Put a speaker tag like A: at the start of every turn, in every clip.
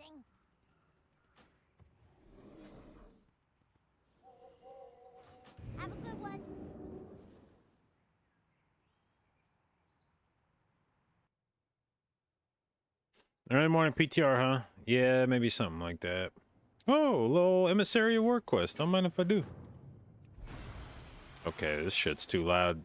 A: listening. Have a good one.
B: Early morning PTR, huh? Yeah, maybe something like that. Oh, a little emissary work quest. Don't mind if I do. Okay, this shit's too loud.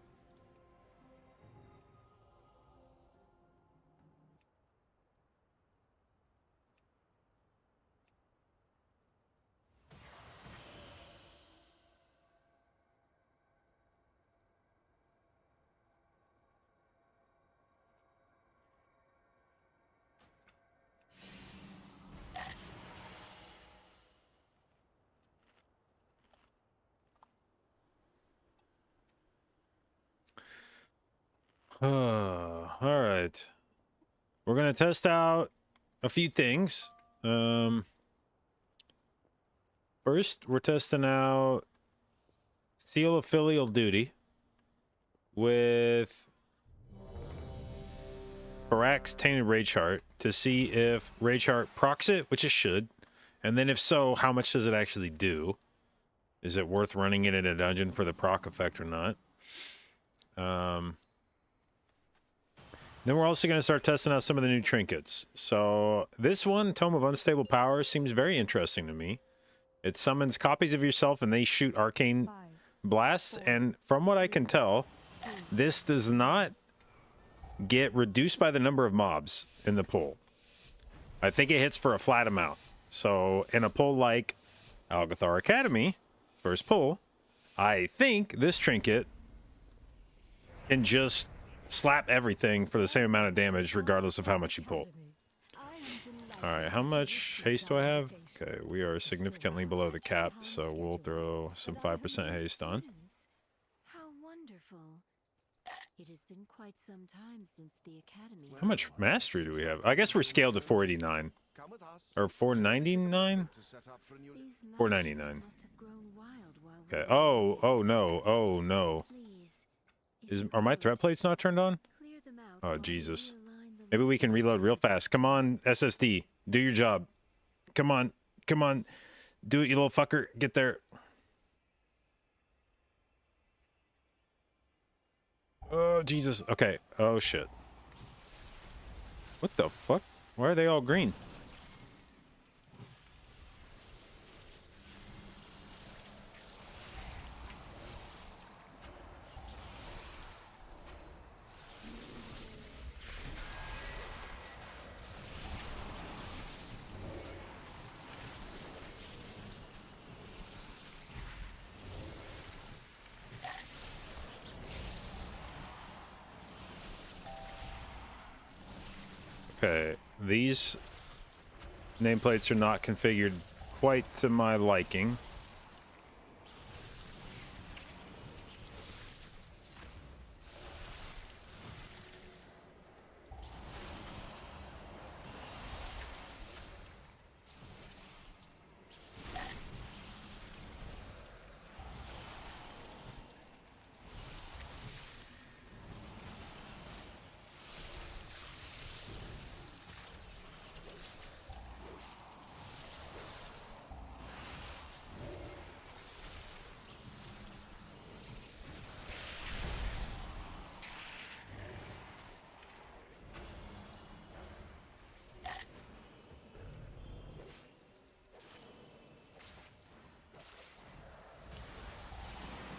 B: All right. We're going to test out a few things. First, we're testing out Seal of Filial Duty with Barak's Tainted Rage Heart to see if Rage Heart procs it, which it should. And then if so, how much does it actually do? Is it worth running it in a dungeon for the proc effect or not? Then we're also going to start testing out some of the new trinkets. So this one, Tome of Unstable Power, seems very interesting to me. It summons copies of yourself and they shoot arcane blasts. And from what I can tell, this does not get reduced by the number of mobs in the pool. I think it hits for a flat amount. So in a pool like Algathar Academy, first pull, I think this trinket can just slap everything for the same amount of damage regardless of how much you pull. Alright, how much haste do I have? Okay, we are significantly below the cap, so we'll throw some 5% haste on.
C: How wonderful. It has been quite some time since the academy.
B: How much mastery do we have? I guess we're scaled to 489. Or 499? 499. Okay. Oh no. Are my threat plates not turned on? Oh, Jesus. Maybe we can reload real fast. Come on, SSD. Do your job. Come on. Come on. Do it, you little fucker. Get there. Oh, Jesus. Okay. Oh, shit. What the fuck? Why are they all green? Okay, these nameplates are not configured quite to my liking.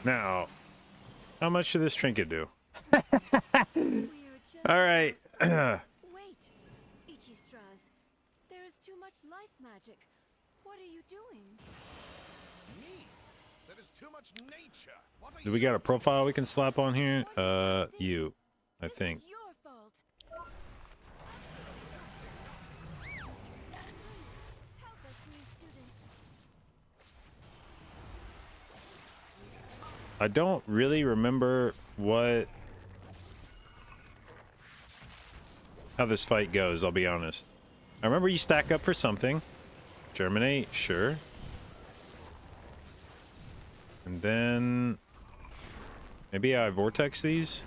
B: Now, how much should this trinket do? All right.
C: Wait, Ichistras. There is too much life magic. What are you doing?
D: Me? There is too much nature. What are
B: Do we got a profile we can slap on here? You, I think.
C: It's your fault. Help us, new students.
B: I don't really remember how this fight goes, I'll be honest. I remember you stack up for something. Germinate, sure. And then maybe I vortex these.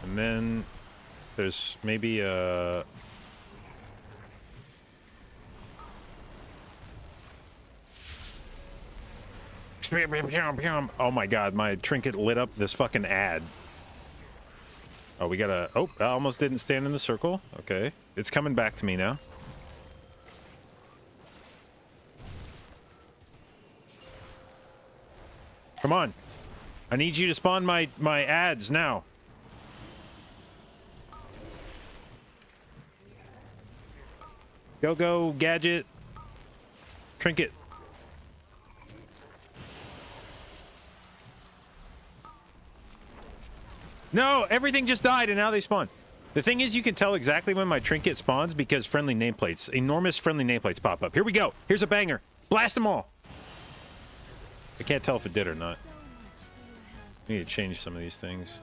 B: And then There's maybe a... Oh my god, my trinket lit up this fucking ad. Oh, we gotta... Oh, I almost didn't stand in the circle. Okay. It's coming back to me now. Come on. I need you to spawn my ads now. Go, go, gadget. Trinket. No, everything just died and now they spawn. The thing is, you can tell exactly when my trinket spawns because friendly nameplates, enormous friendly nameplates pop up. Here we go. Here's a banger. Blast them all. I can't tell if it did or not. I need to change some of these things.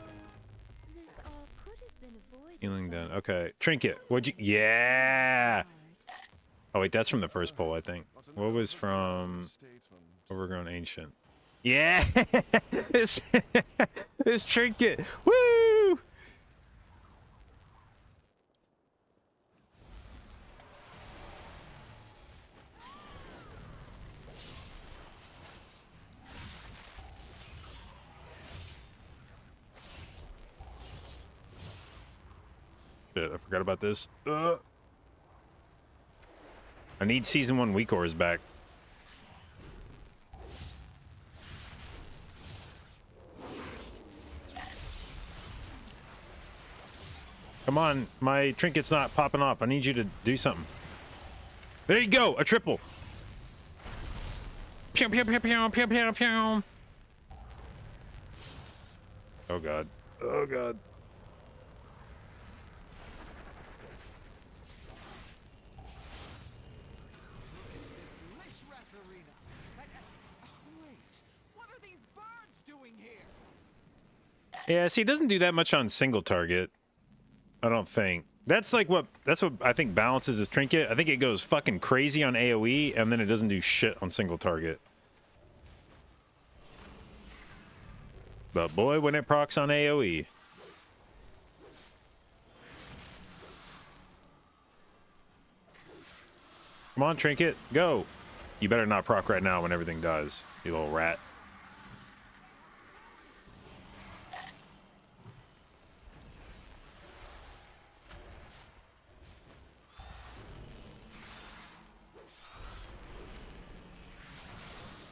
B: Healing done. Okay. Trinket. What'd you... Yeah. Oh, wait. That's from the first poll, I think. What was from Overgrown Ancient? Yeah. this trinket. Woo! Shit, I forgot about this. I need Season 1 weak ores back. Come on, my trinket's not popping off. I need you to do something. There you go, a triple. Pew, pew, pew, pew, pew, pew, pew. Oh god. Oh god. Yeah, see, it doesn't do that much on single target. I don't think. That's what I think balances his trinket. I think it goes fucking crazy on AoE, and then it doesn't do shit on single target. But boy, when it procs on AoE. Come on, trinket, go. You better not proc right now when everything dies, you little rat.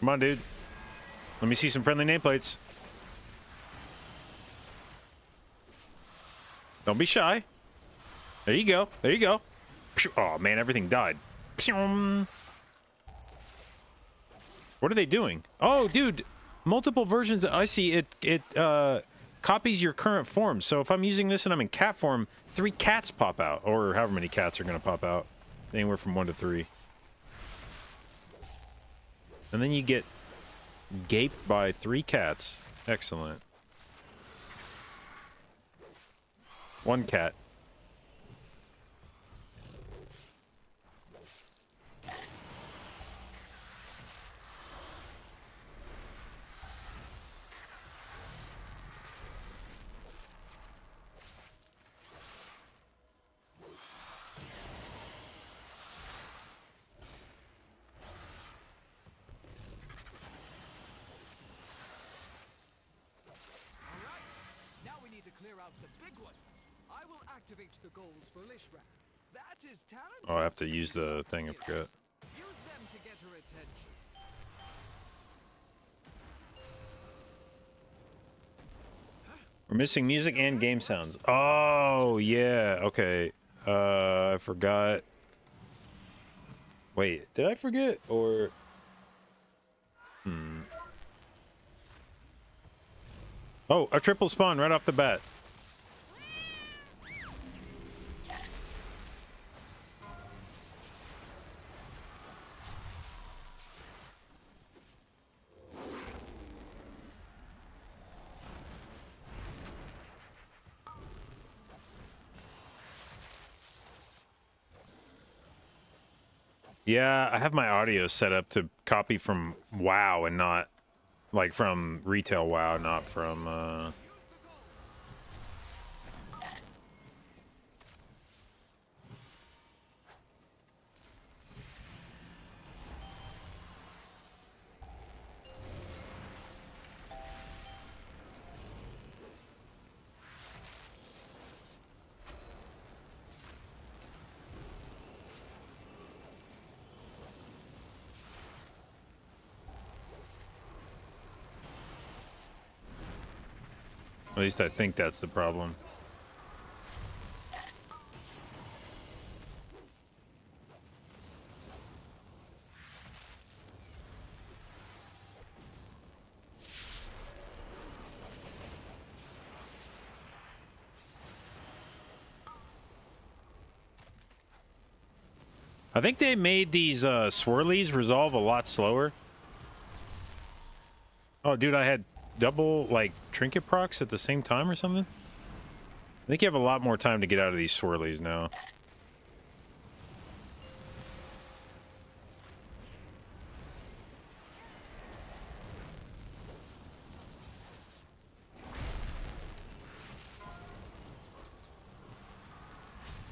B: Come on, dude. Let me see some friendly nameplates. Don't be shy. There you go. There you go. Oh, man, everything died. What are they doing? Oh, dude. Multiple versions. I see it copies your current form. So if I'm using this and I'm in cat form, 3 cats pop out. Or however many cats are going to pop out. Anywhere from 1 to 3. And then you get gaped by 3 cats. Excellent. 1 cat.
E: The goals for Lishra. That is talent.
B: Oh, I have to use the thing, I forgot.
E: Use them to get her attention.
B: We're missing music and game sounds. Oh, yeah. Okay. I forgot. Wait, did I forget? Or... Oh, a triple spawn right off the bat. Yeah, I have my audio set up to copy from WoW and not like from retail WoW, not from At least I think that's the problem. I think they made these swirlies resolve a lot slower. Oh, dude, I had double, like, trinket procs at the same time or something? I think you have a lot more time to get out of these swirlies now.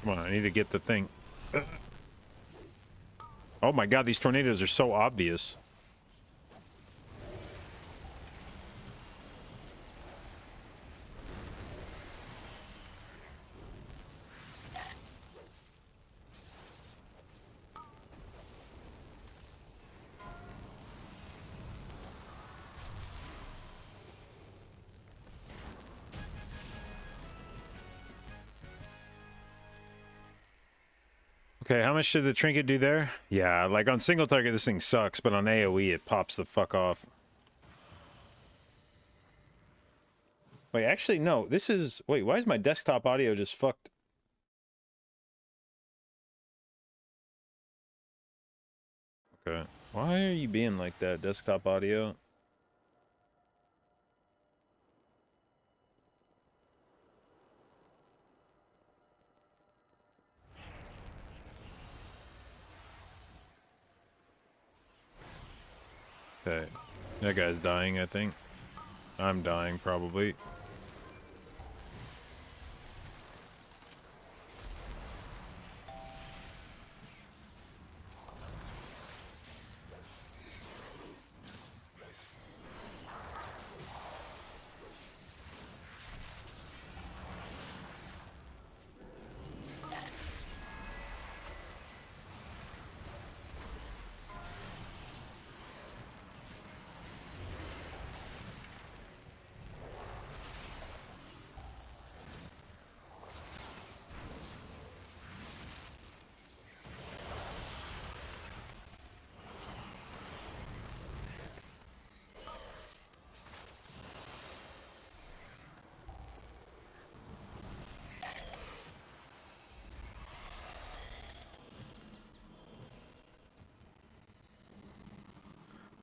B: Come on, I need to get the thing. Oh my god, these tornadoes are so obvious. Okay, how much did the trinket do there? Yeah, like on single target this thing sucks, but on AoE it pops the fuck off. Wait, actually no, this is... Wait, why is my desktop audio just fucked? Okay, why are you being like that, desktop audio? Okay, that guy's dying, I think. I'm dying, probably.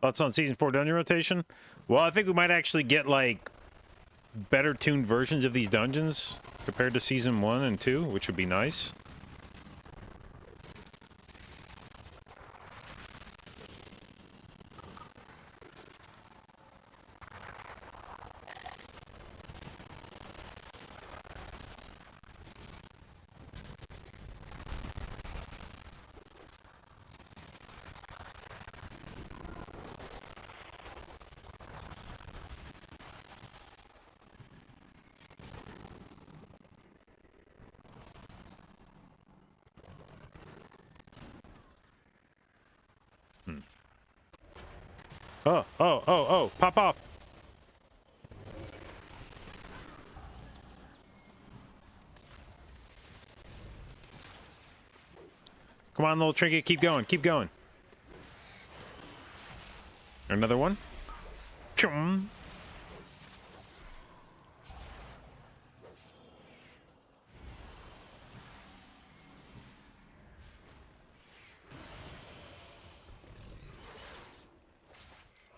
B: Thoughts on Season 4 dungeon rotation? Well, I think we might actually get, like, better tuned versions of these dungeons compared to Season 1 and 2, which would be nice. Oh, pop off. Come on, little trinket, keep going, keep going. Another one. Chum.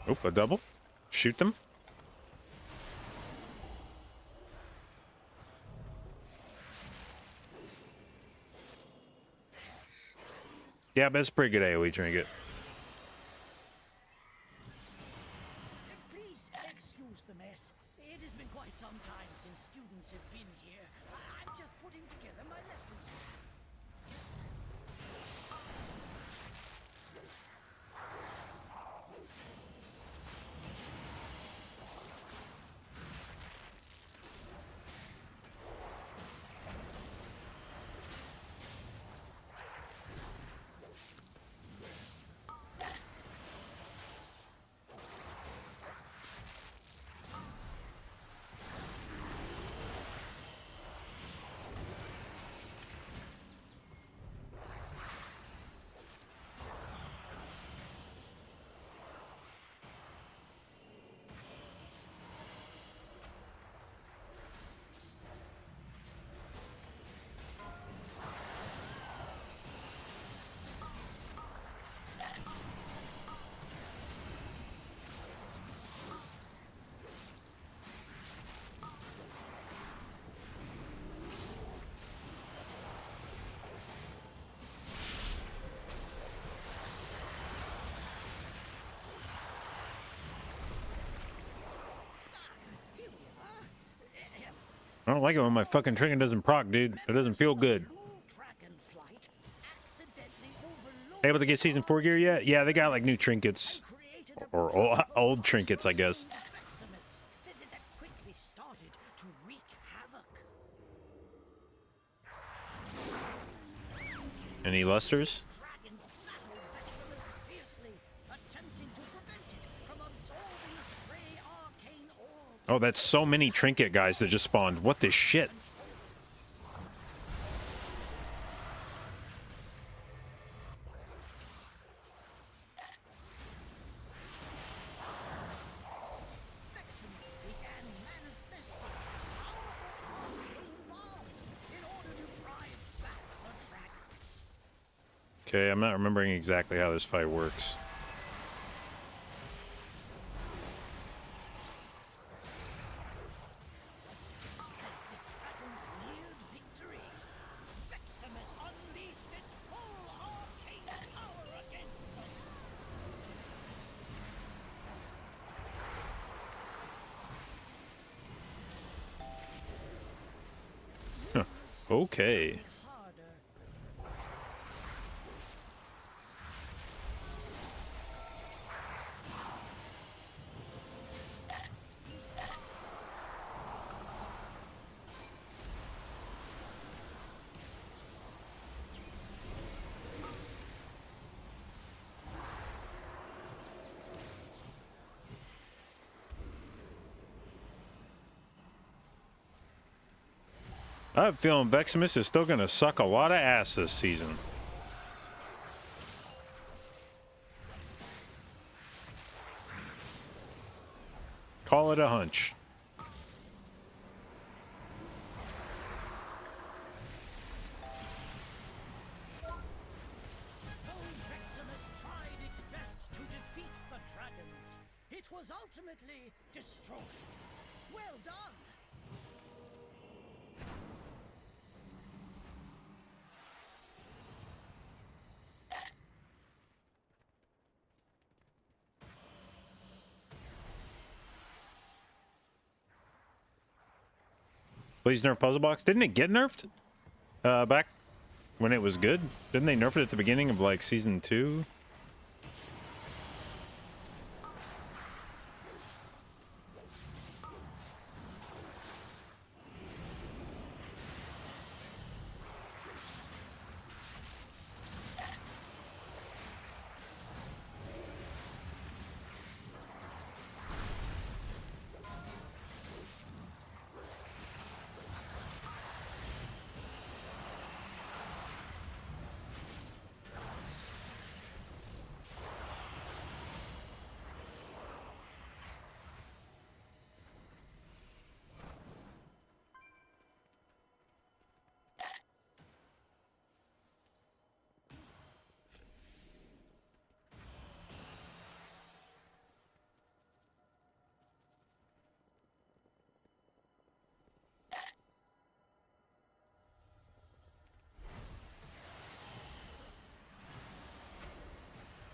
B: Oh, a double. Shoot them. Yeah, but it's a pretty good AoE trinket.
F: Please excuse the mess. It has been quite some time since students have been here. I'm just putting together my lesson.
B: I don't like it when my fucking trinket doesn't proc, dude. It doesn't feel good.
F: Dragonflight accidentally overloaded
B: Able to get season 4 gear yet? Yeah, they got like new trinkets. Or old trinkets, I guess.
F: Maximus that quickly started to wreak havoc.
B: Any lusters?
F: Dragons battled Maximus fiercely, attempting to prevent it from absorbing stray arcane orbs.
B: Oh, that's so many trinket guys that just spawned. What the shit?
F: Maximus began manifesting powerful arcane bombs in order to drive back the dragons.
B: Okay, I'm not remembering exactly how this fight works.
F: Dragons neared victory. Maximus unleashed its full arcane power against them.
B: Okay.
F: Harder.
B: I have a feeling Veximus is still going to suck a lot of ass this season. Call it a hunch.
F: Though Maximus tried its best to defeat the dragons, it was ultimately destroyed. Well done!
B: Please nerf puzzle box. Didn't it get nerfed? Back when it was good? Didn't they nerf it at the beginning of like season 2?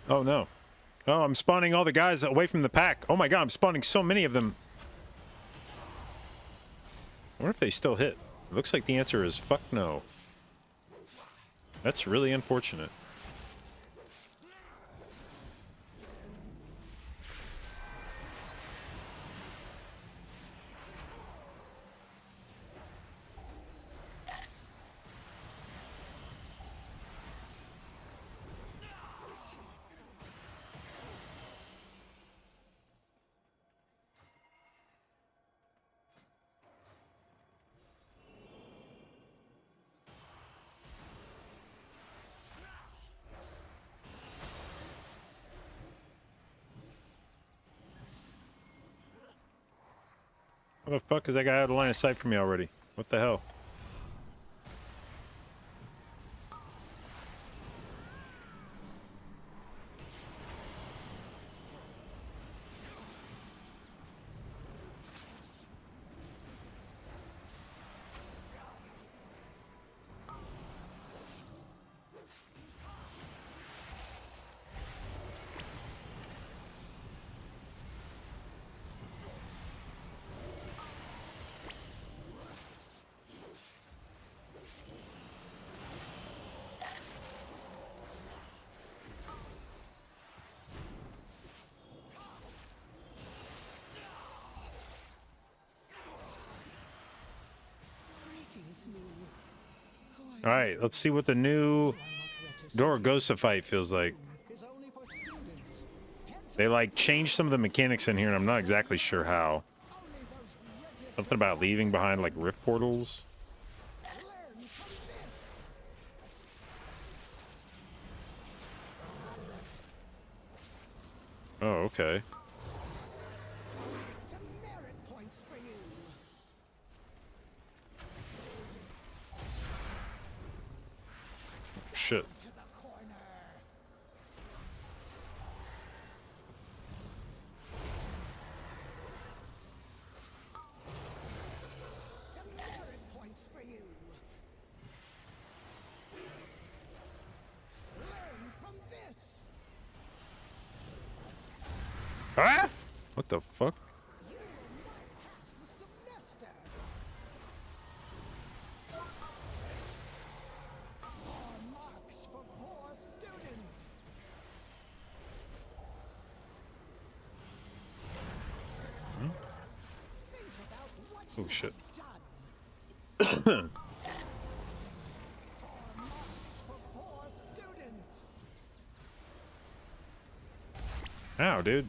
B: Oh no. Oh, I'm spawning all the guys away from the pack. Oh my god, I'm spawning so many of them. I wonder if they still hit. It looks like the answer is fuck no. That's really unfortunate. How the fuck is that guy out of line of sight for me already? What the hell? All right, let's see what the new Door Ghost of Fight feels like. They like changed some of the mechanics in here, and I'm not exactly sure how. Something about leaving behind like rift portals. Oh, okay. Shit. Ah! What the fuck? Oh shit. Ow, dude.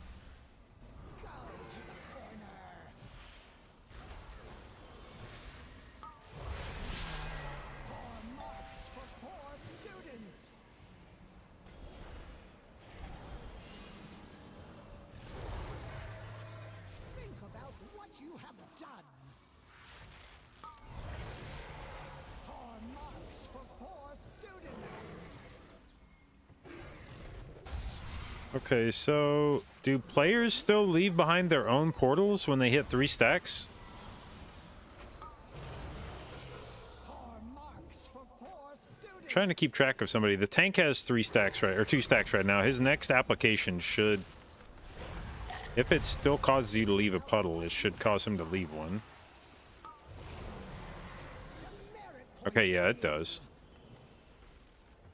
B: Okay, so do players still leave behind their own portals when they hit 3 stacks? I'm trying to keep track of somebody. The tank has 3 stacks right, or 2 stacks right now. His next application should, if it still causes you to leave a puddle, it should cause him to leave one. Okay, yeah, it does.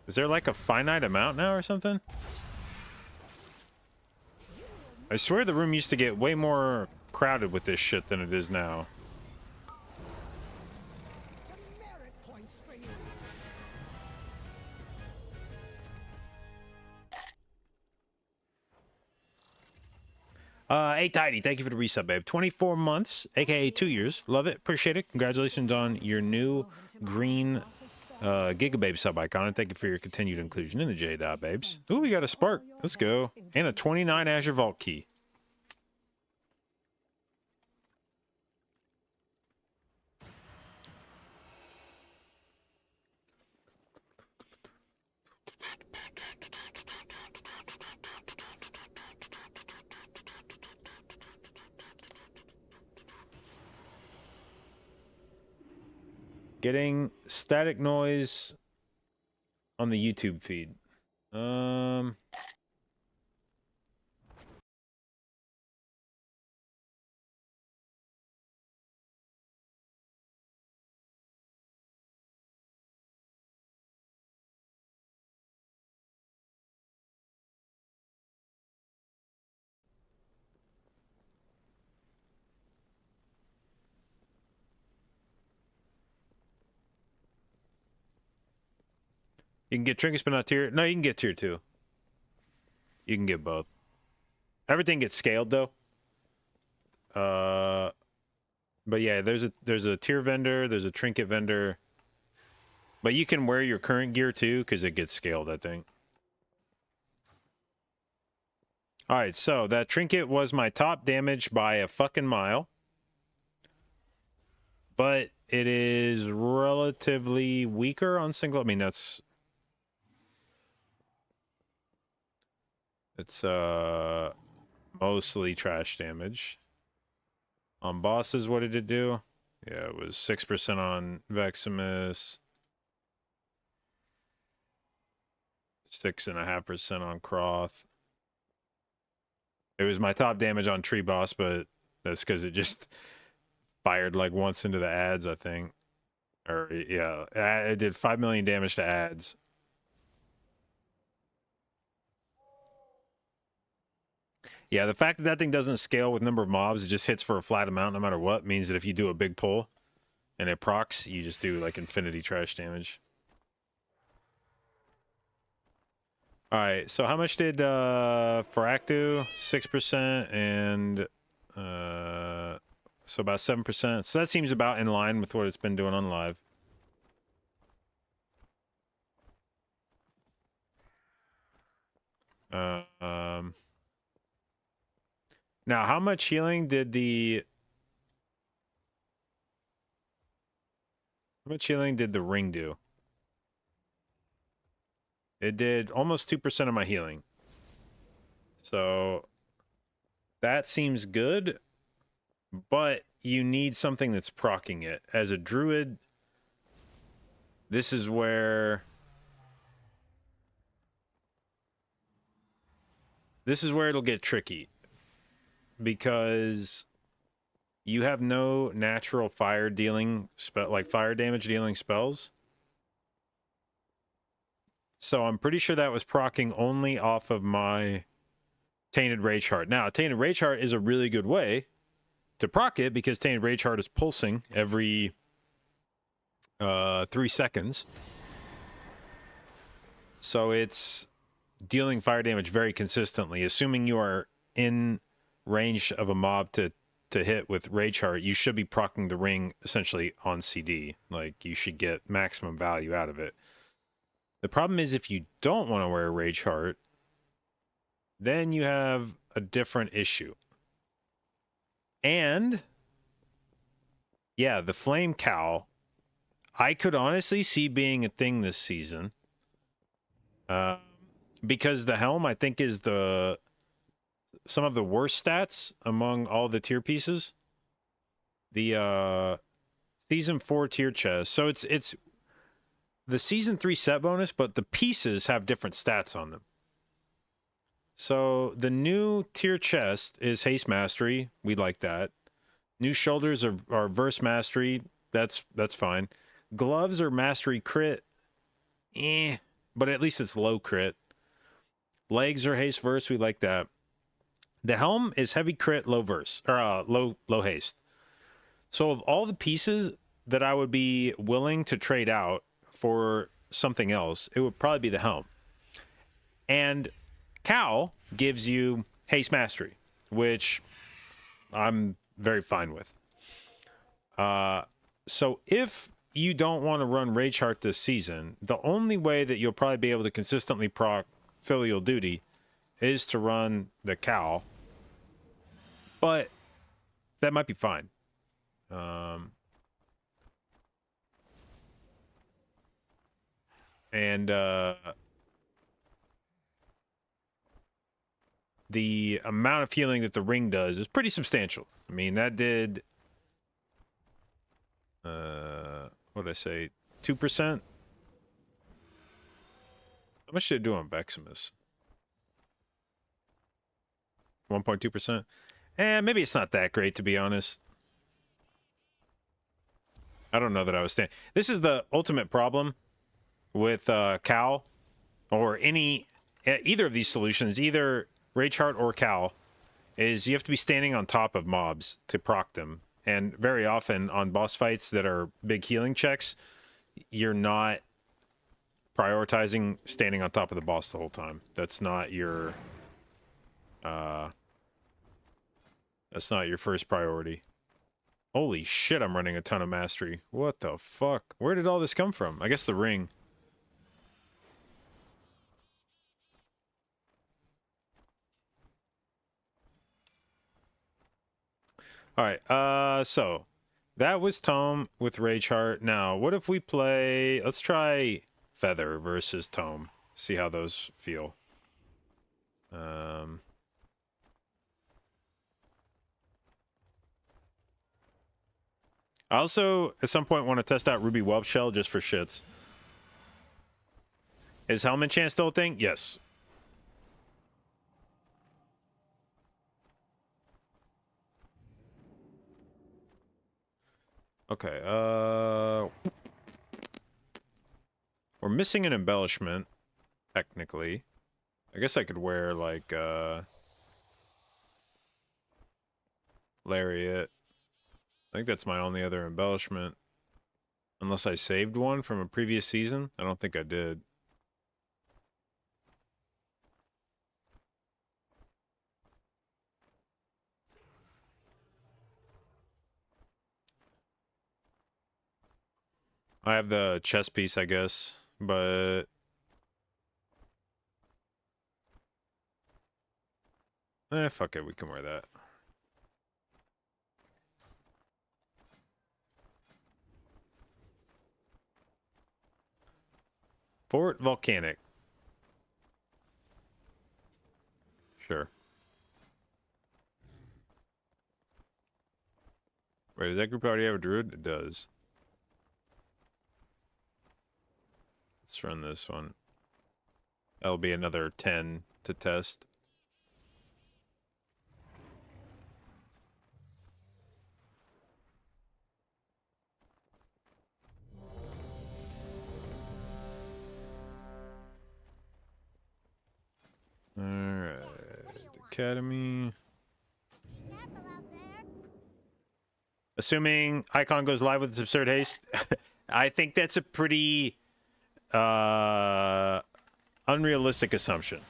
B: Is there like a finite amount now or something? I swear the room used to get way more crowded with this shit than it is now. Hey, Tidy, thank you for the resub, babe. 24 months, aka 2 years. Love it. Appreciate it. Congratulations on your new green Gigababe sub icon, and thank you for your continued inclusion in the jdotbabes. Ooh, we got a spark. Let's go. And a 29 Azure Vault key. Getting static noise on the YouTube feed. You can get trinkets, but not tier. No, you can get tier 2. You can get both. Everything gets scaled though. But yeah, there's a tier vendor, there's a trinket vendor. But you can wear your current gear too, because it gets scaled, I think. Alright, so that trinket was my top damage by a fucking mile. But it is relatively weaker on single. I mean, it's mostly trash damage. On bosses, what did it do? Yeah, it was 6% on Veximus. 6.5% on Croth. It was my top damage on Tree Boss, but that's because it just fired like once into the ads, I think. Or, yeah, it did 5 million damage to ads. Yeah, the fact that that thing doesn't scale with number of mobs, it just hits for a flat amount no matter what, means that if you do a big pull, and it procs, you just do like infinity trash damage. Alright, so how much did Farak do? 6% and so about 7%. So that seems about in line with what it's been doing on live. Now, how much healing did the ring do? It did almost 2% of my healing. So that seems good, but you need something that's proccing it. As a druid, this is where it'll get tricky, because you have no natural fire dealing spell, like fire damage dealing spells. So I'm pretty sure that was proccing only off of my Tainted Rage Heart. Now, Tainted Rage Heart is a really good way to proc it, because Tainted Rage Heart is pulsing every 3 seconds. So it's dealing fire damage very consistently. Assuming you are in range of a mob to hit with Rage Heart, you should be proccing the ring essentially on CD. Like, you should get maximum value out of it. The problem is, if you don't want to wear Rage Heart, then you have a different issue. And yeah, the Flame Cowl, I could honestly see being a thing this season. Because the helm, I think, is some of the worst stats among all the tier pieces. The season 4 tier chest. So it's the season 3 set bonus, but the pieces have different stats on them. So the new tier chest is Haste Mastery. We like that. New shoulders are Verse Mastery. That's fine. Gloves are Mastery Crit. But at least it's low crit. Legs are Haste Verse. We like that. The helm is Heavy Crit, low Verse, or low Haste. So of all the pieces that I would be willing to trade out for something else, it would probably be the helm. And Cowl gives you Haste Mastery, which I'm very fine with. So if you don't want to run Rage Heart this season, the only way that you'll probably be able to consistently proc Filial Duty is to run the Cowl. But that might be fine. The amount of healing that the ring does is pretty substantial. I mean, that did what did I say? 2%? How much did it do on Beximus? 1.2%? Maybe it's not that great, to be honest. I don't know that I was staying. This is the ultimate problem with Cowl, or either of these solutions, either Rage Heart or Cowl, is you have to be standing on top of mobs to proc them. And very often on boss fights that are big healing checks, you're not prioritizing standing on top of the boss the whole time. That's not your first priority. Holy shit, I'm running a ton of mastery. What the fuck? Where did all this come from? I guess the ring. All right, so that was Tome with Rage Heart. Now, what if we play... Let's try Feather versus Tome. See how those feel. I also, at some point, want to test out Ruby Whelp Shell just for shits. Is Helm Enchant still a thing? Yes. Okay, we're missing an embellishment, technically. I guess I could wear, like, Lariat. I think that's my only other embellishment. Unless I saved one from a previous season. I don't think I did. I have the chest piece, I guess, but fuck it, we can wear that. Fort Volcanic. Sure. Wait, does that group already have a druid? It does. Let's run this one. That'll be another 10 to test. Alright. Academy.
A: Careful out there.
B: Assuming Icon goes live with its absurd haste, I think that's a pretty unrealistic assumption.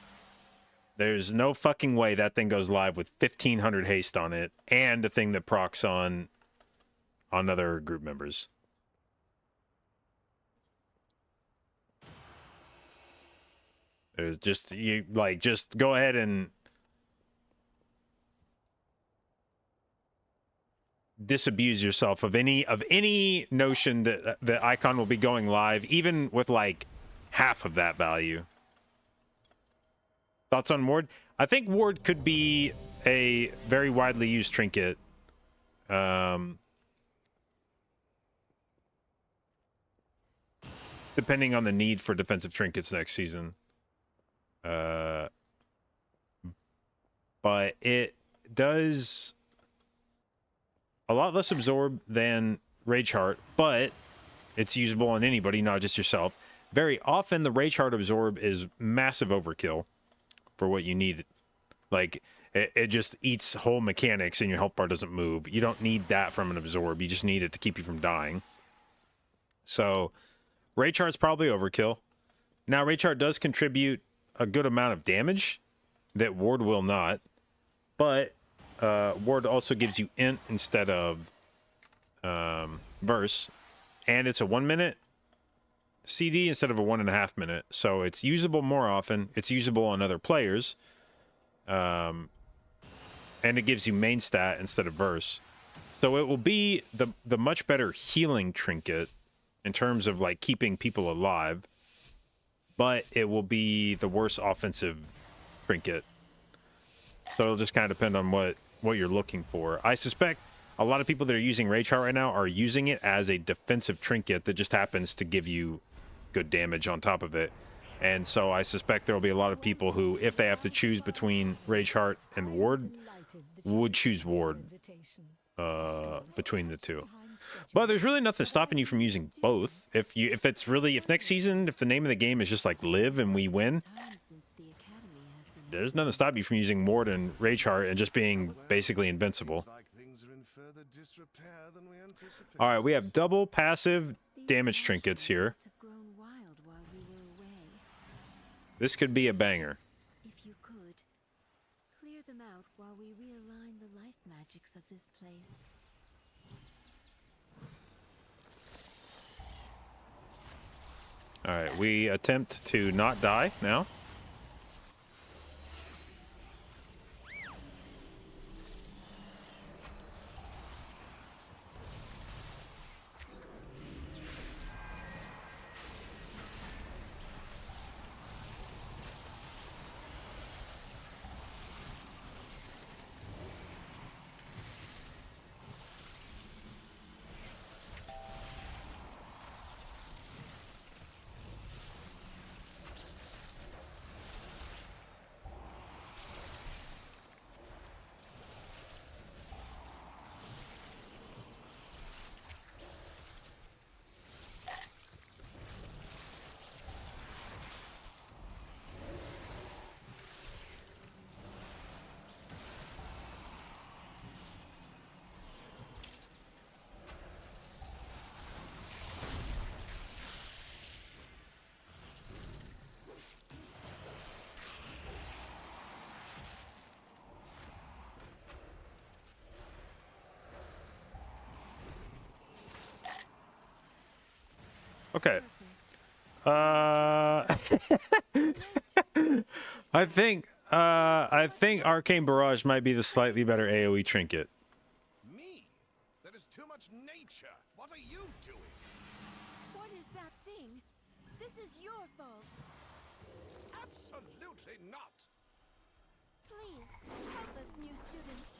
B: There's no fucking way that thing goes live with 1500 haste on it and a thing that procs on other group members. There's just just go ahead and disabuse yourself of any notion that the Icon will be going live, even with like half of that value. Thoughts on Ward? I think Ward could be a very widely used trinket. Depending on the need for defensive trinkets next season. But it does a lot less absorb than Rage Heart, but it's usable on anybody, not just yourself. Very often, the Rage Heart absorb is massive overkill for what you need. Like, it just eats whole mechanics and your health bar doesn't move. You don't need that from an absorb. You just need it to keep you from dying. So, Rage Heart's probably overkill. Now, Rage Heart does contribute a good amount of damage that Ward will not, but Ward also gives you int instead of verse, and it's a 1 minute CD instead of a 1.5 minute, so it's usable more often. It's usable on other players, and it gives you main stat instead of verse, so it will be the much better healing trinket in terms of like keeping people alive, but it will be the worst offensive trinket. So it'll just kind of depend on what you're looking for. I suspect a lot of people that are using Rage Heart right now are using it as a defensive trinket that just happens to give you good damage on top of it. And so I suspect there will be a lot of people who, if they have to choose between Rage Heart and Ward, would choose Ward between the two. But there's really nothing stopping you from using both. If next season, if the name of the game is just like live and we win, there's nothing stopping you from using Ward and Rage Heart and just being basically invincible. All right, we have double passive damage trinkets here. This could be a banger.
C: If you could, clear them out while we realign the life magics of this place.
B: All right, we attempt to not die now. Okay. I think Arcane Barrage might be the slightly better AoE trinket.
D: Me? That is too much nature. What are you doing?
C: What is that thing? This is your fault.
D: Absolutely not.
C: Please, help us, new students.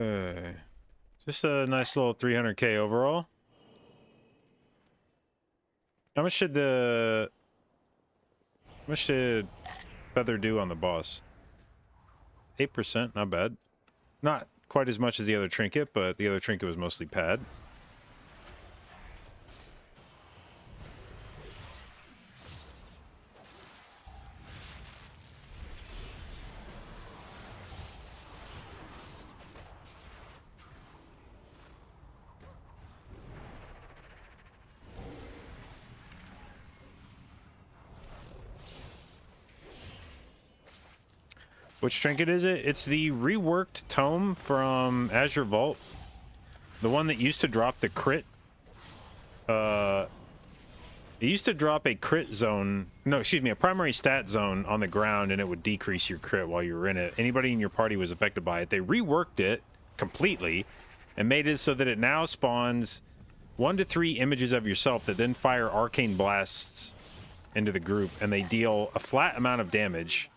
B: Okay. Just a nice little 300k overall. How much did Feather do on the boss? 8%, not bad. Not quite as much as the other trinket, but the other trinket was mostly pad. Which trinket is it? It's the reworked tome from Azure Vault. The one that used to drop the crit. It used to drop a crit zone. No, excuse me, a primary stat zone on the ground, and it would decrease your crit while you were in it. Anybody in your party was affected by it. They reworked it completely and made it so that it now spawns 1 to 3 images of yourself that then fire arcane blasts into the group, and they deal a flat amount of damage.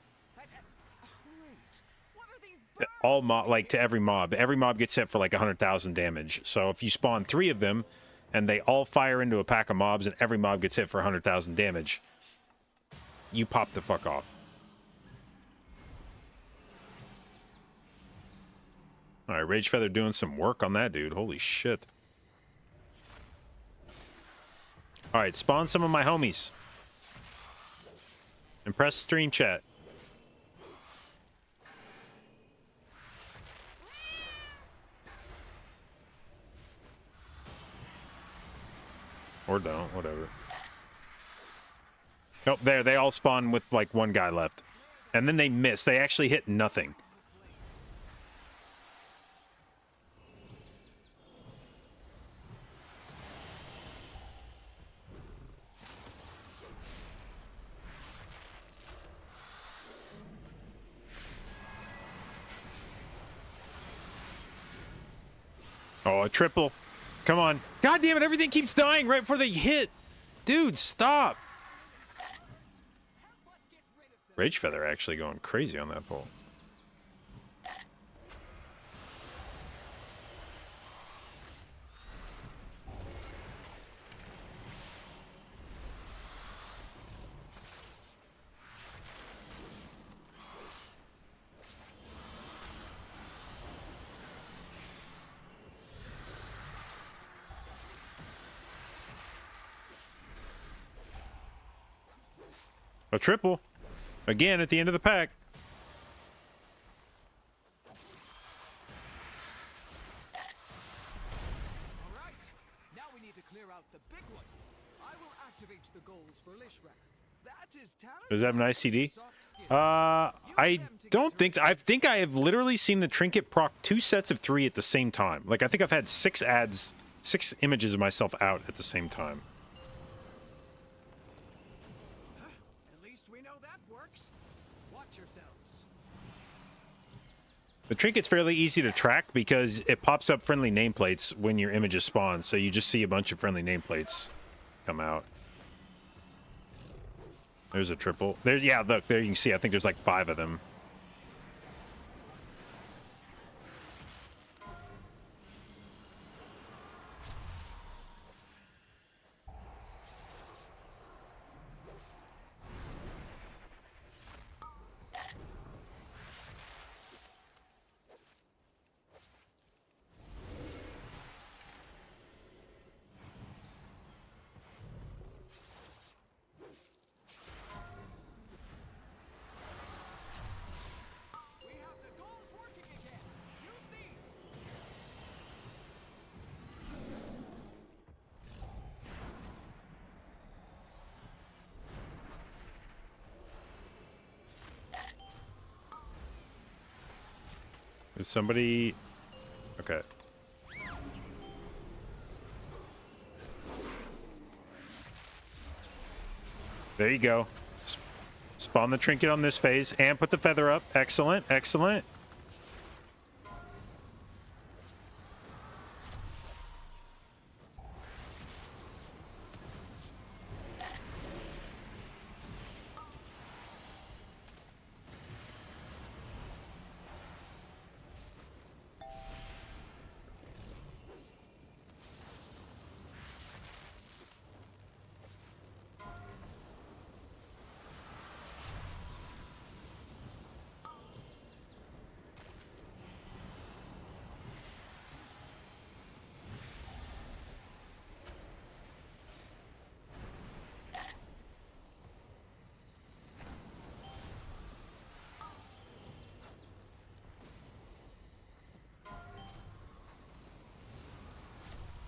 B: To all to every mob. Every mob gets hit for like 100,000 damage. So if you spawn 3 of them, and they all fire into a pack of mobs, and every mob gets hit for 100,000 damage, you pop the fuck off. All right, Rage Feather doing some work on that dude. Holy shit. All right, spawn some of my homies. And press stream chat. Or don't, whatever. Nope, there, they all spawn with like 1 guy left. And then they miss. They actually hit nothing. Oh, a triple. Come on. God damn it, everything keeps dying right before they hit. Dude, stop. Rage Feather actually going crazy on that pole. A triple. Again, at the end of the pack.
E: All right. Now we need to clear out the big one. I will activate the goals for Lishrath. That is talent.
B: Does that have an nice CD?
E: Soft skin.
B: I don't think so. I think I have literally seen the trinket proc 2 sets of 3 at the same time. Like, I think I've had 6 ads, 6 images of myself out at the same time.
E: At least we know that works. Watch yourselves.
B: The trinket's fairly easy to track because it pops up friendly nameplates when your images spawn, so you just see a bunch of friendly nameplates come out. There's a triple. There's, yeah, look, there you can see, I think there's like 5 of them.
E: We have the goals working again. Use these.
B: Is somebody... Okay. There you go. Spawn the trinket on this phase and put the feather up. Excellent, excellent.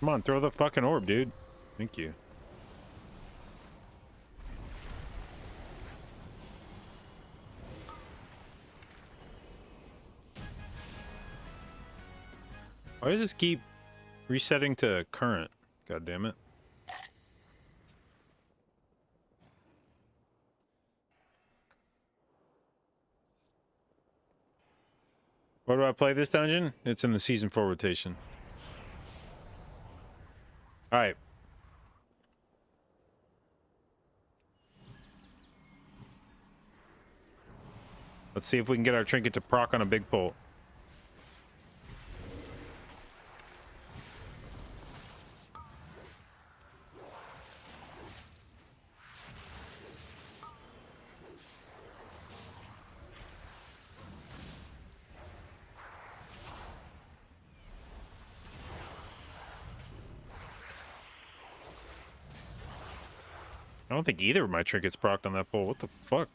B: Come on, throw the fucking orb, dude. Thank you. Why does this keep resetting to current? God damn it. Where do I play this dungeon? It's in the Season 4 rotation. Alright. Let's see if we can get our trinket to proc on a big pull. I don't think either of my trinkets procced on that pull. What the fuck?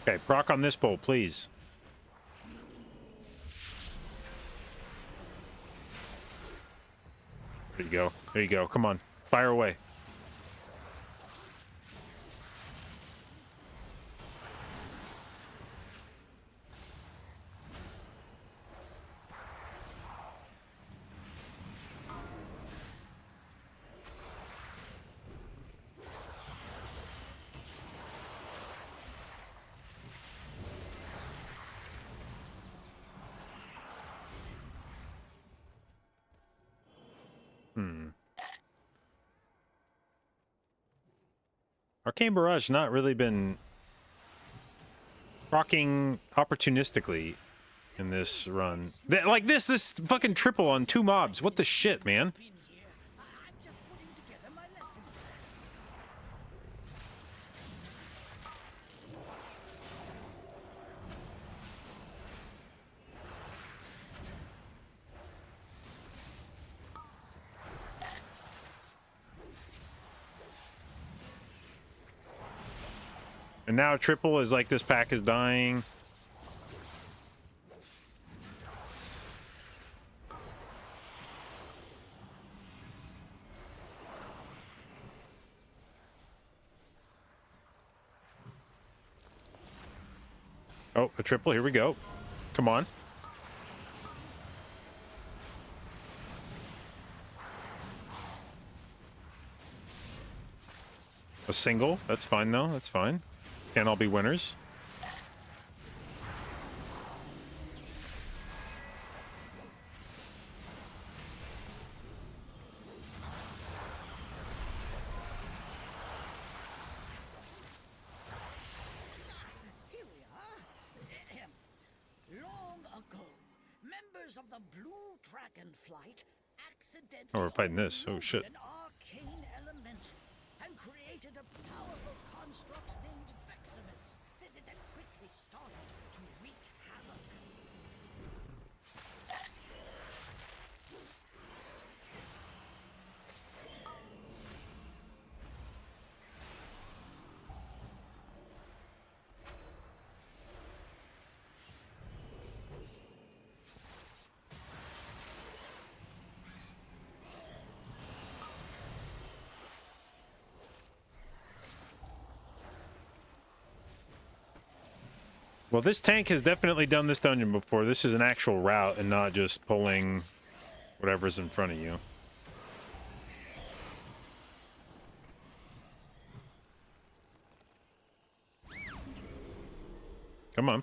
B: Okay, proc on this pull, please. There you go. There you go. Come on. Fire away. Arcane Barrage not really been rocking opportunistically in this run. Like this fucking triple on 2 mobs. What the shit, man?
F: Been here. I'm just putting together my lesson.
B: And now triple is like this pack is dying. Oh, a triple. Here we go. Come on. A single. That's fine, though. That's fine. Can't all be winners.
F: Here we are. Long ago, members of the Blue Dragonflight accidentally
B: Oh, we're fighting this. Oh,
F: unloaded
B: shit.
F: an arcane element and created a powerful construct named Veximus that quickly started to wreak havoc.
B: Well, this tank has definitely done this dungeon before. This is an actual route and not just pulling whatever's in front of you. Come on.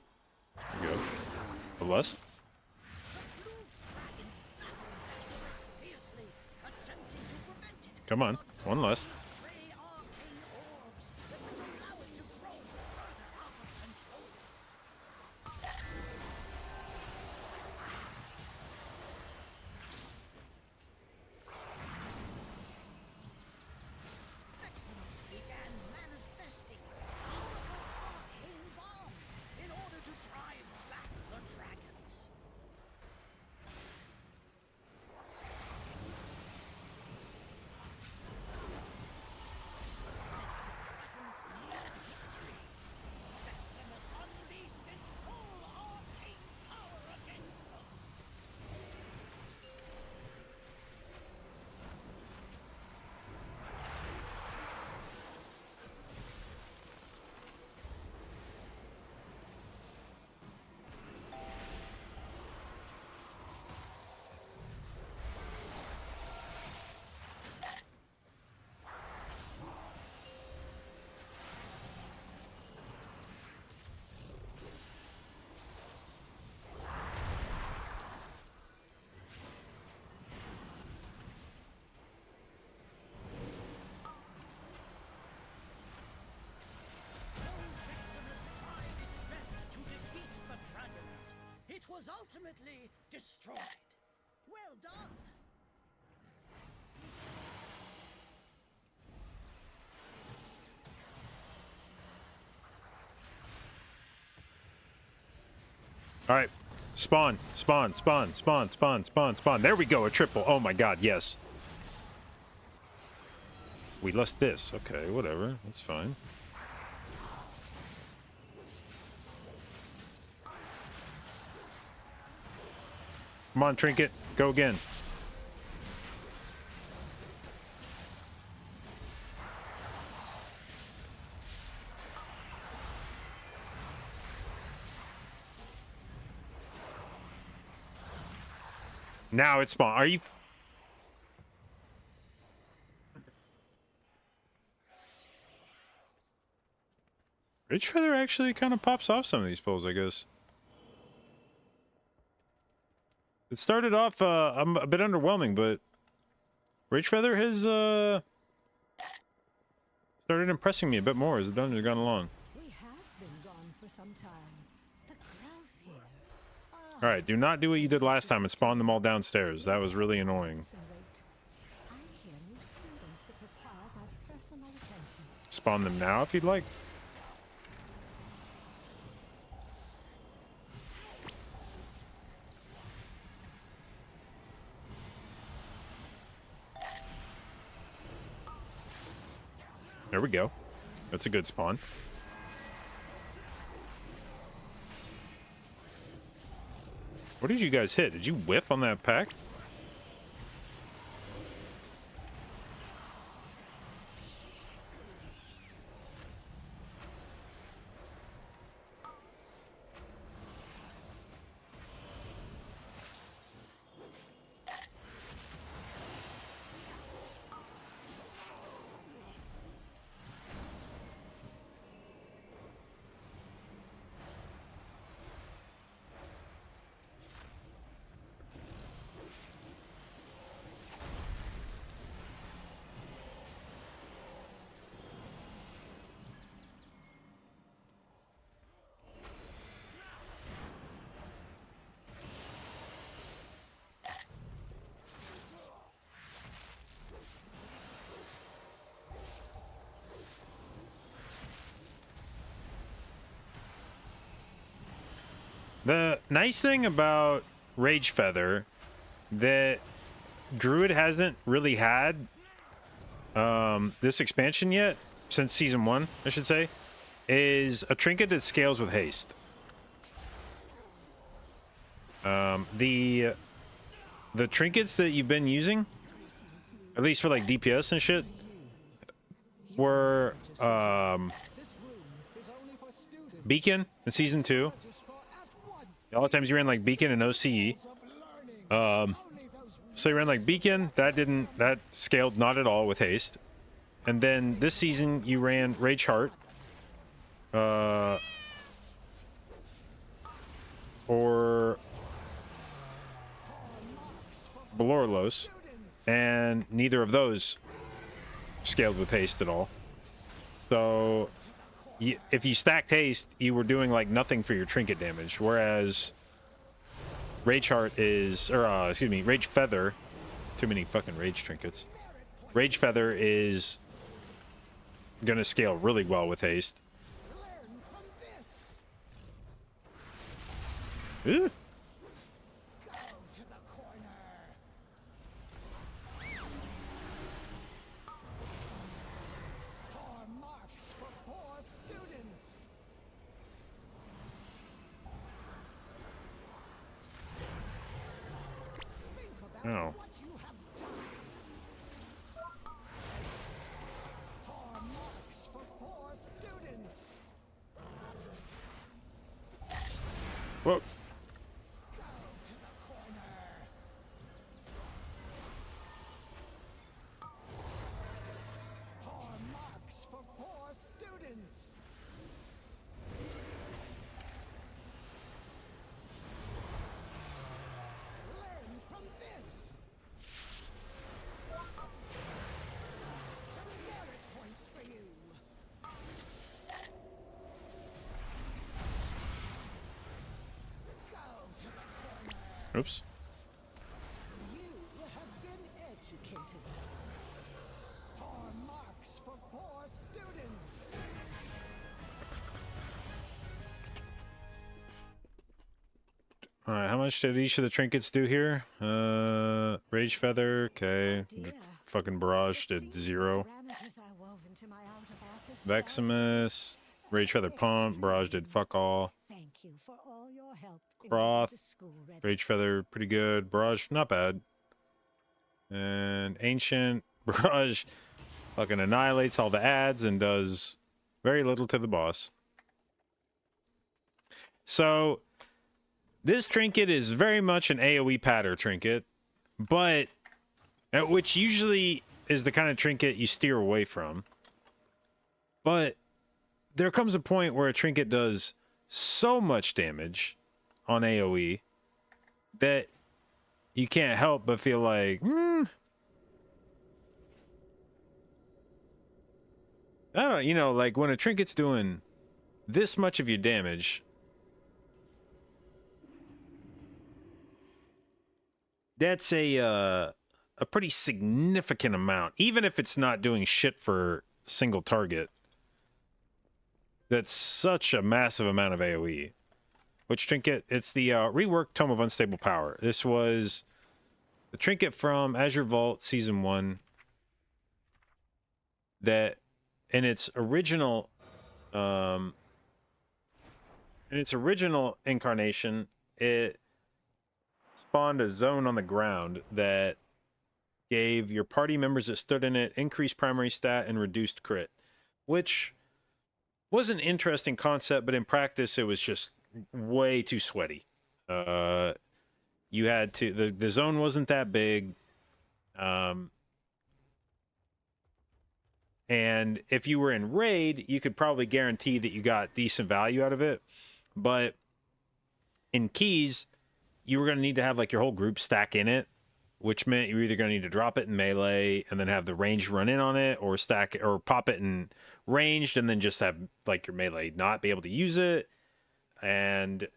B: There you go. The lust. Come on. One less.
F: Was ultimately destroyed. Well done.
B: All right. Spawn. Spawn. Spawn. Spawn. Spawn. Spawn. Spawn. There we go. A triple. Oh my god. Yes. We lost this. Okay. Whatever. That's fine. Come on, Trinket. Go again. Now it's spawn. Are you... Ridge Feather actually kind of pops off some of these pulls, I guess. It started off a bit underwhelming, but Ridge Feather has started impressing me a bit more as the dungeon's gone along.
F: We have been gone for some time. The growth here.
B: All right, do not do what you did last time and spawn them all downstairs. That was really annoying.
F: I hear new students that require my personal attention.
B: Spawn them now if you'd like. There we go. That's a good spawn. What did you guys hit? Did you whiff on that pack? The nice thing about Rage Feather that Druid hasn't really had this expansion yet, since Season 1, I should say, is a trinket that scales with haste. The trinkets that you've been using, at least for like DPS and shit, were Beacon in Season 2. A lot of times you ran like Beacon and OCE. So you ran like Beacon, that scaled not at all with haste. And then this season you ran Rage Heart. Or Belorlos. And neither of those scaled with haste at all. So if you stacked haste, you were doing like nothing for your trinket damage, whereas Rage Heart is, or excuse me, Rage Feather, too many fucking rage trinkets. Rage Feather is gonna scale really well with haste. Ooh. Oh. Whoa. Oops.
F: You have been educated. Poor marks for poor students.
B: Alright, how much did each of the trinkets do here? Rage Feather, okay. Fucking Barrage did 0. Veximus, Rage Feather Pump, Barrage did fuck all.
F: Thank you for all your help.
B: Froth, Rage Feather, pretty good. Barrage, not bad. And Ancient, Barrage fucking annihilates all the ads and does very little to the boss. So, this trinket is very much an AoE patter trinket, but which usually is the kind of trinket you steer away from. But there comes a point where a trinket does so much damage on AoE that you can't help but feel like, I don't know, you know, like when a trinket's doing this much of your damage, that's a pretty significant amount, even if it's not doing shit for single target. That's such a massive amount of AoE. Which trinket? It's the reworked Tome of Unstable Power. This was the trinket from Azure Vault Season 1 that in its original incarnation, it spawned a zone on the ground that gave your party members that stood in it increased primary stat and reduced crit, which was an interesting concept, but in practice it was just way too sweaty. You had to, the zone wasn't that big. And if you were in raid, you could probably guarantee that you got decent value out of it. But in keys, you were going to need to have like your whole group stack in it, which meant you're either going to need to drop it in melee and then have the range run in on it, or stack it or pop it in ranged and then just have like your melee not be able to use it. And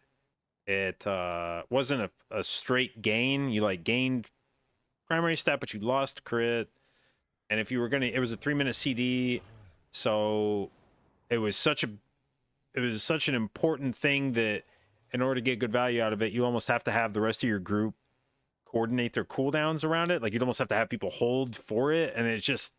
B: it wasn't a straight gain. You like gained primary stat, but you lost crit. And if you were gonna, it was a 3-minute CD, so it was such an important thing that in order to get good value out of it, you almost have to have the rest of your group coordinate their cooldowns around it. Like you'd almost have to have people hold for it, and it just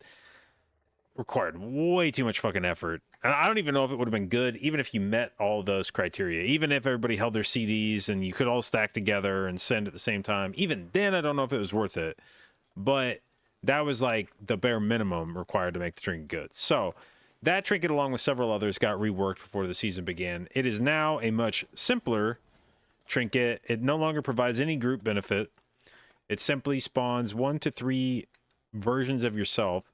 B: required way too much fucking effort. And I don't even know if it would have been good, even if you met all those criteria, even if everybody held their CDs and you could all stack together and send at the same time. Even then, I don't know if it was worth it, but that was like the bare minimum required to make the trinket good. So that trinket, along with several others, got reworked before the season began. It is now a much simpler trinket. It no longer provides any group benefit. It simply spawns 1 to 3 versions of yourself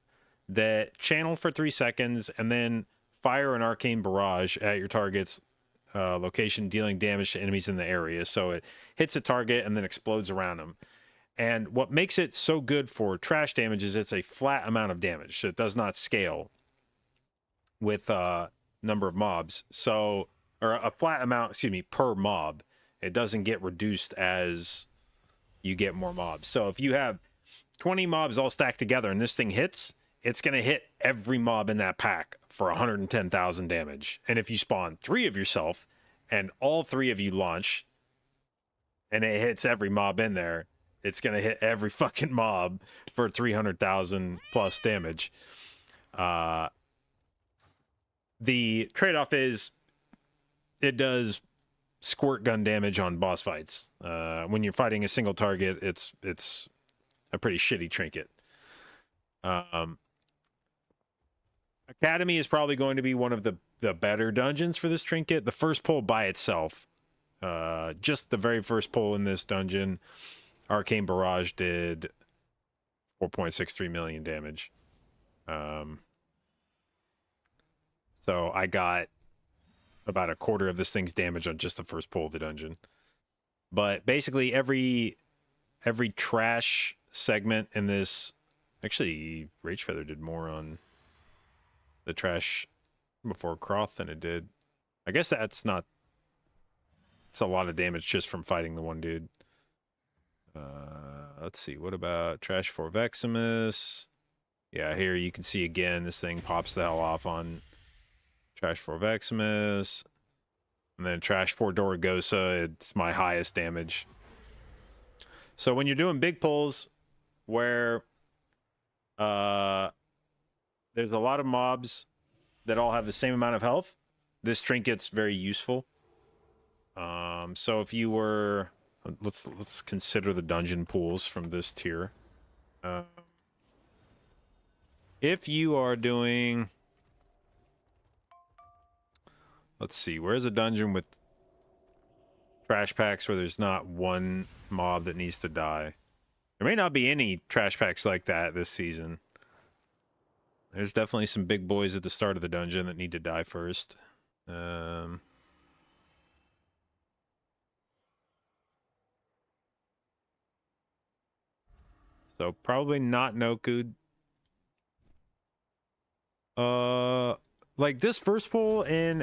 B: that channel for 3 seconds and then fire an arcane barrage at your target's location, dealing damage to enemies in the area. So it hits a target and then explodes around them. And what makes it so good for trash damage is it's a flat amount of damage. So it does not scale with number of mobs. So, or a flat amount, excuse me, per mob. It doesn't get reduced as you get more mobs. So if you have 20 mobs all stacked together and this thing hits, it's going to hit every mob in that pack for 110,000 damage. And if you spawn 3 of yourself and all 3 of you launch and it hits every mob in there, it's going to hit every fucking mob for 300,000 plus damage. The trade-off is it does squirt gun damage on boss fights. When you're fighting a single target, it's a pretty shitty trinket. Academy is probably going to be one of the better dungeons for this trinket. The first pull by itself, just the very first pull in this dungeon, Arcane Barrage did 4.63 million damage. So I got about a quarter of this thing's damage on just the first pull of the dungeon. But basically every trash segment in this, actually Rage Feather did more on the trash before Croth than it did. I guess that's not, it's a lot of damage just from fighting the one dude. Let's see, what about Trash for Veximus? Yeah, here you can see again, this thing pops the hell off on Trash for Veximus. And then Trash for Dorogosa, it's my highest damage. So when you're doing big pulls where there's a lot of mobs that all have the same amount of health, this trinket's very useful. So if you were, let's consider the dungeon pools from this tier. If you are doing, let's see, where's a dungeon with trash packs where there's not one mob that needs to die? There may not be any trash packs like that this season. There's definitely some big boys at the start of the dungeon that need to die first. So probably not Nokud. Like this first pull in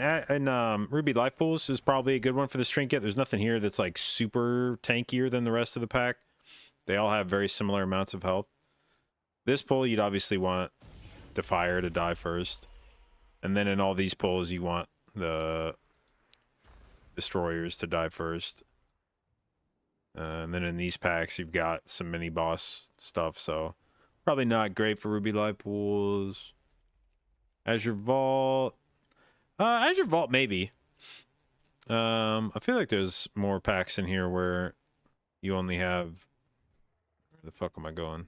B: Ruby Life Pools is probably a good one for this trinket. There's nothing here that's like super tankier than the rest of the pack. They all have very similar amounts of health. This pull, you'd obviously want Defier to die first. And then in all these pulls, you want the Destroyers to die first. And then in these packs, you've got some mini boss stuff, so probably not great for Ruby Light Pools. Azure Vault. Azure Vault, maybe. I feel like there's more packs in here where you only have... Where the fuck am I going?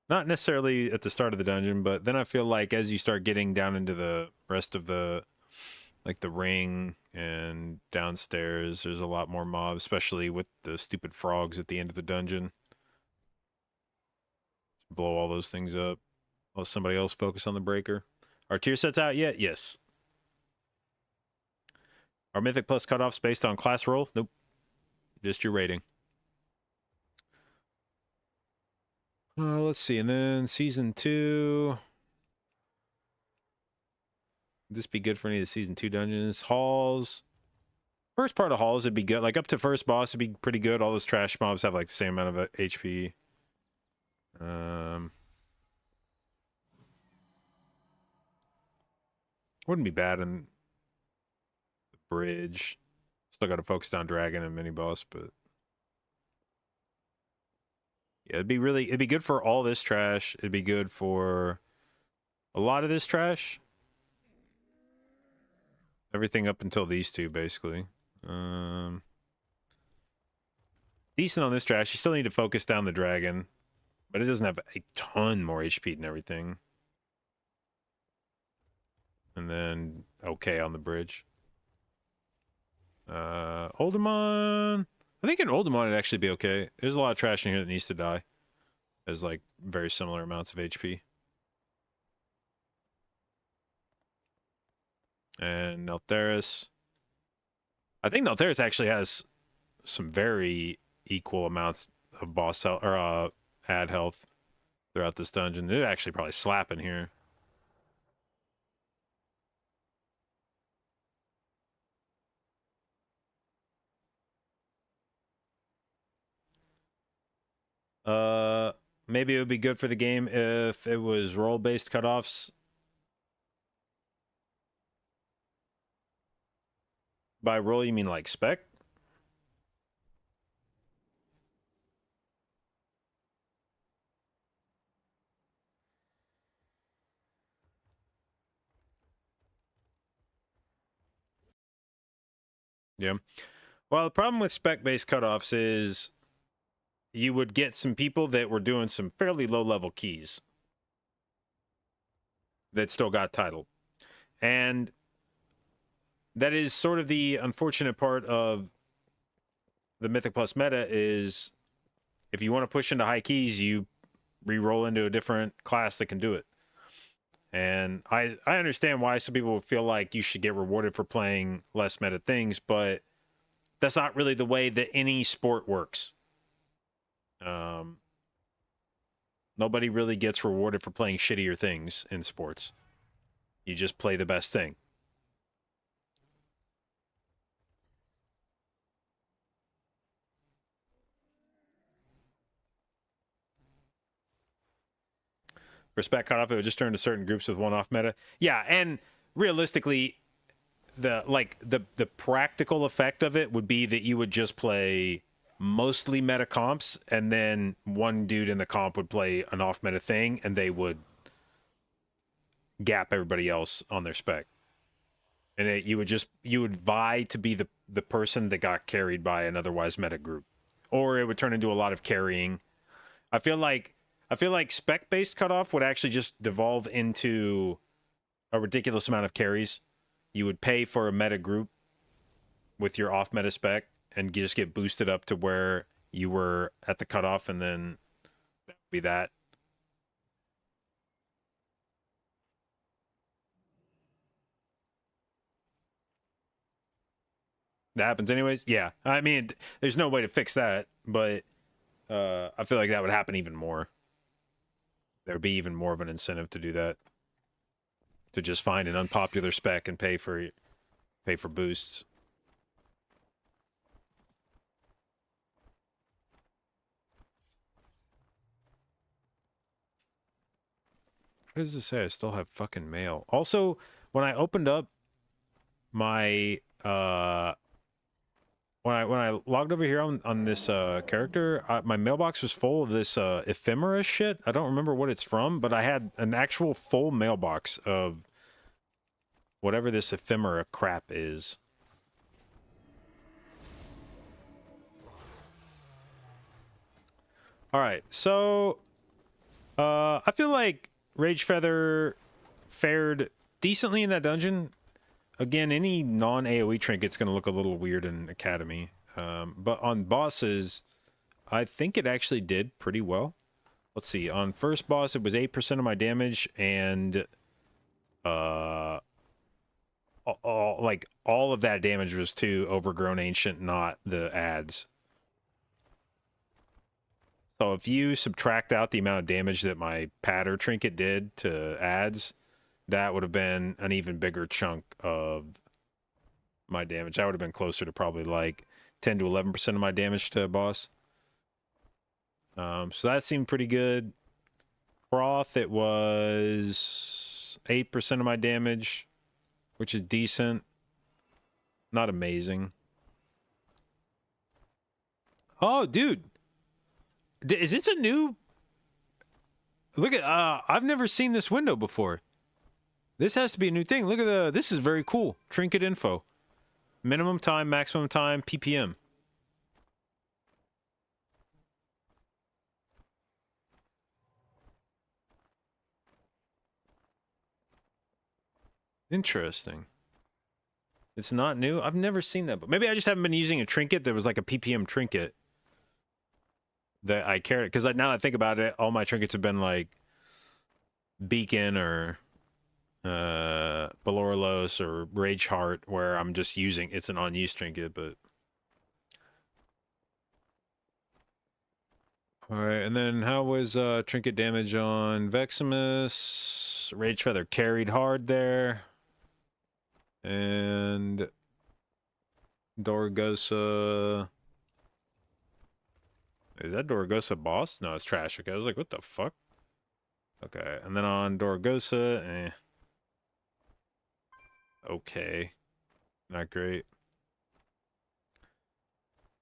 B: Not necessarily at the start of the dungeon, but then I feel like as you start getting down into the rest of the, like the ring and downstairs, there's a lot more mobs, especially with the stupid frogs at the end of the dungeon. Blow all those things up. Let somebody else focus on the breaker. Our tier sets out yet? Yes. Our Mythic Plus cutoffs based on class roll? Nope. Just your rating. Let's see. And then Season 2. Would this be good for any of the Season 2 dungeons? Halls. First part of Halls would be good. Like, up to first boss would be pretty good. All those trash mobs have, like, the same amount of HP. Wouldn't be bad in the bridge. Still got to focus on Dragon and mini-boss, but... Yeah, it'd be good for all this trash. It'd be good for a lot of this trash. Everything up until these two, basically. Decent on this trash. You still need to focus down the dragon, but it doesn't have a ton more HP than everything. And then okay on the bridge. Oldemon. I think in Oldemon it'd actually be okay. There's a lot of trash in here that needs to die. There's like very similar amounts of HP. And Neltheris. I think Neltheris actually has some very equal amounts of boss health or ad health throughout this dungeon. It'd actually probably slap in here. Maybe it would be good for the game if it was role-based cutoffs. By role, you mean like spec? Yeah. Well, the problem with spec-based cutoffs is you would get some people that were doing some fairly low-level keys that still got title. And that is sort of the unfortunate part of the Mythic Plus meta is if you want to push into high keys, you re-roll into a different class that can do it. And I understand why some people feel like you should get rewarded for playing less meta things, but that's not really the way that any sport works. Nobody really gets rewarded for playing shittier things in sports. You just play the best thing. For spec cutoff, it would just turn to certain groups with one-off meta. Yeah, and realistically, the practical effect of it would be that you would just play mostly meta comps, and then one dude in the comp would play an off-meta thing, and they would gap everybody else on their spec. And you would vie to be the person that got carried by an otherwise meta group. Or it would turn into a lot of carrying. I feel like spec-based cutoff would actually just devolve into a ridiculous amount of carries. You would pay for a meta group with your off-meta spec and just get boosted up to where you were at the cutoff, and then that would be that. That happens anyways? Yeah. I mean, there's no way to fix that, but I feel like that would happen even more. There would be even more of an incentive to do that. To just find an unpopular spec and pay for boosts. What does it say? I still have fucking mail. Also, when I opened up my when I logged over here on this character, my mailbox was full of this ephemera shit. I don't remember what it's from, but I had an actual full mailbox of whatever this ephemera crap is. All right, so I feel like Rage Feather fared decently in that dungeon. Again, any non-AoE trinket's going to look a little weird in Academy. But on bosses, I think it actually did pretty well. Let's see. On first boss, it was 8% of my damage, and all of that damage was to Overgrown Ancient, not the ads. So if you subtract out the amount of damage that my Patter trinket did to ads, that would have been an even bigger chunk of my damage. That would have been closer to probably like 10 to 11% of my damage to a boss. So that seemed pretty good. Froth, it was 8% of my damage, which is decent. Not amazing. Oh, dude. Is this a new... Look at... I've never seen this window before. This has to be a new thing. Look at the... This is very cool. Trinket info. Minimum time, maximum time, PPM. Interesting. It's not new. I've never seen that, but maybe I just haven't been using a trinket that was like a PPM trinket that I cared. Because now that I think about it, all my trinkets have been like Beacon or Baloralos or Rage Heart, where I'm just using it's an unused trinket. But all right, and then how was trinket damage on Veximus? Rage Feather carried hard there. And Dorgosa. Is that Dorgosa boss? No, it's trash. Okay, I was like, what the fuck? Okay, and then on Dorgosa, okay. Not great.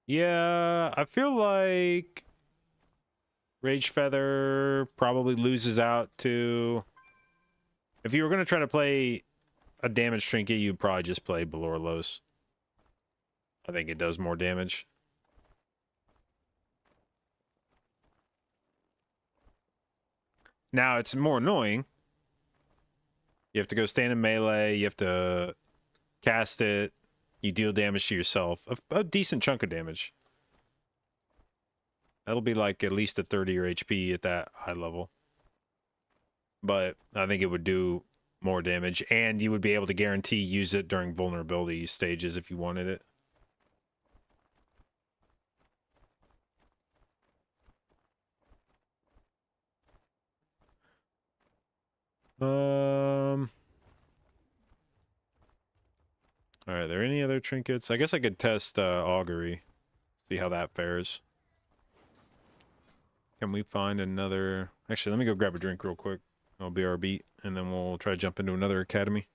B: Yeah, I feel like Rage Feather probably loses out to... If you were going to try to play a damage trinket, you'd probably just play Baloralos. I think it does more damage. Now, it's more annoying. You have to go stand in melee, you have to cast it, you deal damage to yourself. A decent chunk of damage. That'll be like at least a 30 or HP at that high level. But I think it would do more damage, and you would be able to guarantee use it during vulnerability stages if you wanted it. Alright, are there any other trinkets? I guess I could test augury. See how that fares. Can we find another... Actually, let me go grab a drink real quick. I'll be our beat, and then we'll try to jump into another academy.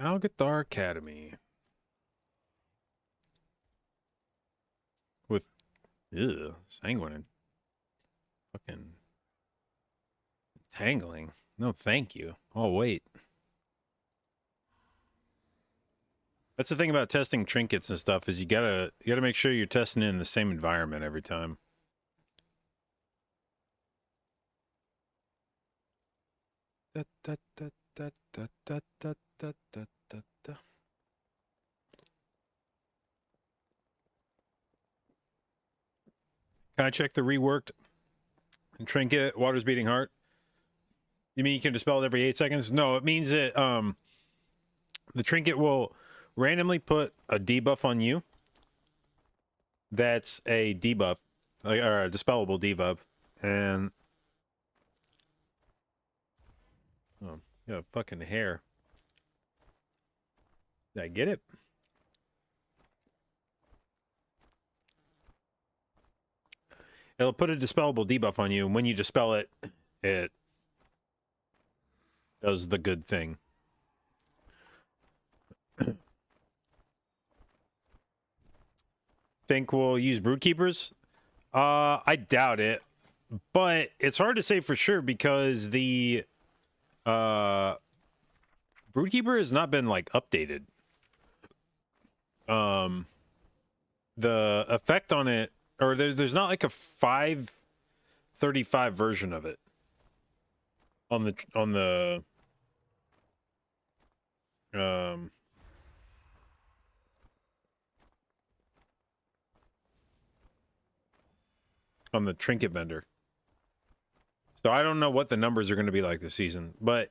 B: Algathar Academy. With, sanguine. Fucking tangling. No, thank you. Oh, wait. That's the thing about testing trinkets and stuff is you gotta make sure you're testing it in the same environment every time. Da, da, da, da, da, da, da, da, da, da, da. Can I check the reworked trinket? Water's beating heart. You mean you can dispel it every 8 seconds? No, it means that the trinket will randomly put a debuff on you. That's a debuff, or a dispellable debuff, and oh, you got a fucking hair. Did I get it? It'll put a dispellable debuff on you, and when you dispel it, it does the good thing. Think we'll use Broodkeepers? I doubt it, but it's hard to say for sure because the Broodkeeper has not been like updated. The effect on it, or there's not like a 535 version of it on the trinket vendor. So I don't know what the numbers are going to be like this season, but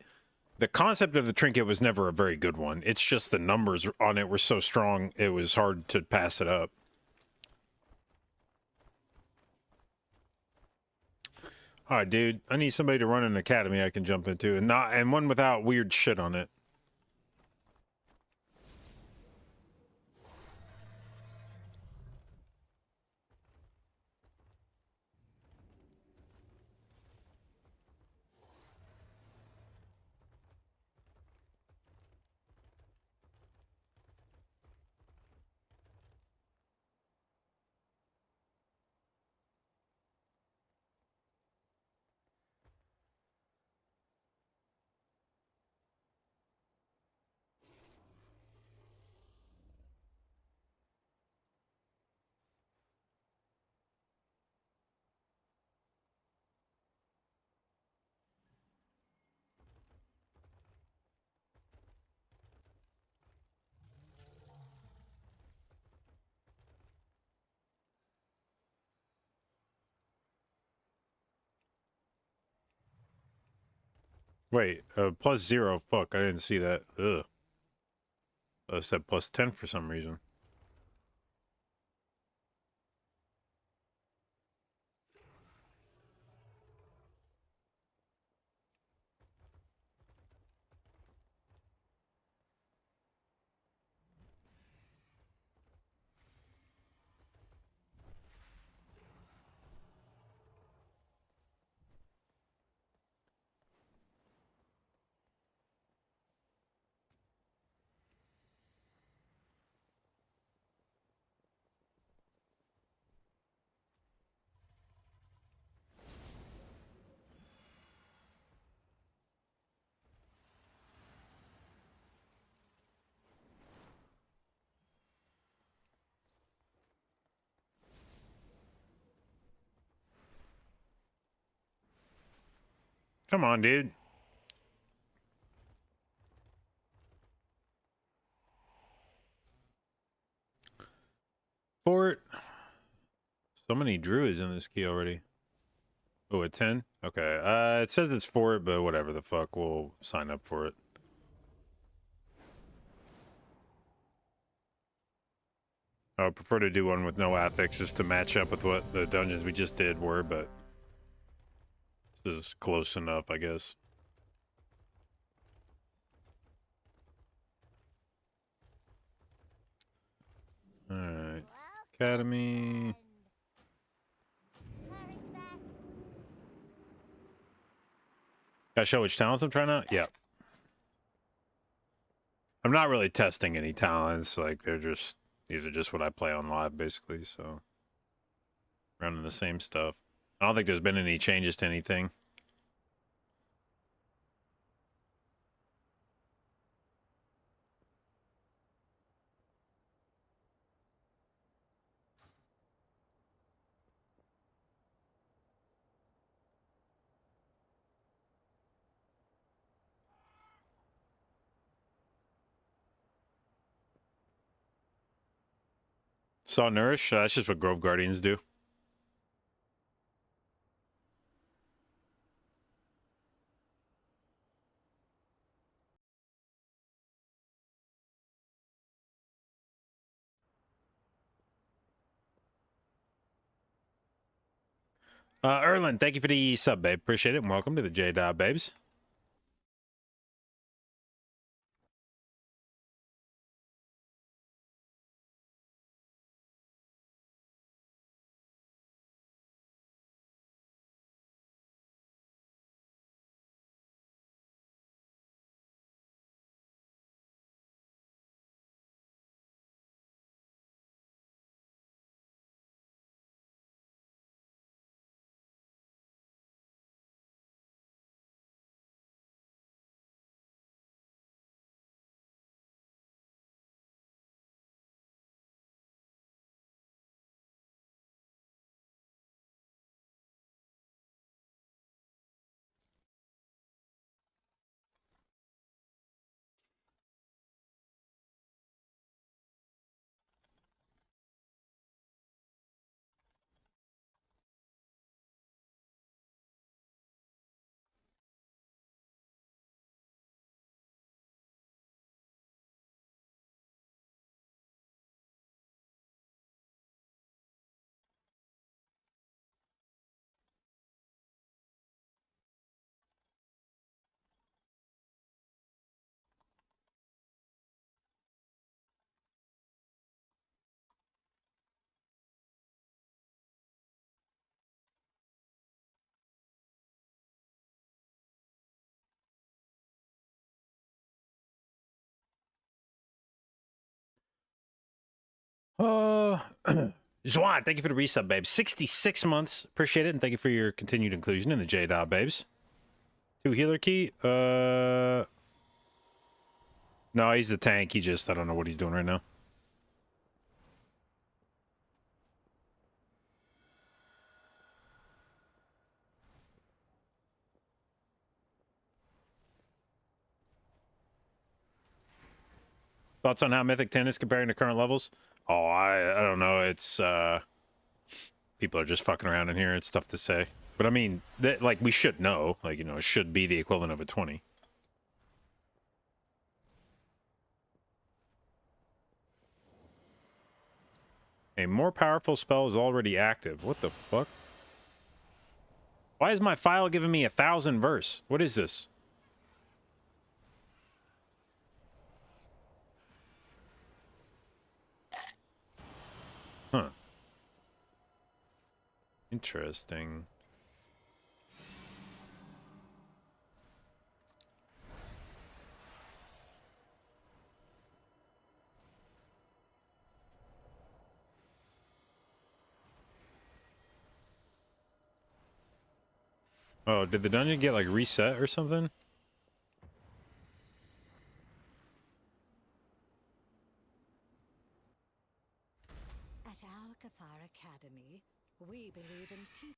B: the concept of the trinket was never a very good one. It's just the numbers on it were so strong, it was hard to pass it up. All right, dude. I need somebody to run an academy I can jump into, and one without weird shit on it. Wait, +0. Fuck, I didn't see that. Ugh. I said +10 for some reason. Come on, dude. Fort. So many druids in this key already. Oh, a 10? Okay. It says it's Fort, but whatever the fuck. We'll sign up for it. I would prefer to do one with no ethics just to match up with what the dungeons we just did were, but this is close enough, I guess. Alright. Academy. Gotta show which talents I'm trying out? Yeah. I'm not really testing any talents. Like these are just what I play on live, basically. So running the same stuff. I don't think there's been any changes to anything. Saw Nourish. That's just what Grove Guardians do. Erlen, thank you for the sub, babe. Appreciate it. And welcome to the jdotbabes. Zwan, thank you for the resub, babe. 66 months. Appreciate it. And thank you for your continued inclusion in the jdotbabes. 2 healer key. No, he's the tank. He just, I don't know what he's doing right now. Thoughts on how Mythic 10 is comparing to current levels? Oh, I don't know. It's, people are just fucking around in here. It's tough to say. But I mean, like, we should know. Like, you know, it should be the equivalent of a 20. A more powerful spell is already active. What the fuck? Why is my file giving me 1,000 verse? What is this? Huh. Interesting. Oh, did the dungeon get, like, reset or something?
G: At Alcathar Academy, we believe in teaching.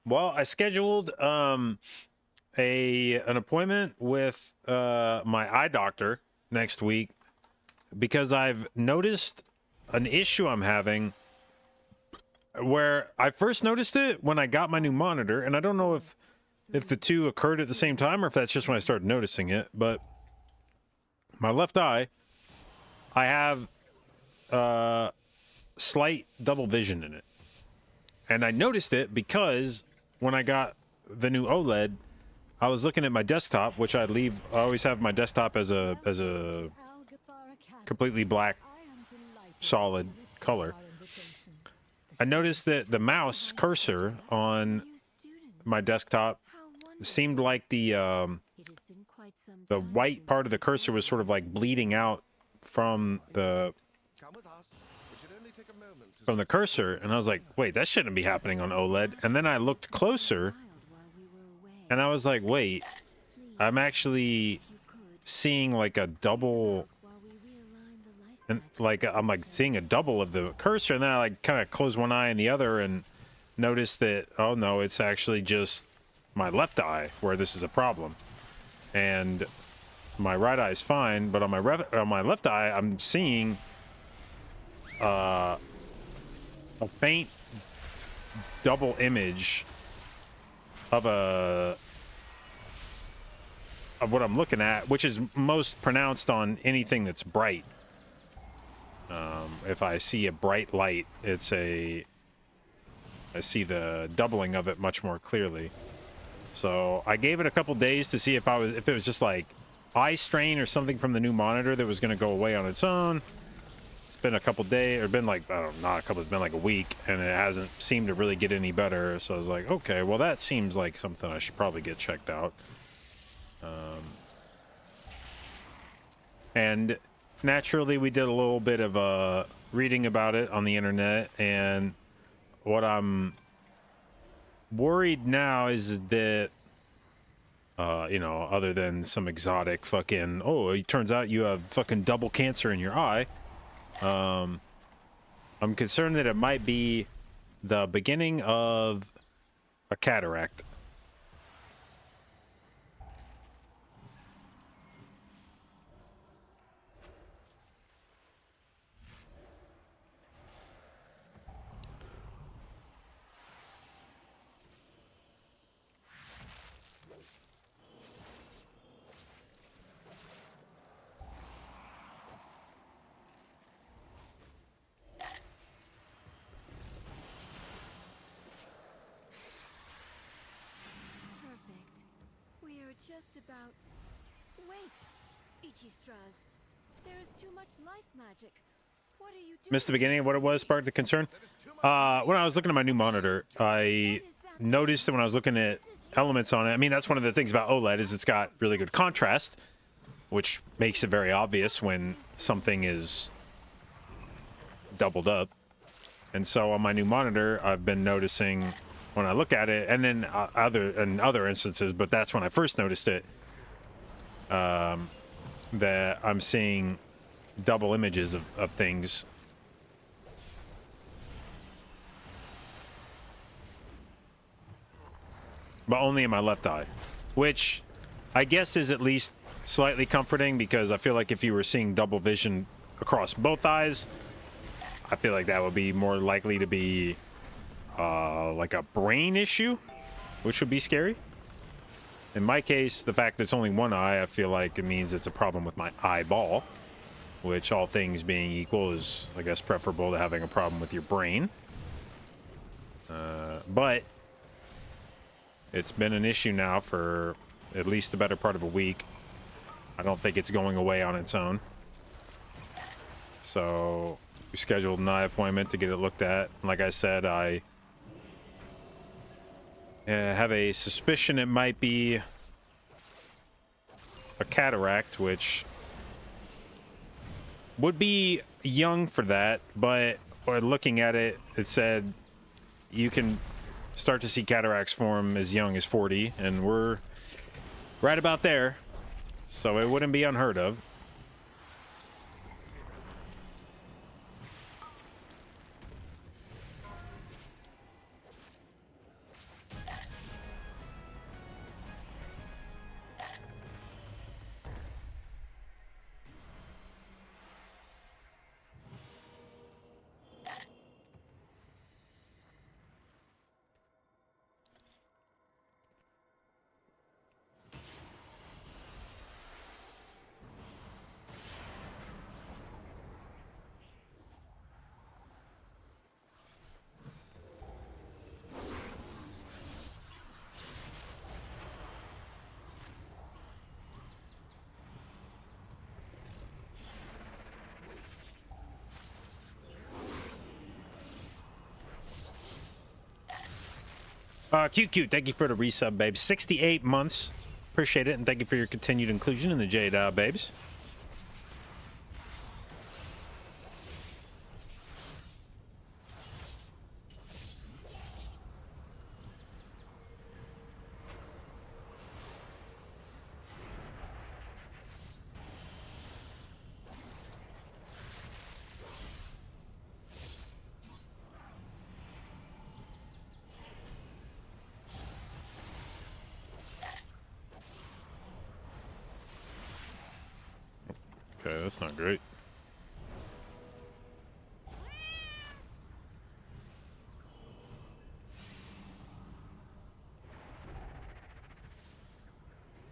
B: Well, I scheduled an appointment with my eye doctor next week because I've noticed an issue I'm having where I first noticed it when I got my new monitor, and I don't know if the two occurred at the same time or if that's just when I started noticing it, but my left eye, I have slight double vision in it. And I noticed it because when I got the new OLED, I was looking at my desktop, which I always have my desktop as a completely black solid color. I noticed that the mouse cursor on my desktop seemed like the white part of the cursor was sort of like bleeding out from the cursor, and I was like, wait, that shouldn't be happening on OLED. And then I looked closer and I was like, wait, I'm actually seeing like a double, and like I'm like seeing a double of the cursor, and then I like kind of closed one eye and the other and noticed that, oh no, it's actually just my left eye where this is a problem, and my right eye is fine, but on my left eye I'm seeing a faint double image of what I'm looking at, which is most pronounced on anything that's bright. If I see a bright light, I see the doubling of it much more clearly. So I gave it a couple days to see if it was just like eye strain or something from the new monitor that was going to go away on its own. It's been a couple days, or been like, I don't know, not a couple, it's been like a week, and it hasn't seemed to really get any better. So I was like, okay, well, that seems like something I should probably get checked out. And naturally, we did a little bit of reading about it on the internet, and what I'm worried now is that, you know, other than some exotic fucking, oh, it turns out you have fucking double cancer in your eye, I'm concerned that it might be the beginning of a cataract.
C: Just about... Wait, Ichistras. There is too much life magic. What are you doing?
B: Missed the beginning of what it was, sparked the concern. When I was looking at my new monitor, I noticed that when I was looking at elements on it, I mean, that's one of the things about OLED is it's got really good contrast, which makes it very obvious when something is doubled up. And so on my new monitor, I've been noticing when I look at it, and then other instances, but that's when I first noticed it, that I'm seeing double images of things. But only in my left eye, which I guess is at least slightly comforting, because I feel like if you were seeing double vision across both eyes, I feel like that would be more likely to be like a brain issue, which would be scary. In my case, the fact that it's only one eye, I feel like it means it's a problem with my eyeball, which, all things being equal, is, I guess, preferable to having a problem with your brain. But it's been an issue now for at least the better part of a week. I don't think it's going away on its own. So we scheduled an eye appointment to get it looked at. Like I said, I have a suspicion it might be a cataract, which would be young for that, but looking at it, it said you can start to see cataracts form as young as 40, and we're right about there, so it wouldn't be unheard of. Cute. Thank you for the resub, babes. 68 months. Appreciate it, and thank you for your continued inclusion in the Jade babes. Okay, that's not great.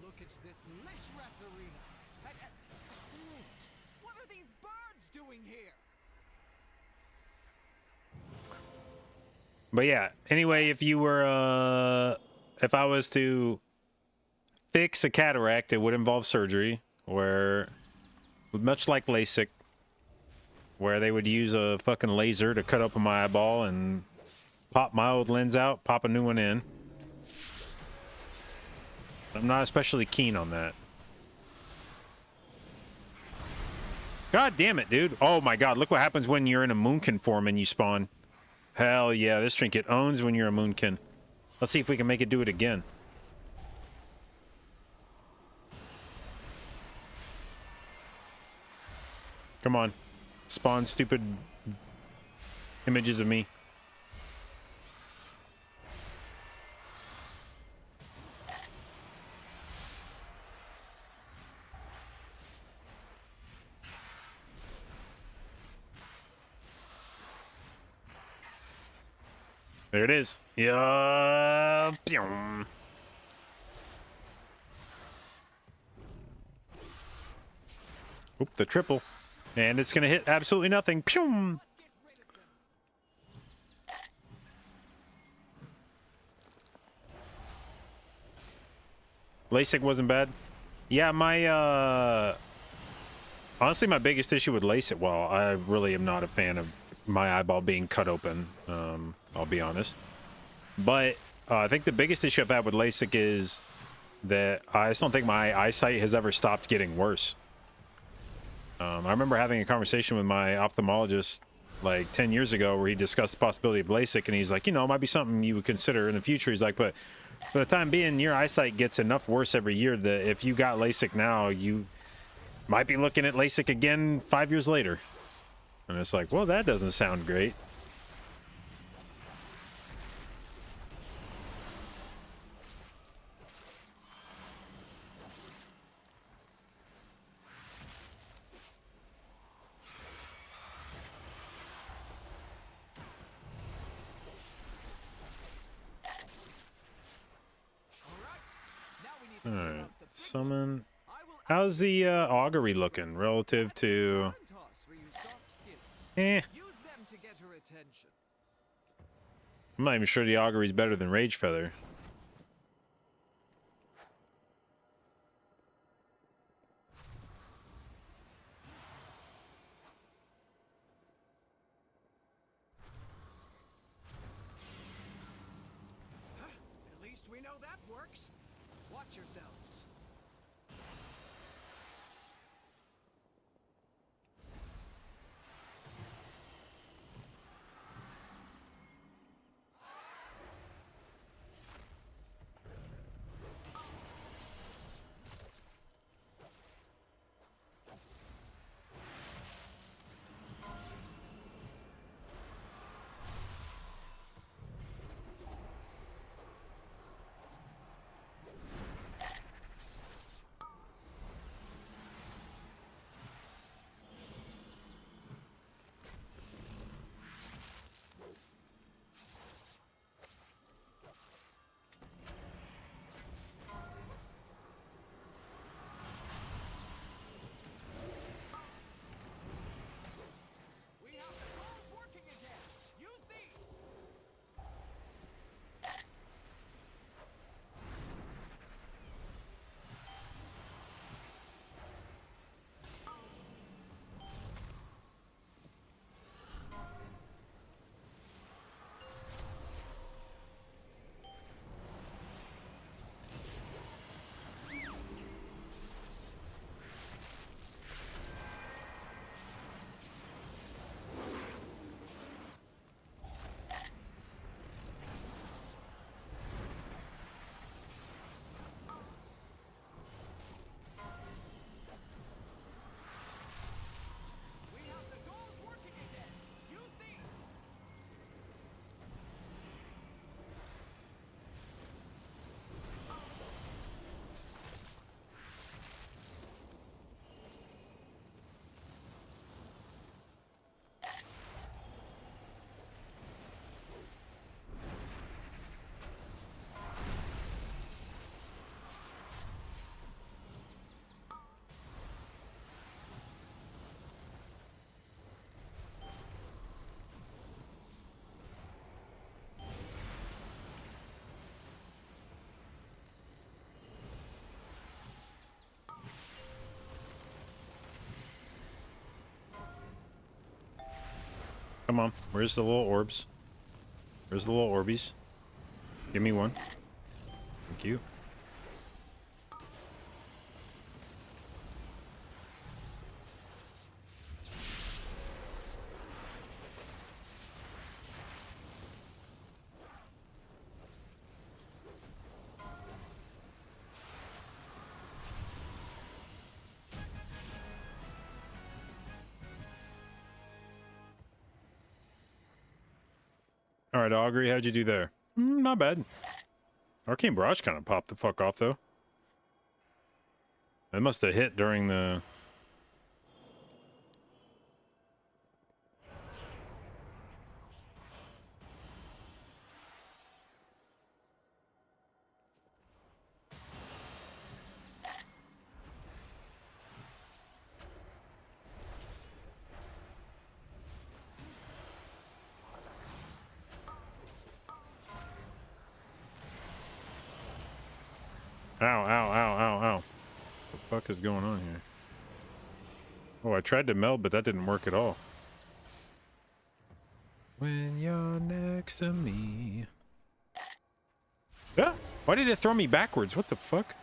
E: Look at this Lishrath arena. What are these birds doing here?
B: But yeah, anyway, if you were, if I was to fix a cataract, it would involve surgery, where, much like LASIK, where they would use a fucking laser to cut open my eyeball and pop my old lens out, pop a new one in. I'm not especially keen on that. God damn it, dude. Oh my god, look what happens when you're in a moonkin form and you spawn. Hell yeah, this trinket owns when you're a moonkin. Let's see if we can make it do it again. Come on. Spawn stupid images of me. There it is. Yeah. Pew. Oop, the triple. And it's going to hit absolutely nothing. Pew. LASIK wasn't bad. Yeah, my, honestly, my biggest issue with LASIK, well, I really am not a fan of my eyeball being cut open, I'll be honest. But I think the biggest issue I've had with LASIK is that I just don't think my eyesight has ever stopped getting worse. I remember having a conversation with my ophthalmologist like 10 years ago where he discussed the possibility of LASIK, and he's like, you know, it might be something you would consider in the future. He's like, but for the time being, your eyesight gets enough worse every year that if you got LASIK now, you might be looking at LASIK again 5 years later. And it's like, well, that doesn't sound great. Alright, summon. How's the augury looking relative to... Eh. I'm not even sure the augury's better than Rage Feather.
E: At least we know that works. Watch yourselves.
B: Come on. Where's the little orbs? Where's the little orbies? Give me one. Thank you. All right, Augury, how'd you do there? Not bad. Arcane Barrage kind of popped the fuck off, though. It must have hit during the... Ow, ow, ow, ow, ow. What the fuck is going on here? Oh, I tried to meld, but that didn't work at all. When you're next to me. Ah! Why did it throw me backwards? What the fuck?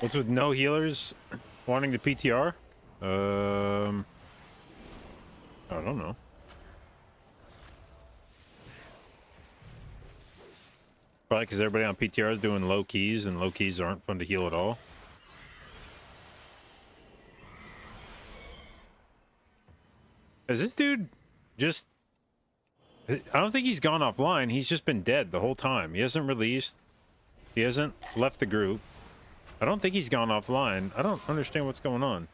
B: What's with no healers wanting to PTR? I don't know. Probably because everybody on PTR is doing low keys, and low keys aren't fun to heal at all. Is this dude just... I don't think he's gone offline. He's just been dead the whole time. He hasn't released. He hasn't left the group. I don't think he's gone offline. I don't understand what's going on.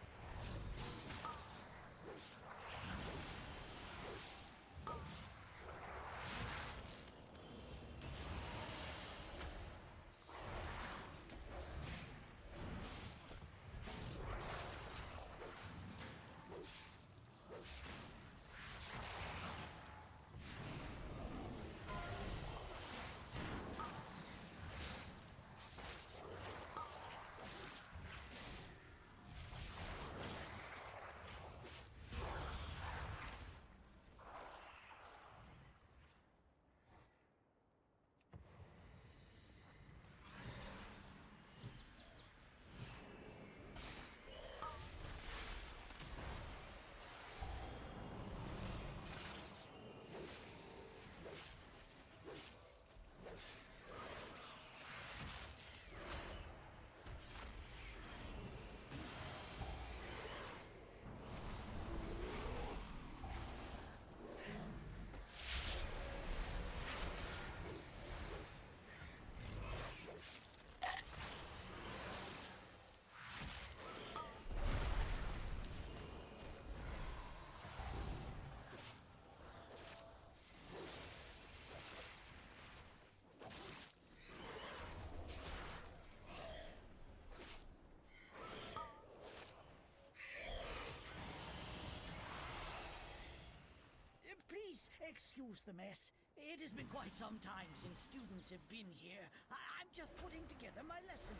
F: Excuse the mess. It has been quite some time since students have been here. I'm just putting together my lesson.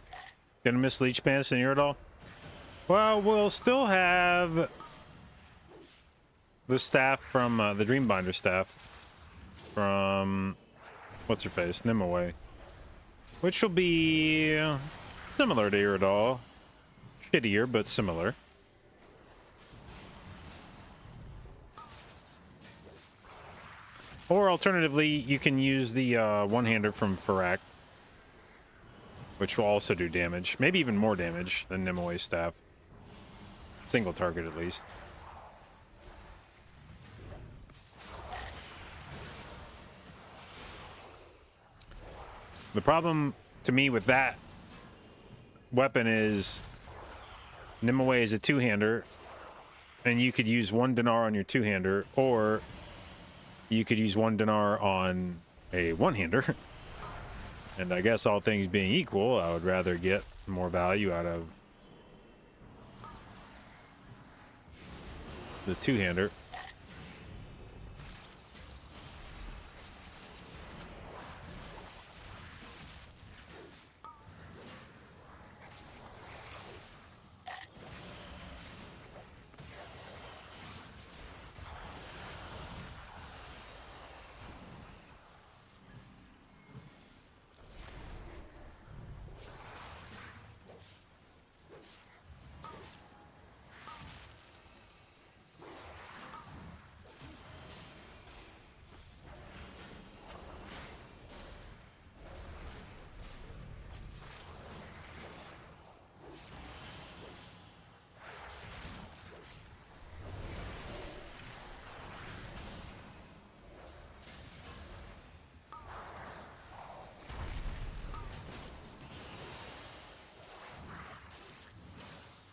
B: Gonna miss Leech Pants and Iridol? Well, we'll still have the staff from the Dreambinder staff from what's her face, Nimue, which will be similar to Iridol, shittier but similar. Or alternatively, you can use the one-hander from Farak, which will also do damage, maybe even more damage than Nimue's staff. Single target at least. The problem to me with that weapon is Nimue is a two-hander, and you could use 1 dinar on your two-hander, or you could use 1 dinar on a one-hander. And I guess all things being equal, I would rather get more value out of the two-hander.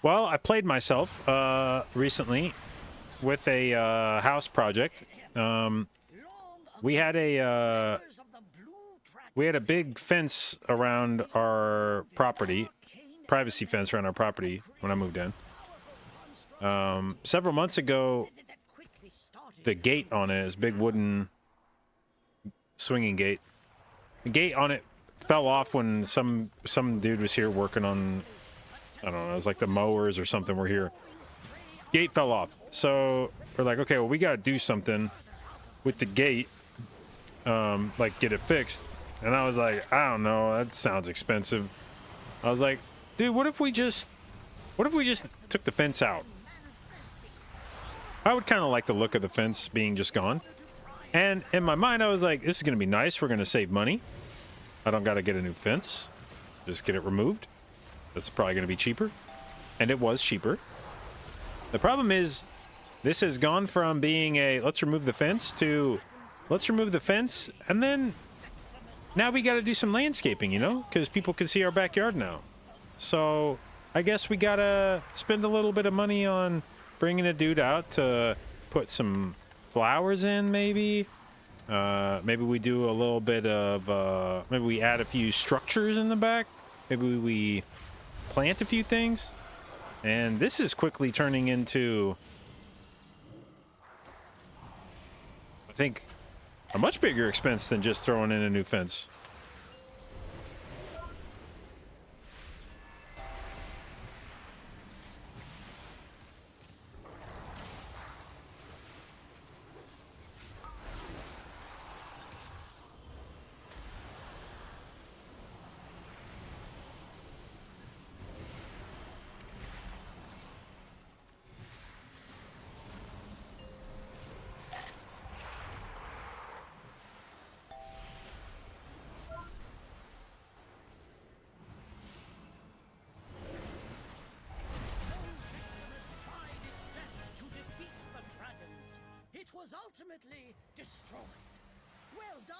B: Well, I played myself recently with a house project. We had a big fence around our property, privacy fence around our property when I moved in. Several months ago, the gate on it is big wooden swinging gate. The gate on it fell off when some dude was here working on, I don't know, it was like the mowers or something were here. Gate fell off. So we're like, okay, well, we got to do something with the gate, like get it fixed. And I was like, I don't know, that sounds expensive. I was like, dude, what if we just took the fence out? I would kind of like the look of the fence being just gone. And in my mind, I was like, this is going to be nice. We're going to save money. I don't got to get a new fence. Just get it removed. That's probably going to be cheaper. And it was cheaper. The problem is, this has gone from being a let's remove the fence to let's remove the fence, and then now we got to do some landscaping, you know, because people can see our backyard now. So I guess we got to spend a little bit of money on bringing a dude out to put some flowers in, maybe. Maybe we do a little bit of, maybe we add a few structures in the back. Maybe we plant a few things. And this is quickly turning into, I think, a much bigger expense than just throwing in a new fence.
F: Was ultimately destroyed. Well done.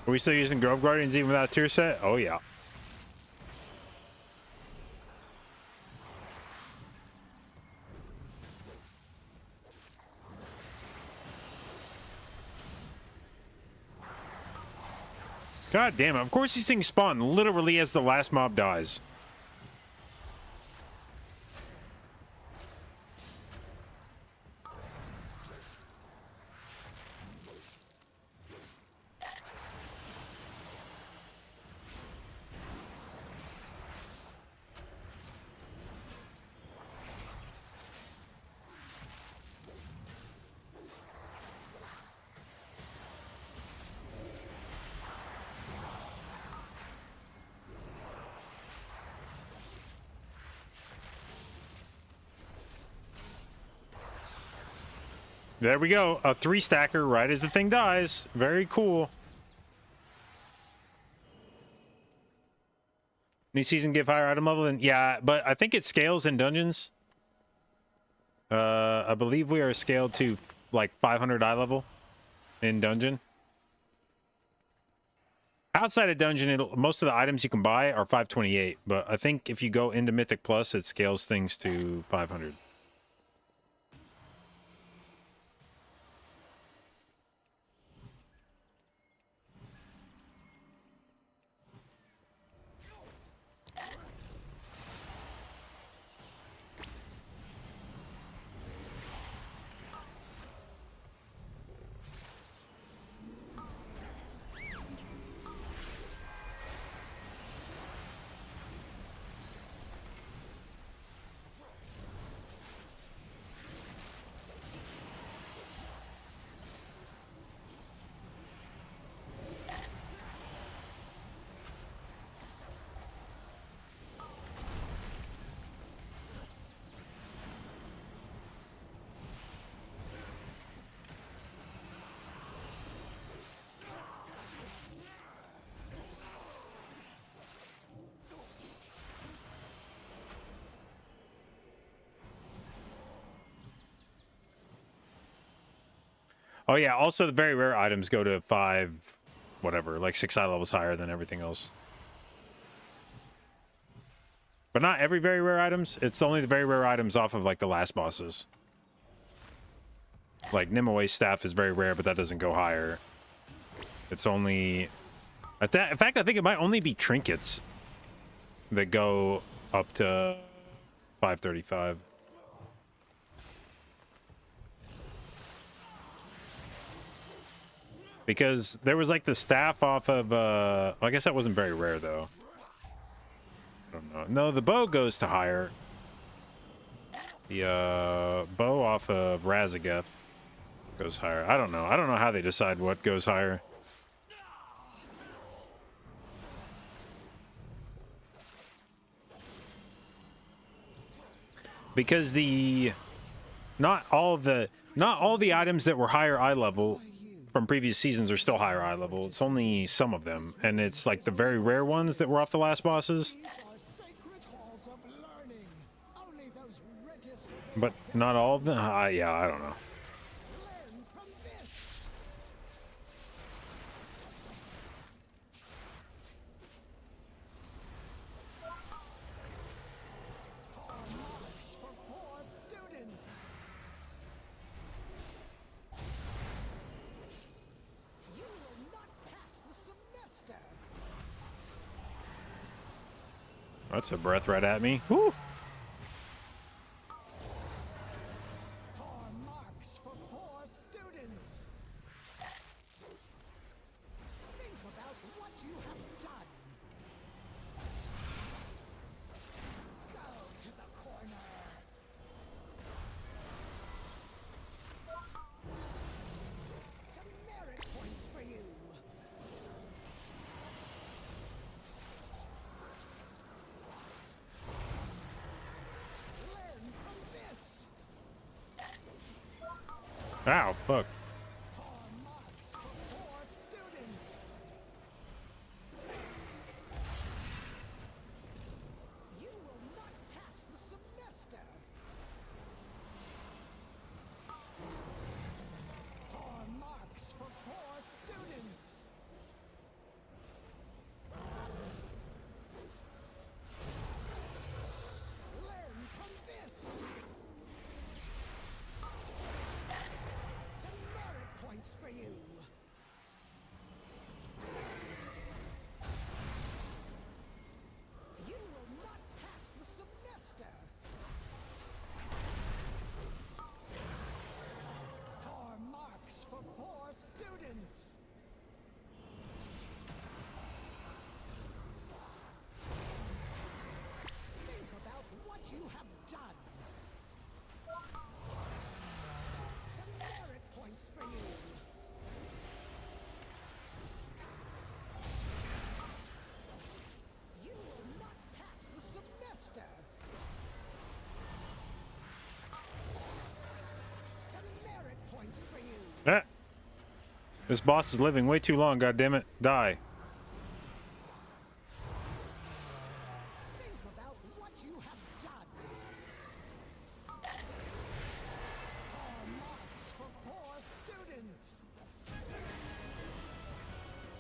B: Are we still using Grove Guardians even without a tier set? Oh, yeah. God damn it. Of course these things spawn literally as the last mob dies. There we go. A 3-stacker right as the thing dies. Very cool. New season give higher item level. And yeah, but I think it scales in dungeons. I believe we are scaled to like 500 eye level in dungeon. Outside of dungeon, most of the items you can buy are 528. But I think if you go into Mythic Plus, it scales things to 500. Oh yeah, also the very rare items go to 5, whatever, like 6 eye levels higher than everything else. But not every very rare items. It's only the very rare items off of like the last bosses. Like Nimue staff is very rare, but that doesn't go higher. It's only... In fact, I think it might only be trinkets that go up to 535. Because there was like the staff off of, well, I guess that wasn't very rare though. I don't know. No, the bow goes to higher. The bow off of Razageth goes higher. I don't know. I don't know how they decide what goes higher. Because not all the items that were higher eye level from previous seasons are still higher eye level. It's only some of them, and it's like the very rare ones that were off the last bosses. But not all of them? Yeah, I don't know. That's a breath right at me. Woo! Ow, fuck. Ah. This boss is living way too long, goddammit. Die.
F: Think about what you have done. Marks for poor students.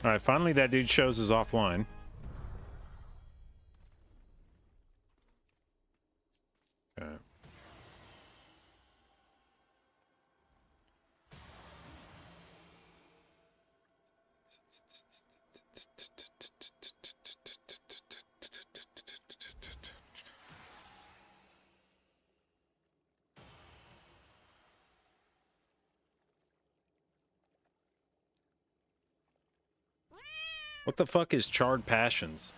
B: Alright, finally that dude shows us offline. Okay. What the fuck is Charred Passions?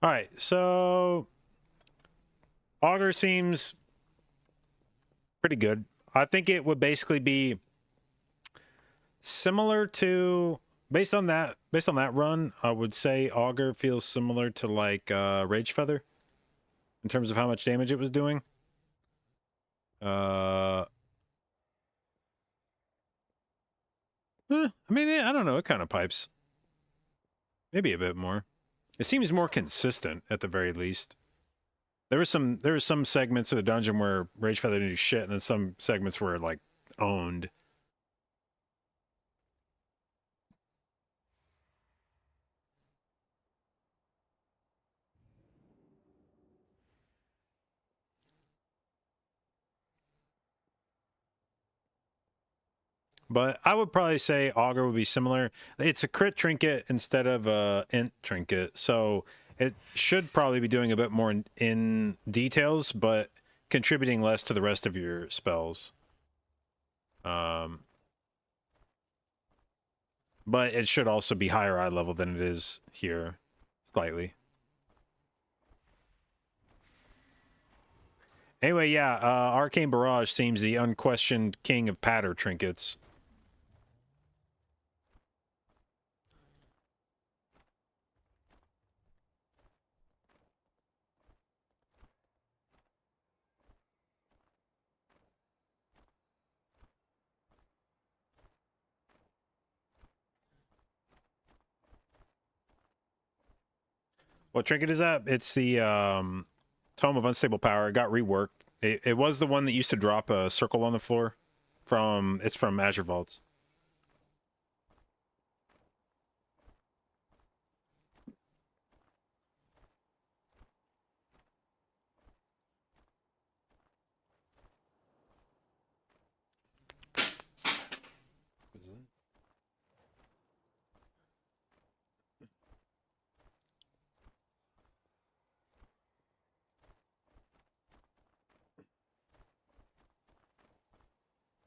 B: Alright, so Augur seems pretty good. I think it would basically be similar to based on that run, I would say Augur feels similar to like Rage Feather in terms of how much damage it was doing. I mean, I don't know, it kind of pipes. Maybe a bit more. It seems more consistent at the very least. There were some segments of the dungeon where Rage Feather didn't do shit, and then some segments were like owned. But I would probably say Augur would be similar. It's a crit trinket instead of a int trinket, so it should probably be doing a bit more in details, but contributing less to the rest of your spells. But it should also be higher eye level than it is here, slightly. Anyway, yeah, Arcane Barrage seems the unquestioned king of patter trinkets. What trinket is that? It's the Tome of Unstable Power. It got reworked. It was the one that used to drop a circle on the floor. It's from Azure Vaults.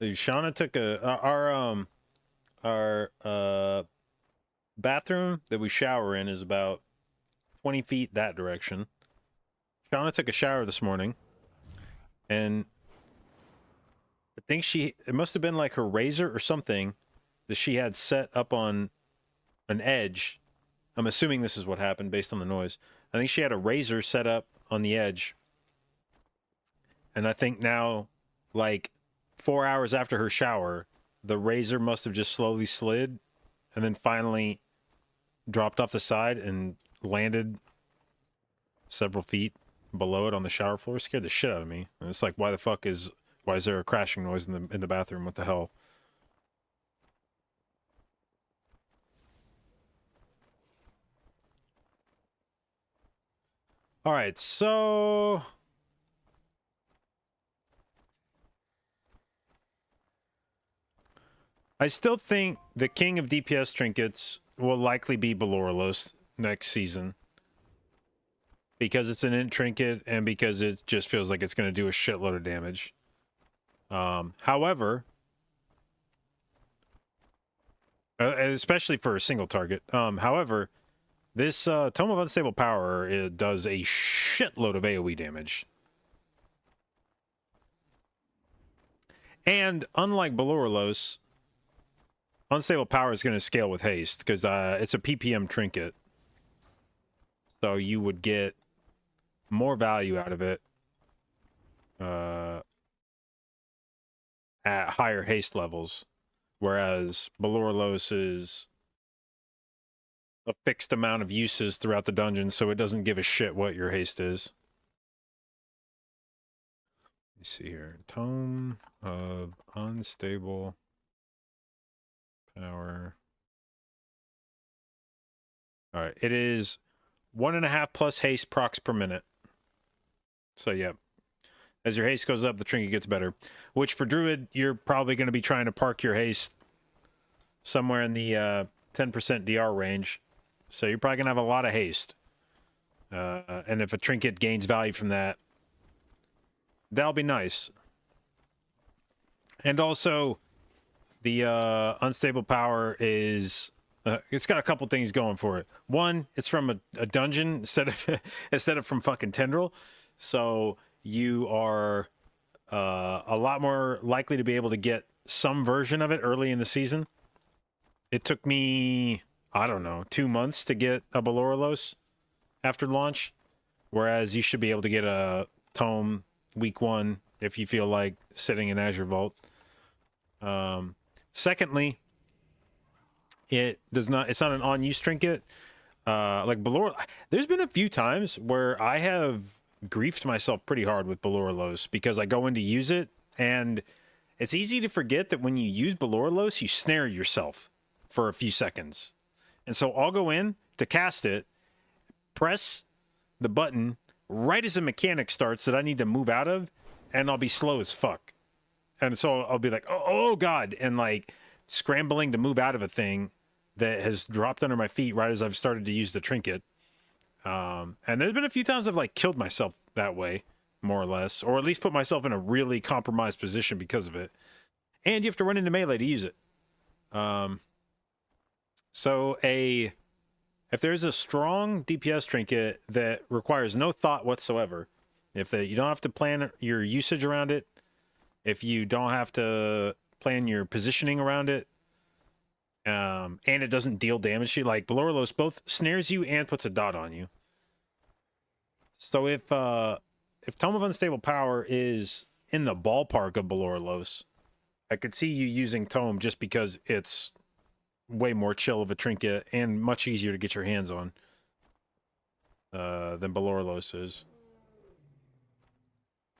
B: Shauna took our bathroom that we shower in is about 20 feet that direction. Shauna took a shower this morning, and I think it must have been like her razor or something that she had set up on an edge. I'm assuming this is what happened based on the noise. I think she had a razor set up on the edge. And I think now, like 4 hours after her shower, the razor must have just slowly slid and then finally dropped off the side and landed several feet below it on the shower floor. It scared the shit out of me. And it's like, why is there a crashing noise in the bathroom? What the hell? All right, so I still think the king of DPS trinkets will likely be Baloralos next season. Because it's an int trinket and because it just feels like it's going to do a shitload of damage. However, especially for a single target. However, this Tome of Unstable Power, it does a shitload of AoE damage. And unlike Baloralos, Unstable Power is going to scale with haste because it's a PPM trinket. So you would get more value out of it at higher haste levels. Whereas Baloralos is a fixed amount of uses throughout the dungeon, so it doesn't give a shit what your haste is. Let me see here. Tome of Unstable Power. Alright, it is 1.5 plus haste procs per minute. So, yeah. As your haste goes up, the trinket gets better. Which, for Druid, you're probably going to be trying to park your haste somewhere in the 10% DR range. So you're probably going to have a lot of haste. And if a trinket gains value from that, that'll be nice. And also, the Unstable Power is... it's got a couple things going for it. One, it's from a dungeon instead of from fucking Tendril. So you are a lot more likely to be able to get some version of it early in the season. It took me, I don't know, 2 months to get a Baloralos after launch. Whereas you should be able to get a Tome week 1 if you feel like sitting in Azure Vault. Secondly, it's not an on-use trinket. Like Balor, there's been a few times where I have griefed myself pretty hard with Baloralos because I go in to use it, and it's easy to forget that when you use Baloralos, you snare yourself for a few seconds. And so I'll go in to cast it, press the button right as a mechanic starts that I need to move out of, and I'll be slow as fuck. And so I'll be like, oh God, and like scrambling to move out of a thing that has dropped under my feet right as I've started to use the trinket. And there's been a few times I've like killed myself that way, more or less, or at least put myself in a really compromised position because of it. And you have to run into melee to use it. So if there's a strong DPS trinket that requires no thought whatsoever, you don't have to plan your usage around it, if you don't have to plan your positioning around it, and it doesn't deal damage to you, like Baloralos both snares you and puts a dot on you. So if Tome of Unstable Power is in the ballpark of Baloralos, I could see you using Tome just because it's way more chill of a trinket and much easier to get your hands on than Baloralos is.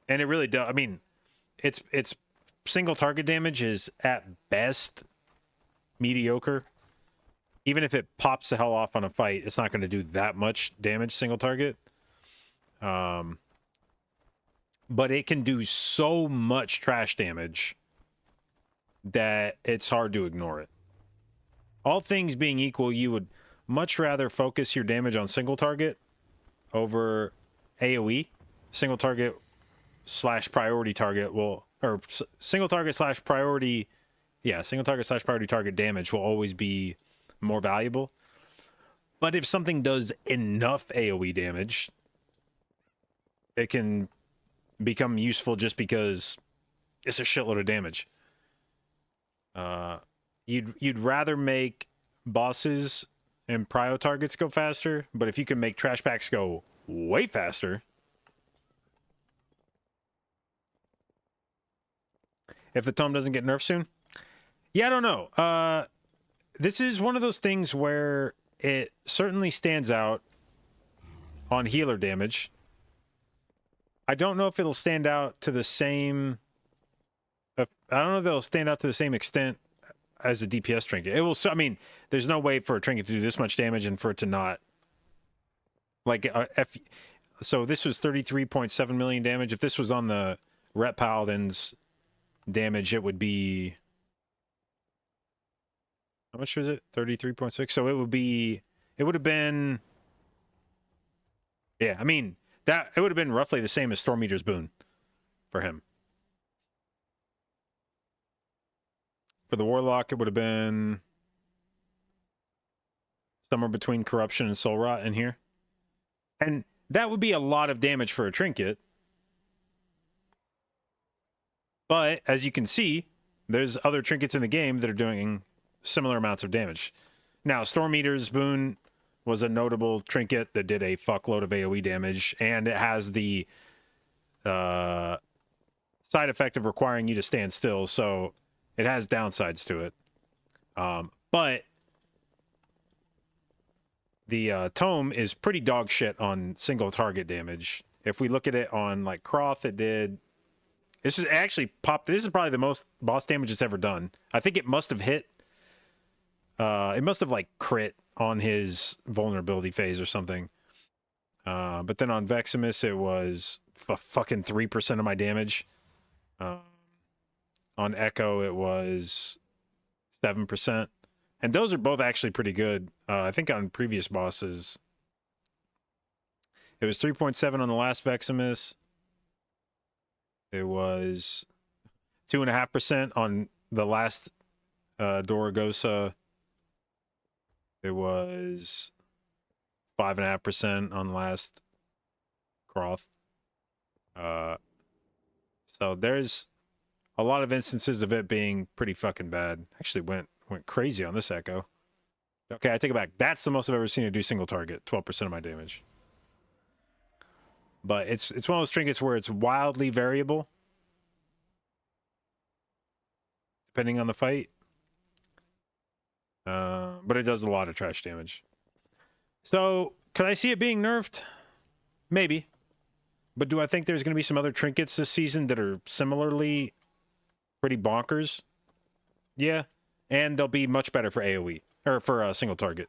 B: And it really does. I mean, its single target damage is at best mediocre. Even if it pops the hell off on a fight, it's not going to do that much damage single target. But it can do so much trash damage that it's hard to ignore it. All things being equal, you would much rather focus your damage on single target over AoE. Single target / priority target will, or single target / priority, yeah, single target / priority target damage will always be more valuable. But if something does enough AoE damage, it can become useful just because it's a shitload of damage. You'd rather make bosses and prio targets go faster, but if you can make trash packs go way faster, if the tome doesn't get nerfed soon, yeah, I don't know. This is one of those things where it certainly stands out on healer damage. I don't know if it'll stand out to the same. I don't know if it'll stand out to the same extent as a DPS trinket. It will. I mean, there's no way for a trinket to do this much damage and for it to not. Like, so this was 33.7 million damage. If this was on the Ret Paladin's damage, it would be. How much was it? 33.6. So it would be. It would have been. Yeah, I mean, that it would have been roughly the same as Storm Eater's boon for him. For the Warlock, it would have been somewhere between Corruption and Soul Rot in here. And that would be a lot of damage for a trinket. But, as you can see, there's other trinkets in the game that are doing similar amounts of damage. Now, Storm Eater's boon was a notable trinket that did a fuckload of AoE damage, and it has the side effect of requiring you to stand still, so it has downsides to it. But the tome is pretty dog shit on single target damage. If we look at it on like Croth, it did. This is actually popped. This is probably the most boss damage it's ever done. I think it must have hit. It must have like crit on his vulnerability phase or something. But then on Veximus, it was fucking 3% of my damage. On Echo, it was 7%. And those are both actually pretty good. I think on previous bosses, it was 3.7 on the last Veximus. It was 2.5% on the last Dorogosa. It was 5.5% on last Croth. So there's a lot of instances of it being pretty fucking bad. Actually went crazy on this Echo. Okay, I take it back. That's the most I've ever seen it do single target. 12% of my damage. But it's one of those trinkets where it's wildly variable. Depending on the fight. But it does a lot of trash damage. So, could I see it being nerfed? Maybe. But do I think there's going to be some other trinkets this season that are similarly pretty bonkers? Yeah. And they'll be much better for AoE. Or for a single target.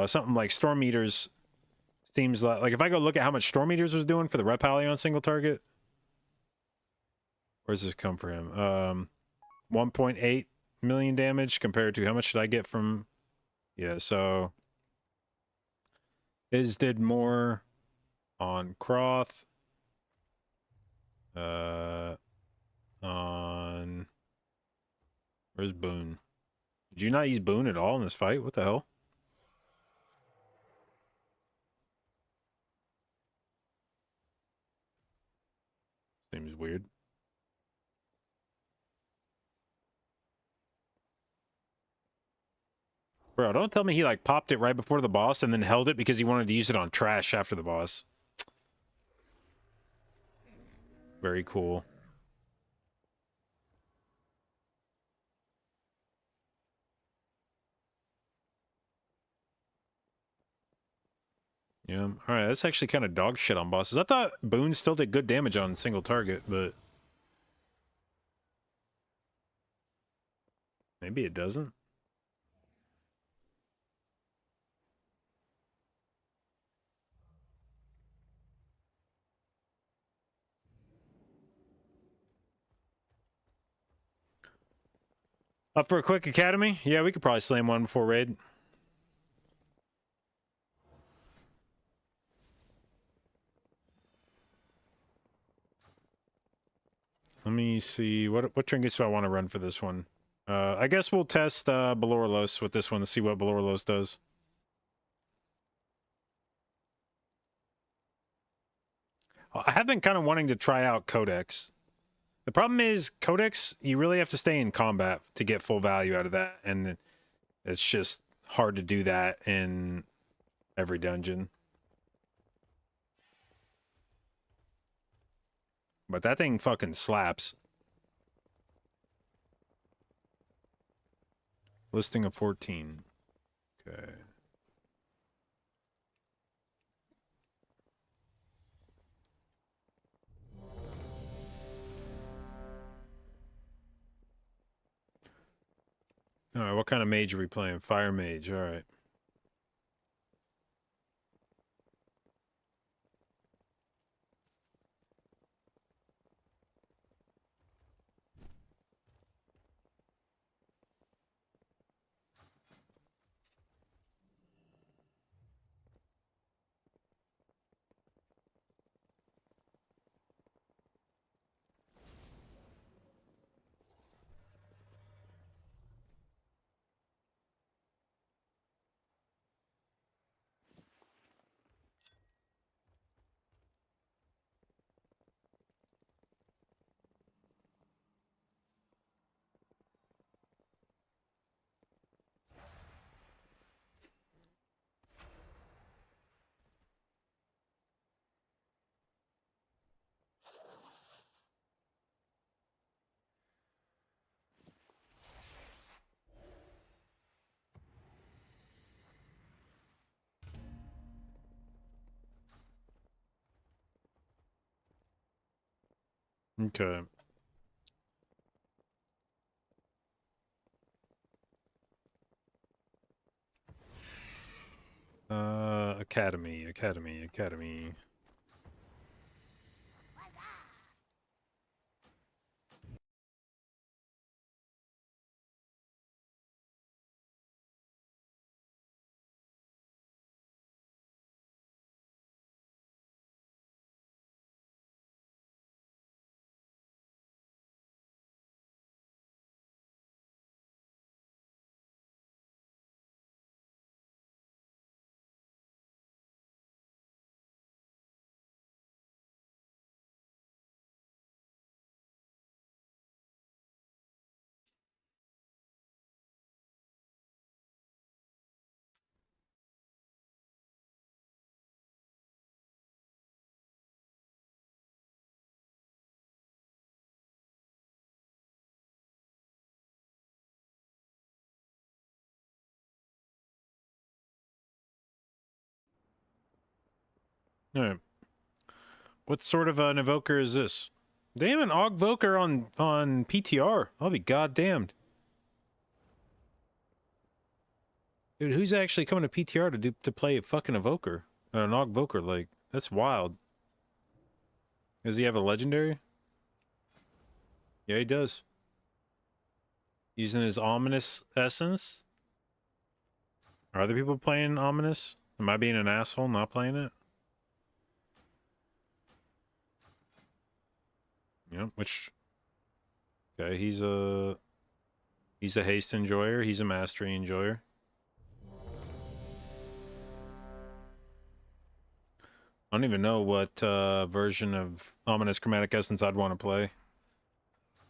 B: Something like Storm Eaters seems like if I go look at how much Storm Eaters was doing for the Rep Pally on single target. Where's this come for him? 1.8 million damage compared to how much did I get from... Yeah, so... Iz did more on Croth. On... Where's Boone? Did you not use Boone at all in this fight? What the hell? Seems weird. Bro, don't tell me he like popped it right before the boss and then held it because he wanted to use it on trash after the boss. Very cool. Yeah. All right, that's actually kind of dog shit on bosses. I thought Boone still did good damage on single target, but maybe it doesn't. Up for a quick academy? Yeah, we could probably slam one before raid. Let me see. What trinkets do I want to run for this one? I guess we'll test Balorelos with this one to see what Balorelos does. I have been kind of wanting to try out Codex. The problem is Codex, you really have to stay in combat to get full value out of that, and it's just hard to do that in every dungeon. But that thing fucking slaps. Listing of 14. Okay. All right, what kind of mage are we playing? Fire mage, all right. Okay. Academy. All right. What sort of an evoker is this? They have an Augvoker on PTR. I'll be goddamned. Dude, who's actually coming to PTR to play a fucking evoker? An Augvoker, like, that's wild. Does he have a legendary? Yeah, he does. Using his ominous essence? Are other people playing ominous? Am I being an asshole not playing it? Yeah, which... Okay, he's a haste enjoyer. He's a mastery enjoyer. I don't even know what version of Ominous Chromatic Essence I'd want to play.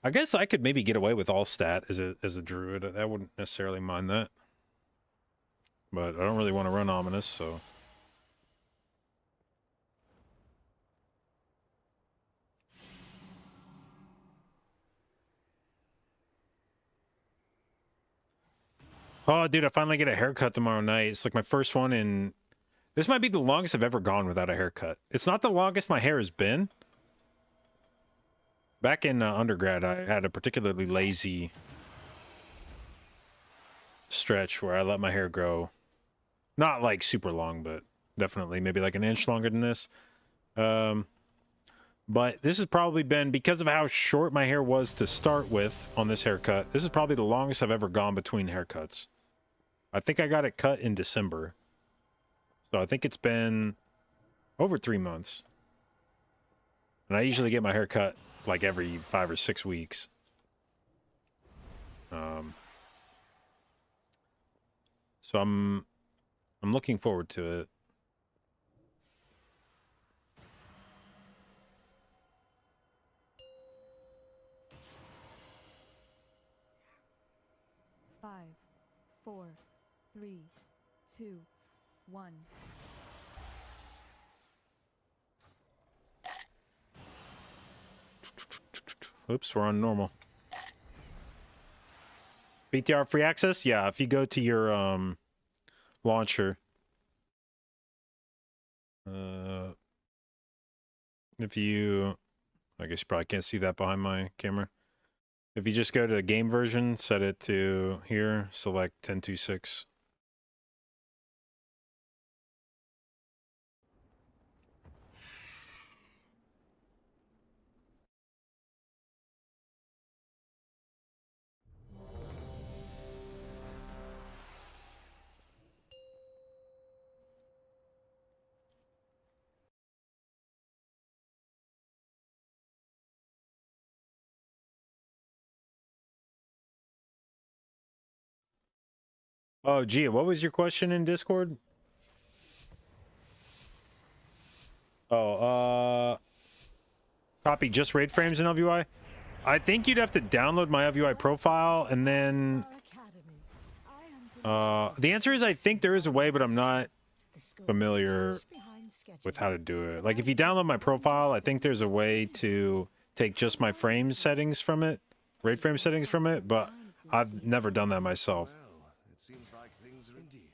B: I guess I could maybe get away with all stat as a druid. I wouldn't necessarily mind that. But I don't really want to run Ominous, so... Oh, dude, I finally get a haircut tomorrow night. It's like my first one in... This might be the longest I've ever gone without a haircut. It's not the longest my hair has been. Back in undergrad, I had a particularly lazy stretch where I let my hair grow. Not like super long, but definitely maybe like an inch longer than this. But this has probably been, because of how short my hair was to start with on this haircut, this is probably the longest I've ever gone between haircuts. I think I got it cut in December. So I think it's been over 3 months. And I usually get my hair cut like every 5 or 6 weeks. So I'm looking forward to it.
C: 5, 4, 3, 2, 1.
B: Oops, we're on normal. BTR free access? Yeah, if you go to your launcher. If you, I guess you probably can't see that behind my camera. If you just go to the game version, set it to here, select 1026. Oh, Gia, what was your question in Discord? Oh, copy just raid frames in LVI? I think you'd have to download my LVI profile and then... the answer is I think there is a way, but I'm not familiar with how to do it. Like, if you download my profile, I think there's a way to take just my frame settings from it, raid frame settings from it, but I've never done that myself.
D: Well, it seems like things are indeed.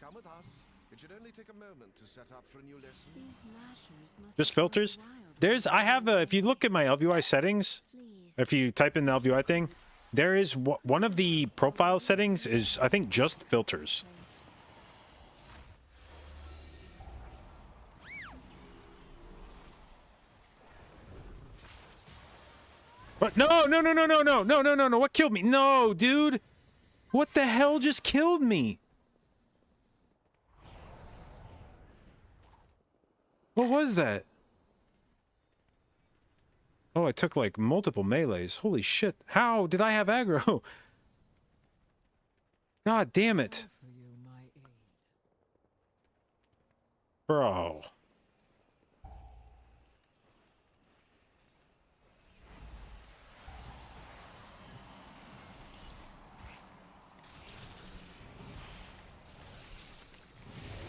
D: Come with us. It should only take a moment to set up for a new lesson.
C: These lashers must
B: Just
C: have
B: filters?
C: gone wild.
B: There's, I have a, if you look at my LVI settings,
C: Please.
B: if you type in the LVI thing, there is one of the profile settings is, I think, just filters. What? No, no, no, no, no, no, no, no, no, no. What killed me? No, dude. What the hell just killed me? What was that? Oh, I took like multiple melees. Holy shit. How did I have aggro? God damn it. Bro.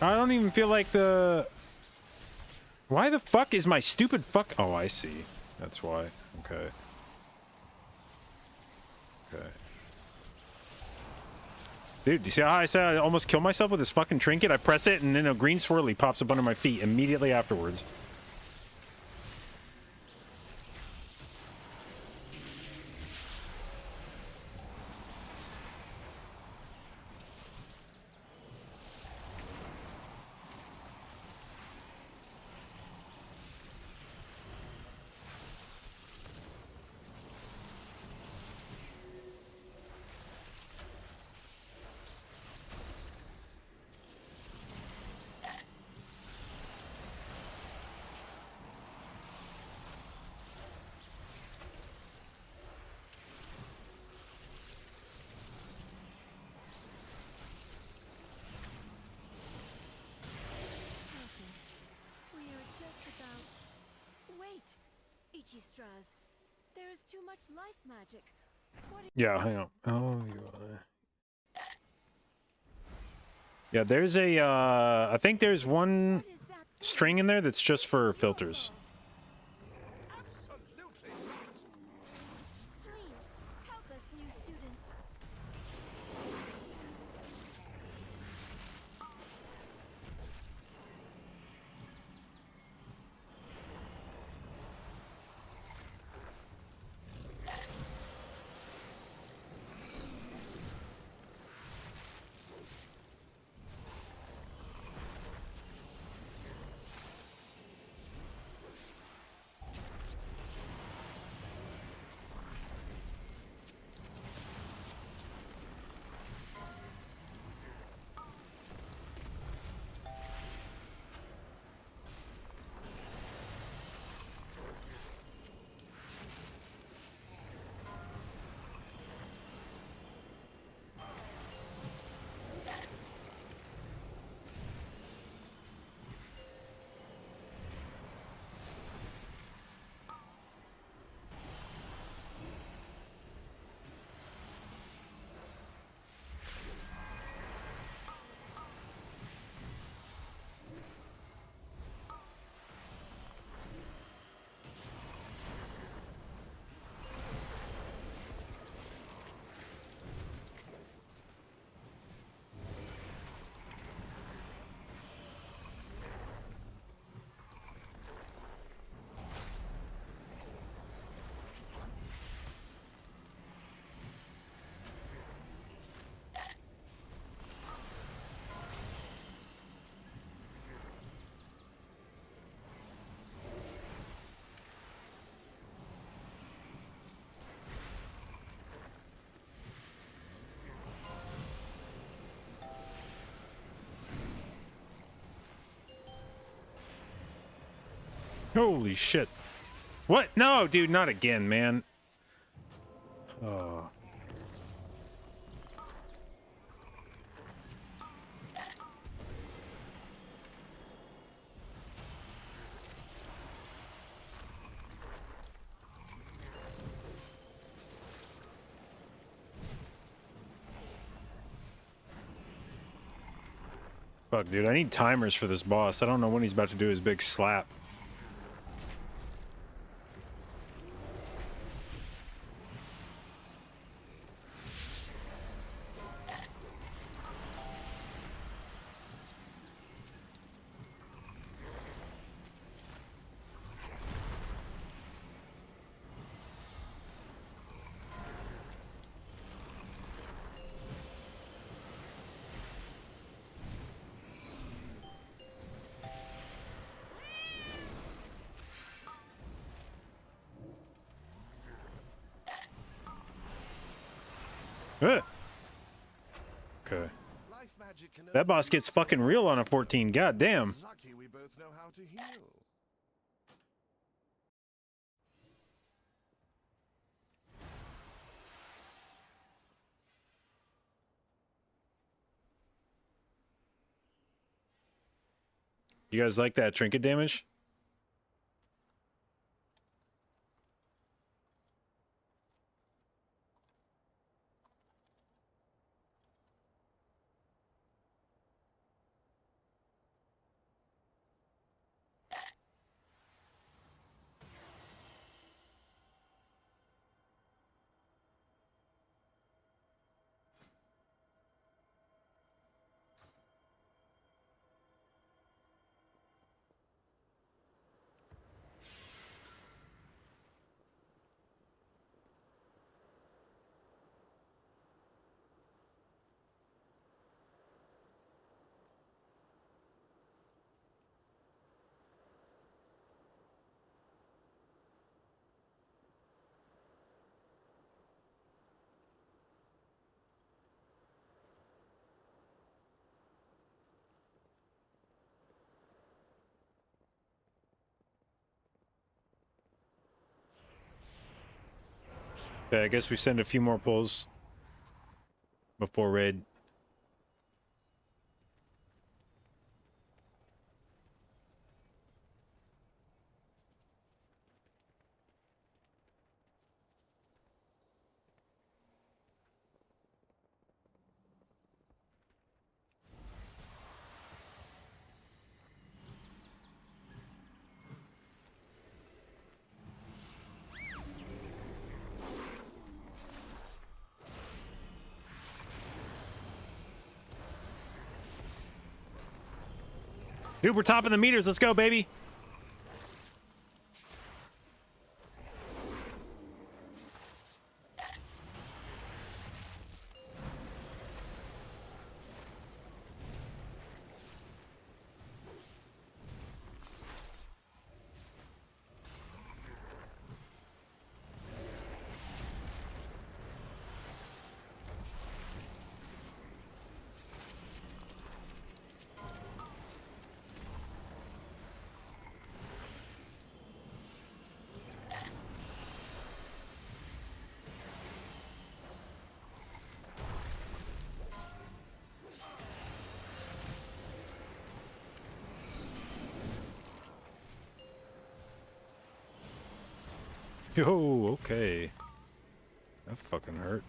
B: I don't even feel like the... Why the fuck is my stupid fuck... Oh, I see. That's why. Okay. Okay. Dude, you see how I said I almost killed myself with this fucking trinket? I press it and then a green swirly pops up under my feet immediately afterwards.
C: We are just about... Wait, Ichistras. There is too much life magic. What
B: Yeah, hang on. Oh, you are... Yeah, there's a, I think there's one
C: is that?
B: string in there that's just for filters.
D: Absolutely not.
C: Please, help us, new students.
B: Holy shit. What? No, dude, not again, man. Oh. Fuck, dude, I need timers for this boss. I don't know when he's about to do his big slap. Okay.
D: Life magic can
B: That
D: only
B: boss gets fucking real on a 14. God damn.
D: Lucky we both know how to heal.
B: You guys like that trinket damage? Okay, I guess we send a few more pulls before raid. Dude, we're topping the meters. Let's go, baby. Yo, okay. That fucking hurt.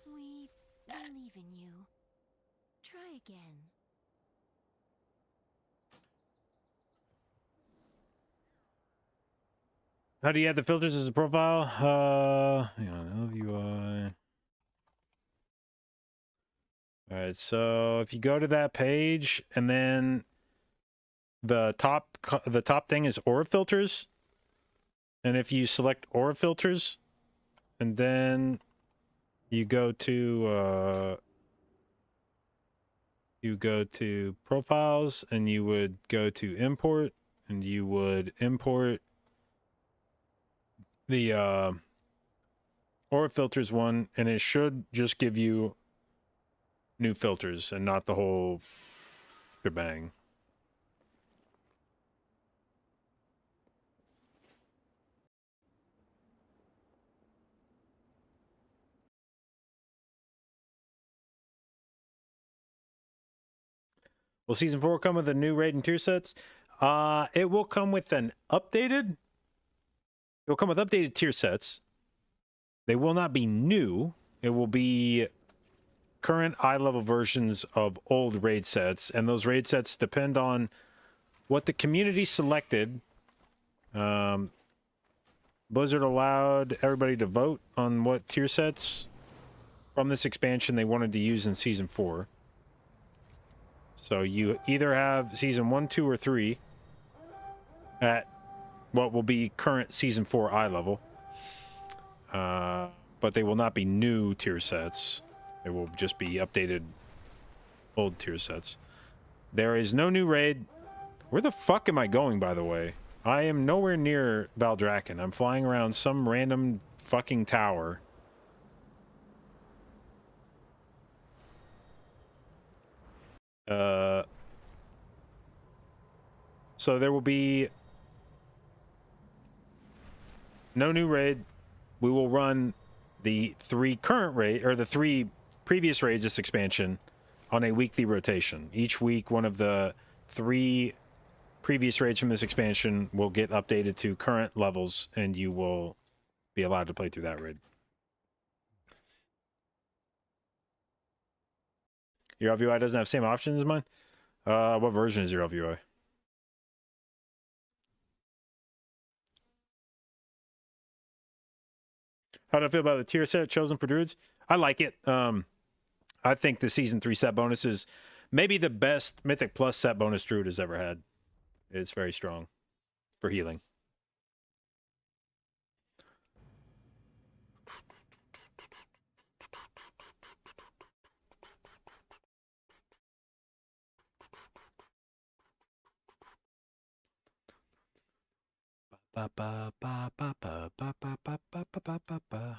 C: We believe in you. Try again.
B: How do you add the filters as a profile? Hang on, LUI. Alright, so if you go to that page and then the top thing is aura filters. And if you select aura filters and then you go to profiles and you would go to import and you would import the aura filters one, and it should just give you new filters and not the whole shebang. Will Season 4 come with a new raid and tier sets? It will come with an updated... It will come with updated tier sets. They will not be new. It will be current eye-level versions of old raid sets, and those raid sets depend on what the community selected. Blizzard allowed everybody to vote on what tier sets from this expansion they wanted to use in Season 4. So you either have Season 1, 2, or 3 at what will be current Season 4 eye level. But they will not be new tier sets. They will just be updated old tier sets. There is no new raid. Where the fuck am I going, by the way? I am nowhere near Valdrakken. I'm flying around some random fucking tower. So there will be no new raid. We will run the 3 current raid, or the 3 previous raids this expansion, on a weekly rotation. Each week, one of the 3 previous raids from this expansion will get updated to current levels, and you will be allowed to play through that raid. Your LVI doesn't have the same options as mine? What version is your LVI? How do I feel about the tier set chosen for Druids? I like it. I think the Season 3 set bonus is maybe the best Mythic Plus set bonus Druid has ever had. It's very strong for healing. Ba ba ba ba ba ba ba ba ba ba ba ba.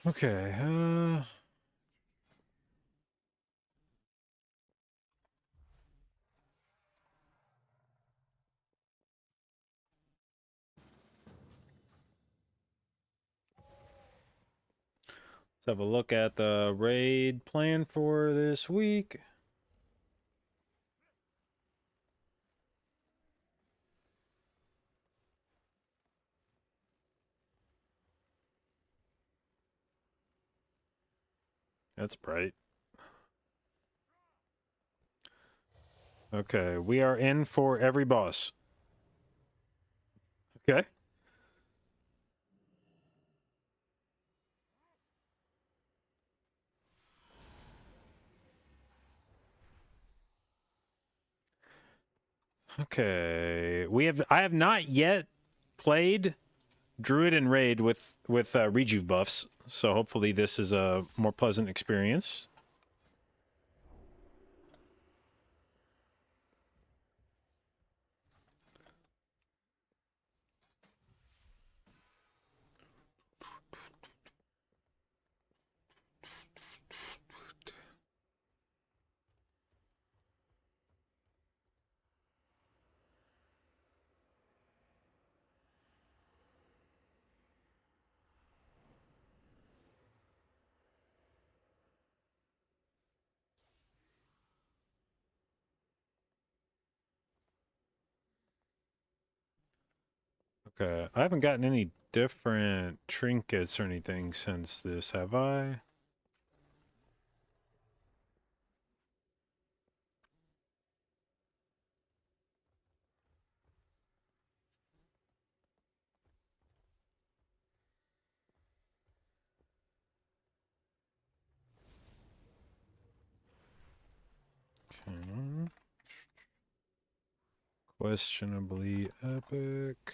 B: Okay, let's have a look at the raid plan for this week. That's bright. Okay, we are in for every boss. Okay. Okay, I have not yet played Druid and Raid with rejuve buffs, so hopefully this is a more pleasant experience. Okay, I haven't gotten any different trinkets or anything since this, have I? Okay. Questionably epic.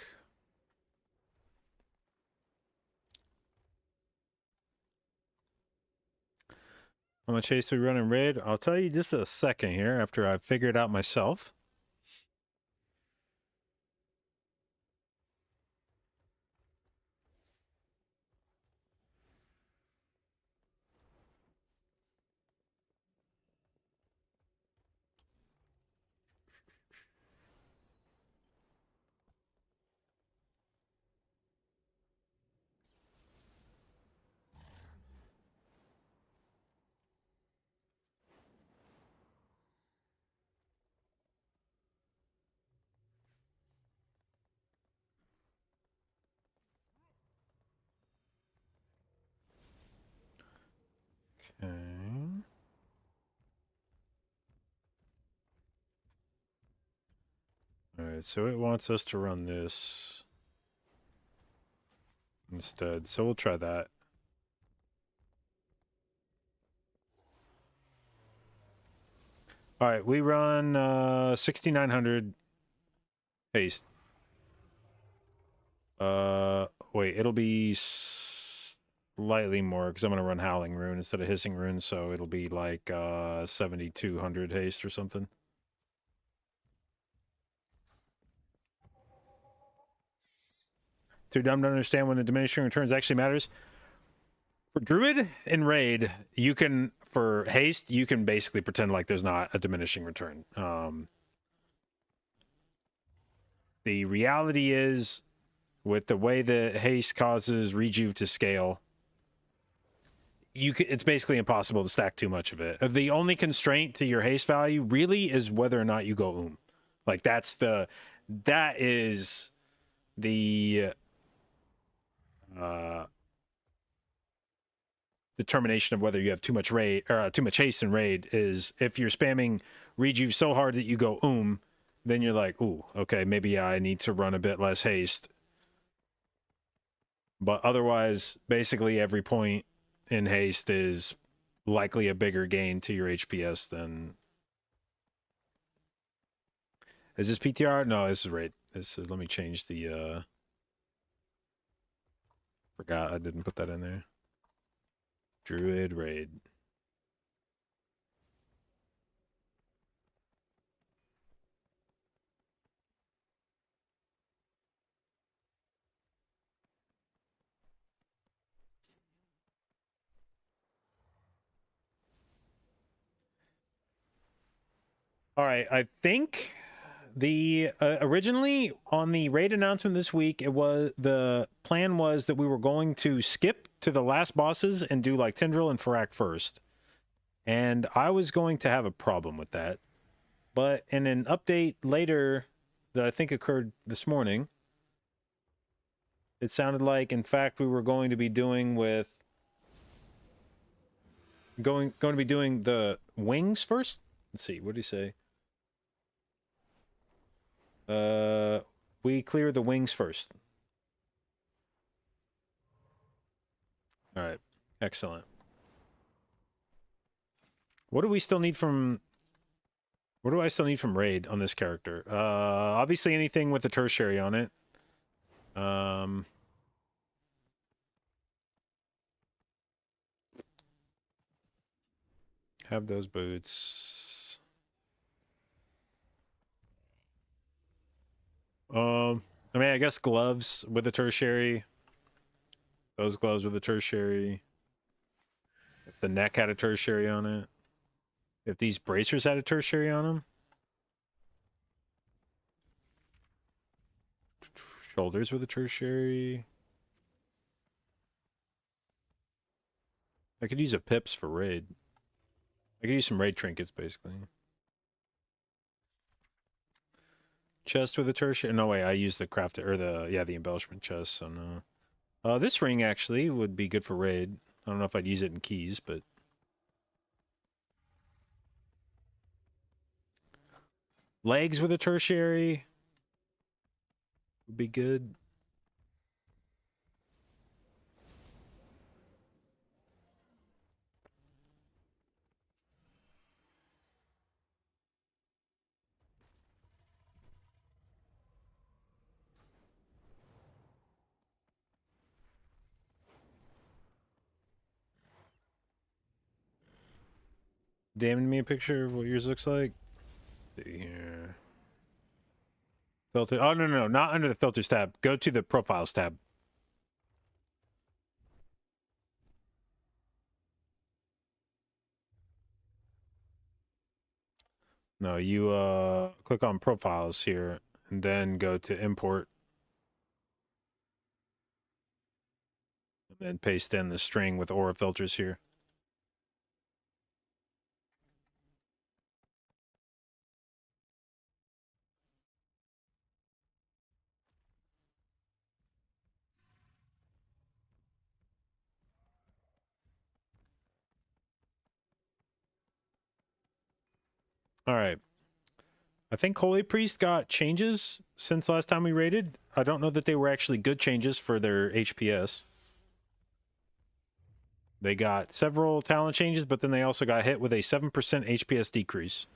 B: How much haste we run in Raid? I'll tell you just a second here after I figure it out myself. Okay. Alright, so it wants us to run this instead, so we'll try that. Alright, we run 6,900 haste. Wait, it'll be slightly more because I'm going to run Howling Rune instead of Hissing Rune, so it'll be like 7,200 haste or something. Too dumb to understand when the diminishing returns actually matters. For Druid and Raid, you can, for haste, you can basically pretend like there's not a diminishing return. The reality is, with the way that haste causes rejuve to scale, it's basically impossible to stack too much of it. The only constraint to your haste value really is whether or not you go Like that is the determination of whether you have too much raid or too much haste in Raid is if you're spamming rejuve so hard that you go then you're like, ooh, okay, maybe I need to run a bit less haste. But otherwise, basically every point in haste is likely a bigger gain to your HPS than... Is this PTR? No, this is Raid. Let me change the... Forgot I didn't put that in there. Druid Raid. All right, I think the originally on the raid announcement this week, the plan was that we were going to skip to the last bosses and do like Tindril and Farak first. And I was going to have a problem with that. But in an update later that I think occurred this morning, it sounded like, in fact, we were going to be doing going to be doing the wings first. Let's see, what did he say? We clear the wings first. All right, excellent. What do we still need from What do I still need from raid on this character? Obviously anything with a tertiary on it. Have those boots. I mean, I guess gloves with a tertiary. Those gloves with a tertiary. If the neck had a tertiary on it. If these bracers had a tertiary on them. Shoulders with a tertiary. I could use a pips for raid. I could use some raid trinkets, basically. Chest with a tertiary. No way, I used the crafted or the embellishment chest. So no. This ring actually would be good for raid. I don't know if I'd use it in keys, but legs with a tertiary would be good. Damn me a picture of what yours looks like. Let's see here. Filter. Oh, no, not under the filters tab. Go to the profiles tab. No, you click on profiles here and then go to import. And then paste in the string with aura filters here. All right. I think Holy Priest got changes since last time we raided. I don't know that they were actually good changes for their HPS. They got several talent changes, but then they also got hit with a 7% HPS decrease.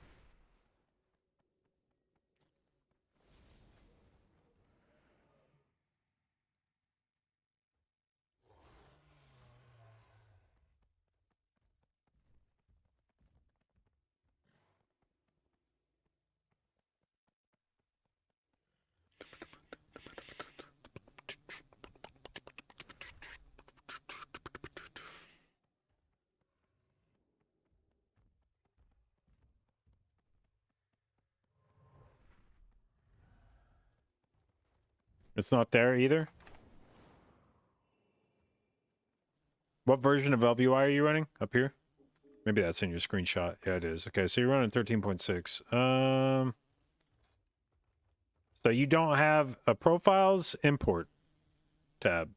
B: It's not there either. What version of LBY are you running? Up here? Maybe that's in your screenshot. Yeah, it is. Okay, so you're running 13.6. So you don't have a profiles import tab.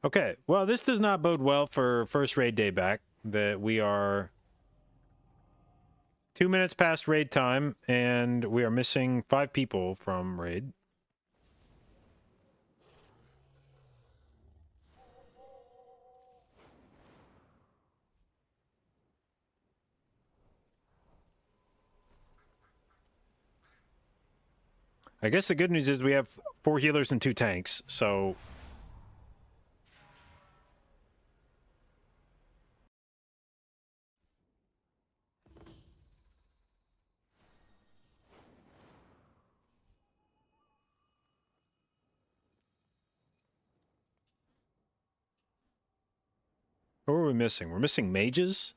B: Okay, well, this does not bode well for first raid day back, that we are 2 minutes past raid time, and we are missing 5 people from raid. I guess the good news is we have 4 healers and 2 tanks, so... Who are we missing? We're missing mages?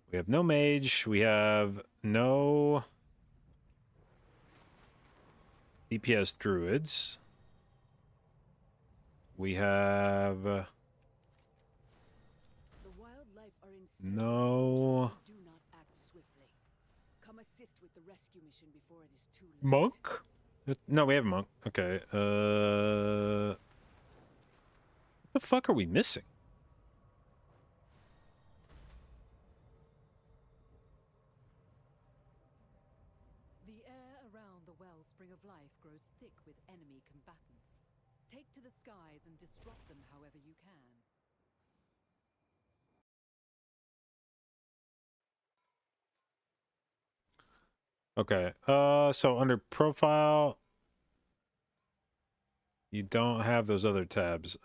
B: We have no mage. We have no DPS druids. We have No.
H: Do not act swiftly. Come assist with the rescue mission before it is too late.
B: Monk? No, we have a monk. Okay. What the fuck are we missing?
H: The air around the wellspring of life grows thick with enemy combatants. Take to the skies and disrupt them however you can.
B: Okay. So under profile, you don't have those other tabs.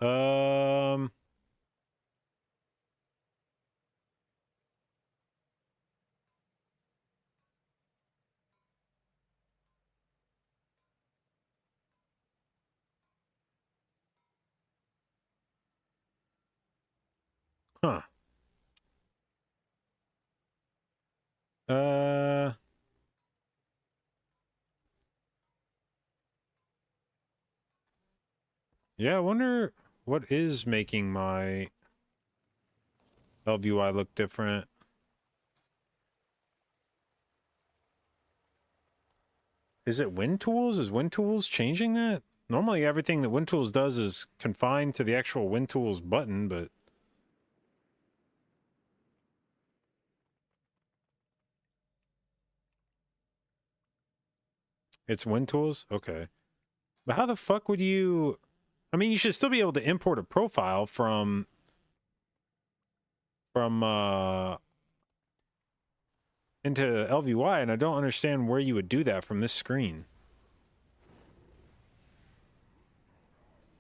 B: Huh. Uh, yeah, I wonder what is making my LVUI look different. Is it WinTools? Is WinTools changing that? Normally everything that WinTools does is confined to the actual WinTools button, but it's WinTools? Okay. But how the fuck would you... I mean, you should still be able to import a profile from into LVY, and I don't understand where you would do that from this screen.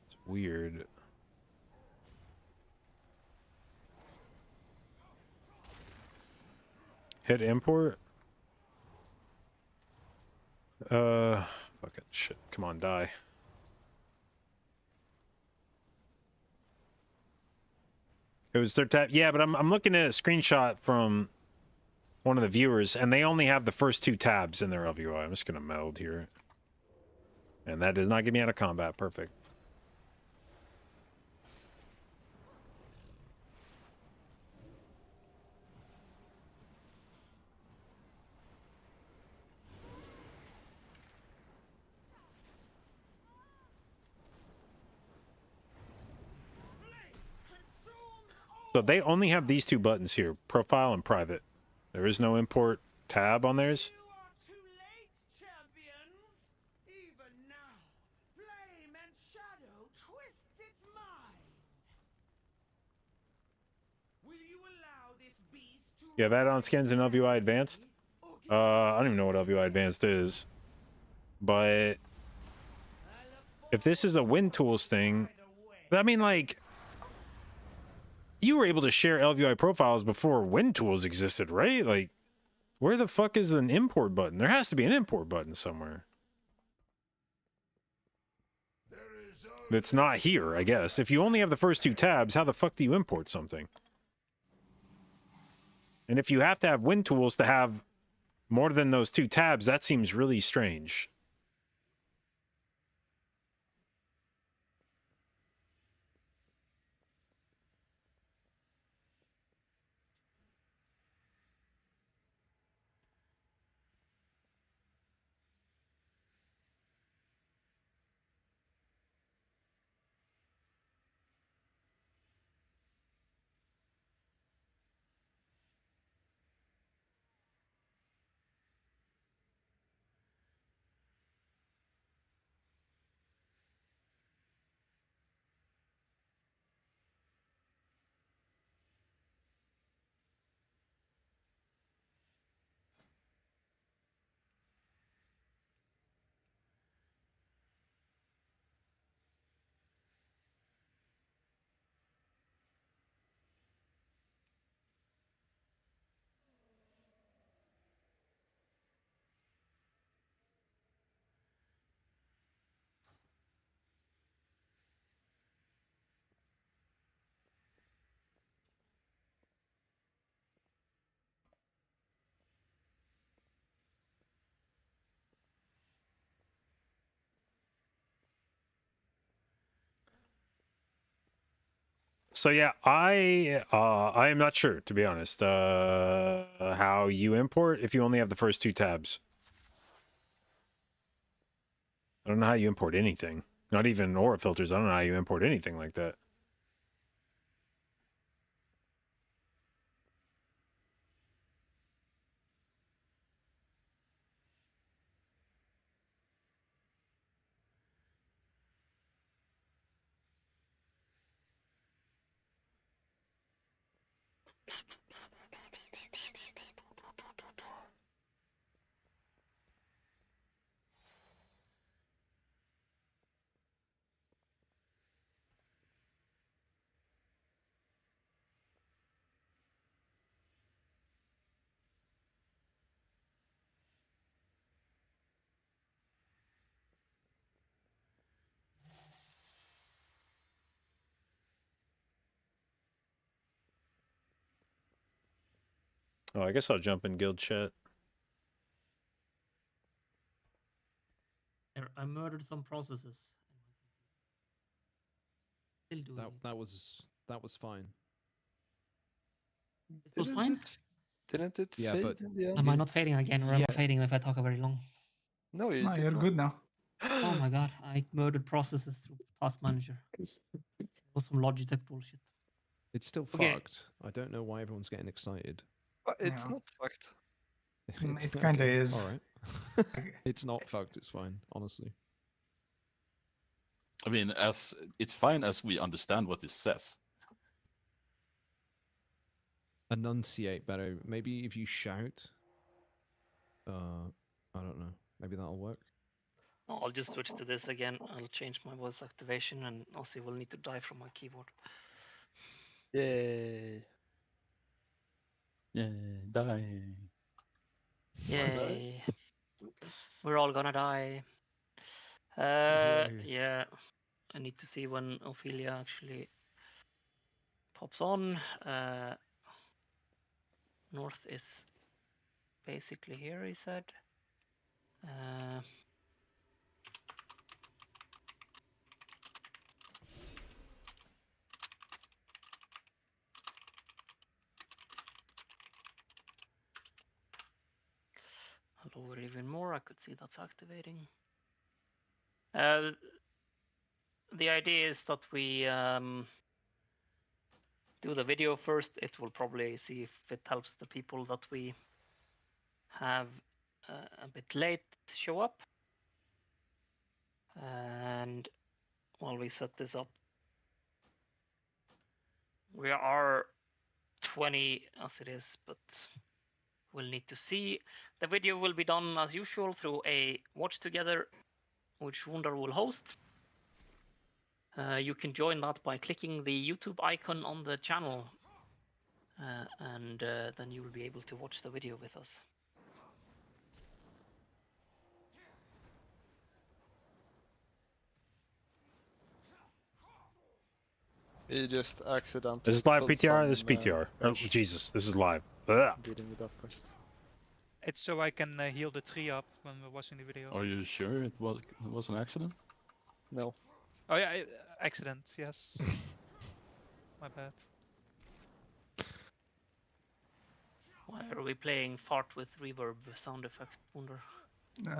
B: It's weird. Hit import? Fucking shit. Come on, die. It was their tab. Yeah, but I'm looking at a screenshot from one of the viewers, and they only have the first two tabs in their LVUI. I'm just gonna meld here. And that does not get me out of combat. Perfect. So they only have these two buttons here, profile and private. There is no import tab on theirs.
F: You are too late, champions. Even now, flame and shadow twists its mind. Will you allow this beast to...
B: You have add-on skins in LVUI Advanced? I don't even know what LVUI Advanced is. But if this is a WinTools thing, I mean, like, you were able to share LVUI profiles before WinTools existed, right? Like, where the fuck is an import button? There has to be an import button somewhere. It's not here, I guess. If you only have the first two tabs, how the fuck do you import something? And if you have to have WinTools to have more than those two tabs, that seems really strange. So yeah, I am not sure, to be honest, how you import if you only have the first two tabs. I don't know how you import anything. Not even aura filters. I don't know how you import anything like that. Oh, I guess I'll jump in guild chat.
I: I murdered some processes. Still doing it.
J: That was fine.
I: This was fine.
K: Didn't it
J: Yeah,
K: fade
J: but
K: in the end?
I: Am I not fading again, or am I fading if I talk very long?
K: No, you
L: No,
K: did
L: you're
K: not.
L: good now.
I: Oh my god, I murdered processes through Task Manager. It was some Logitech bullshit.
J: it's still
I: Okay.
J: fucked. I don't know why everyone's getting excited.
K: But it's
L: Yeah.
K: not fucked.
L: It kinda is.
J: All right. It's not fucked. It's fine, honestly.
M: I mean, as it's fine as we understand what this says.
J: Enunciate better. Maybe if you shout. I don't know. Maybe that'll work.
N: I'll just switch to this again. I'll change my voice activation, and Ossie will need to die from my keyboard.
K: Yay.
M: Yeah, die.
N: Yay. We're all gonna die.
K: Hooray.
N: Yeah. I need to see when Ophelia actually pops on. North is basically here, he said. I'll lower even more. I could see that's activating. The idea is that we do the video first. It will probably see if it helps the people that we have a bit late show up. And while we set this up, we are 20 as it is, but we'll need to see. The video will be done as usual through a watch together, which Wunder will host. You can join that by clicking the YouTube icon on the channel, and then you will be able to watch the video with us.
K: We just accidentally.
B: This is live
K: put
B: PTR. This is
K: some,
B: PTR. Oh,
K: rush
B: Jesus, this is live. Ugh.
K: beating it up first.
O: It's so I can heal the tree up when we're watching the video.
M: Are you sure it was an accident?
K: No.
O: Oh yeah, accident, yes. My bad.
N: Why are we playing fart with reverb sound effect, Wunder?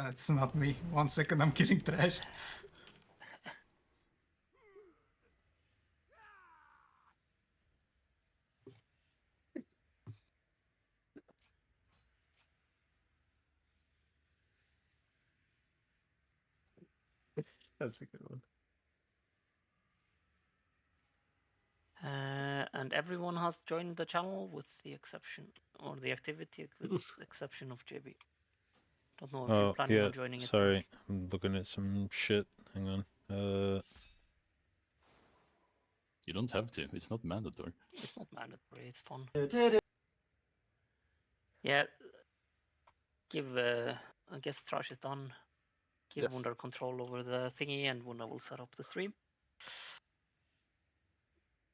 L: It's not me. 1 second, I'm killing trash.
I: That's a good one.
N: And everyone has joined the channel with the exception, or the activity with the exception of JB. Don't know if you're
B: Oh,
N: planning
B: yeah.
N: on joining it.
B: Sorry. I'm looking at some shit. Hang on.
M: You don't have to. It's not mandatory.
N: It's not mandatory. It's fun. Yeah. Give. I guess Trash is done. Give
K: Yes.
N: Wunder control over the thingy, and Wunder will set up the stream.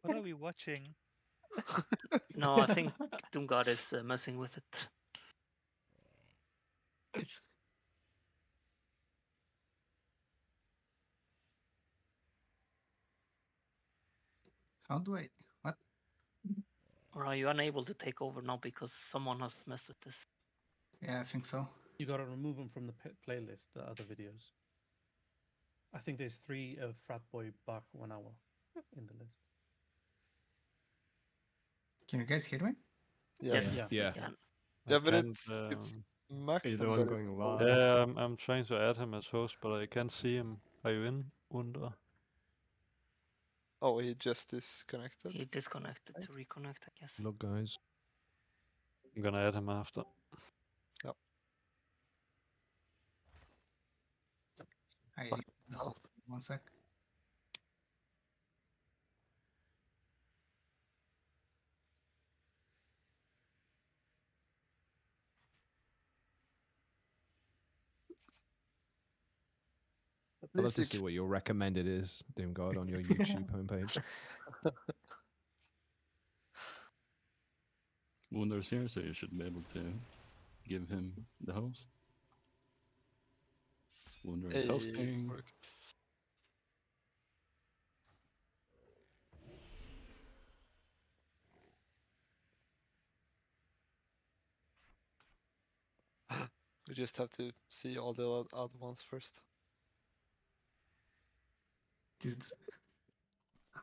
O: What are we watching?
N: No, I think Doomgod is messing with it.
L: How do I
N: Or are you unable to take over now because someone has messed with this?
L: Yeah, I think so.
P: You gotta remove them from the playlist, the other videos. I think there's 3 Frat Boy Buck 1 hour in the list.
L: Can you guys hear me?
N: Yes.
J: Yeah.
K: Yeah, but
Q: can't,
K: it's marked
Q: He's the
K: on
Q: one
K: the
Q: going
K: list.
Q: live.
P: Yeah, I'm trying to add him as host, but I can't see him. Are you in, Wunder?
K: Oh, he just disconnected.
N: He disconnected to reconnect, I guess.
J: Look, guys.
P: I'm gonna add him after.
K: Yep.
L: I 1 sec.
J: I'd love to see what your recommended is, Doomguard, on your YouTube homepage.
M: Wunder's here, so you should be able to give him the host. Wunder is hosting.
K: We just have to see all the other ones first.
L: Dude.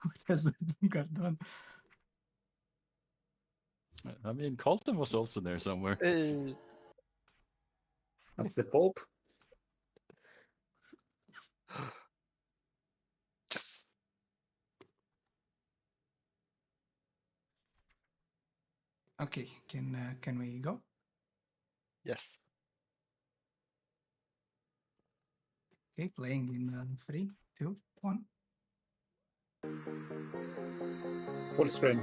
L: What has the Doomguard done?
M: I mean, Colton was also there somewhere.
K: Hey.
Q: That's the Pope.
K: Yes.
L: Okay, can we go?
K: Yes.
L: Okay, playing in 3, 2, 1.
Q: Full screen.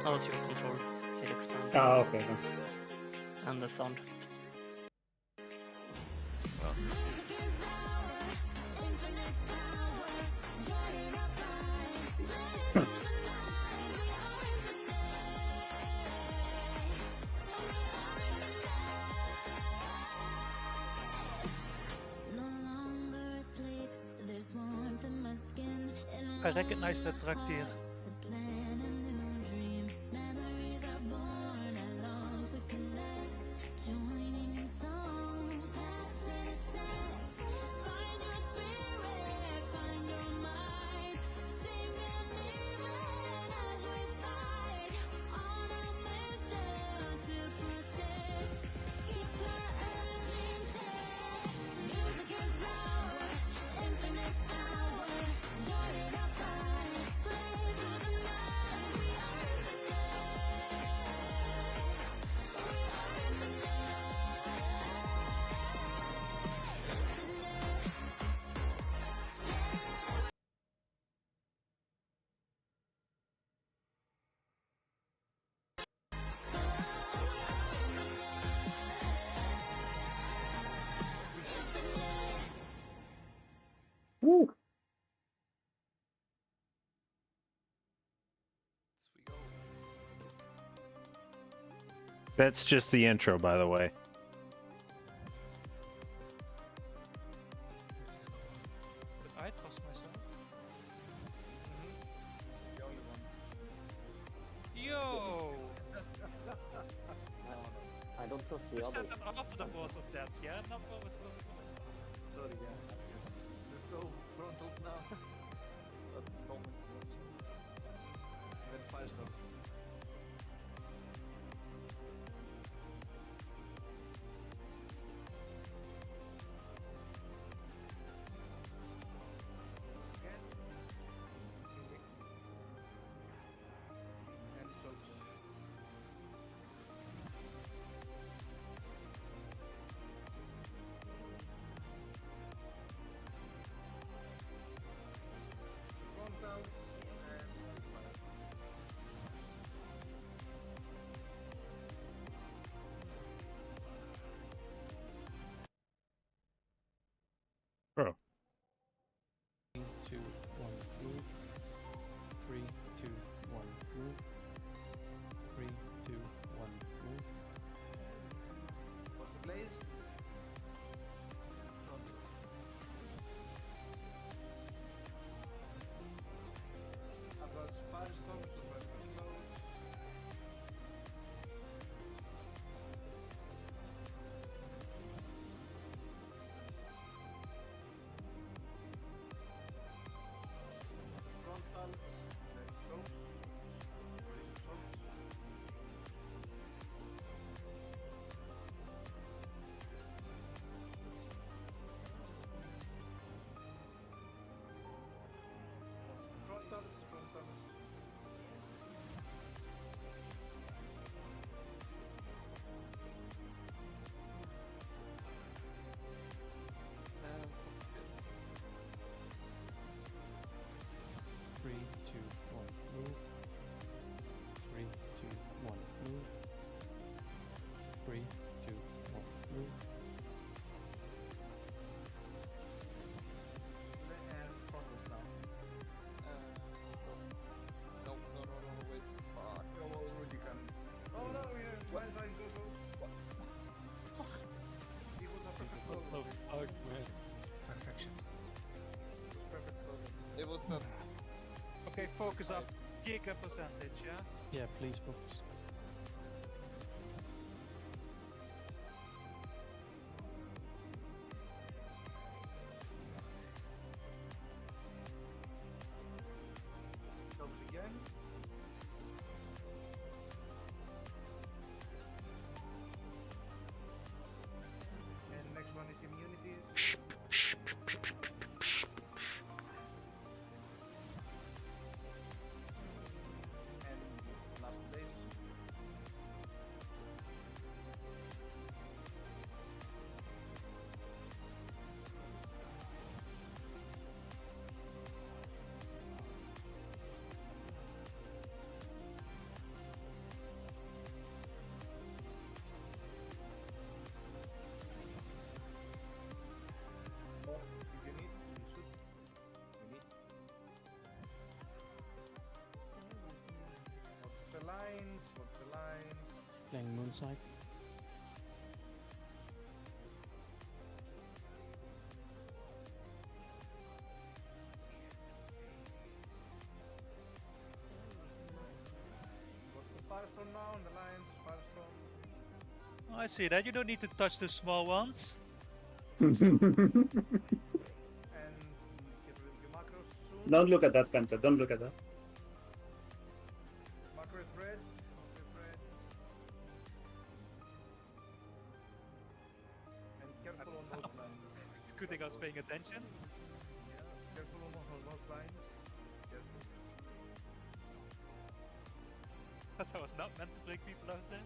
N: That was your control. Hit expand.
Q: Ah, okay.
N: And the sound.
O: I recognize that traktier.
Q: Woo!
B: That's just the intro, by the way.
O: But I trust myself.
E: The only one.
O: Yo!
Q: I don't trust the
O: You said
Q: others.
O: that after the boss was dead, yeah? Number was still
E: Sorry, yeah. Let's go frontals now. Then Firestone. And jokes. Frontals and
P: 3, 2, 1, move.
E: And frontwards now.
K: No, wait. Fuck.
E: Oh, well, you can. Oh no, yeah, fine, go. It was a perfect call.
P: What the fuck, man?
L: Perfection.
E: Perfect call.
K: It was not.
O: Okay, focus up. Giga percentage, yeah?
P: Yeah, please focus.
E: Helps again. And next one is immunities. And last base. Or if you need, you should. You need. What's the lines? What's the lines?
P: Playing Moonside.
E: What's the Firestone now? The lines, Firestone.
O: Oh, I see that. You don't need to touch the small ones.
E: And get rid of your macros soon.
Q: Don't look at that, Spencer. Don't look at that.
E: Macro is red. Macro is red. And careful on those lines.
O: It's good thing I was paying attention.
E: Yeah, careful on those lines. Careful.
O: That I was not meant to break people out there.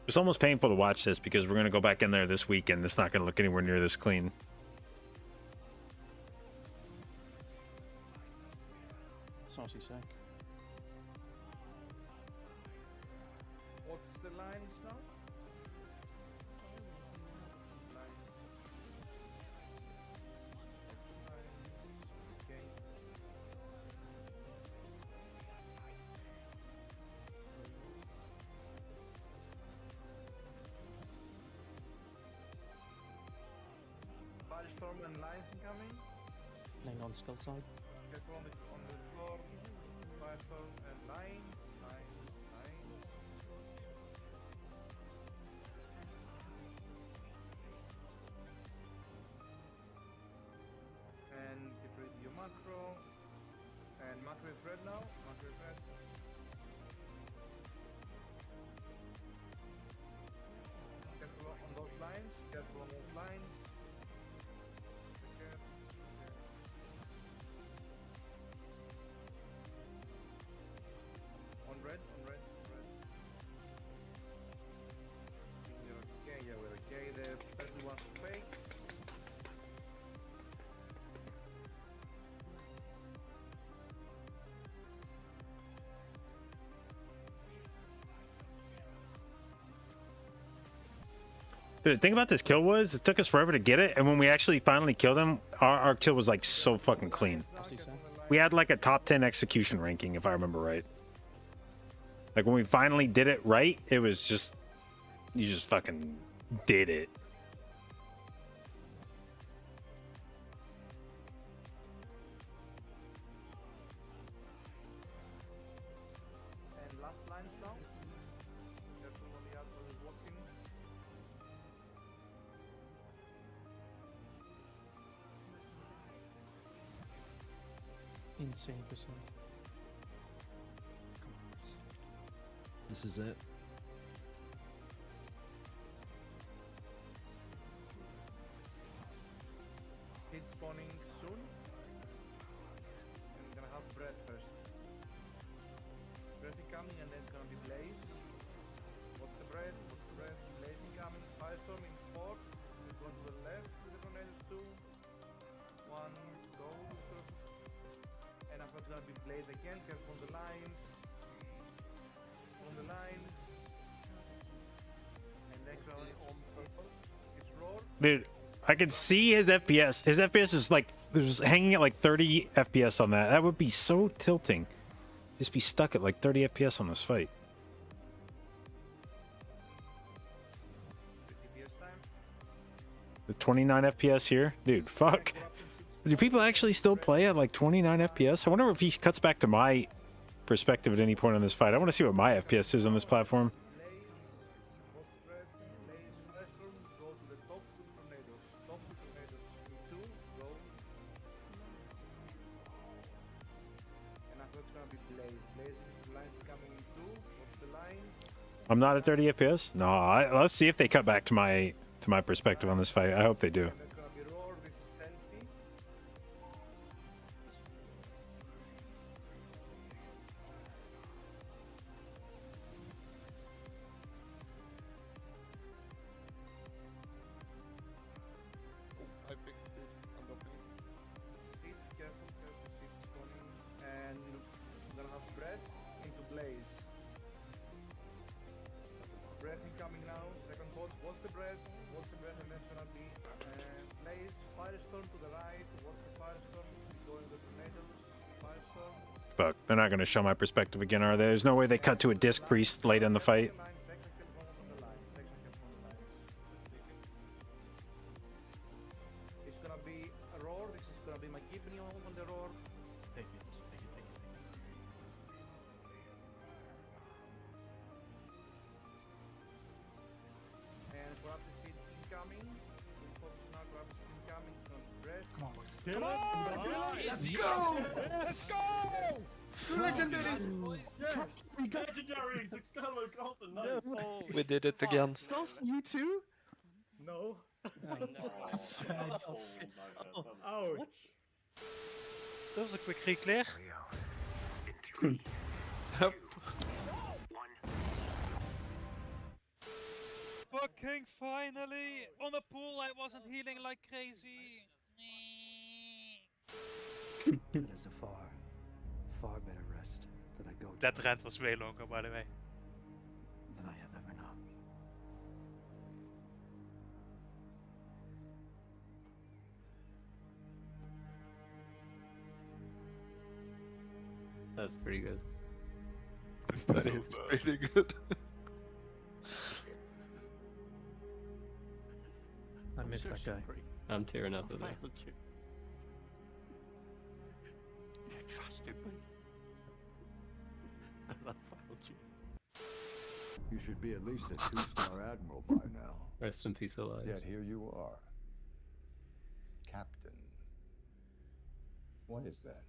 B: It's almost painful to watch this because we're going to go back in there this week and it's not going to look anywhere near this clean.
P: Saucy sack.
E: What's the lines now? Lines. Okay. Firestorm and lines incoming.
P: Playing on Skull side.
E: Careful on the floor. Firestorm and lines. And get rid of your macro. And macro is red now. Macro is red. Careful on those lines. Careful on those lines. Okay. On red, on red, on red. You're okay, yeah, we're okay. The person wants to fake.
B: Dude, the thing about this kill was it took us forever to get it, and when we actually finally killed him, our kill was like so fucking clean. We had like a top 10 execution ranking, if I remember right. Like when we finally did it right, it was just, you just fucking did it.
E: And last lines now. Careful on the outside is walking.
P: Insane percent.
J: This is it.
E: Hit spawning soon. I'm gonna have breath first. Breath incoming and then it's gonna be blaze. What's the breath? What's the breath? Blaze incoming. Firestorm in 4. We're going to the left with the tornadoes 2. 1, go.
R: it's gonna be Blaze again. Careful on the lines. On the lines. And next round on purple. It's roar.
B: Dude, I can see his FPS. His FPS is like, there's hanging at like 30 FPS on that. That would be so tilting. Just be stuck at like 30 FPS on this fight. With 29 FPS here? Dude, fuck. Do people actually still play at like 29 FPS? I wonder if he cuts back to my perspective at any point on this fight. I want to see what my FPS is on this platform. I'm not at 30 FPS? No, let's see if they cut back to my perspective on this fight. I hope they do.
R: And we're gonna have breath into Blaze. Breath incoming now, second bolt, what's the breath, and then it's gonna be Blaze, Firestorm to the right, what's the Firestorm, going the tornadoes, Firestorm.
B: Fuck, they're not going to show my perspective again, are they? There's no way they cut to a disc priest late in the fight.
R: It's gonna be a roar, this is gonna be my keeping you on the roar.
P: Take it.
R: And grab the seed incoming. We'll focus now, grab the seed incoming. Breath.
L: Come on, boys.
R: Come on!
L: Let's go! Let's go! Two legendaries!
P: Yeah, we got legendaries! Excalibur, Carlton, nice!
K: We did it again.
R: Stas, you too? No.
L: Sad.
R: Ouch.
O: That was a quick reclear. Fucking finally! On a pool I wasn't healing like crazy!
S: That is a far better rest that I go to
O: That rant was way longer, by the way.
S: than I have ever known.
T: That's pretty good.
K: That is pretty good.
P: I missed that guy.
T: I'm tearing up with that.
S: You trusted me. I failed you.
U: You should be at least a 2-star admiral by now.
T: Rest in peace, Elias.
U: Yet here you are. Captain. What is that?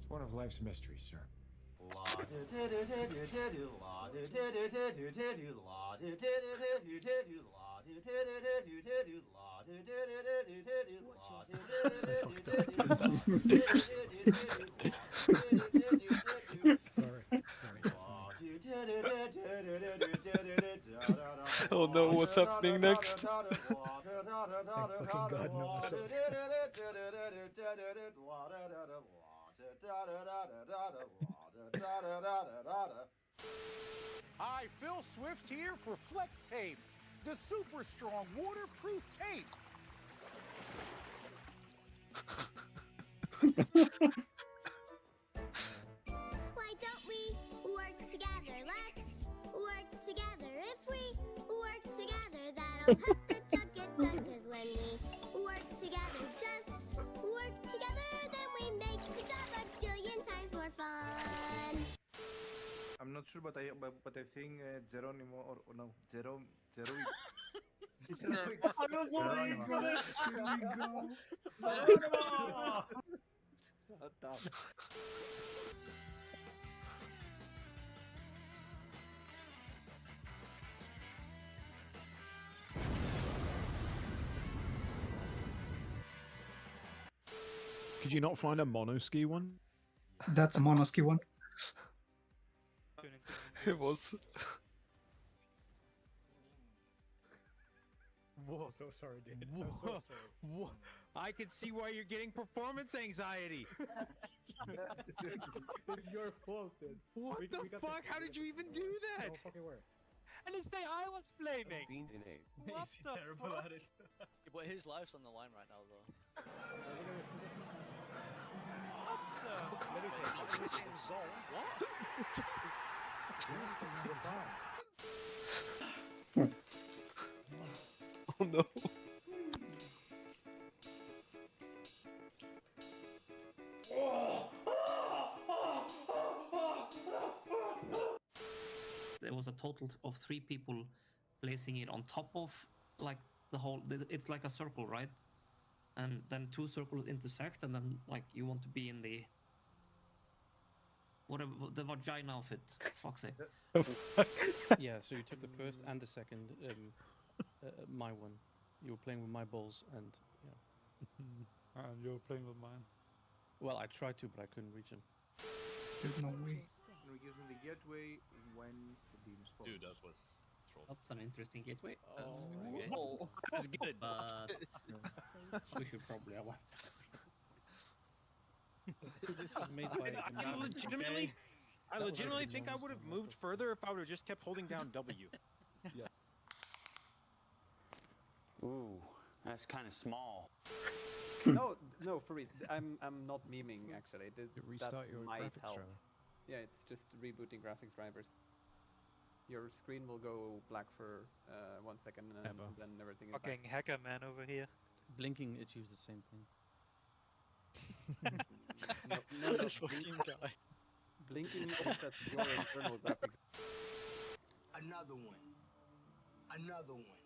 V: It's one of life's mysteries, sir.
K: Oh no, what's happening next?
W: Hi, Phil Swift here for Flex Tape, the super strong waterproof tape.
A: Why don't we work together? Let's work together. If we work together, that'll help the jug get done. 'Cause when we work together, just work together, then we make the job a jillion times more fun.
R: I'm not sure, but I think Geronimo or no, Jero.
P: I was waiting for this!
R: Here we go.
P: Shut up.
J: Could you not find a monoski one?
L: That's a monoski one.
K: It was.
P: Whoa, so sorry, dude. I'm so sorry.
B: I can see why you're getting performance anxiety.
R: It's your fault, dude.
B: What the fuck? How did you even do that?
R: No fucking work.
O: And it's say I was blaming. What
C: He's
O: the
C: terrible
O: fuck?
C: at it.
D: Yeah, but his life's on the line right now, though.
K: Oh no.
I: There was a total of 3 people placing it on top of like the whole. It's like a circle, right? And then 2 circles intersect, and then like you want to be in the whatever the vagina of it. Fuck's sake.
P: Yeah, so you took the first and the second, my one. You were playing with my balls, and yeah.
O: And you were playing with mine.
P: Well, I tried to, but I couldn't reach him.
L: There's no way.
R: We're using the gateway when the beam spawns.
M: Dude, that was troll.
I: That's an interesting gateway.
N: Oh.
B: That's good.
I: But we should probably have one.
P: This was made by.
B: I legitimately think I would have moved further if I would have just kept holding down W.
M: Yeah.
C: Ooh, that's kind of small.
G: No, for real. I'm not memeing actually.
J: Restart your
G: might
J: graphics
G: help.
J: driver.
G: Yeah, it's just rebooting graphics drivers. Your screen will go black for 1 second, and then everything is
O: Fucking
G: back.
O: hacker man over here.
P: Blinking achieves the same thing.
G: No, blinking guy. Blinking offsets your internal graphics.
U: Another one. Another one.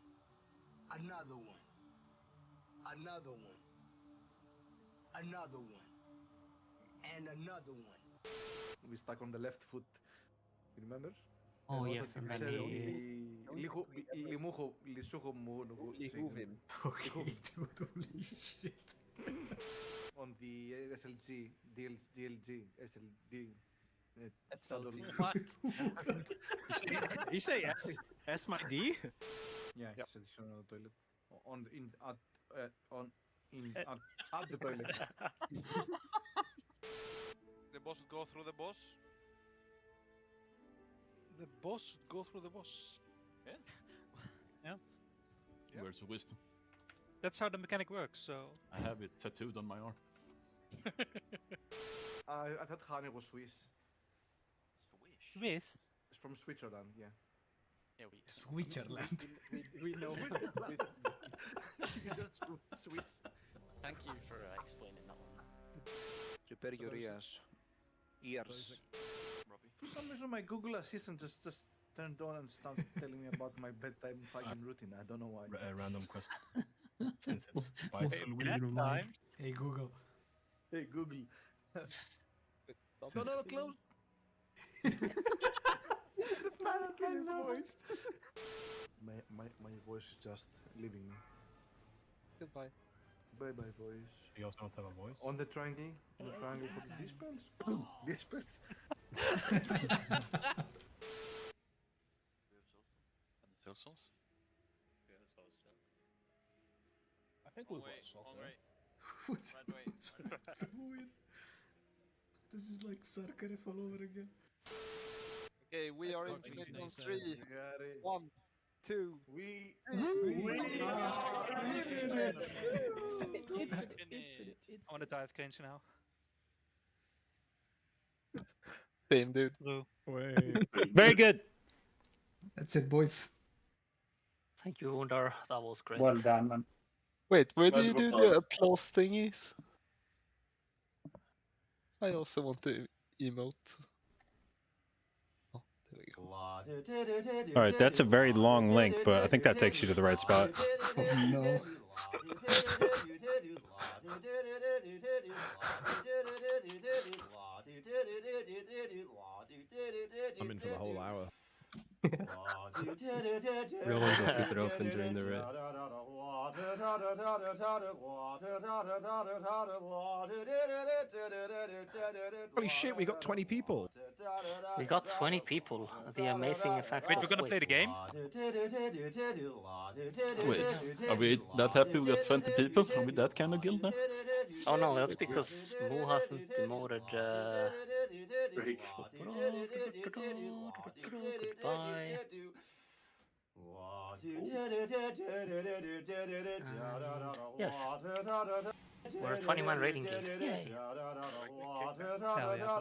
U: Another one. Another one. Another one. And another one.
R: We stuck on the left foot. You remember?
I: Oh yes, and then
L: Okay, dude, holy shit.
R: On the SLG, DLG, SLD.
N: What?
B: You say S? S my D?
R: Yeah, he said it's on the toilet. At the toilet.
O: The boss would go through the boss. The boss would go through the boss.
M: Yeah.
O: Yeah.
M: Words of wisdom.
O: That's how the mechanic works, so...
M: I have it tattooed on my arm.
R: I thought Hani was Swiss.
O: Swiss?
R: It's from Switzerland, yeah.
D: Yeah,
L: Switzerland.
G: We know.
R: You just Swiss.
D: Thank you for explaining that one.
S: Prepare your ears. Ears.
R: For some reason, my Google Assistant just turned on and started telling me about my bedtime fucking routine. I don't know why.
M: A random question. Since it's by
O: Time.
L: Hey Google.
R: Hey Google. No, close. My voice is just leaving me.
K: Goodbye.
R: Bye bye voice.
M: You also don't have a voice?
R: On the triangle. On the triangle for the dispense. Dispense.
K: Sauce?
M: Yeah, sauce.
T: I think we got sauce.
L: What's doing? This is like Sarkaref all over again.
K: Okay, we are in Infinite on 3. 1, 2.
R: We
L: are infinite.
O: I want to dive canes now.
K: Same, dude.
O: Blue.
B: Very good.
L: That's it, boys.
N: Thank you, Wundar. That was great.
Q: Well done, man.
K: Wait, where do you do the applause thingies? I also want to emote. Oh, there we go.
B: All right, that's a very long link, but I think that takes you to the right spot.
L: Oh no.
J: I'm in for the whole hour.
T: Real ones will keep it open during the rip.
J: Holy shit, we got 20 people.
N: We got 20 people. The amazing effect.
O: Wait,
N: of
O: we're gonna play the game?
M: Wait, are we that happy we got 20 people? Are we that kind of guild now?
N: Oh no, that's because Moo hasn't demoted.
T: Break.
N: Goodbye. Yes. We're a 20-man rating guild. Yay.
O: Hell yeah.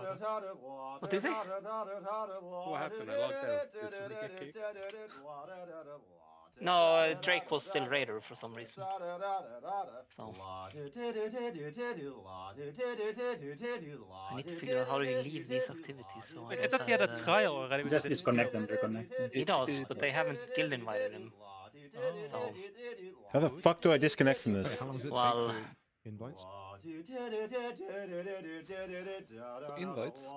N: What do you say?
T: What happened? I logged out. Did somebody get kicked?
N: No, Drake was still raider for some reason. So. I need to figure out how to leave these activities. So
O: Wait, I thought he had a trial already.
Q: Just disconnect and reconnect.
N: He does, but they haven't guild invited him. So.
B: How the fuck do I disconnect from this?
J: How long does it
N: Well,
J: take for invites?
K: Invites?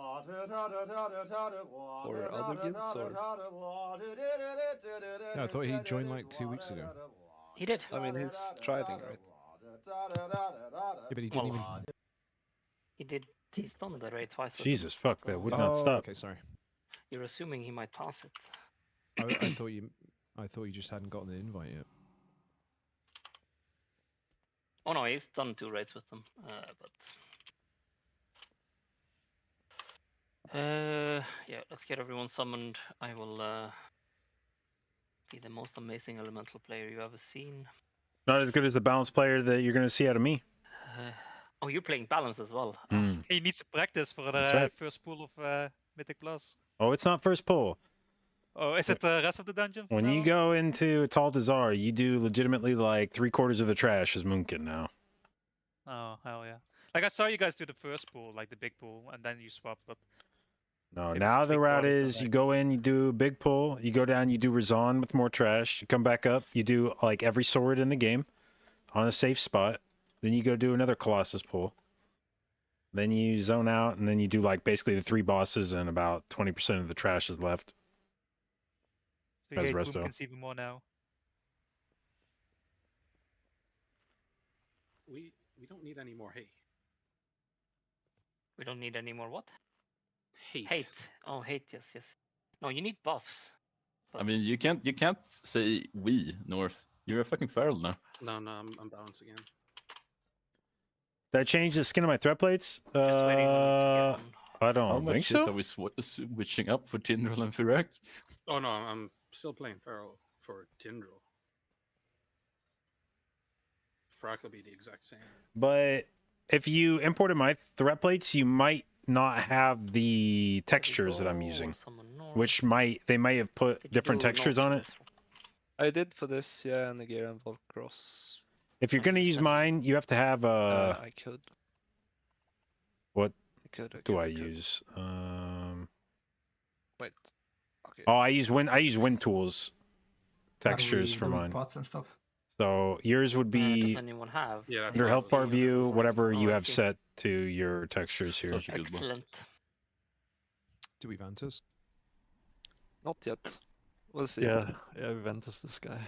K: Or other guilds? Or...
J: No, I thought he joined like 2 weeks ago.
N: He did.
K: I mean, he's trying, right?
J: Yeah, but he didn't even.
N: He did. He's done the raid twice.
B: Jesus fuck, that would not stop.
J: Okay, sorry.
N: You're assuming he might pass it.
J: I thought you just hadn't gotten the invite yet.
N: Oh no, he's done 2 raids with them. Yeah, let's get everyone summoned. I will be the most amazing elemental player you ever seen.
B: Not as good as the balanced player that you're going to see out of me.
N: Oh, you're playing balance as well.
O: He needs to practice for the
B: right.
O: first pool of Mythic Plus.
B: Oh, it's not first pull.
O: Oh, is it the rest of the dungeon?
B: When you go into Taltazar, you do legitimately like 3/4 of the trash as Moonkin now.
O: Oh, hell yeah. Like, I saw you guys do the first pool, like the big pool, and then you swap, but...
B: No,
O: It's
B: now the route
O: 3/4
B: is you go in, you do a big pull, you go down, you do Razan with more trash, you come back up, you do like every sword in the game on a safe spot, then you go do another Colossus pull, then you zone out, and then you do like basically the 3 bosses and about 20% of the trash is left.
O: So you
B: As
O: hate
B: resto.
O: Boomkins even more now.
T: We don't need any more hay.
N: We don't need any more what?
T: Hate.
N: Hate. Oh, hate. Yes, yes. No, you need buffs.
M: I mean, you can't say we, North. You're a fucking feral now.
T: No, I'm balanced again.
B: Did I change the skin of my threat plates? I
M: How
B: don't
M: much
B: think
M: shit
B: so.
M: are we switching up for Tindral and Firak?
T: Oh no, I'm still playing feral for Tindral. Frack will be the exact same.
B: But if you imported my threat plates, you might not have the textures that I'm using, which they might have put different textures on it.
K: I did for this, yeah, Nigeria and Volcross.
B: If you're gonna use mine, you have to have
K: I could.
B: What
K: I
B: do I use?
K: Wait. Okay.
B: Oh, I use Wind Tools textures for mine.
L: Pots and stuff.
B: So yours would be
N: Does anyone have?
T: Yeah,
B: under health bar view, whatever you
N: I
B: have
N: see.
B: set to your textures here.
N: Excellent.
J: Do we Vantas?
K: Not yet. We'll see.
E: Yeah, Ventus this guy.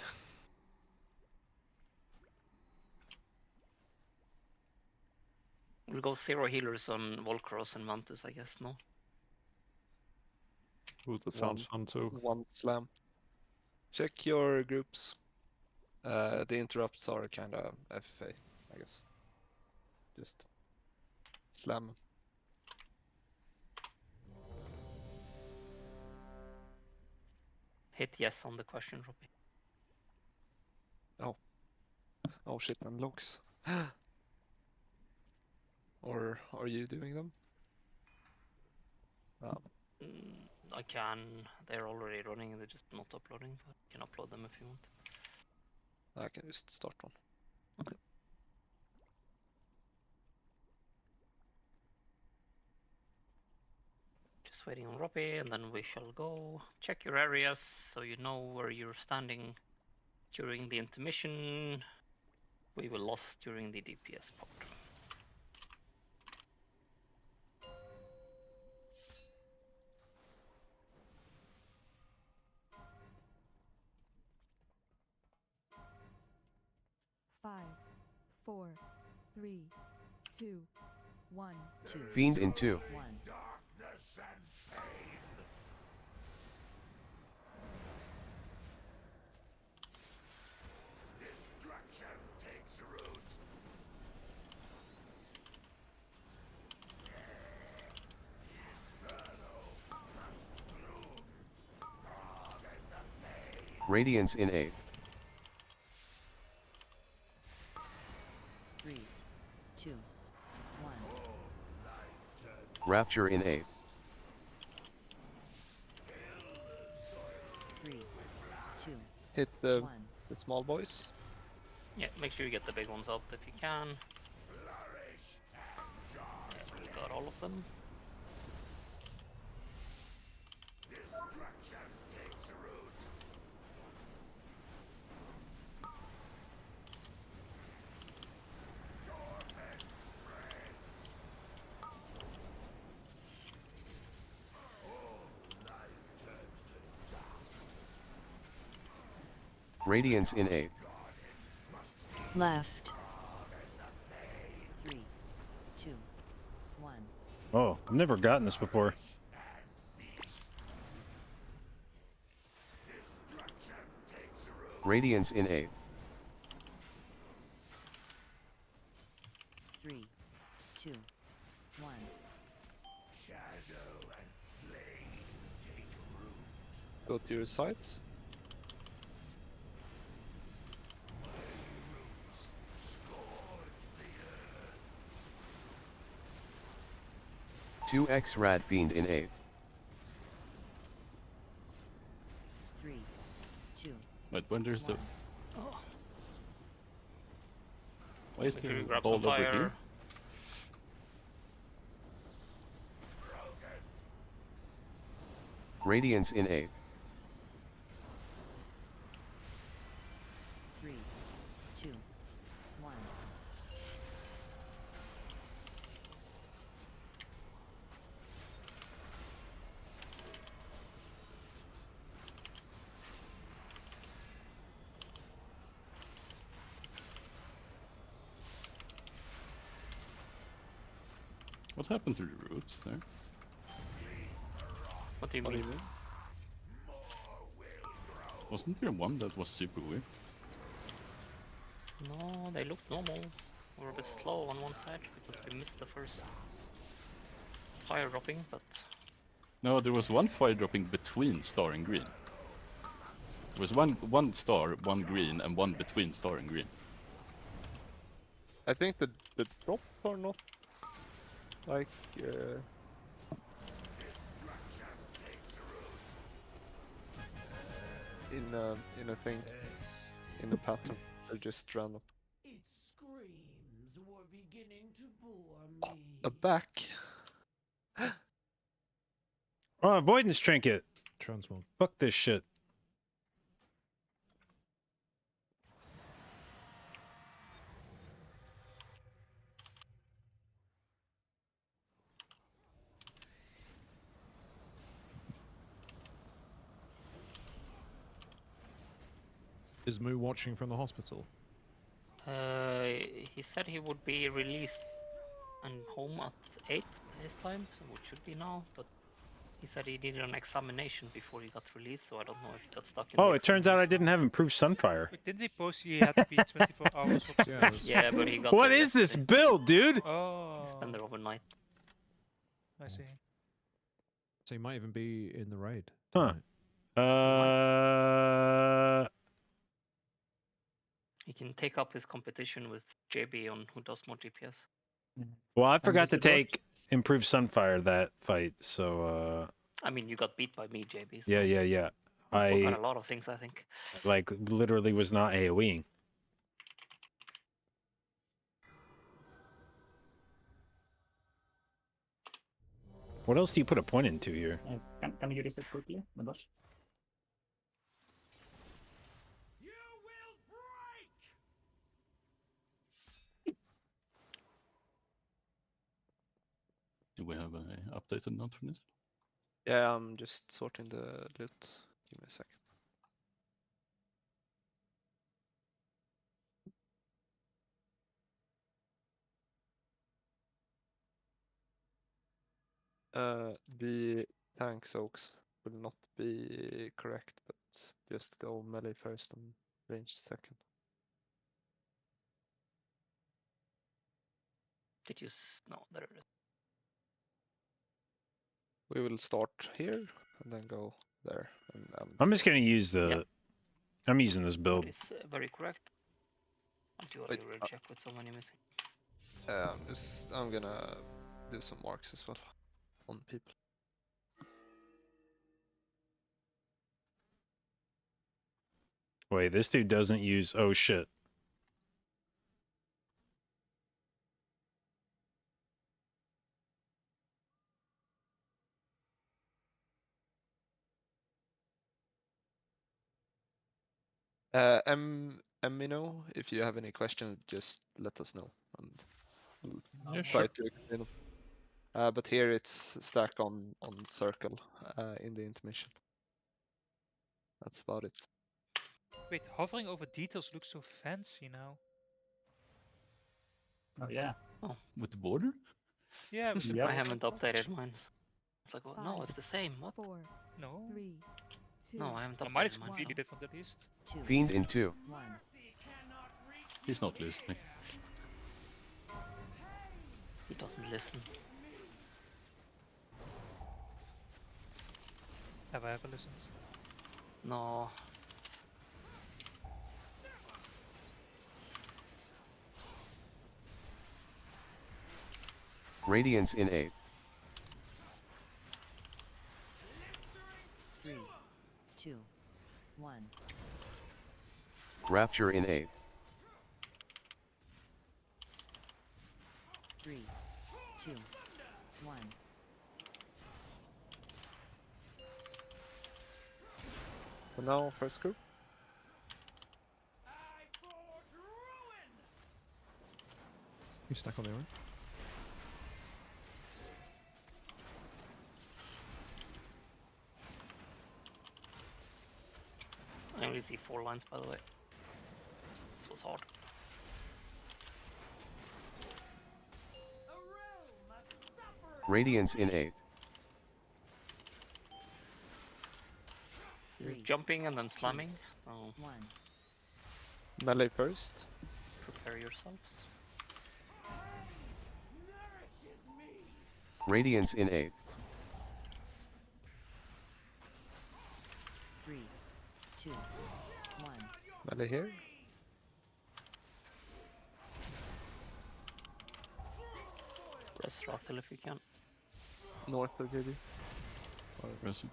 N: We'll go 0 healers on Volcross and Mantis, I guess, no?
E: Ooh, that sounds fun too.
K: One slam. Check your groups. The interrupts are kind of FFA, I guess. Just slam.
N: Hit yes on the question, Robbie.
K: Oh. Oh shit, and logs. Or are you doing them?
N: I can. They're already running. They're just not uploading. But you can upload them if you want.
K: I can just start one.
N: Okay. Just waiting on Robbie, and then we shall go. Check your areas so you know where you're standing during the intermission. We will lost during the DPS part.
F: Five, 4, 3, 2, 1.
H: Fiend in 2. Radiance in 8.
V: 3, 2, 1.
H: Rapture in 8.
V: 3, 2,
K: Hit the small boys.
N: Yeah, make sure you get the big ones up if you can. Yeah, we got all of them.
H: Radiance in 8.
V: Left. 3, 2, 1.
B: Oh, I've never gotten this before.
H: Radiance in 8.
V: 3, 2, 1.
K: Go to your sides.
H: Two X Rad Fiend in 8.
V: 3, 2.
M: Wait, when there's the...
N: Oh.
M: Why is
N: Make
M: there
N: sure you
M: a
N: grab
M: ball
N: some
M: over
N: fire.
M: here?
H: Radiance in 8.
V: 3, 2, 1.
M: What happened to the roots there?
N: What do you mean?
M: Wasn't there one that was super weird?
N: No, they look normal. We're a bit slow on one side because we missed the first fire dropping, but
M: No, there was one fire dropping between star and green. There was one star, one green, and one between star and green.
K: I think the drops are not like in a thing, in a pattern. They're just random.
W: Its screams were beginning to bore me.
K: A back.
B: Oh, avoidance trinket.
J: Transmog.
B: Fuck this shit.
J: Is Moo watching from the hospital?
N: he said he would be released and home at 8 his time, so it should be now, but he said he did an examination before he got released, so I don't know if he got stuck in
B: Oh,
N: the
B: it turns out I didn't have improved sunfire.
O: Wait, didn't he post he had to be 24 hours?
N: Yeah, but he got
B: What
N: there
B: is this
N: yesterday.
B: build, dude?
O: Oh,
N: Spend there overnight.
O: I see.
J: So he might even be in the raid.
B: Huh.
N: He can take up his competition with JB on who does more DPS.
B: Well, I forgot to take improved sunfire that fight, so
N: I mean, you got beat by me, JB. So
B: yeah.
N: you forgot a lot of things, I think.
B: like literally was not AoEing. What else do you put a point into here?
Q: Can you reset quickly, my boss?
M: Do we have an updated note from this?
K: Yeah, I'm just sorting the loot. Give me a second. The tank soaks will not be correct, but just go melee first and range second.
N: Did you? No, there it is.
K: We will start here and then go there. And,
B: I'm just gonna use the I'm using this build.
N: That is very correct. I'll do a
K: Wait,
N: reroll check with so many missing.
K: I'm gonna do some marks as well on people.
B: Wait, this dude doesn't use... Oh, shit.
K: Let me know if you have any questions. Just let us know, and we'll
M: Yeah,
K: try
M: sure.
K: to explain them. But here it's stack on circle in the intermission. That's about it.
O: Wait, hovering over details looks so fancy now.
Q: Oh yeah.
N: Oh,
M: With the border?
O: Yeah, with the
Q: Yep.
N: I
O: border.
N: haven't updated mine. It's like, what? No, it's the same. What?
F: 4,
O: No.
F: 3, 2,
N: No, I haven't
O: Well, mine is
N: updated mine.
O: completely
N: so-
O: different at least.
V: 2,
H: Fiend in 2.
V: 1.
M: He's not listening.
N: He doesn't listen.
O: Have I ever listened?
N: No.
H: Radiance in 8.
V: 3, 2, 1.
H: Rapture in 8.
V: 3, 2, 1.
K: For now, first group.
J: You stack on there, right?
N: I only see 4 lines, by the way. It was hard.
H: Radiance in 8.
N: This is jumping and then slamming. So
V: 1.
K: Melee first.
N: prepare yourselves.
H: Radiance in 8.
V: 3, 2, 1.
K: Melee here.
N: Press Rathel if you can.
K: North of JD.
M: Press him.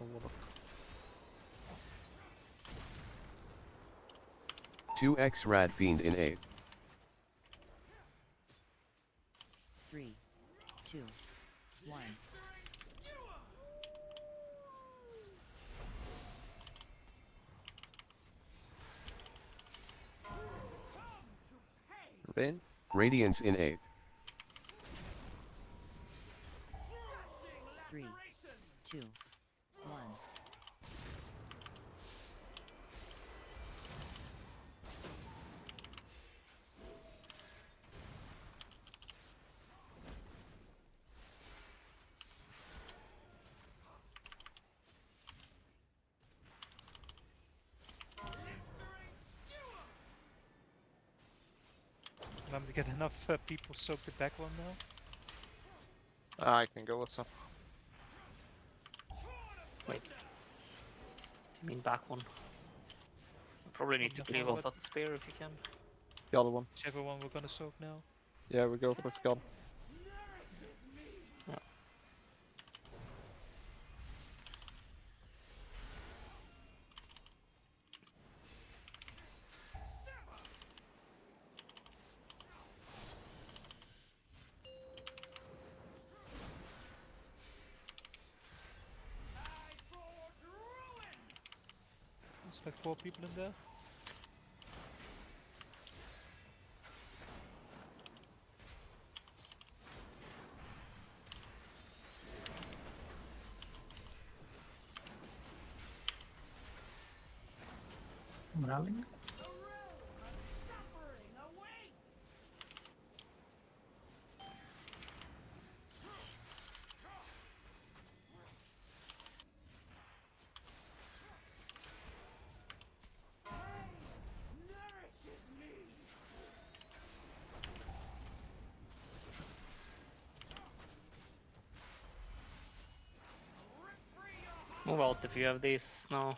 H: 2x Rad Fiend in 8.
V: 3, 2, 1.
K: Rain.
H: Radiance in 8.
V: 3, 2, 1.
O: Remember to get enough people soak the back one now.
K: I can go with some.
N: Wait. You mean back one? I probably need to cleave off that spear if you can.
K: The other one.
O: Whichever one we're gonna soak now.
K: Yeah, we go for Skull.
N: Yeah.
O: There's like 4 people in there.
L: I'm rallying.
N: Move out if you have these now.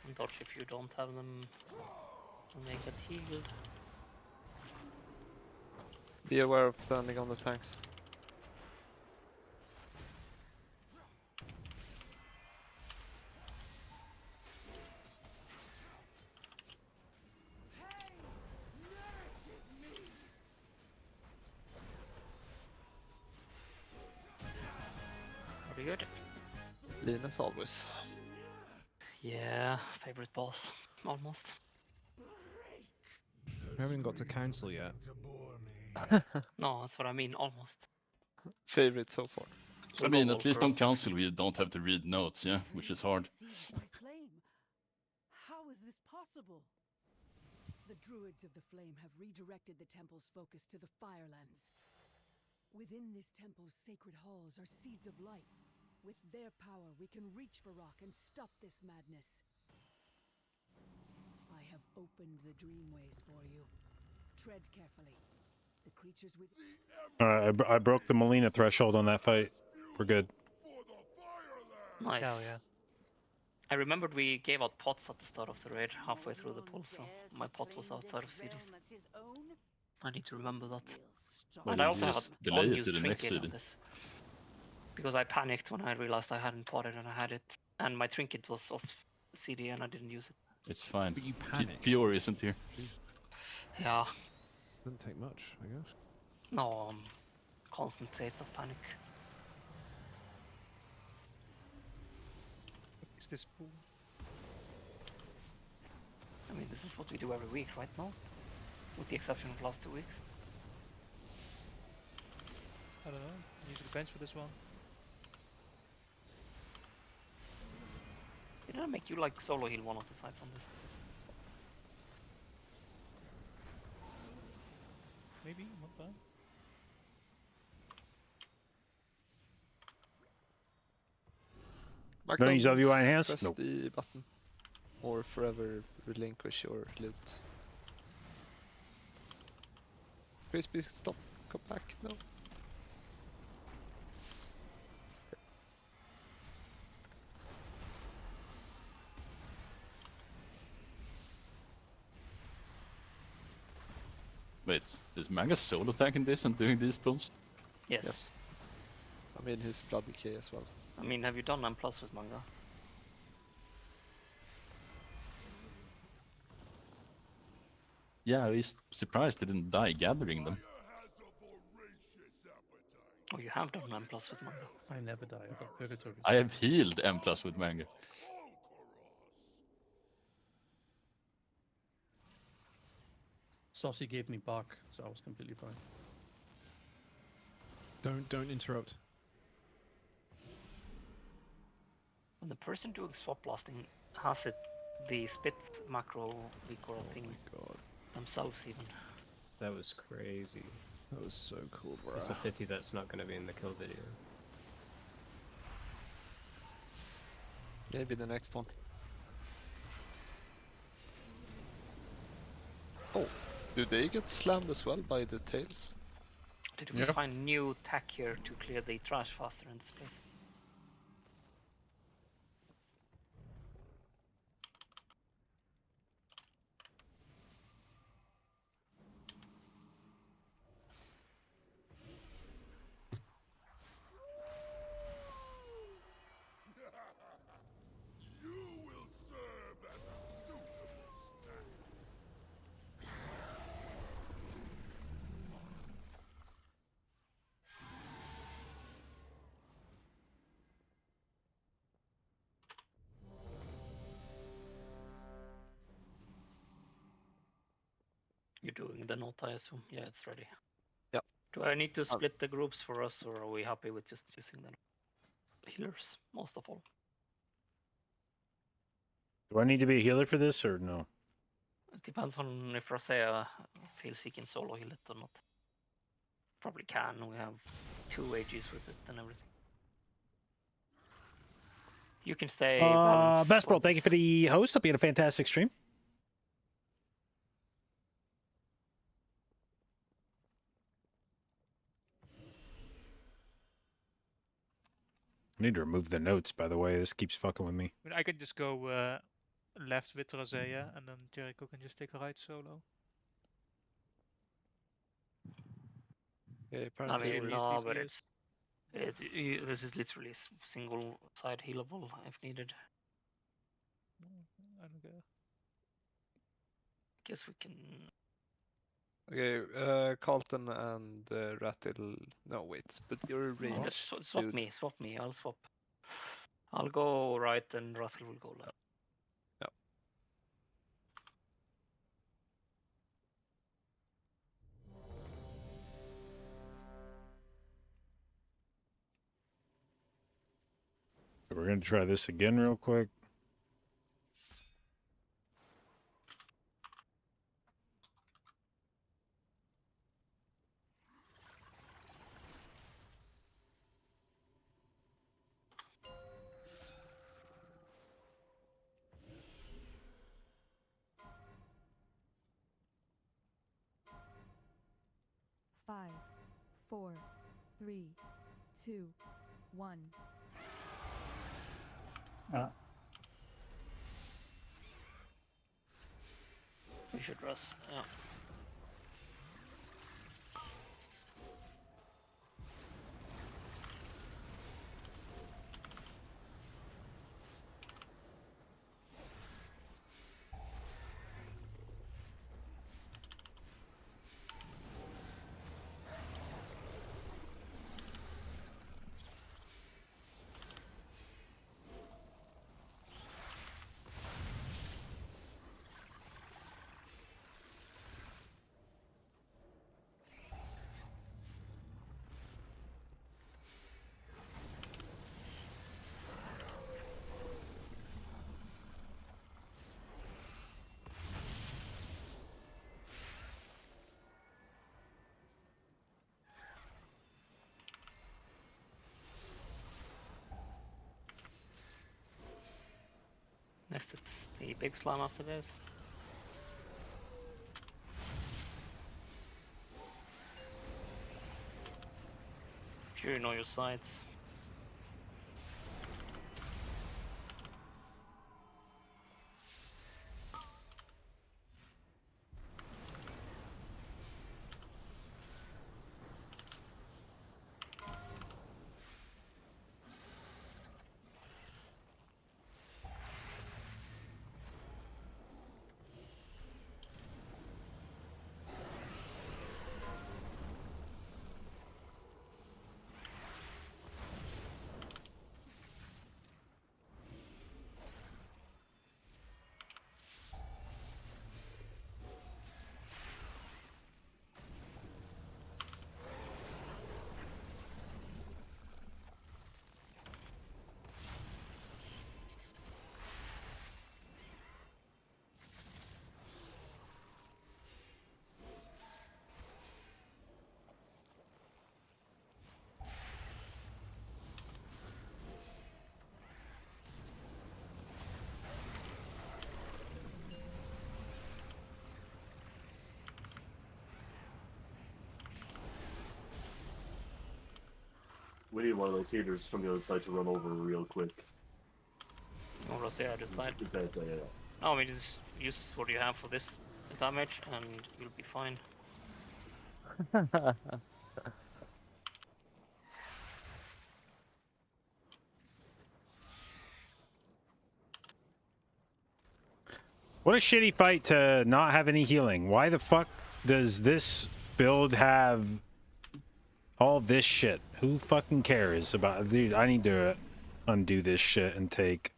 N: can dodge if you don't have them. And they get healed.
K: Be aware of landing on the tanks.
N: Pretty good.
K: Linus always.
N: Yeah, favorite boss. Almost.
J: We haven't got to council yet.
N: No, that's what I mean, almost.
K: Favorite so far.
M: I mean, at least on council we don't have to read notes, yeah, which is hard.
F: My flame. How is this possible? The Druids of the Flame have redirected the temple's focus to the Firelands. Within this temple's sacred halls are seeds of life. With their power, we can reach Varrock and stop this madness. I have opened the dreamways for you. Tread carefully. The creatures with...
B: Alright, I broke the Molina threshold on that fight. We're good.
N: Nice.
O: Hell yeah.
N: I remembered we gave out pots at the start of the raid, halfway through the pull, so my pot was outside of cities. I need to remember that.
M: Why
N: And I
M: didn't
N: also
M: you
N: have
M: just
N: an
M: delay it
N: unused
M: to the next
N: trinket on
M: city?
N: this. Because I panicked when I realized I hadn't potted and I had it. And my trinket was off CD and I didn't use it.
M: It's fine.
J: But you panic.
M: Pure isn't here.
N: Yeah.
J: Doesn't take much, I guess.
N: No, constant state of panic.
O: Is this pool?
N: I mean, this is what we do every week, right now? With the exception of last 2 weeks.
O: I don't know. Use the bench for this one.
N: Did I make you like solo heal one of the sides on this?
O: Maybe, not bad.
B: Don't use WI enhanced?
K: Press
B: Nope.
K: the button. Or forever relinquish your loot. Crispy, stop. Come back. No.
M: Wait, is Manga solo tanking this and doing these pulls?
N: Yes.
K: Yes. I mean, his blood decay as well.
N: I mean, have you done M+ with Manga?
M: Yeah, I was surprised they didn't die gathering them.
N: Oh, you have done M+ with Manga.
O: I never die. I got purgatory.
M: I have healed M+ with Manga.
O: Saucy gave me bark, so I was completely fine.
J: Don't interrupt.
N: When the person doing swap blasting has it, the spit macro recoil thing themselves even.
A: That was crazy.
J: That was so cool, bro.
A: It's a pity that's not going to be in the kill video.
K: Maybe the next one. Oh, do they get slammed as well by the tails?
N: Did we find new tech here to clear the trash faster in this place? You're doing the note, I assume. Yeah, it's ready.
K: Yep.
N: Do I need to split the groups for us, or are we happy with just using the healers, most of all?
B: Do I need to be a healer for this or no?
N: It depends on if Rosea feels he can solo heal it or not. Probably can. We have 2 AGs with it and everything. You can stay.
B: Vesperal, thank you for the host. Hope you had a fantastic stream. I need to remove the notes, by the way. This keeps fucking with me.
O: I mean, I can just go left with Rosea, and then Jericho can just take a right solo.
K: Yeah,
N: I
K: apparently
N: mean,
K: we're
N: no, but this is literally single side healable if needed.
O: I don't care.
N: Guess we can.
K: Okay, Carlton and Rattle. No, wait, but you're range.
N: Just swap me. I'll swap. I'll go right, and Russell will go left.
K: Yeah.
B: We're gonna try this again real quick.
C: Five, 4, 3, 2, 1.
N: We should Russ. Yeah. Next is the big slime after this. Sure, you know your sides.
P: We need one of those healers from the other side to run over real quick.
N: No, Rosea just died.
P: Is that,
N: No, I mean, just use what you have for this damage, and you'll be fine.
B: What a shitty fight to not have any healing. Why the fuck does this build have all this shit? Who fucking cares about... Dude, I need to undo this shit and take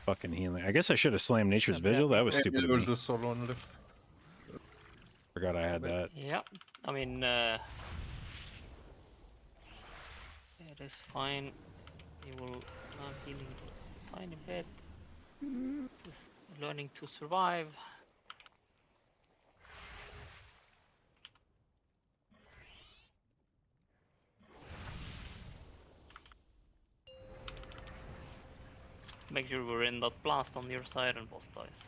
B: fucking healing. I guess I should have slammed Nature's Vigil. That was stupid of me. Forgot I had that.
N: Yeah, I mean, it is fine. You will have healing a tiny bit. Just learning to survive. Make sure we're in that blast on your side and boss dies.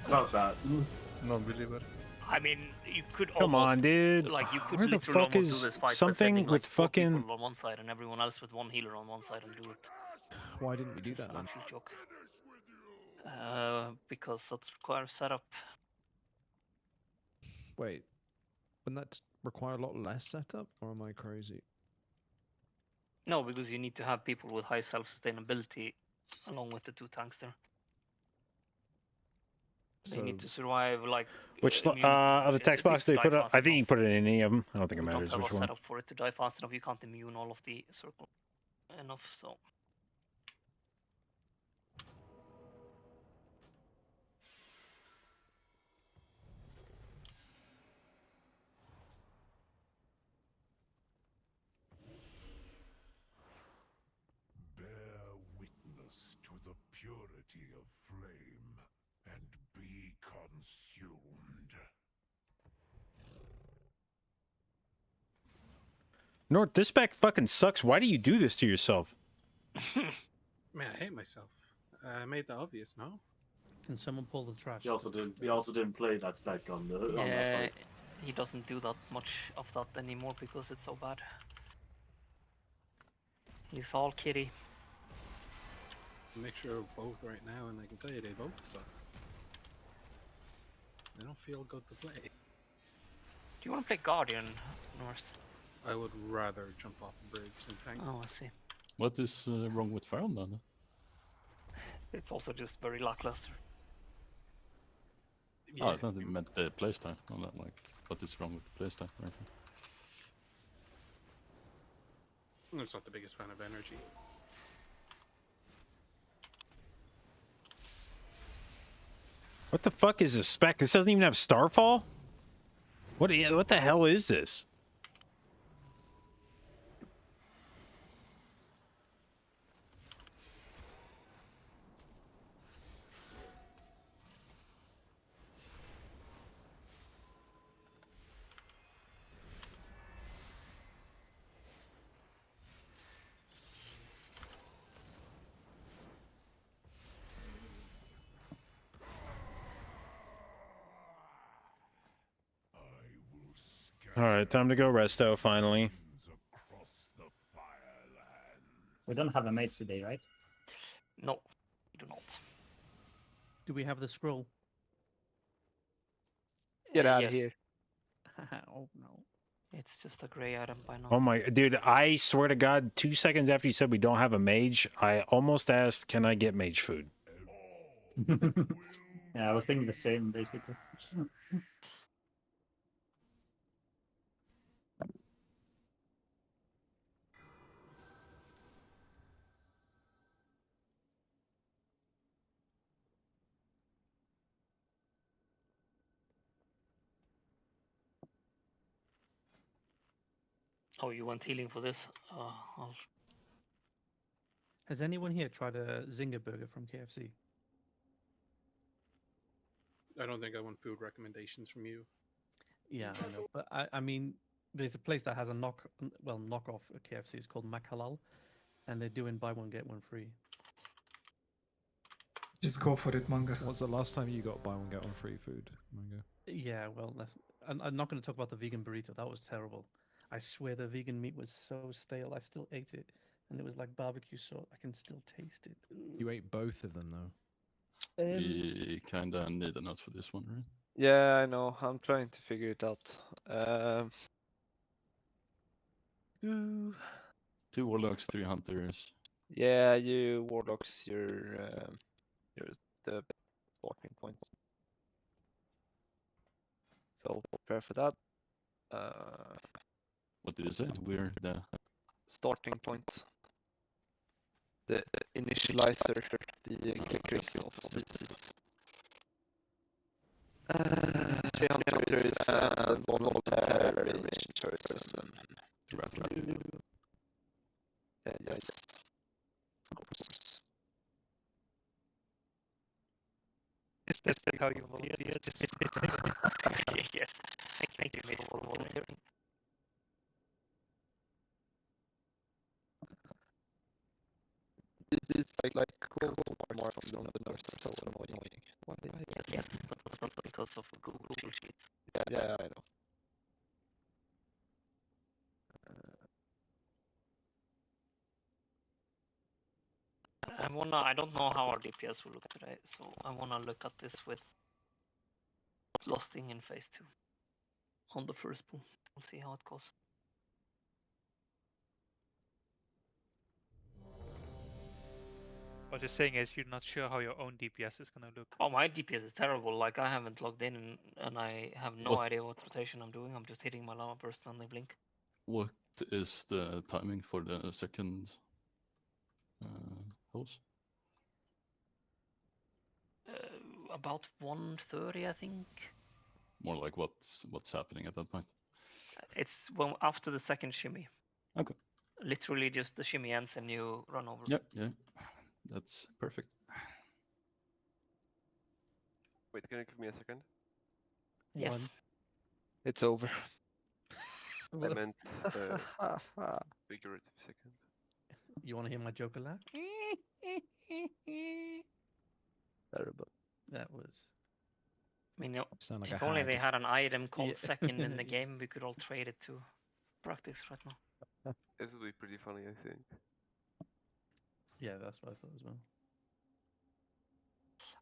P: Not that.
E: Non-believer.
N: I mean, you could
B: Come
N: almost,
B: on, dude.
N: like, you could
B: Where the
N: literally
B: fuck
N: almost
B: is
N: do this fight by
B: something
N: sending,
B: with
N: like, 4
B: fucking...
N: people on one side and everyone else with one healer on one side and do it.
J: Why didn't we do that
N: An
J: then?
N: actual joke. Because that requires setup.
J: Wait, wouldn't that require a lot less setup, or am I crazy?
N: No, because you need to have people with high self-sustainability along with the 2 tanks there. They need to survive like
B: Which
N: immunity
B: of the
N: shit.
B: text
N: It
B: box
N: needs to
B: they
N: die
B: put up?
N: fast
B: I think
N: enough.
B: you put it in any of them. I don't think it
N: We
B: matters
N: don't have
B: which
N: a
B: one.
N: setup for it to die fast enough. You can't immune all of the circle enough, so.
G: Bear witness to the purity of flame and be consumed.
B: Nort, this spec fucking sucks. Why do you do this to yourself?
I: Man, I hate myself. I made that obvious, no?
U: Can someone pull the trash?
P: He also didn't play that spec on the on that
N: Yeah,
P: fight.
N: he doesn't do that much of that anymore because it's so bad. He's all kitty.
I: Make sure of both right now, and I can tell you they both suck. They don't feel good to play.
N: Do you want to play Guardian, North?
I: I would rather jump off a bridge than tank.
N: Oh, I see.
M: What is wrong with Feral then?
N: It's also just very lackluster.
M: Oh, I thought you meant the playstyle. Not that, like, what is wrong with the playstyle? Right.
I: I'm just not the biggest fan of energy.
B: What the fuck is this spec? This doesn't even have Starfall? What the hell is this? All right, time to go resto finally.
Q: We don't have a mage today, right?
N: No, we do not.
U: Do we have the scroll?
K: Get out
N: yes.
K: of here.
U: Oh no.
N: It's just a grey item by now.
B: Oh my, dude, I swear to God, 2 seconds after you said we don't have a mage, I almost asked, can I get mage food?
Q: Yeah, I was thinking the same, basically.
N: Oh, you want healing for this?
U: Has anyone here tried a Zinger burger from KFC?
I: I don't think I want food recommendations from you.
U: Yeah, I know. But I mean, there's a place that has a knockoff of KFC. It's called Machalal, and they're doing buy one get one free.
L: Just go for it, Manga.
J: What's the last time you got buy one get one free food, Manga?
U: Yeah, well, I'm not going to talk about the vegan burrito. That was terrible. I swear the vegan meat was so stale. I still ate it, and it was like barbecue sauce. I can still taste it.
J: You ate both of them though.
M: We kinda need a note for this one, right?
K: Yeah, I know. I'm trying to figure it out.
M: Two warlocks, 3 hunters.
K: Yeah, you warlocks, you're the starting point. So prepare for that.
M: What did you say? We're the
K: Starting point. The initializer, the clickers of these. 3 hunters and 1 volunteer choices and yes. Of course.
O: Is this how you volunteer?
N: Yes. Thank you, mate, for volunteering.
K: This is like quote marks on the notes are so annoying. Why?
N: Yes, but that's because of Google Sheets.
K: Yeah, I know.
N: I don't know how our DPS will look today, so I wanna look at this with Losting in phase 2 on the first pool. We'll see how it goes.
O: What you're saying is you're not sure how your own DPS is gonna look.
N: Oh, my DPS is terrible. Like, I haven't logged in and I have no idea what rotation I'm doing. I'm just hitting my lava burst and they blink.
M: What is the timing for the second hose?
N: About 1:30, I think.
M: More like what's happening at that point?
N: It's after the second shimmy.
M: Okay.
N: Literally just the shimmy ends and you run over.
M: Yep, yeah. That's perfect.
D: Wait, can you give me a second?
N: Yes.
K: It's over.
D: I meant figurative second.
U: You want to hear my Joker laugh?
K: Terrible.
U: That was.
N: I mean,
J: Sound like
N: if
J: a
N: only
J: hag.
N: they had an item called
U: Yeah.
N: second in the game, we could all trade it to practice right now.
D: This would be pretty funny, I think.
U: Yeah, that's what I thought as well.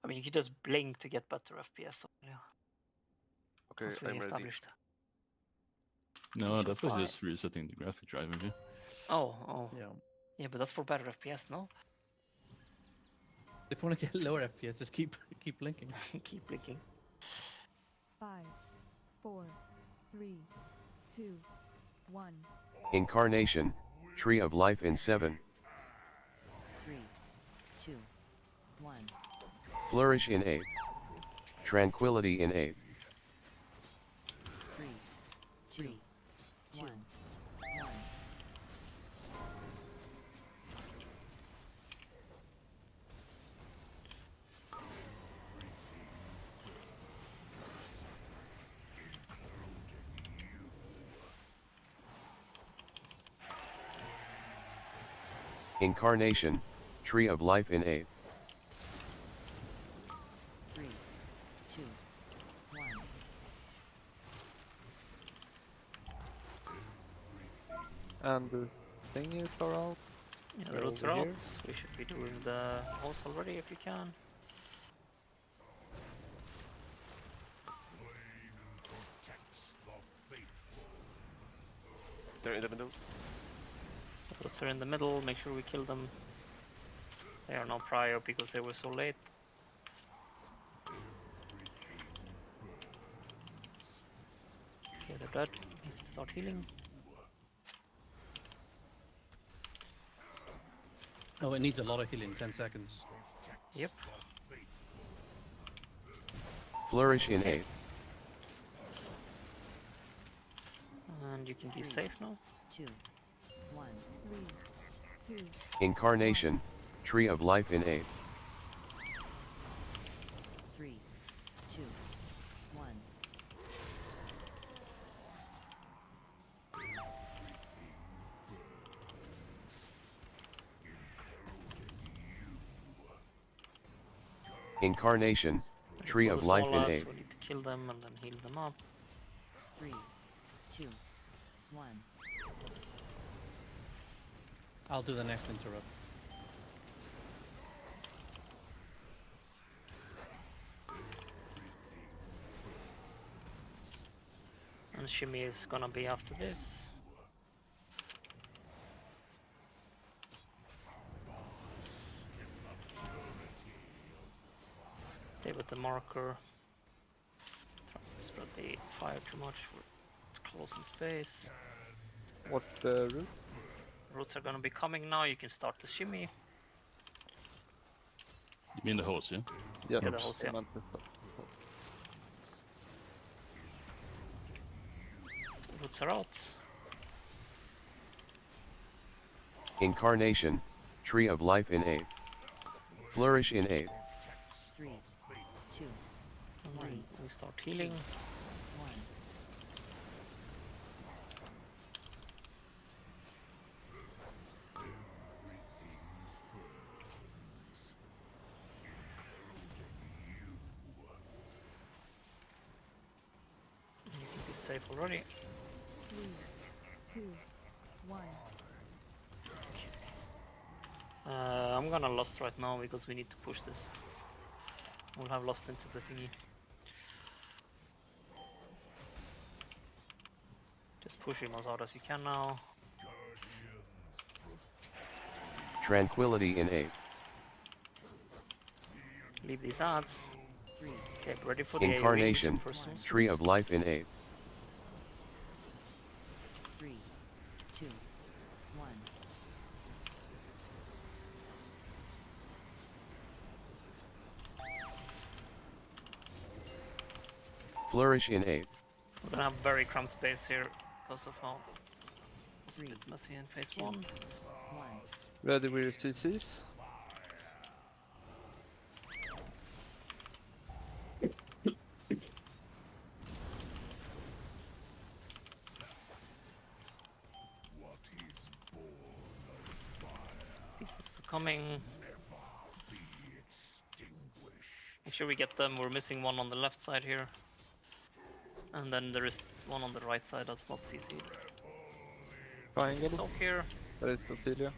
N: I mean, you could just blink to get better FPS. Yeah.
D: Okay,
N: That's really
D: I'm ready.
N: established.
M: No, that was
N: fine.
M: just resetting the graphic driver. Yeah.
N: Oh.
U: Yeah.
N: Yeah, but that's for better FPS, no?
U: If you want to get lower FPS, just keep blinking.
N: Keep blinking.
C: 5, 4, 3, 2, 1.
H: Incarnation, Tree of Life in 7.
V: 3, 2, 1.
H: Flourish in 8. Tranquility in 8.
V: 3, 2, 1.
H: Incarnation, Tree of Life in 8.
V: 3, 2, 1.
K: And the thingies are out.
N: Yeah,
K: They're
N: the roots
K: over
N: are out.
K: here.
N: We should be doing the host already if you can.
D: They're in the middle.
N: The roots are in the middle. Make sure we kill them. They are not prior because they were so late. Okay, they're dead. Need to start healing.
U: Oh, it needs a lot of healing. 10 seconds.
N: Yep.
H: Flourish in 8.
N: And you can be safe now.
V: 2, 1.
C: 3, 2.
H: Incarnation, Tree of Life in 8.
V: 3, 2, 1.
H: Incarnation, Tree
N: For
H: of
N: the
H: Life
N: small
H: in
N: lads,
H: 8.
N: we need to kill them and then heal them up.
V: 3, 2, 1.
U: I'll do the next interrupt.
N: And Shimmy is gonna be after this. Stay with the marker. Try to spread the fire too much. We're close in space.
K: What route?
N: Roots are gonna be coming now. You can start the shimmy.
M: You mean the hose, yeah?
K: Yeah,
N: Yeah, the hose, yeah. Roots are out.
H: Incarnation, Tree of Life in 8. Flourish in 8.
V: 3, 2,
N: And
V: 1.
N: we start healing.
V: 1.
N: You can be safe already.
C: 3, 2, 1.
N: I'm gonna lost right now because we need to push this. We'll have lost into the thingy. Just push him as hard as you can now.
H: Tranquility in 8.
N: Leave these ads. Okay, ready for the
H: Incarnation. Tree of Life in 8.
V: 3, 2, 1.
H: Flourish in 8.
N: We're gonna have very cramped space here because of how it's a bit messy in phase 1.
K: Ready with your CCs?
N: Coming. Make sure we get them. We're missing one on the left side here. And then there is one on the right side that's not CC'd.
K: Triangle.
N: Soak here.
K: That is Ophelia.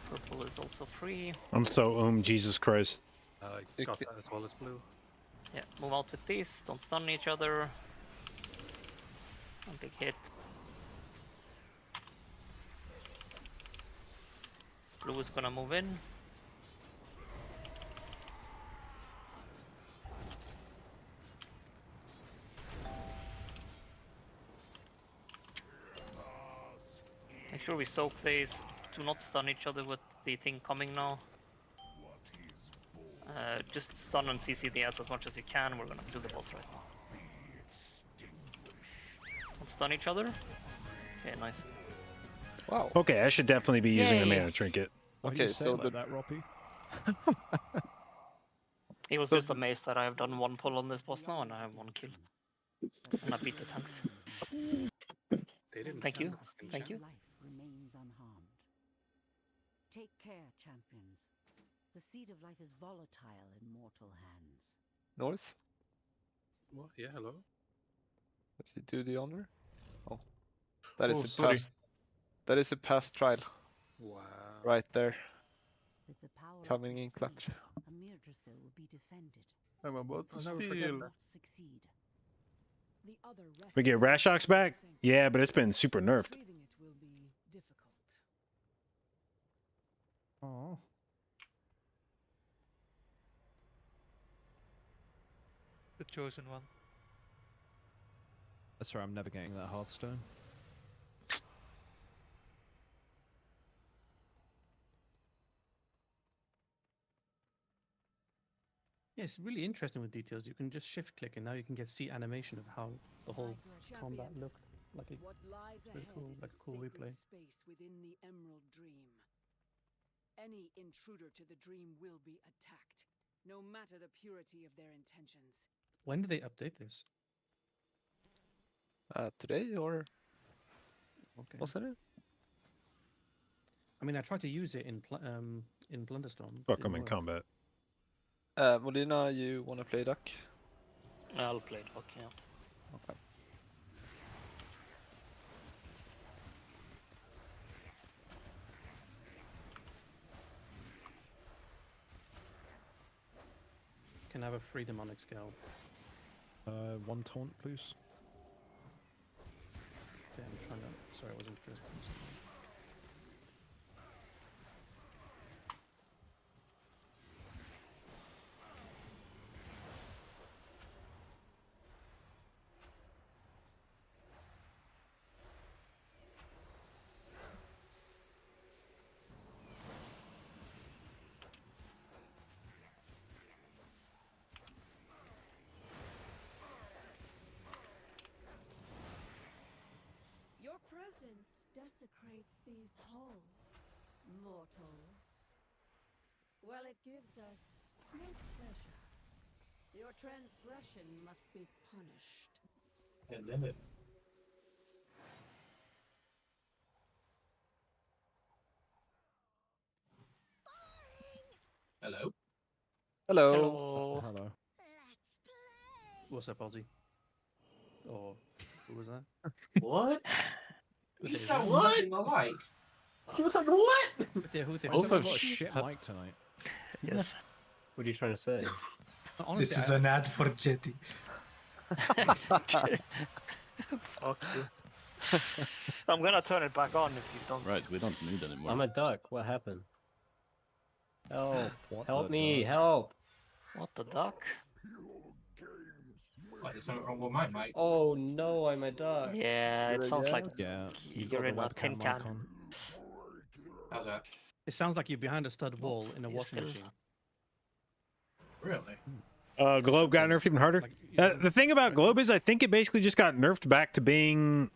N: Purple is also free.
B: I'm so Jesus Christ.
I: I got that as well as blue.
N: Yeah, move out with these. Don't stun each other. One big hit. Blue is gonna move in. Make sure we soak these. Do not stun each other with the thing coming now. Just stun and CC the ads as much as you can. We're gonna do the boss right now. Don't stun each other. Okay, nice.
K: Wow.
B: Okay, I should definitely be using the
N: Yay.
B: mana trinket.
K: Okay, so the
J: that Roppy.
N: He was just amazed that I have done one pull on this boss now and I have 1 kill. And I beat the tanks.
I: They didn't
N: Thank you.
I: stand up in
N: Thank you.
F: Life remains unharmed. Take care, champions. The seed of life is volatile in mortal hands.
K: north.
I: Well, yeah, hello.
K: Did you do the honor? Oh, that is
I: Oh,
K: a
I: sorry.
K: past. That is a past trial.
I: Wow.
K: Right there.
F: With the power
K: Coming
F: of
K: in
F: the
K: clutch.
F: seed, Amirdrasil will be defended.
I: I'm about to
F: Will
I: steal.
F: not succeed.
C: The other
B: We get Rashox back? Yeah, but it's been super nerfed.
C: retrieving it will be difficult.
J: Oh.
O: The chosen one.
J: That's right, I'm never getting that Hearthstone.
U: Yeah, it's really interesting with details. You can just shift click and now you can get see animation of how the whole combat looked. Like a
F: What lies
U: pretty
F: ahead
U: cool,
F: is
U: like
F: a
U: a cool
F: sacred
U: replay.
F: space within the Emerald Dream. Any intruder to the dream will be attacked, no matter the purity of their intentions.
U: When did they update this?
K: Today or
U: Okay.
K: wasn't it?
U: I mean, I tried to use it in Blunderstone.
B: Fuck,
U: didn't
B: I'm in
U: work.
B: combat.
K: Molina, you wanna play duck?
N: I'll play Doc, yeah.
K: Okay.
U: Can I have a free demonic scale?
J: 1 taunt, please.
U: Okay, I'm trying to. Sorry, I wasn't first person.
C: Your presence desecrates these halls, mortals. Well, it gives us no pleasure. Your transgression must be punished.
Q: And then it. Hello.
K: Hello.
N: Hello.
J: Hello.
U: What's up, Ozzy? Or Who was that?
P: What?
U: Who
P: You
U: did
P: sound
U: that?
P: nothing alike. What?
U: Who did- who did-
J: Both
U: who
J: have
U: did-
J: shit mic tonight.
N: Yes.
A: What are you trying to say?
U: Honestly,
L: This is an ad for Jetty.
N: Fuck you. I'm gonna turn it back on if you don't.
M: Right, we don't need anymore.
A: I'm a duck. What happened? Help!
J: What
A: Help
J: the
A: me!
J: duck?
A: Help!
N: What the duck?
P: What, there's something wrong with my mic?
A: Oh no, I'm a duck.
N: Yeah, it sounds like
J: Yeah, you've
N: you're
J: got the
N: in a tin
J: webcam
N: can.
J: mic on.
P: How's that?
U: It sounds like you're behind a stud wall in a
N: you
U: washing
N: still-
U: machine.
P: Really?
B: Globe got nerfed even harder. The thing about Globe is I think it basically just got nerfed back to being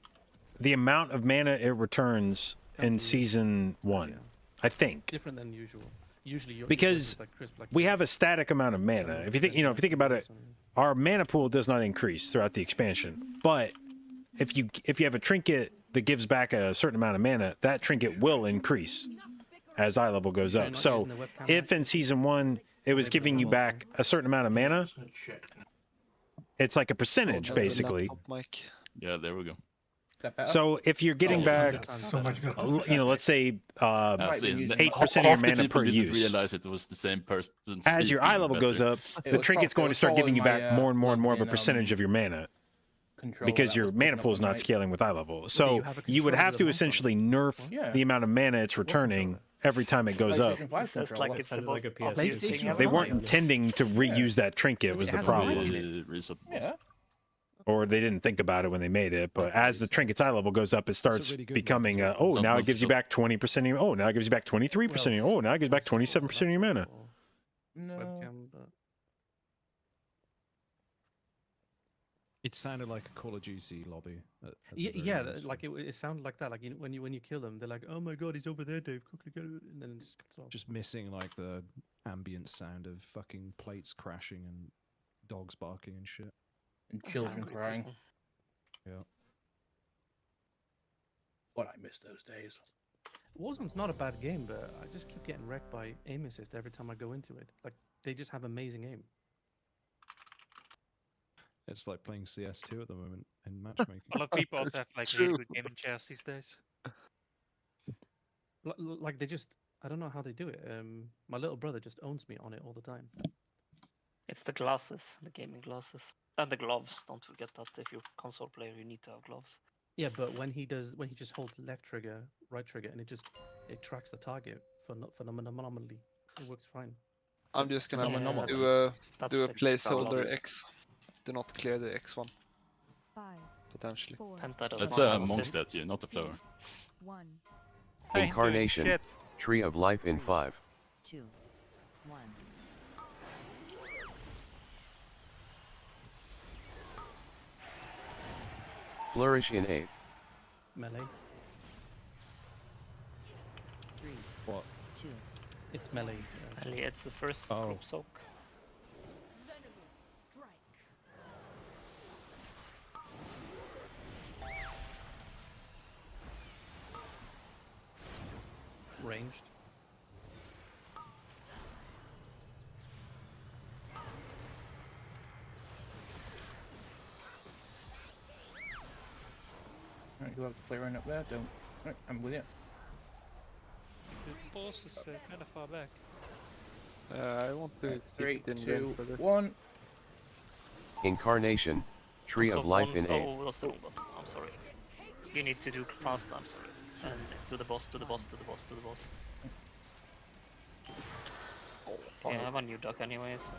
B: the amount of mana it returns in Season 1. I think.
U: Different than usual. Usually, your
B: Because
U: like crisp, like
B: we have a static amount of mana. If you think, if you think about it, our mana pool does not increase throughout the expansion. But if you have a trinket that gives back a certain amount of mana, that trinket will increase as eye level goes up. So if in Season 1 it was giving you back a certain amount of mana, it's like a percentage basically.
M: Yeah, there we go.
B: So if you're getting back,
L: So much better.
B: let's say 8% of your
M: Half the
B: mana
M: people
B: per
M: didn't
B: use.
M: realize it was the same person.
B: As your eye level goes up, the trinket's going to start giving you back more and more and more of a percentage of your mana. Because your mana pool is not scaling with eye level. So you would have to essentially nerf the amount of mana it's returning every time it goes up.
N: That's like it's
A: like a
N: supposed
A: PS2
B: They weren't intending to reuse that trinket was the problem.
P: Yeah.
B: Or they didn't think about it when they made it. But as the trinket's eye level goes up, it starts becoming, now it gives you back 20% of your, now it gives you back 23% of your, now it gives back 27% of your mana.
P: No.
U: webcam, but
J: It sounded like a Call of Duty lobby. At the
U: yeah,
J: very
U: yeah,
J: least.
U: like it sounded like that. Like when you kill them, they're like, "Oh my god, he's over there, Dave! Quickly get it!" And then it just cuts off.
J: Just missing like the ambient sound of fucking plates crashing and dogs barking and shit.
P: And children crying.
J: Yeah.
P: God, I miss those days.
U: Warzone's not a bad game, but I just keep getting wrecked by aim assist every time I go into it. Like they just have amazing aim.
J: It's like playing CS2 at the moment in matchmaking.
O: A lot of people also have like really good gaming chairs these days.
U: Like they just, I don't know how they do it. My little brother just owns me on it all the time.
N: It's the glasses, the gaming glasses, and the gloves. Don't forget that if you're a console player, you need to have gloves.
U: Yeah, but when he just holds left trigger, right trigger, and it tracks the target phenomenally. It works fine.
K: I'm just gonna
N: Yeah,
K: do a
N: that's
K: do a
N: the
K: placeholder
N: gloves.
K: X. Do not clear the X one.
V: 5,
K: Potentially.
V: 4,
N: Penta does
M: That's
N: not
M: a
N: have
M: monk
N: fin.
M: statue, not a flower.
V: 1,
H: Incarnation.
O: shit.
H: Tree of Life in 5.
V: 2, 1.
H: Flourish in 8.
U: Melee.
V: 3,
J: What?
V: 2,
U: It's melee.
N: Melee, it's the first
J: Oh.
N: group soak.
U: Ranged.
P: Right, you have to play around up there, don't. Right, I'm with you.
O: The boss is kind of far back.
K: I want to
P: Right, 3,
K: keep it in
P: 2,
K: game for this.
P: 1.
H: Incarnation. Tree of Life in 8.
N: Oh, that's the wrong button. I'm sorry. You need to do fast. I'm sorry. And to the boss, to the boss, to the boss, to the boss. Okay, I have a new duck anyway, so.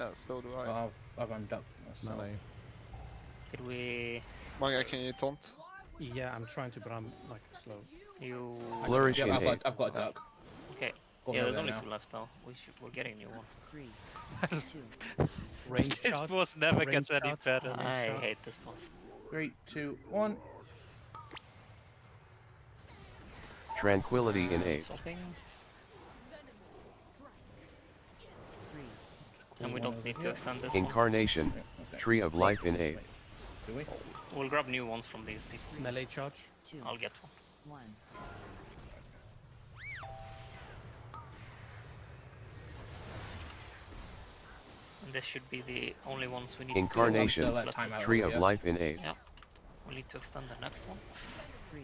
K: Yeah, so do I.
P: Oh, I've unducked myself.
J: Melee.
N: Could we?
K: Manga, can you taunt?
U: Yeah, I'm trying to, but I'm like slow.
N: You.
H: Flourish
P: Yeah,
H: in
P: I've
H: 8.
P: got a duck.
N: Okay.
P: Go
N: Yeah,
P: over
N: there's
P: there
N: only
P: now.
N: 2 left now. We're getting a new one.
V: 3, 2.
U: Range
O: This
U: shot.
O: boss never
U: range
O: gets any
U: shot,
O: better.
U: range
N: I
U: shot.
N: hate this boss.
P: 3, 2, 1.
H: Tranquility in 8.
N: Swapping.
V: 3,
N: And we don't need to extend this one.
H: Incarnation. Tree of Life in 8.
P: Do we?
N: We'll grab new ones from these people.
U: Melee charge.
V: 2,
N: I'll get one.
V: 1.
N: And this should be the only ones we need
H: Incarnation.
N: to do.
P: Time out
H: Tree of
P: here.
H: Life in 8.
N: Yeah. We need to extend the next one.
V: 3,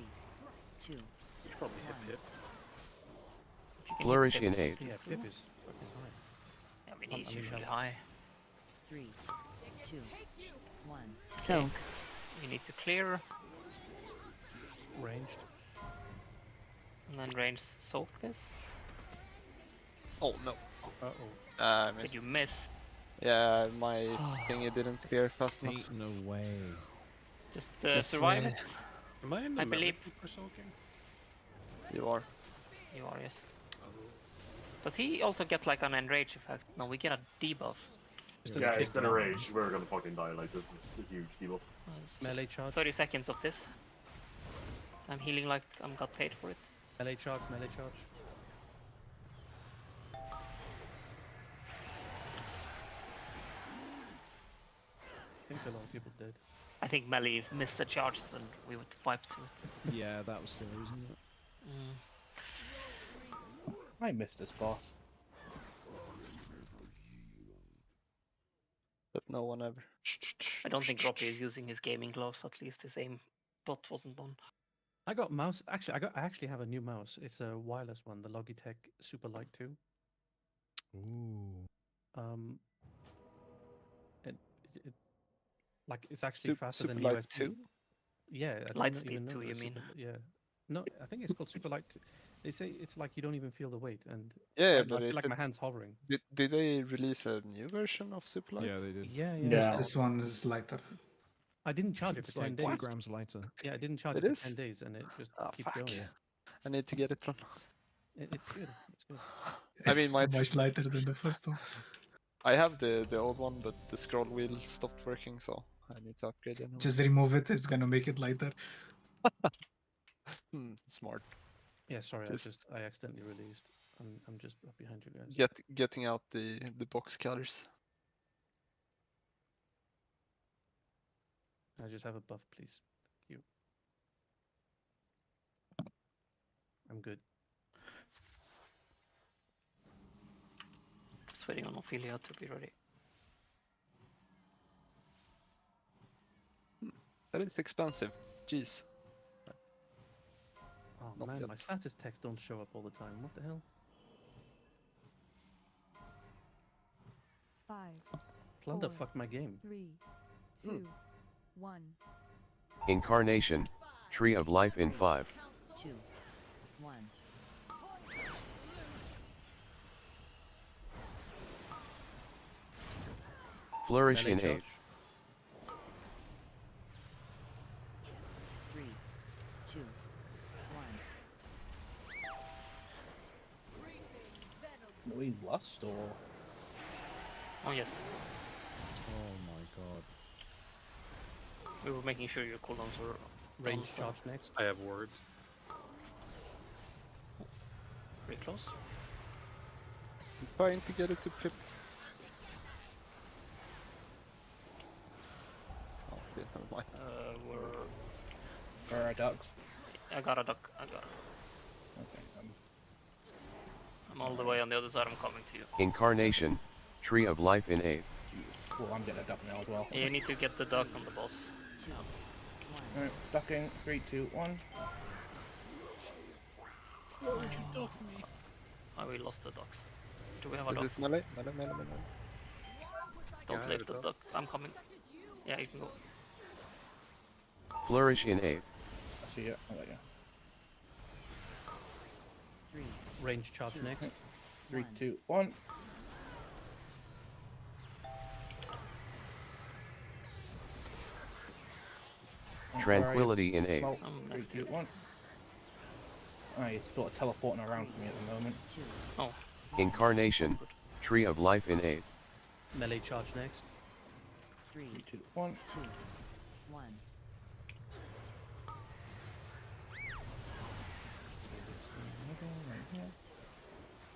V: 2,
I: Probably hit Pip.
N: If you can hit
H: Flourish
N: Pip,
H: in 8.
N: please
U: Yeah,
N: do.
U: Pip is fucking high.
N: Yeah, I mean,
U: I
N: he's
U: mean,
N: usually
U: how-
N: high.
V: 3, 2, 1.
N: Okay.
V: Soak.
N: You need to clear,
U: Ranged.
K: Hmm.
N: and then range soak this.
K: Oh no.
U: Uh-oh.
K: I
N: Did
K: missed.
N: you miss?
K: Yeah, my thingy didn't clear fast enough.
J: Ain't no way.
N: Just
K: Miss
N: survive
K: me.
N: it.
I: Am I in the
N: I believe
I: for soaking?
K: You are.
N: you are, yes.
I: Oh.
N: Does he also get like an enrage effect? No, we get a debuff.
P: Yeah, it's an rage. We're gonna fucking die. Like, this is a huge debuff.
U: Melee charge.
N: 30 seconds of this. I'm healing like I'm got paid for it.
U: Melee charge, melee charge. I think a lot of people did.
N: I think melee missed the charge, then we would wipe to it.
J: Yeah, that was the reason.
R: I missed this boss.
K: But no one ever.
N: I don't think Rocky is using his gaming gloves. At least his aim bot wasn't done.
U: I got mouse. Actually, I actually have a new mouse. It's a wireless one, the Logitech Super Light 2.
J: Ooh.
U: It like it's actually faster than
K: Super Light
U: USB.
K: 2?
U: Yeah, I
N: Light
U: don't
N: speed
U: even know
N: 2,
U: there's
N: you mean?
U: Yeah. No, I think it's called Super Light. They say it's like you don't even feel the weight, and
K: Yeah,
U: I
K: but
U: feel
K: it
U: like
K: did-
U: my hand's hovering.
K: Did they release a new version of Super Light?
J: Yeah, they did.
U: Yeah.
L: Yes, this one is lighter.
U: I didn't charge it
J: It's
U: for 10
J: like
U: days.
J: 2 grams lighter.
U: Yeah, I didn't charge
K: It
U: it
K: is?
U: for 10 days, and it just
K: Oh,
U: keeps
K: fuck.
U: going.
K: I need to get it on.
U: It's good. It's good.
K: I mean,
L: It's
K: mine's-
L: much lighter than the first one.
K: I have the old one, but the scroll wheel stopped working, so I need to upgrade it.
L: Just remove it, it's gonna make it lighter.
K: Smart.
U: Yeah, sorry,
K: Just-
U: I accidentally released. I'm just behind you guys.
K: Getting out the box cutters.
U: Can I just have a buff, please? Thank you. I'm good.
N: Just waiting on Ophelia to be ready.
K: That is expensive. Jeez.
U: Oh
K: Not
U: man,
K: yet.
U: my status text don't show up all the time. What the hell?
C: 5,
U: Flunder
C: 4,
U: fucked my game.
C: 3, 2, 1.
H: Incarnation. Tree of Life in 5.
V: 2, 1.
H: Flourish
U: Melee
H: in
U: charge.
H: 8.
V: 3, 2, 1.
R: We lost or?
N: Oh yes,
J: Oh my god.
N: we were making sure your cooldowns were
U: Range
N: so
U: charge next.
I: I have words.
N: pretty close.
K: I'm trying to get it to Pip. Oh, okay, never mind.
N: We're.
R: Or a duck?
N: I got a duck. I got it.
R: Okay.
N: I'm all the way on the other side. I'm coming to you.
H: Incarnation. Tree of Life in 8.
R: Cool, I'm getting a duck now as well.
N: You need to get the duck on the boss.
V: 2, 1.
R: Alright, ducking. 3, 2, 1.
N: Why would you duck me? Oh, we lost the ducks. Do we have a
K: Is
N: duck?
K: this melee? Melee.
N: Don't
I: Yeah, I
N: leave
I: have
N: the
I: a duck.
N: duck. I'm coming. Yeah, you can go.
H: Flourish in 8.
R: I see it. I got you.
V: 3,
U: Range charge
V: Two.
U: next.
R: 3,
V: 1.
R: 2, 1.
H: Tranquility in 8.
R: Oh,
N: I'm
R: 3,
N: next to
R: 2,
N: you.
R: 1. Alright, he's sort of teleporting around for me at the moment.
V: 2,
N: Oh,
H: Incarnation. Tree of Life in 8.
U: Melee charge next.
V: 3,
R: 2, 1.
V: 2, 1.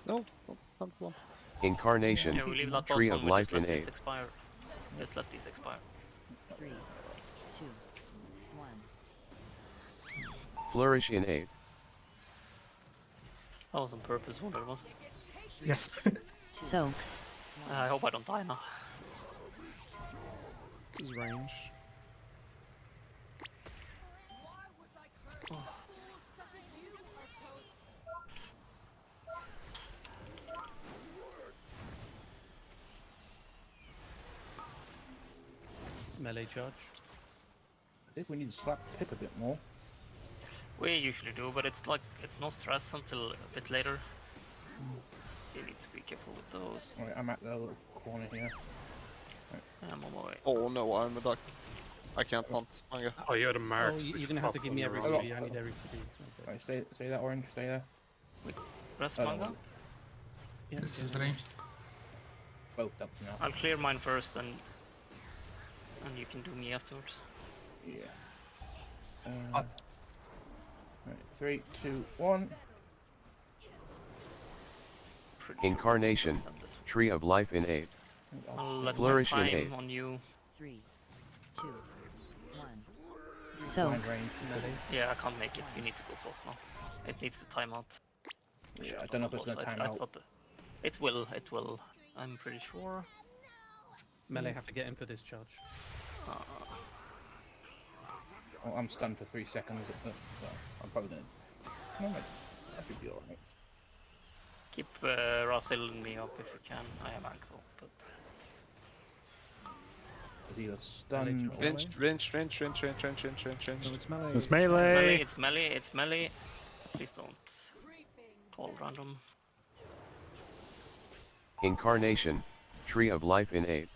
K: No, come on.
H: Incarnation.
N: yeah, we leave that boss
H: Tree
N: on.
H: of
N: We
H: Life
N: just let
H: in
N: these
H: 8.
N: expire. Just let these expire.
V: 3, 2, 1.
H: Flourish in 8.
N: That was on purpose, wasn't it?
L: Yes.
V: Soak.
N: I hope I don't die now.
J: This is range.
U: Melee charge.
R: I think we need to slap Pip a bit more.
N: We usually do, but it's like it's no stress until a bit later. You need to be careful with those.
R: Alright, I'm at the little corner here.
N: I'm on my way.
K: Oh no, I'm a duck. I can't hunt. Manga.
I: Oh, you're the marks.
U: Oh, you're gonna have to give me every CD. I need every CD. Okay.
R: Right, stay that orange, stay there.
N: Wait, press
R: Oh,
N: manga?
U: Yeah,
L: This is ranged.
R: Both up now.
N: I'll clear mine first, and you can do me afterwards.
R: Yeah. Right, 3, 2, 1.
H: Incarnation, Tree of Life in 8.
N: I'll let
H: Flourish
N: my
H: in
N: time
H: 8.
N: on you.
V: 3, 2, 1. So,
N: Yeah, I can't make it. You need to go close now. It needs to time out.
R: Yeah, I don't know if it's gonna time out.
N: It will. It will. I'm pretty sure.
U: Melee have to get in for this charge.
R: Oh, I'm stunned for 3 seconds. So I'm probably gonna. Come on, mate. That should be alright.
N: Keep Rathil and me up if you can. I am aggro, but.
R: Is either stun or.
K: Range.
J: No, it's melee.
B: It's melee.
N: It's melee. It's melee. Please don't call random.
H: Incarnation, Tree of Life in 8.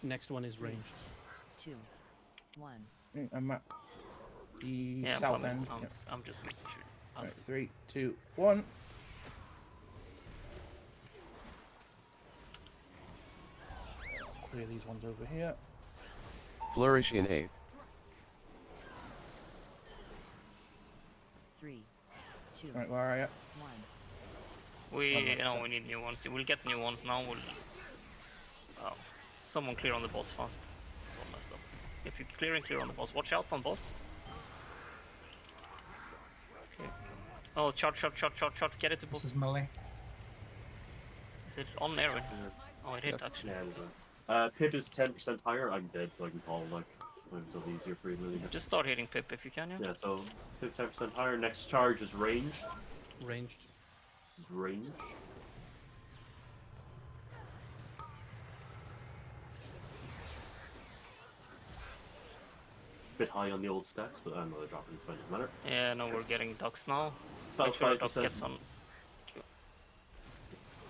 U: Next one is ranged.
V: 2, 1.
R: I'm at the
N: Yeah,
R: south end.
N: I'm just making sure.
R: Right, 3, 2, 1. Clear these ones over here.
H: Flourish in 8.
V: 3, 2,
R: Right, where are you?
V: 1.
N: We need new ones. We'll get new ones now. Someone clear on the boss fast. It's all messed up. If you clear on the boss, watch out on boss. Okay. Oh, shot. Get it to boss.
L: This is melee.
N: Is it on Aaron? Oh, it hit actually.
P: Yeah, Pip is 10% higher. I'm dead, so I can call like so easier for you. Really.
N: Just start hitting Pip if you can. Yeah.
P: Yeah. So Pip 10% higher. Next charge is ranged.
U: Ranged.
P: This is ranged. Bit high on the old stats, but I know they're dropping. It's fine. Doesn't matter.
N: Yeah, no, we're getting ducks now.
P: About
N: Make sure the duck
P: 5%.
N: gets on.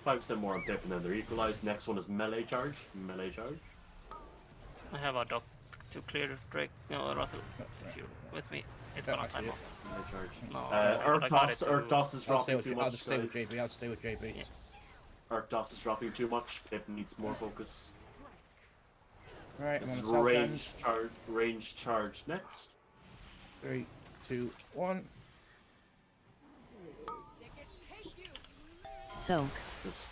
P: 5% more on Pip, and then they're equalized. Next one is melee charge. Melee charge.
N: I have a duck to clear Drake. No, Rathil, if you're with me, it's gonna time out.
P: Melee charge.
N: No,
P: Urtos is dropping too much.
R: I'll just stay with
P: guys.
R: JB. I'll stay with JB.
N: Yeah.
P: Urtos is dropping too much. Pip needs more focus.
R: Right, I'm
P: This
R: on
P: is
R: the south end.
P: range charge next.
R: 3, 2, 1.
V: Soak.
P: Just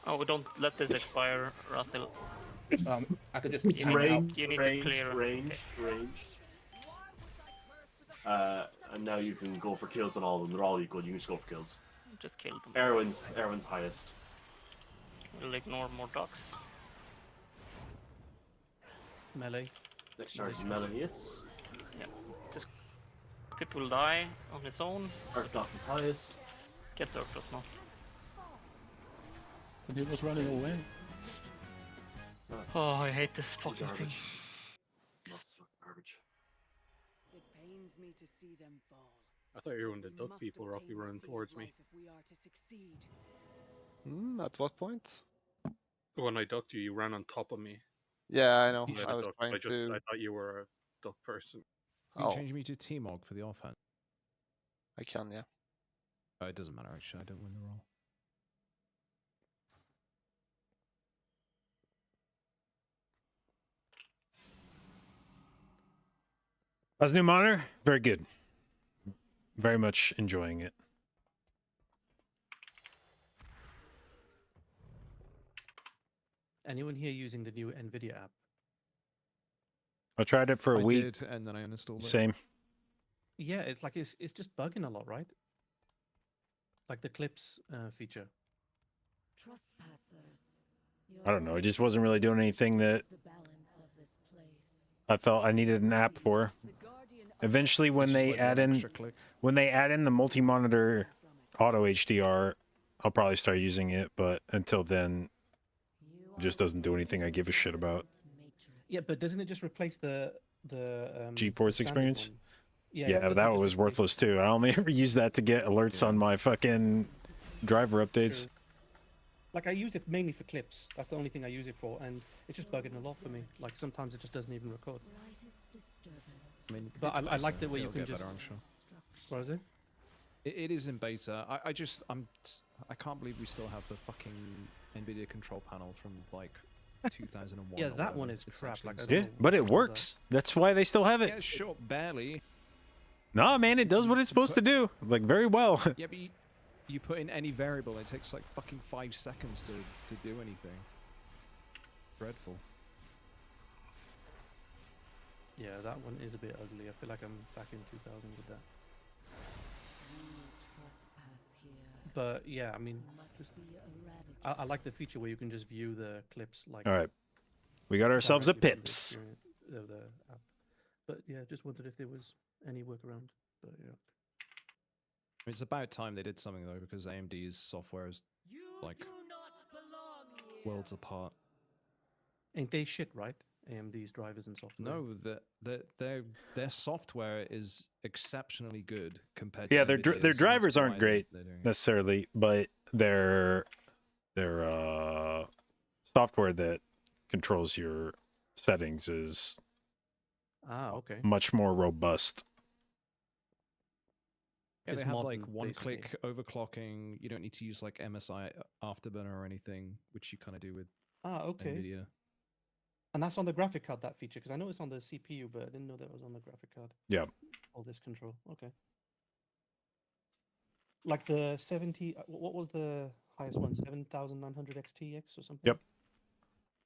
N: Oh, don't let this expire, Rathil.
R: I could just
N: You
R: hang
N: need,
R: out.
N: you need to clear.
P: ranged. And now you can go for kills on all of them. They're all equal. You can just go for kills.
N: Just kill them.
P: Erwin's highest.
N: We'll ignore more ducks.
U: Melee.
P: Next charge is melee, yes.
N: Yeah. Just Pip will die on his own.
P: Urtos is highest.
N: Get the Urtos now.
M: And he was running away.
N: Oh, I hate this fucking thing.
P: That's garbage.
F: It pains me to see them fall.
I: I thought you were one of the duck people were up you running towards me.
F: If we are to succeed.
K: At what point?
I: When I ducked you, you ran on top of me.
K: Yeah, I know.
I: Yeah,
K: I was trying to.
I: I thought you were a duck person.
J: Can you change me to T-Mog for the offhand?
K: I can, yeah.
J: It doesn't matter actually. I don't win the roll.
B: How's new monitor? Very good. Very much enjoying it.
U: Anyone here using the new NVIDIA app?
B: I tried it for a week.
J: Did, and then I uninstalled it.
B: Same.
U: Yeah, it's like it's just bugging a lot, right? Like the clips feature.
B: I don't know. It just wasn't really doing anything that I felt I needed an app for. Eventually, when
J: It's just
B: they
J: like
B: add
J: one
B: in
J: extra click.
B: the multi-monitor auto HDR, I'll probably start using it. But until then, it just doesn't do anything I give a shit about.
U: Yeah, but doesn't it just replace the
B: GeForce
U: standard
B: experience.
U: one? Yeah,
B: Yeah,
U: doesn't
B: but
U: it
B: that
U: just
B: was
U: replace
B: worthless too. I only ever use that to get alerts on my fucking driver updates.
U: True. Like I use it mainly for clips. That's the only thing I use it for, and it's just bugging a lot for me. Like sometimes it just doesn't even record.
J: I mean,
U: But
J: it's
U: I like
J: beta.
U: the way you
J: It'll
U: can
J: get
U: just.
J: better, I'm sure.
U: What is it?
J: It is in beta. I can't believe we still have the fucking NVIDIA control panel from like 2001.
U: Yeah,
J: or
U: that
J: whatever.
U: one is
J: It's
U: crap,
J: actually
U: like, I
J: insane.
B: Yeah, but it works. That's why they still have it.
J: Yeah, sure, barely.
B: No, man, it does what it's supposed to do. Like very well.
J: Yeah, but you put in any variable, it takes like fucking 5 seconds to do anything. Dreadful.
U: Yeah, that one is a bit ugly. I feel like I'm back in 2000 with that. But yeah, I mean, I like the feature where you can just view the clips like.
B: All right, we got ourselves a
U: directly from the
B: Pips.
U: experience of the app. But yeah, just wondered if there was any workaround. But yeah.
J: It's about time they did something though, because AMD's software is like worlds apart.
U: Ain't they shit, right? AMD's drivers and software.
J: No, their software is exceptionally good compared
B: Yeah,
J: to
B: their
J: NVIDIA's, and
B: their
J: that's
B: drivers
J: why
B: aren't great
J: they're doing it.
B: necessarily, but their software that controls your settings is
U: okay.
B: much more robust.
J: Yeah,
U: It's
J: they have
U: modern,
J: like one-click overclocking. You don't need to use like MSI Afterburner or anything, which you kind of do with
U: Okay.
J: NVIDIA.
U: And that's on the graphic card, that feature, because I know it's on the CPU, but I didn't know that was on the graphic card.
B: Yeah.
U: All this control. Okay. Like the 70, what was the highest one? 7900 XTX or something?
B: Yep.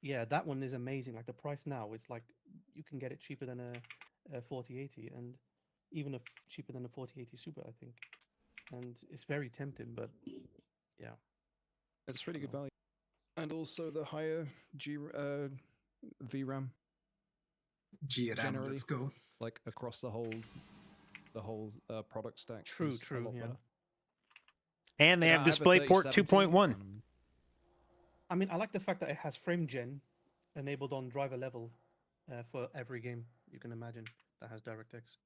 U: Yeah, that one is amazing. Like the price now, it's like you can get it cheaper than a 4080 and even cheaper than a 4080 Super, I think. And it's very tempting, but yeah.
J: It's really good value. And also the higher VRAM.
L: GRAM,
J: generally,
L: let's go.
J: Like across the whole product stack.
U: True,
J: is a
U: true,
J: lot
U: yeah.
J: better.
B: And they
J: Yeah,
B: have
J: I have a
B: DisplayPort
J: 3070,
B: 2.1.
U: I mean, I like the fact that it has frame gen enabled on driver level for every game you can imagine that has DirectX.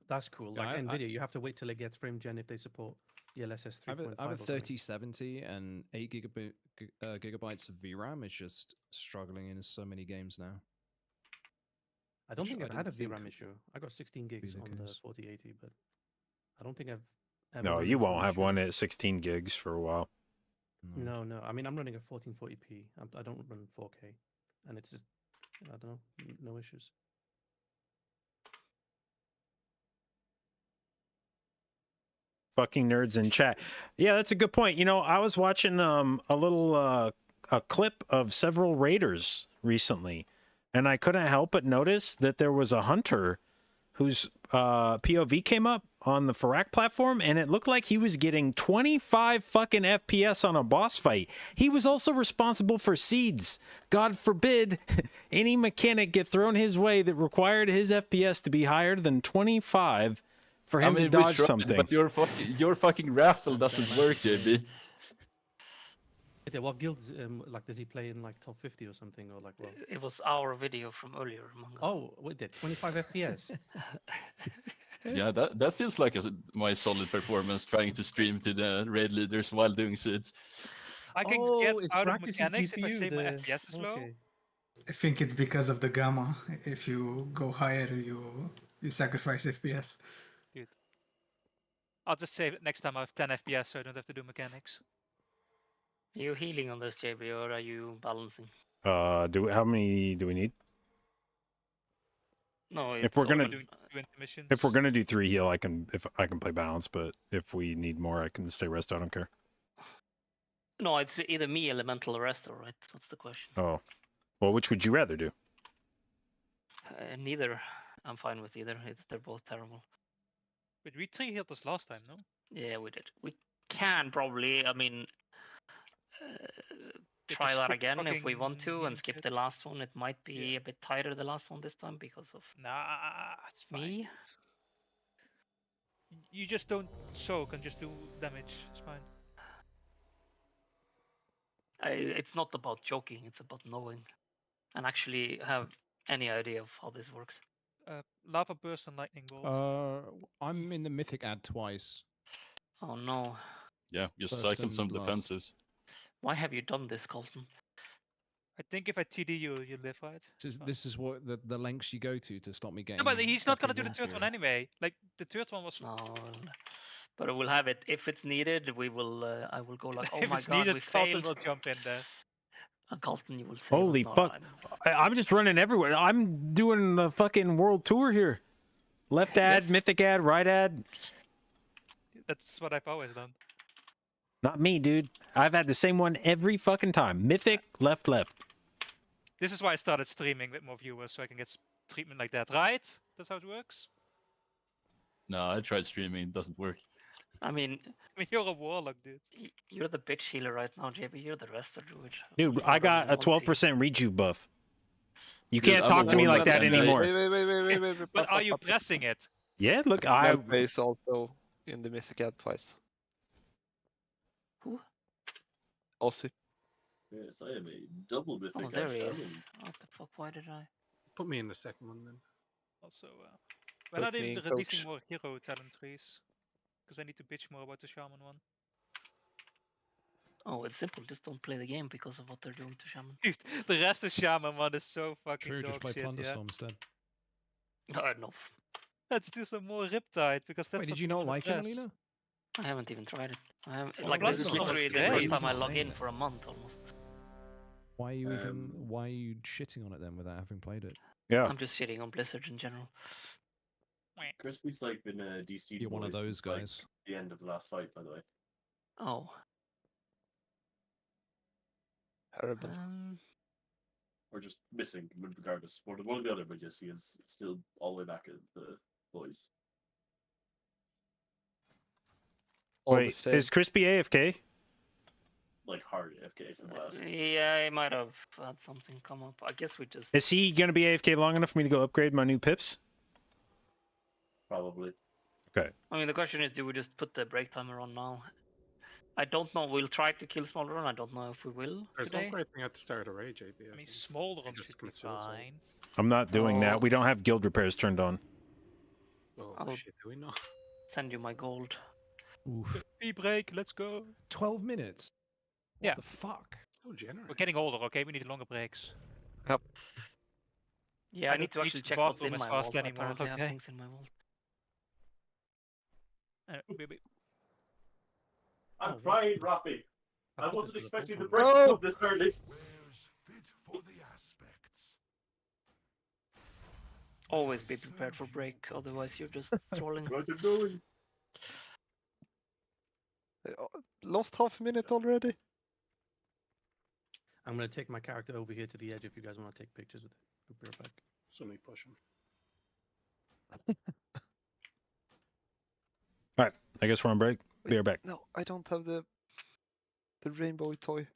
U: That's cool.
J: Yeah,
U: Like
J: I-
U: NVIDIA, you have to wait till it gets frame gen if they support ELSS 3.5.
J: I have a
U: or something.
J: 3070 and 8 gigabytes of VRAM is just struggling in so many games now.
U: I don't
J: which
U: think
J: I
U: I've had a
J: didn't think
U: VRAM issue. I got 16 gigs
J: the
U: on the
J: case.
U: 4080, but I don't think I've ever
B: No,
U: run
B: you
U: into an
B: won't have
U: issue.
B: one at 16 gigs for a while.
U: No, I mean, I'm running a 1440p. I don't run 4K, and it's just, I don't know, no issues.
B: Fucking nerds in chat. Yeah, that's a good point. You know, I was watching a little a clip of several raiders recently, and I couldn't help but notice that there was a hunter whose POV came up on the Farak platform, and it looked like he was getting 25 fucking FPS on a boss fight. He was also responsible for seeds. God forbid any mechanic get thrown his way that required his FPS to be higher than 25 for him to dodge something.
M: But your fucking raffle doesn't work, JB.
U: Yeah, what guilds, like, does he play in, like, top 50 or something, or, like, what?
N: It was our video from earlier, Manga.
U: Oh, wait, did 25 FPS?
M: Yeah, that feels like my solid performance trying to stream to the raid leaders while doing seeds.
O: I can get out of mechanics if I say my FPS is low.
L: I think it's because of the gamma. If you go higher, you sacrifice FPS.
O: Dude. I'll just save it next time I have 10 FPS so I don't have to do mechanics.
N: Are you healing on this, JB, or are you balancing?
B: How many do we need?
N: No,
B: If we're gonna
O: doing 2 intermissions.
B: if we're gonna do 3 heal, I can play balance, but if we need more, I can stay rest. I don't care.
N: No, it's either me, Elemental, or Resto, right? That's the question.
B: Oh, well, which would you rather do?
N: Neither. I'm fine with either. They're both terrible.
O: But we 3 healed us last time, no?
N: Yeah, we did. We can probably. I mean, try that
O: skip
N: again if we want
O: fucking
N: to and
O: healing
N: skip
O: shit.
N: the last one. It might be a bit tighter the last one this time because of
O: Nah, it's fine.
N: me.
O: You just don't soak and just do damage. It's fine.
N: It's not about joking, it's about knowing and actually have any idea of how this works.
O: Lava burst and lightning bolt.
J: I'm in the mythic ad twice.
N: Oh no.
M: Yeah, just
J: First
M: cycle
J: and
M: some
J: last.
M: defenses.
N: Why have you done this, Colton?
O: I think if I TD you, you live, right?
J: This is what the lengths you go to stop me getting.
O: No, but he's not gonna do
J: fucking
O: the third one
J: inferior.
O: anyway. Like the third one was.
N: No, but we'll have it if it's needed. We will. I will go like, oh
O: if
N: my
O: it's
N: god,
O: needed,
N: we
O: Carlton
N: failed.
O: will jump in there.
N: And Colton, you will say,
B: Holy fuck! I'm just running everywhere. I'm doing the fucking world tour here. Left ad, mythic ad, right ad.
O: That's what I've always done.
B: Not me, dude. I've had the same one every fucking time. Mythic, left, left.
O: This is why I started streaming with more viewers, so I can get treatment like that, right? That's how it works.
M: No, I tried streaming. It doesn't work.
N: I mean,
O: you're a warlock, dude.
N: You're the bitch healer right now, JB. You're the rest of Druid.
B: Dude, I got a 12% rejuve buff. You
M: Dude,
B: can't
M: I'm
B: talk
M: a
B: to me like
M: warlock
B: that
M: and I-
B: anymore.
K: Wait.
O: But are you pressing it?
B: Yeah, look, I.
K: Lab is also in the mythic ad twice.
N: Who?
K: Aussie.
P: Yes, I am a double mythic.
N: Oh, there he is.
P: Shaman.
N: What the fuck? Why did I?
I: Put me in the second one then.
O: Also, when are
K: Put me
O: they
K: in,
O: releasing
K: coach.
O: more hero talent trees? Because I need to bitch more about the shaman one.
N: Oh, it's simple. Just don't play the game because of what they're doing to Shaman.
O: Dude, the rest of shaman one is so fucking
J: True,
O: dog
J: just play
O: shit, yeah.
J: Plunderstorm instead.
N: Enough.
O: Let's do some more Riptide because that's
J: Wait,
O: what
J: did you not
O: people
J: like it,
O: pressed.
J: Alina?
N: I haven't even tried it. I haven't,
O: Oh,
N: like this is
O: Bloodborne was
N: literally the
O: great.
N: first time I log
J: Insane.
N: in for a month almost.
J: Why are you why are you shitting on it then without having played it?
B: Yeah.
N: I'm just shitting on Blizzard in general.
P: Crispy's like been DC.
J: You're one of those guys.
P: The end of the last fight, by the way.
N: Oh.
K: Terrible.
P: Or just missing, regardless. One or the other, but yes, he is still all the way back at the boys.
B: Wait, is Crispy AFK?
P: Like hard AFK from last.
N: Yeah, I might have had something come up. I guess we just.
B: Is he going to be AFK long enough for me to go upgrade my new pips?
P: Probably.
B: Okay.
N: I mean, the question is, do we just put the break timer on now? I don't know. We'll try to kill Smolder. I don't know if we will
I: There's
N: today.
I: no great thing at the start of Rage, JB.
O: I mean, Smolder
I: just
O: should be
I: commit suicide.
O: fine.
B: I'm not doing
N: Oh.
B: that. We don't have guild repairs turned on.
I: Oh
N: I'll
I: shit, do we not?
N: send you my gold.
J: Oof.
O: Free break, let's go.
J: 12 minutes? What
O: Yeah.
J: the fuck?
I: So generous.
O: We're getting older, okay? We need longer breaks.
K: Yep.
N: Yeah, I need to
O: don't
N: actually
O: reach the
N: check what's
O: bathroom
N: in
O: as
N: my
O: fast
N: vault. I
O: anymore,
N: apparently have
O: okay?
N: things in my vault.
P: I'm trying, Roppy. I wasn't expecting the break
K: Oh!
P: to come this early.
N: Always be prepared for break, otherwise you're just trolling.
P: What you doing?
K: Lost half a minute already.
U: I'm gonna take my character over here to the edge if you guys want to take pictures with it. We'll be right back.
I: Somebody push him.
B: All right. I guess we're on break. Be right back.
K: No, I don't have the rainbow toy.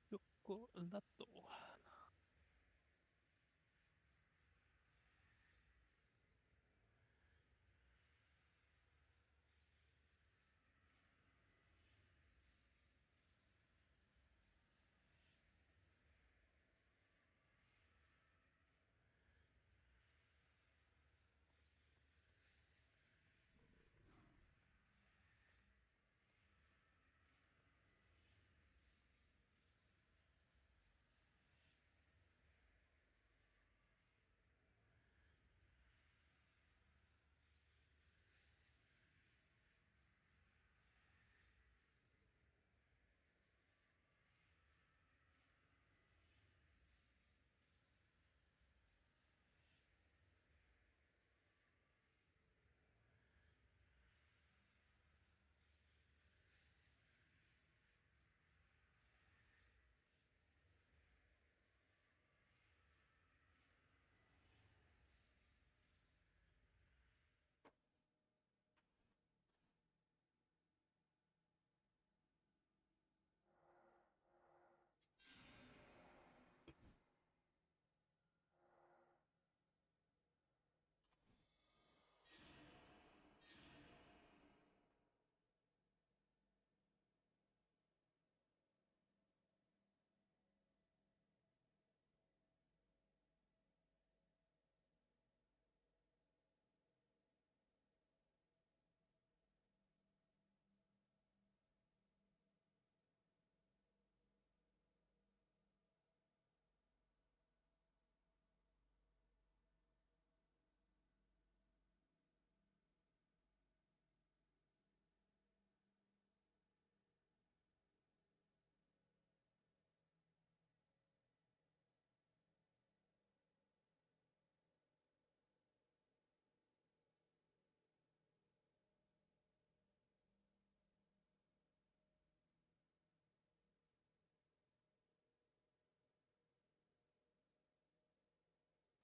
O: Cioccolato.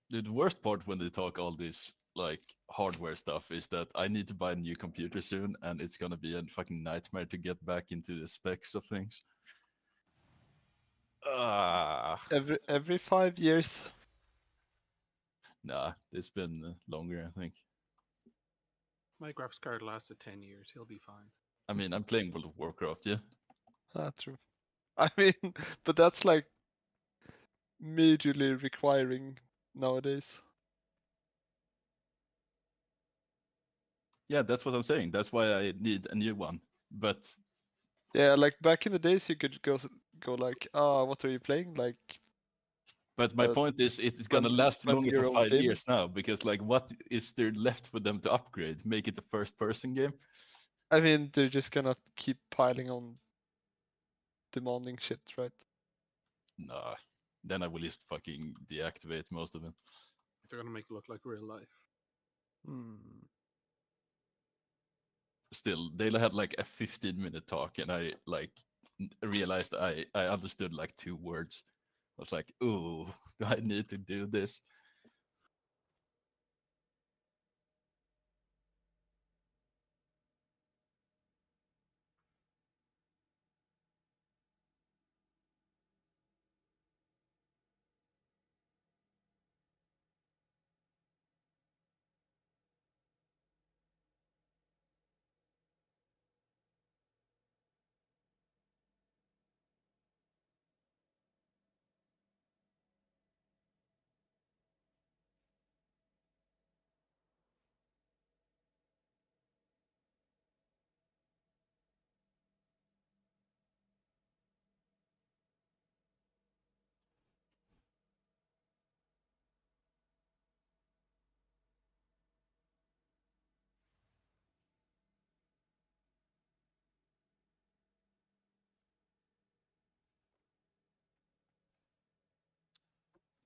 M: The worst part when they talk all this like hardware stuff is that I need to buy a new computer soon, and it's gonna be a fucking nightmare to get back into the specs of things.
K: Every 5 years.
M: Nah, it's been longer, I think.
I: My graphics card lasted 10 years. He'll be fine.
M: I mean, I'm playing World of Warcraft, yeah.
K: True. I mean, but that's like majorly requiring nowadays.
M: Yeah, that's what I'm saying. That's why I need a new one. But
K: Yeah, like back in the days, you could go like, what are you playing? Like.
M: But my point is, it's gonna last longer for
K: 20-year-old
M: 5
K: game.
M: years now, because like, what is there left for them to upgrade? Make it a first-person game?
K: I mean, they're just gonna keep piling on demanding shit, right?
M: Nah, then I will just fucking deactivate most of it.
I: They're gonna make it look like real life.
M: Still, they had like a 15-minute talk, and I like realized I understood like 2 words. I was like, ooh, do I need to do this?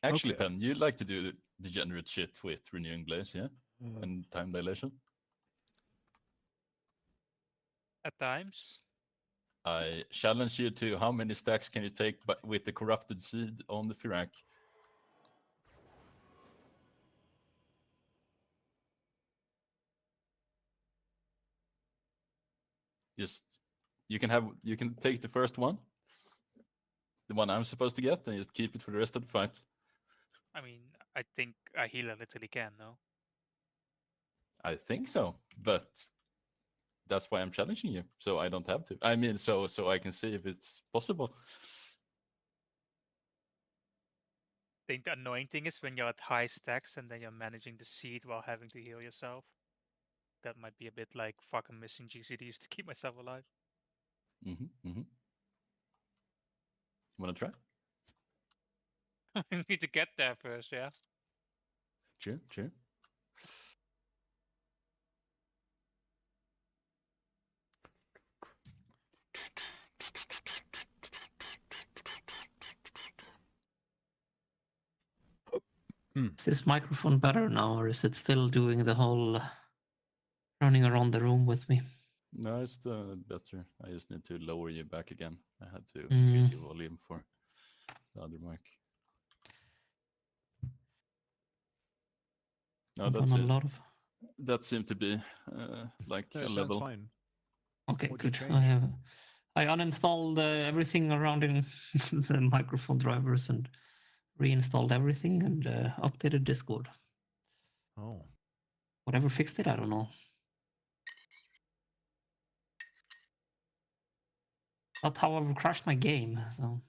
M: Actually,
U: Okay.
M: Pen, you like to do degenerate shit with renewing blaze, yeah? And time dilation?
O: At times.
M: I challenge you to how many stacks can you take with the corrupted seed on the Firak? Just you can take the first one, the one I'm supposed to get, and just keep it for the rest of the fight.
O: I mean, I think I heal a little he can, no?
M: I think so, but that's why I'm challenging you, so I don't have to. I mean, so I can see if it's possible.
O: I think the annoying thing is when you're at high stacks and then you're managing the seed while having to heal yourself. That might be a bit like fucking missing GCDs to keep myself alive.
M: Wanna try?
O: I need to get there first, yeah.
M: True.
S: Is this microphone better now, or is it still doing the whole running around the room with me?
M: No, it's better. I just need to lower you back again. I had to increase your volume for the other mic. No, that's it. That seemed to be like
J: No,
M: a
J: it sounds
M: level.
J: fine.
S: Okay,
J: What did
S: good.
J: you change?
S: I uninstalled everything around in the microphone drivers and reinstalled everything and updated Discord.
J: Oh.
S: Whatever fixed it, I don't know. Not how I've crashed my game, so.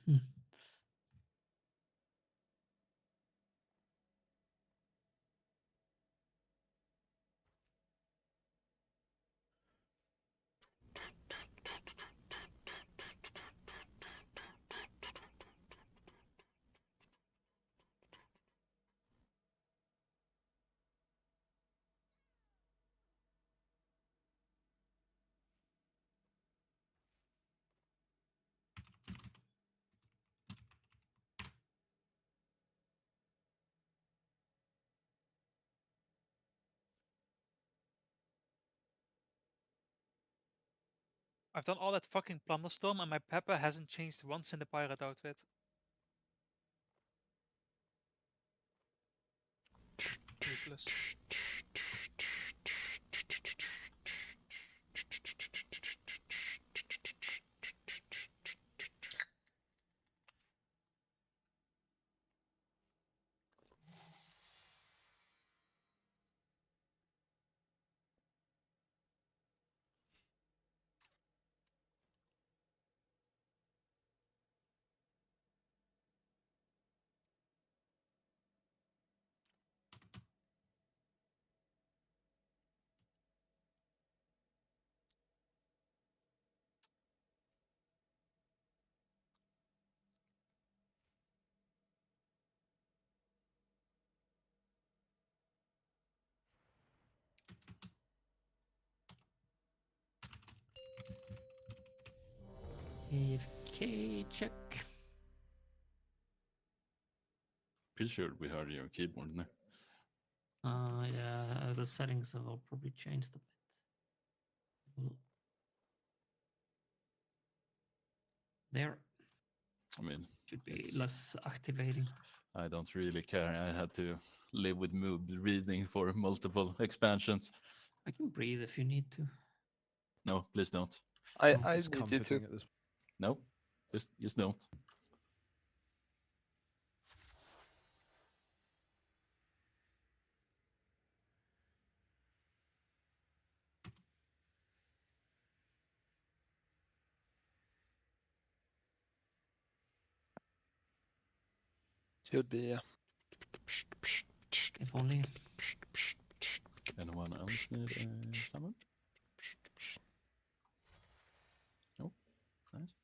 O: I've done all that fucking Plunderstorm and my pepper hasn't changed once in the pirate outfit. Useless.
S: AFK check.
M: Pretty sure we heard your keyboard in there.
S: Yeah, the settings have all probably changed a bit. There.
M: I mean,
S: should be less activating.
M: I don't really care. I had to live with Moob reading for multiple expansions.
S: I can breathe if you need to.
M: No, please don't.
K: I
J: It's
K: need you to.
J: comforting at this.
M: No, just don't.
K: Should be, yeah.
S: If only.
M: Anyone else need someone? No? Nice.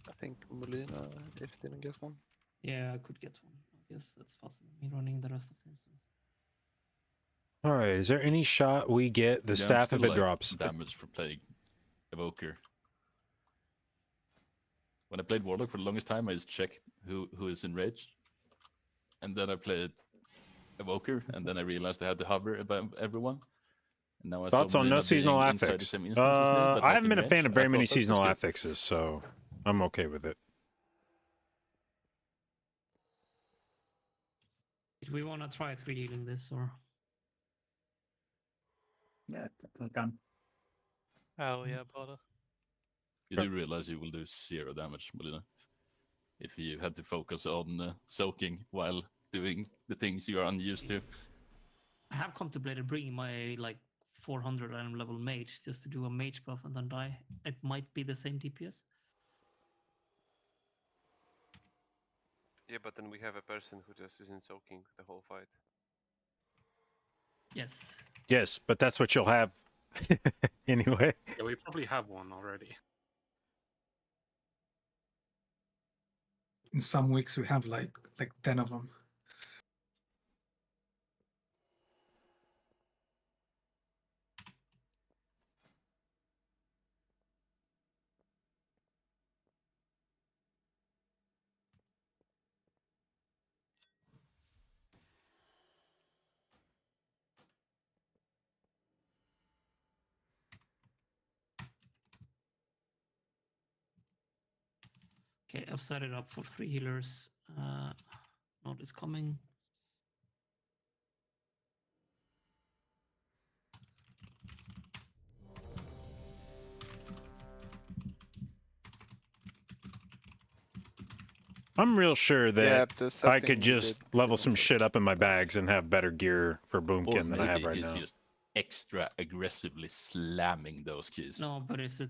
K: I think Molina, if didn't get one.
S: Yeah, I could get one. I guess that's faster than me running the rest of the instance.
B: All right, is there any shot we get the
M: Yeah, I'm
B: staff
M: still,
B: if it
M: like,
B: drops?
M: damage for playing Evoker. When I played Warlock for the longest time, I just checked who is in rage. And then I played Evoker, and then I realized I had to hover above everyone. And now I
B: Thoughts
M: saw
B: on no
M: Molina
B: seasonal
M: being inside the
B: affix?
M: same instance as me, but
B: I
M: not
B: haven't
M: in
B: been a
M: range,
B: fan of
M: and I
B: very
M: thought
B: many
M: that was
B: seasonal
M: good.
B: affixes, so I'm okay with it.
S: Did we want to try 3 healing this or?
Q: Yeah, definitely can.
O: Oh yeah, brother.
M: You do realize you will do 0 damage, Molina, if you had to focus on soaking while doing the things you are unused to.
S: I have contemplated bringing my like 400 item level mage just to do a mage buff and then die. It might be the same DPS.
D: Yeah, but then we have a person who just isn't soaking the whole fight.
S: Yes.
B: Yes, but that's what you'll have anyway.
I: Yeah, we probably have one already.
L: In some weeks we have like 10 of them.
S: Okay, I've set it up for 3 healers. Node is coming.
B: I'm real sure that
K: the
B: I could
K: setting
B: just
K: did
B: level some shit up in my bags and have better gear for
M: Or
B: Boomkin than I have
M: maybe
B: right
M: he's
B: now.
M: just extra aggressively slamming those keys.
S: No, but it's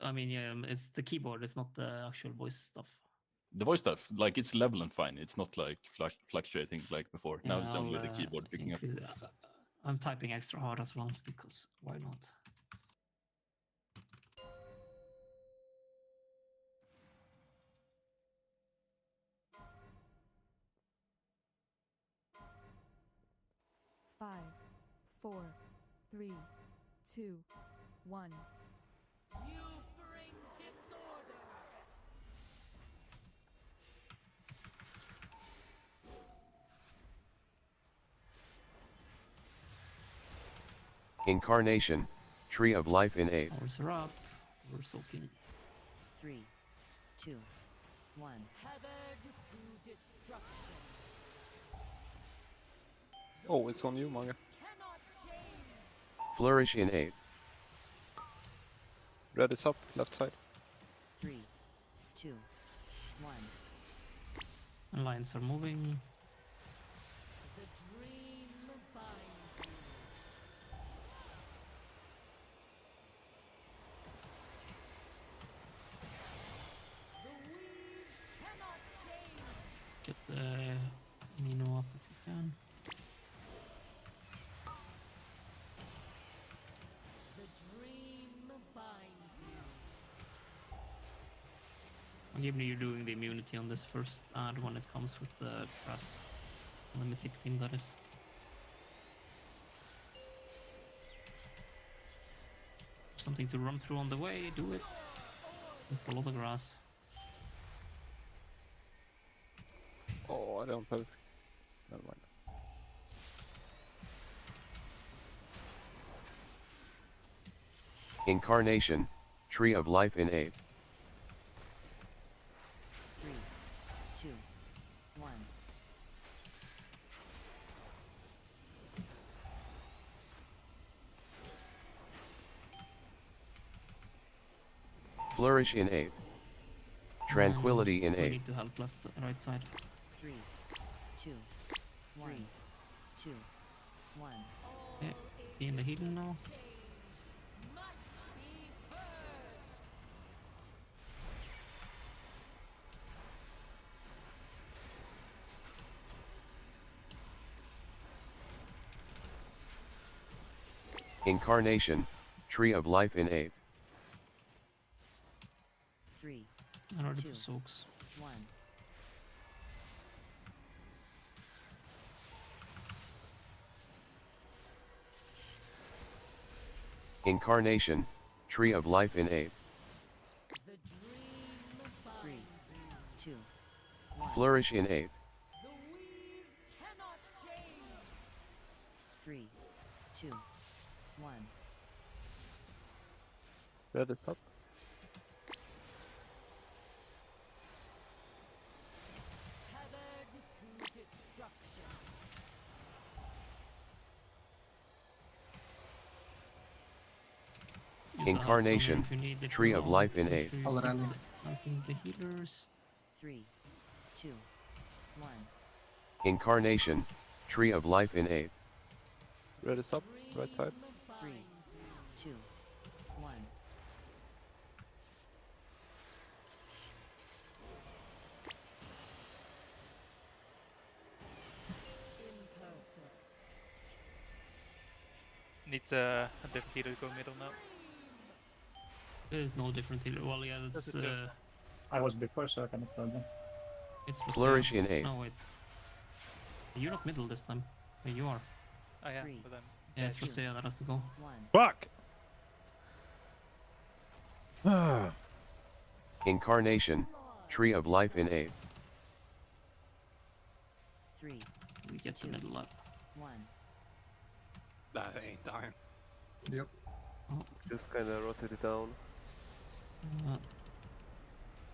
S: I mean, yeah, it's the keyboard. It's not the actual voice stuff.
M: The voice stuff, like it's level and fine. It's not like fluctuating like before. Now
S: Yeah,
M: it's only the keyboard picking up.
S: I'm typing extra hard as well because why not?
C: Five, 4, 3, 2, 1.
H: Incarnation, Tree of Life in 8.
S: Ours are up. We're soaking.
V: 3, 2, 1.
K: Oh, it's on you, Manga.
H: Flourish in 8.
K: Red is up, left side.
V: 3, 2, 1.
S: Alliance are moving. Get the Nino up if you can. I'll give you doing the immunity on this first ad when it comes with the press. On the mythic team, that is. Something to run through on the way, do it. And follow the grass.
K: Oh, I don't have. Never mind.
H: Incarnation, Tree of Life in 8.
V: 3, 2, 1.
H: Flourish in 8. Tranquility in
S: We
H: 8.
S: need to help right side.
V: 3, 2, 1. 2, 1.
S: Yeah, be in the healing now.
H: Incarnation, Tree of Life in 8.
V: 3,
S: I'm ready
V: 2,
S: for soaks.
V: 1.
H: Incarnation, Tree of Life in 8.
V: 3, 2, 1.
H: Flourish in 8.
V: 3, 2, 1.
K: Red is up.
S: Use the
H: Incarnation,
S: Hearthstone if you need it
H: Tree
S: for
H: of
S: all.
H: Life in
S: Make
H: Aid.
S: sure you
I: All
S: keep
I: around.
S: sniping the healers.
V: 3, 2, 1.
H: Incarnation, Tree of Life in Aid.
K: Red is up, right side.
V: 3, 2, 1.
O: Need a different healer to go middle now.
S: There's no different healer. Well, yeah, that's
O: That's a two.
Q: I was before, so I cannot tell them.
S: it's for
H: Flourish
S: sale.
H: in Aid.
S: No, wait. You're not middle this time. Wait, you are.
O: Oh yeah,
V: 3,
O: but then
S: Yeah, it's for sale. That has to go.
V: 1.
B: Fuck!
H: Incarnation, Tree of Life in Aid.
V: 3,
S: We get the middle up.
V: 1.
I: That ain't dying.
J: Yep.
D: Just kind of rotate it down.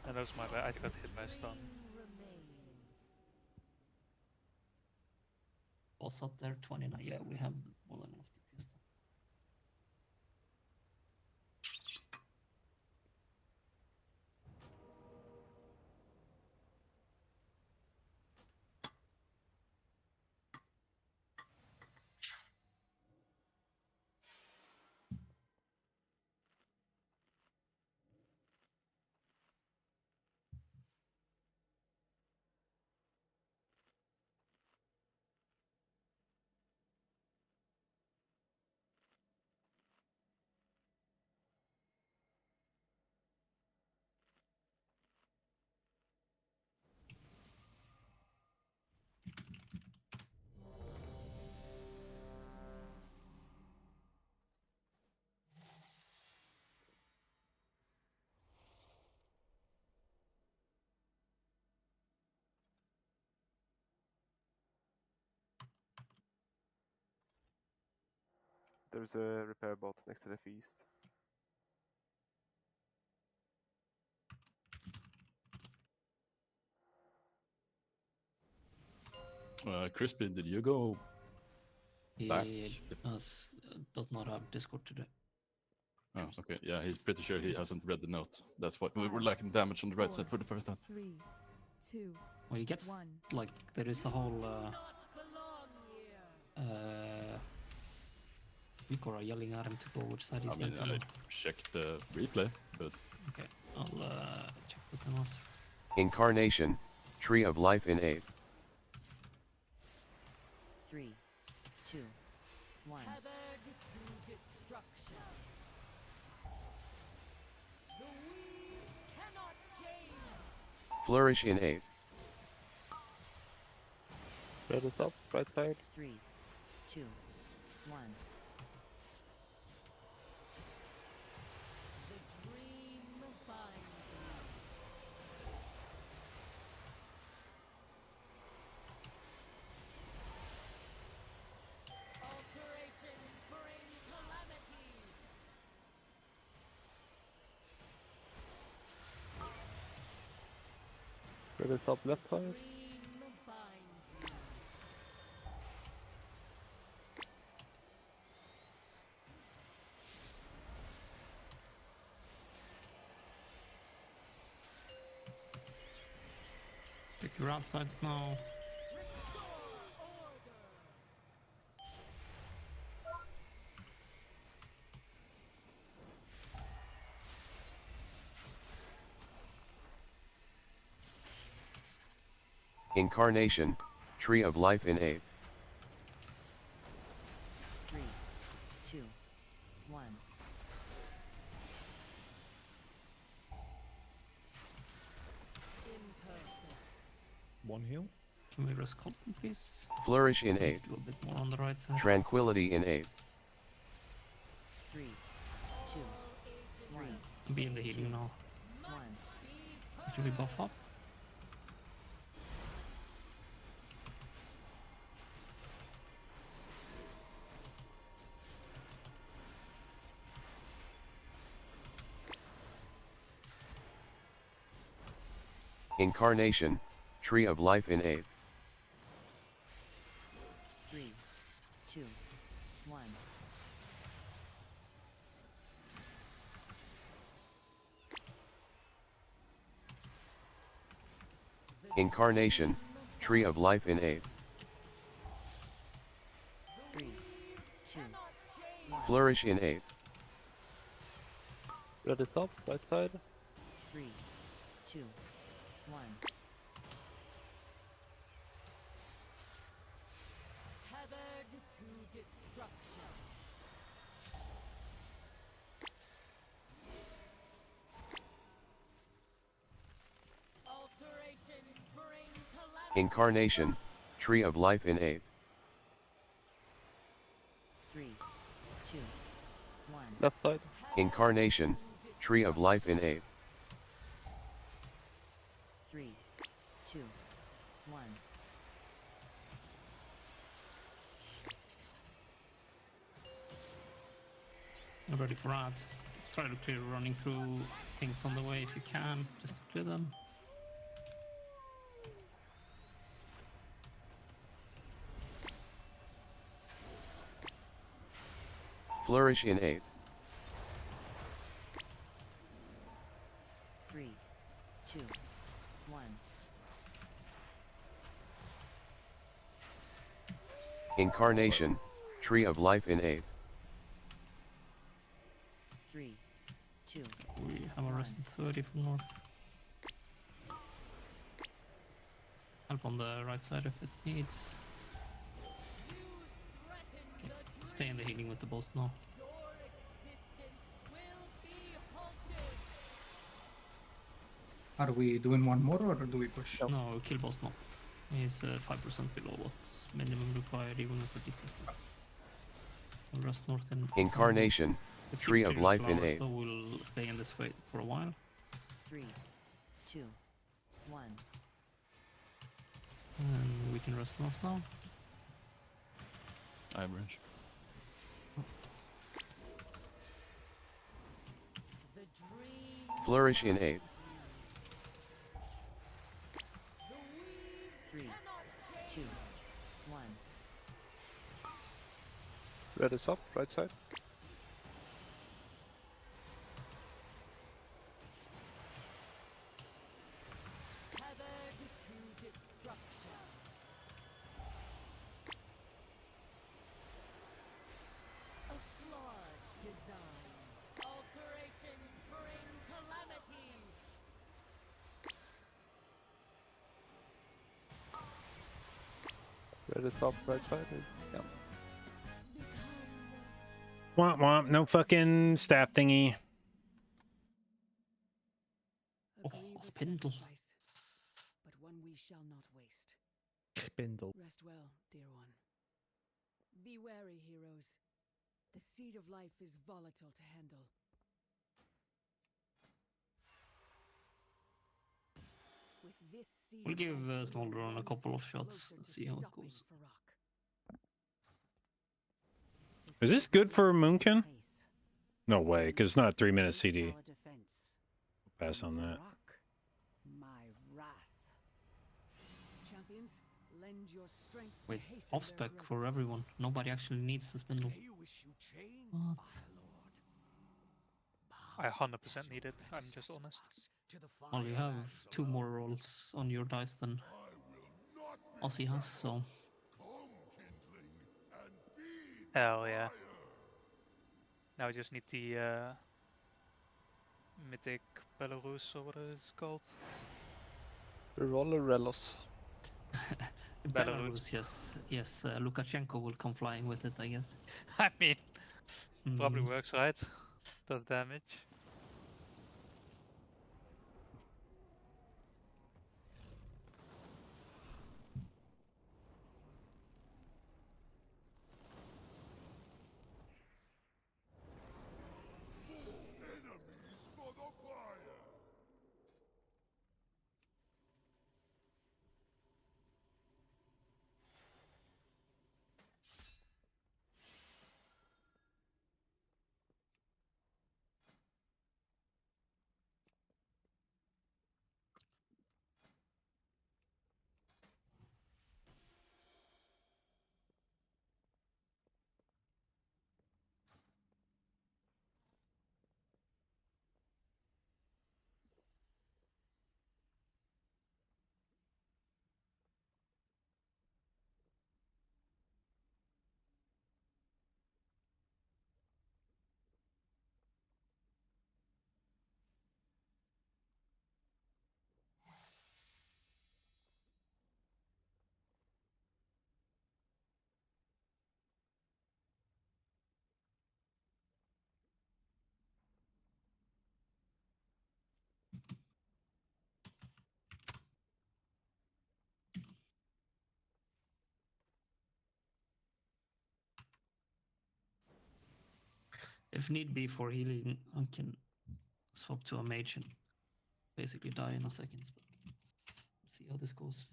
O: and that was my bad. I got hit by a stun.
S: Boss up there, 29. Yeah, we have more than enough DPS.
D: There's a repair bot next to the feast.
M: Crispy, did you go back?
S: He does not have Discord today.
M: Oh, okay. Yeah, he's pretty sure he hasn't read the note. That's what we were lacking damage on the right side for the first time.
C: 3, 2,
S: Well, he gets
C: 1.
S: like there is a whole Ikora yelling at him to go which side he's
M: I mean,
S: meant to
M: I
S: go.
M: checked the replay, but
S: Okay, I'll check with him after.
H: Incarnation, Tree of Life in Aid.
V: 3, 2, 1.
F: Tethered to destruction. The weed cannot change.
H: Flourish in Aid.
K: Red is up, right side.
V: 3, 2, 1.
F: The dream binds me. Alterations bring calamity.
K: Red is up, left side.
F: Dream binds me.
S: Check your outsides now.
H: Incarnation, Tree of Life in Aid.
V: 3, 2, 1.
J: One heal.
S: Can we rest Colton, please?
H: Flourish in Aid.
S: Do a bit more on the right side.
H: Tranquility in Aid.
V: 3, 2, 1.
S: Be in the healing now.
V: 1.
S: Should we buff up?
H: Incarnation, Tree of Life in Aid.
V: 3, 2, 1.
H: Incarnation, Tree of Life in 8.
V: 3, 2, 1.
H: Flourish in 8.
K: Ready top, right side.
V: 3, 2, 1.
F: Tethered to destruction. Alterations bring calamity.
H: Incarnation, Tree of Life in 8.
V: 3, 2, 1.
K: Left side.
H: Incarnation, Tree of Life in 8.
V: 3, 2, 1.
S: I'm ready for rats. Try to clear running through things on the way if you can, just to clear them.
H: Flourish in 8.
V: 3, 2, 1.
H: Incarnation, Tree of Life in 8.
V: 3, 2.
S: We have a rest in 30 from north. Help on the right side if it needs. Okay. Stay in the healing with the boss now.
R: Are we doing one more or do we push?
S: No, kill boss now. He's 5% below what's minimum required even with the deepest. We'll rest north in
H: Incarnation,
S: Just
H: Tree
S: keep
H: of
S: clearing
H: Life in
S: flowers,
H: 8.
S: So we'll stay in this fight for a while.
V: 3, 2, 1.
S: And we can rest north now.
M: I'm rich.
H: Flourish in 8.
V: 3, 2, 1.
K: Ready top, right side.
F: Tethered to destruction. A flawed design. Alterations bring calamity.
K: Ready top, right side. Yeah.
B: Womp womp, no fucking staff thingy.
S: Oh, spindle.
F: But one we shall not waste.
J: Spindle.
F: Rest well, dear one. Be wary, heroes. The seed of life is volatile to handle. With this seed
S: We'll
F: of
S: give
F: life,
S: Small
F: we are
S: Drone a
F: one
S: couple of
F: step
S: shots
F: closer
S: and
F: to
S: see how it
F: stopping
S: goes.
F: Farak.
B: Is this good for Moonkin? No way, because it's not a 3-minute CD.
F: Our defense.
B: Pass on that.
F: My wrath. Champions, lend your strength to
S: Wait,
F: hasten
S: off
F: their
S: spec
F: growth.
S: for everyone. Nobody actually needs the spindle. What?
O: I 100% need it. I'm just honest.
S: Well, you have 2 more rolls on your dice than Aussie has, so
O: Hell yeah. Now I just need the Mythic Belarus or what it is called.
K: Roller Relos.
S: Belarus, yes, Lukashenko will come flying with it, I guess.
O: I mean, probably works, right? Does damage.
G: Enemies for the fire!
S: If need be for healing, I can swap to a mage and basically die in a second. But let's see how this goes.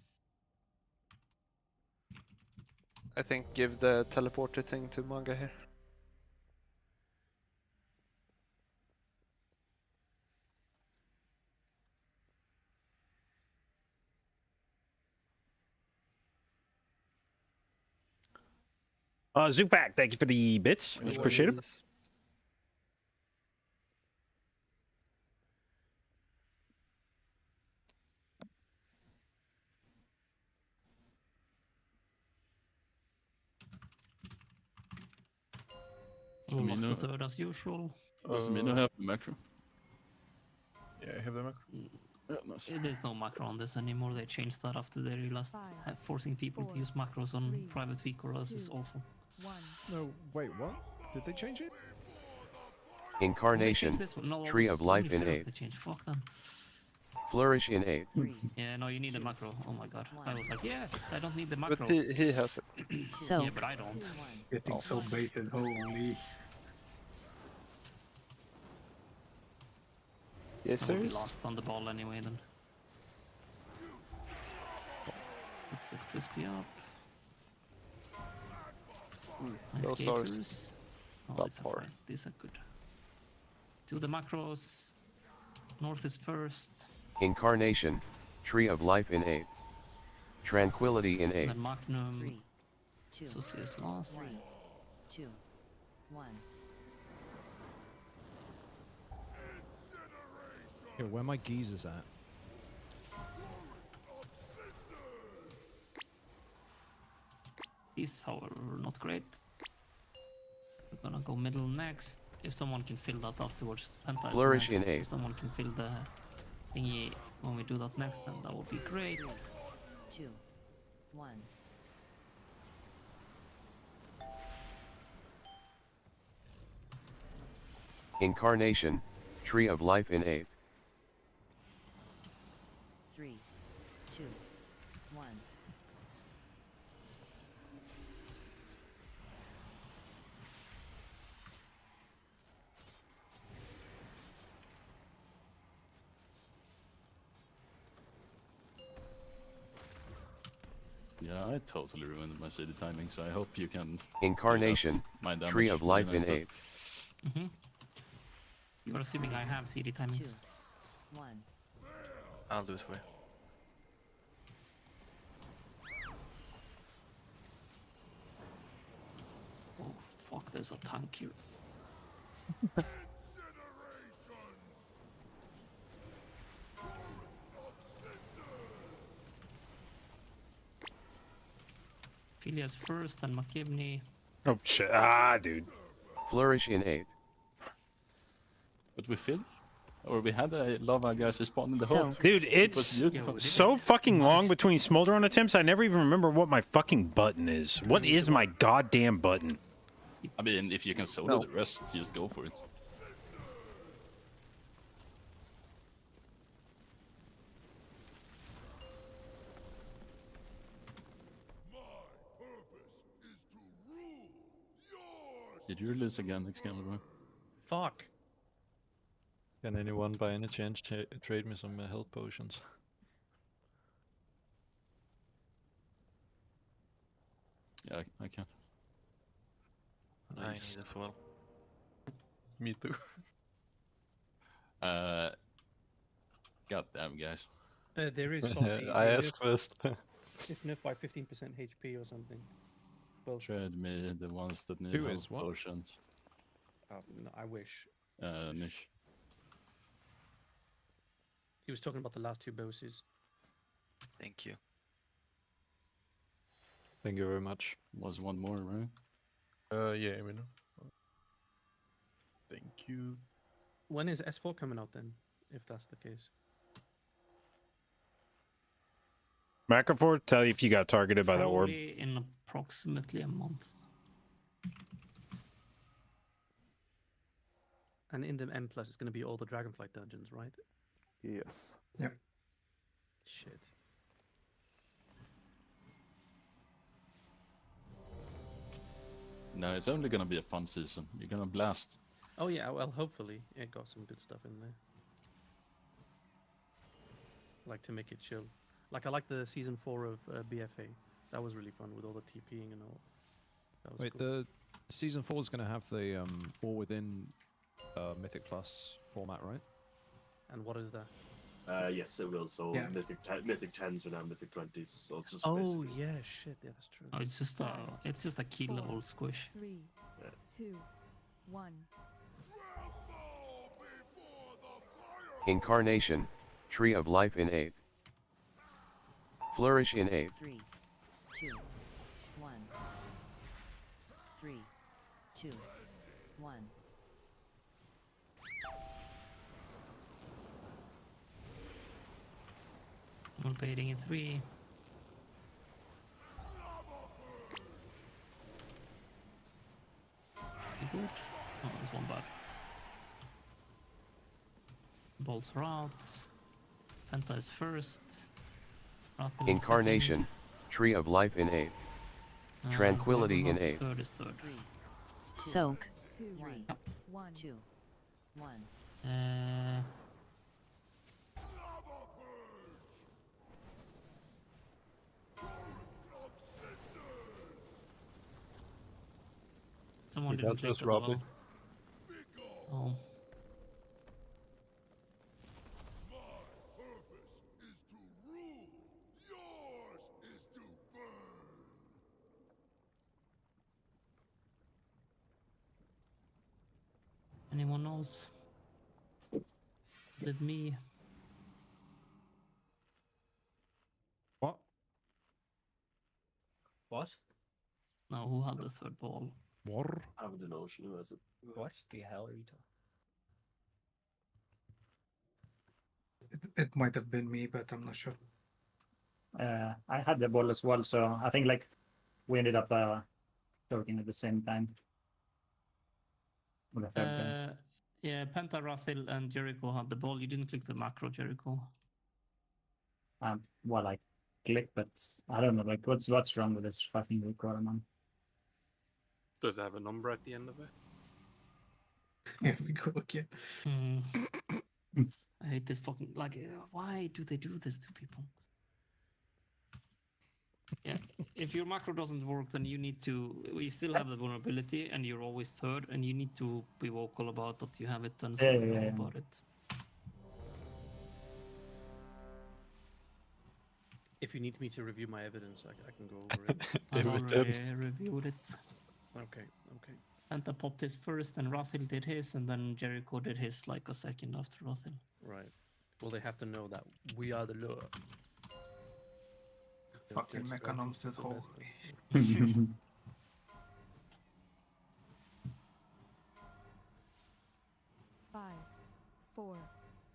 K: I think give the teleporter thing to Manga here.
B: Zupak, thank you for the bits. Much appreciated.
S: Lost the third as usual.
M: Does Mino have the macro?
E: Yeah, I have the macro.
M: Yeah, nice.
S: There's no macro on this anymore. They changed that after they realized forcing people to use macros on private VCORs is awful.
J: No, wait, what? Did they change it?
H: Incarnation, Tree of Life in 8.
S: They changed. Fuck them.
H: Flourish in 8.
S: Yeah, no, you need a macro. Oh my god. I was like, yes, I don't need the
K: But
S: macro.
K: he has it.
S: Yeah, but I don't.
L: Getting so baited, holy.
K: Yes,
S: I will be
K: sir.
S: lost on the ball anyway then. Let's get crispy up. Nice
K: those are
S: casers. Oh,
K: top
S: these are
K: four.
S: fine. These are good. Do the macros. North is first.
H: Incarnation, Tree of Life in 8. Tranquility in 8.
S: Then Magnum.
V: 3, 2,
S: Susi is last.
V: 3, 2, 1.
J: Yo, where are my geezers at?
S: These, however, not great. We're gonna go middle next. If someone can fill that afterwards, Penta is
H: Flourish
S: next.
H: in 8.
S: If someone can fill the thingy when we do that next, then that would be great.
V: 2, 1.
H: Incarnation, Tree of Life in 8.
V: 3, 2, 1.
M: Yeah, I totally ruined my city timing, so I hope you can.
H: Incarnation,
M: my damage
H: Tree of
M: for the
H: Life
M: next
H: in 8.
S: Mm-hmm. You're assuming I have CD timings.
V: 2, 1.
K: I'll do it for you.
S: Oh fuck, there's a tank here. Philia's first, and McKibney.
B: Oh shit! Ah, dude.
H: Flourish in 8.
M: But we filled? Or we had a lava guys respawn in the hole.
B: Dude,
M: It was
B: it's
M: beautiful.
B: so fucking long between smolder on attempts. I never even remember what my fucking button is. What is my goddamn button?
M: I mean, if you can solo the rest, just go for it. Did you release again, Excalibur?
U: Fuck.
E: Can anyone by any chance trade me some health potions?
M: Yeah, I can.
E: Nice.
K: I need as well.
E: Me too.
M: Goddamn, guys.
U: There is saucy.
E: I asked first.
U: It's nerfed by 15% HP or something. Well,
M: Trade me the ones that need
J: Who
M: health
J: is what?
M: potions.
U: no, I wish.
M: Nish.
U: He was talking about the last two bosses.
K: Thank you.
E: Thank you very much.
M: Was one more, right?
E: Yeah, we know. Thank you.
U: When is S4 coming out then, if that's the case?
B: Macrophore, tell you if you got targeted by that orb.
S: Probably in approximately a month.
U: And in the M+, it's going to be all the Dragonflight dungeons, right?
A: Yes.
L: Yep.
U: Shit.
M: No, it's only gonna be a fun season. You're gonna blast.
U: Oh yeah, well, hopefully it got some good stuff in there. Like to make it chill. Like I like the season 4 of BFA. That was really fun with all the TPing and all. That was
J: Wait,
U: cool.
J: the season 4 is going to have the War Within Mythic Plus format, right?
U: And what is that?
P: Yes, it will. So
U: Yeah.
P: Mythic 10s are now Mythic 20s. So it's just
U: Oh
P: basically...
U: yeah, shit, yeah, that's true.
S: Oh, it's just a key level squish.
C: 3, 2, 1.
H: Incarnation, Tree of Life in 8. Flourish in 8.
V: 3, 2, 1. 3, 2, 1.
S: I'm baiting in 3. Good. Oh, there's one bad. Bolts are out. Penta is first. Rathael is
H: Incarnation, Tree of Life in 8.
S: second.
H: Tranquility
S: Whoever
H: in
S: has the
H: 8.
S: third is third.
V: Soak.
C: 2,
V: 3,
C: 1.
V: 2, 1.
S: Someone
E: You
S: didn't
E: got
S: click
E: this,
S: as
E: Robbie.
S: well. Oh. Anyone else? Is it me?
J: What?
A: What?
S: No, who had the third ball?
J: What?
P: I have the notion. Who has it?
A: What the hell are you talking?
I: It might have been me, but I'm not sure.
Q: I had the ball as well, so I think like we ended up talking at the same time. With the third game.
S: Yeah, Penta, Rathael, and Jericho had the ball. You didn't click the macro, Jericho.
Q: Well, I clicked, but I don't know. Like, what's wrong with this fucking recorder, man?
I: Does it have a number at the end of it?
A: Here we go again.
S: I hate this fucking... Like, why do they do this to people? Yeah, if your macro doesn't work, then you need to... You still have the vulnerability, and you're always third, and you need to be vocal about that you have it done, so you know about it.
U: If you need me to review my evidence, I can go over it.
S: I already reviewed it.
U: Okay.
S: Penta popped his first, and Rathael did his, and then Jericho did his like a second after Rathael.
U: Right. Well, they have to know that we are the law.
I: Fucking Mechanons did hold me.
C: 5, 4,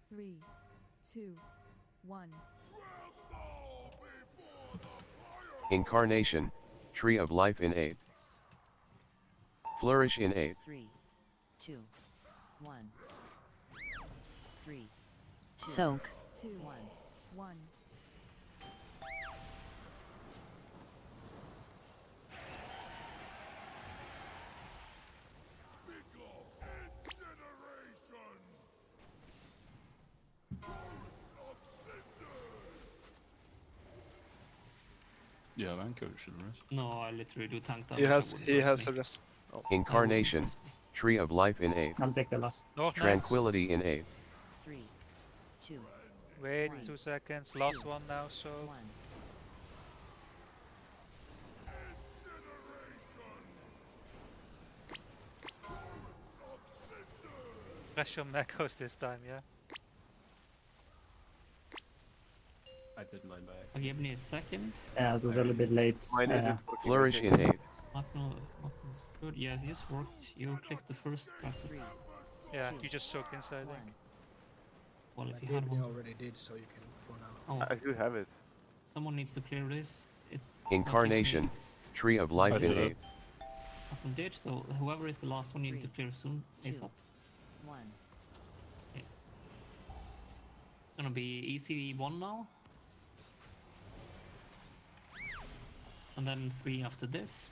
C: 3, 2, 1.
H: Incarnation, Tree of Life in 8. Flourish in 8.
V: 3, 2, 1. 3, 2, Soak.
C: 2,
V: 1.
C: 1.
M: Yeah, Vancouver should rest.
S: No, I literally do tank damage.
K: He has a rest.
S: Oh,
H: Incarnation, Tree of Life in 8.
Q: I'll take the last.
O: Oh,
H: Tranquility in 8.
V: 3, 2.
O: Wait
V: 1,
O: 2 seconds. Last
V: 2,
O: one now, so.
V: 1.
O: Press your macros this time, yeah?
A: I did mine by
S: So
A: accident.
S: give me a second.
Q: Yeah, it was a little bit late.
H: Flourish in 8.
S: Macro third. Yes, this worked. You clicked the first practice.
O: Yeah, you just soaked inside, I think.
S: Well, if you had one.
A: already did, so you can go now.
S: Oh,
D: I do have it.
S: someone needs to clear this. It's
H: Incarnation, Tree of Life in 8.
S: Fucking did, so whoever is the last one you need to clear soon. ASAP.
V: 1.
S: Gonna be EC1 now. And then 3 after this.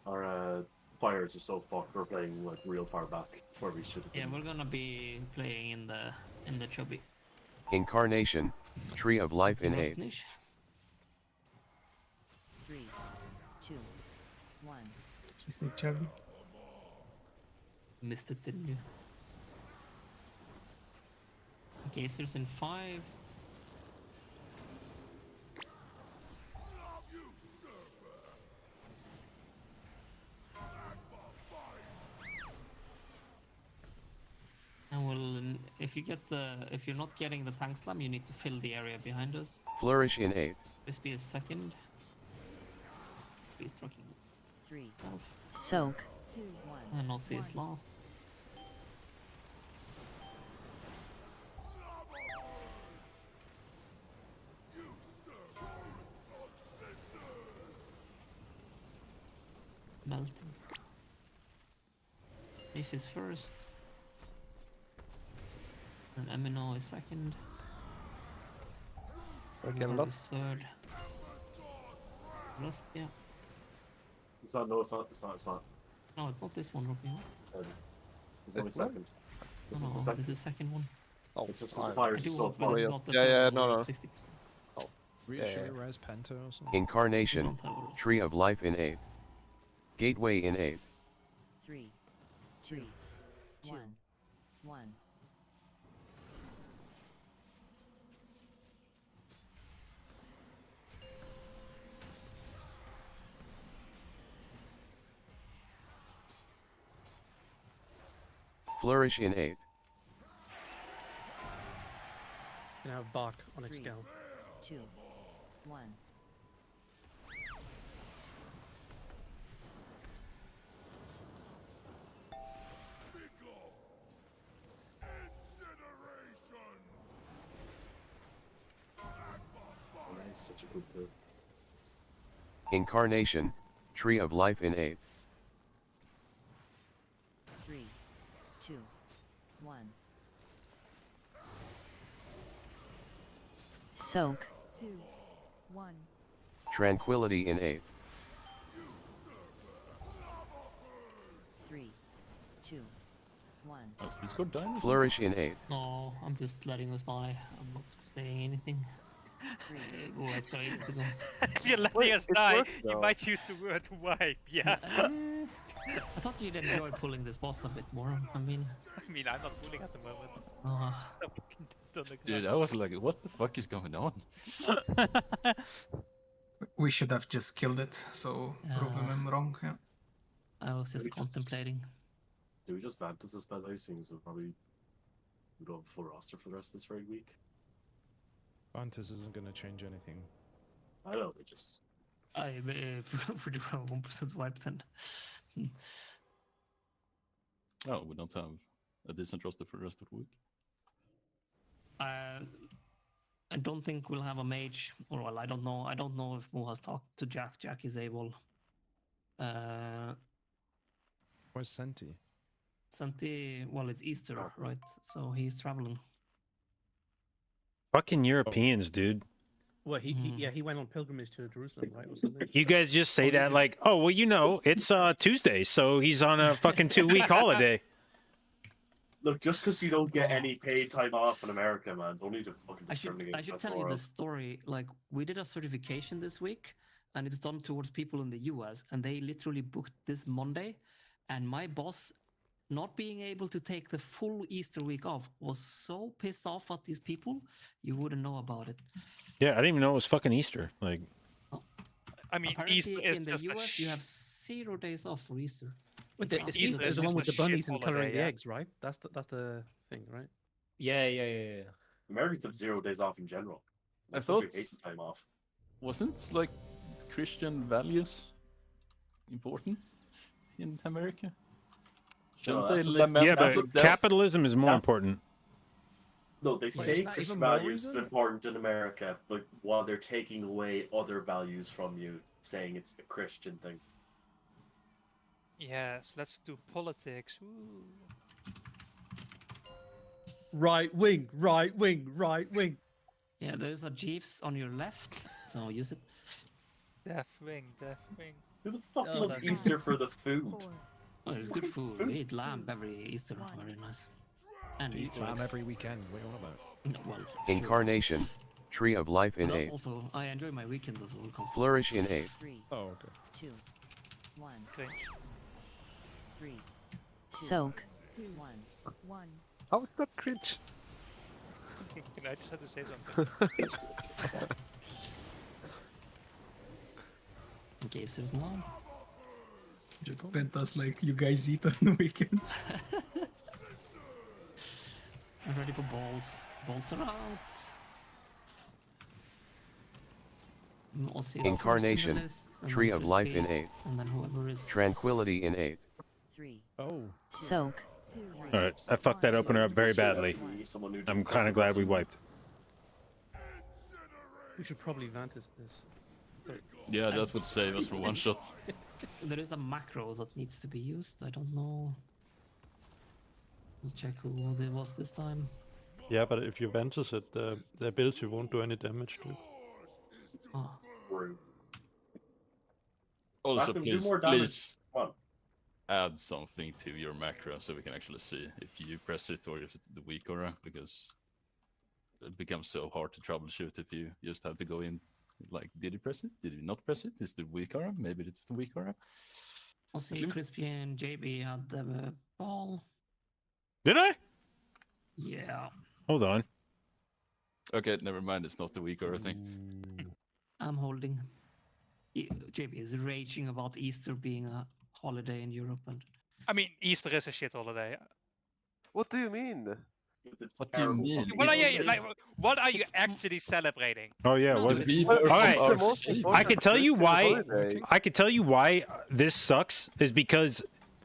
P: Are fires are so fucked. We're playing like real far back where we should have
S: Yeah,
P: been.
S: we're gonna be playing in the chubby.
H: Incarnation, Tree of Life in 8.
S: Niche.
V: 3, 2, 1.
U: She said chubby.
S: Missed it, didn't you? Geysers in 5. And we'll, if you're not getting the tank slam, you need to fill the area behind us.
H: Flourish in 8.
S: Crispy is second. He's trucking.
V: 3.
S: Self.
V: Soak. 2, 1.
S: And Aussie is last. Melting. Niche is first. And Emino is second.
K: Again,
S: Lord is
K: lost.
S: third. Lost, yeah.
P: It's not. No, it's not. It's not. It's not.
S: No, it's not this one, Ruby.
P: It's only second. This is the
S: No,
P: second.
S: this is second one.
K: Oh,
P: It's just 'cause the fire
S: I
P: is
S: do
P: so
S: hope
P: far.
S: this is
K: Yeah,
S: not the
K: yeah,
S: third
K: yeah,
S: one
K: no,
S: with
K: no.
S: 60%.
J: Should
K: Yeah.
J: we res Penta or something?
H: Incarnation,
S: Don't have a
H: Tree of Life in 8. Gateway in 8.
V: 3, 2, 1, 1.
H: Flourish in 8.
U: Can have bark on
V: 3,
U: Excel.
V: 2, 1.
P: Oh, that is such a good film.
H: Incarnation, Tree of Life in 8.
V: 3, 2, 1. Soak. 2, 1.
H: Tranquility in 8.
V: 3, 2, 1.
M: Has Discord died? or
H: Flourish in 8.
S: No, I'm just letting us die. I'm not saying anything. Go after ages ago.
O: If you're letting us die, you might choose the word wipe, yeah.
S: I thought you'd enjoy pulling this boss a bit more. I mean,
O: I'm not pulling at the moment.
S: Oh.
O: I'm fucking dead on the
M: Dude,
O: ground.
M: I was like, what the fuck is going on?
L: We should have just killed it, so prove
S: Yeah.
L: them wrong. Yeah.
S: I was just
P: Maybe just-
S: contemplating.
P: Do we just vamp this spell icing? So probably we don't have a full roster for the rest of this very week.
J: Vantis isn't going to change anything.
P: I don't know. We just.
S: If we do have 1% wipe, then.
M: Oh, we don't have a decent roster for the rest of the week.
S: I don't think we'll have a mage, or well, I don't know. I don't know if Mo has talked to Jack. Jack is able.
J: Where's Senti?
S: Santi, well, it's Easter, right? So he's traveling.
B: Fucking Europeans, dude.
U: Well, he went on pilgrimage to Jerusalem, right, or something.
B: You guys just say that like, oh, well, you know, it's Tuesday, so he's on a fucking 2-week holiday.
P: Look, just because you don't get any paid time off in America, man, don't need to fucking
S: I should
P: discriminate. That's
S: tell you
P: all.
S: the story. Like, we did a certification this week, and it's done towards people in the US, and they literally booked this Monday, and my boss, not being able to take the full Easter week off, was so pissed off at these people, you wouldn't know about it.
B: Yeah, I didn't even know it was fucking Easter. Like,
O: I mean,
S: Apparently,
O: Easter is
S: in the
O: just a
S: US, you have 0 days off for Easter.
U: Wait,
S: It's
U: Easter
S: Easter
U: is the
O: just
U: one with
O: a
U: the bunnies
O: shit
U: and coloring
O: holiday,
U: the
O: yeah.
U: eggs, right? That's the thing, right?
A: Yeah.
P: Americans have 0 days off in general.
M: I
P: That's
M: thought
P: what we hate the time off.
M: wasn't like Christian values important in America? Shouldn't
P: that's
M: they
P: what-
M: lament
B: yeah,
M: to
B: but
M: death?
B: capitalism is more important.
P: No, they
J: Wait,
P: say
J: is that
P: Christian
J: even more
P: values is
J: reason?
P: important in America, but while they're taking away other values from you, saying it's a Christian thing.
O: Yes, let's do politics. Woo.
U: Right wing, right wing, right wing.
S: Yeah, there's a Jeeves on your left, so use it.
O: Deathwing, Deathwing.
P: Who the fuck
O: Oh,
P: loves
O: that's-
P: Easter for the food?
S: Oh, it's good food. We eat lamb every Easter. Very nice. And Easter
J: Lamb
S: eggs.
J: every weekend. What are you on about?
S: No, well, sure.
H: Incarnation, Tree of Life in
S: But that's
H: 8.
S: also, I enjoy my weekends as well.
H: Flourish in 8.
V: 3,
J: Oh, okay.
V: 2, 1.
O: Cringe.
V: 3, 2, Soak.
C: 2,
V: 1.
C: 1.
K: How is that cringe?
O: I just had to say something.
S: In case there's none.
L: Penta's like, you guys eat on the weekends.
S: I'm ready for balls. Balls are out. Aussie is first in the
H: Incarnation,
S: list, and
H: Tree
S: then
H: of Life in
S: Crispy,
H: 8.
S: And then whoever is...
H: Tranquility in 8.
V: 3.
J: Oh.
V: Soak.
B: All right, I fucked that opener up very badly. I'm kind of glad we wiped.
U: We should probably Vantis this.
M: Yeah, that would save us from one shot.
S: There is a macro that needs to be used. I don't know. Let's check who it was this time.
E: Yeah, but if you Ventus it, the ability won't do any damage to it.
S: Oh.
M: Also,
P: Malcolm, do
M: please,
P: more damage.
M: please
P: Come on.
M: add something to your macro so we can actually see if you press it or if it's the weak aura, because it becomes so hard to troubleshoot if you just have to go in. Like, did you press it? Did you not press it? Is the weak aura? Maybe it's the weak aura.
S: Aussie, Crispy, and JB had the ball.
B: Did I?
S: Yeah.
B: Hold on.
M: Okay, never mind. It's not the weak aura thing.
S: I'm holding. JB is raging about Easter being a holiday in Europe, and
O: I mean, Easter is a shit holiday.
D: What do you mean?
M: What do you mean?
O: What are you like? What are you actually celebrating?
B: Oh yeah,
S: No,
B: was
S: the
B: it?
S: people-
B: All right,
D: It's the most
B: I can tell you
D: important
B: why.
D: holiday.
B: I can tell you why this sucks is because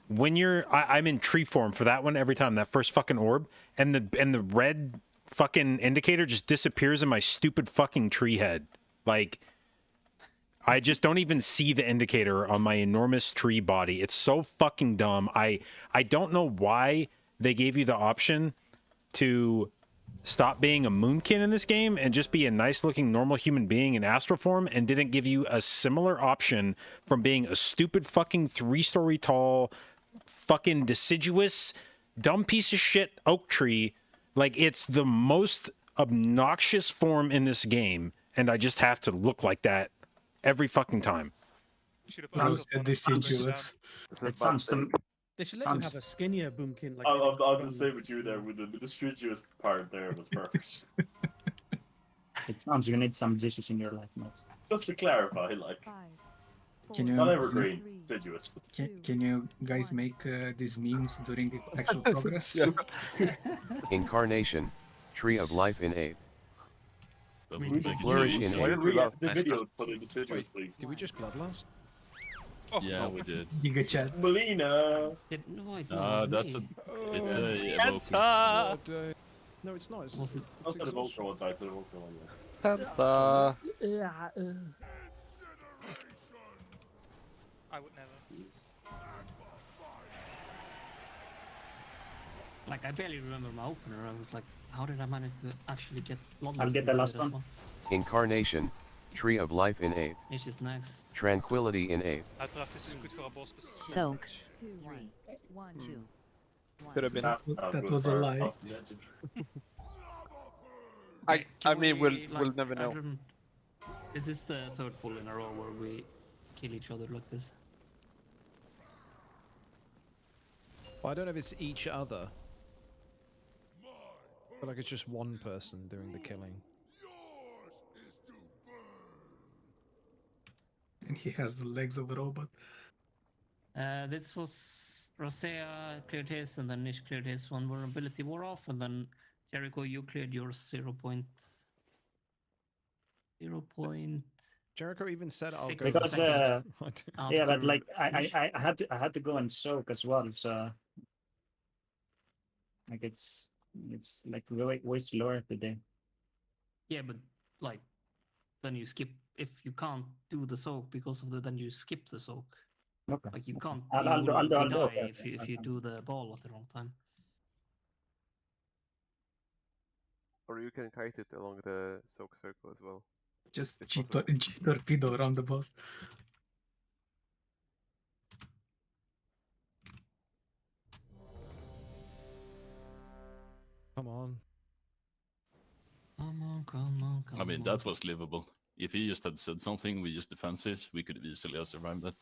B: when I'm in tree form for that one every time, that first fucking orb, and the red fucking indicator just disappears in my stupid fucking tree head. Like, I just don't even see the indicator on my enormous tree body. It's so fucking dumb. I don't know why they gave you the option to stop being a moonkin in this game and just be a nice looking normal human being in astral form, and didn't give you a similar option from being a stupid fucking 3-story tall fucking deciduous dumb piece of shit oak tree. Like, it's the most obnoxious form in this game, and I just have to look like that every fucking time.
L: How's the deciduous?
Q: It sounds to
U: They should let you have a skinnier boomkin. Like
P: I'm gonna say with you there, with the deciduous part there was perfect.
Q: It sounds you need some dishes in your life, Max.
P: Just to clarify, like,
C: 5, 4,
L: Can you-
P: not evergreen, deciduous.
L: Can you guys make these memes during the actual progress?
H: Incarnation, Tree of Life in 8.
M: That
P: We
M: would
P: did
M: make it
H: Flourish
M: easy.
H: in
P: Why
H: eight.
P: did we have the video for the deciduous, please?
J: Did we just bloodlust?
M: Yeah, we did.
L: Giga chat.
P: Melina!
S: No, it
M: No,
S: was
M: that's
S: me.
M: it's a
O: Penta!
J: No, it's not. It's,
S: Was it?
P: I'll set a Volker one side, set a Volker one there.
K: Penta.
O: I would never.
S: Like, I barely remember my opener. I was like, how did I manage to actually get bloodlust?
Q: I'll get the
S: into
Q: last
S: it as
Q: one.
S: well?
H: Incarnation, Tree of Life in 8.
S: It's just next.
H: Tranquility in 8.
O: Uiteraard, this is good for a boss.
V: Soak.
C: 2,
V: 3,
C: 1.
V: 2, 1.
K: Could have been.
L: That was a lie.
K: I
S: Can
K: mean, we'll
S: like,
K: never
S: I
K: know.
S: don't- Is this the third pull in a row where we kill each other like this?
J: Well, I don't know if it's each other. But like it's just one person doing the killing.
L: And he has the legs of a robot.
S: This was Rosea cleared his, and then Nish cleared his. One vulnerability wore off, and then Jericho, you cleared yours 0. 0.
J: Jericho even said I'll go.
Q: Because yeah, but
S: After
Q: like I had to go and soak as well, so like it's like way slower today.
S: Yeah, but like then you skip if you can't do the soak because of the then you skip the soak.
Q: Okay.
S: Like you can't
Q: I'll
S: you
Q: do- I'll do-
S: will
Q: I'll do,
S: die
Q: okay,
S: if you do the ball at the wrong time.
D: Or you can kite it along the soak circle as well.
L: Just torpedo around the boss.
J: Come on.
S: Come on, come on, come on.
M: I mean, that was livable. If he just had said something, we just defense it, we could have easily have survived that.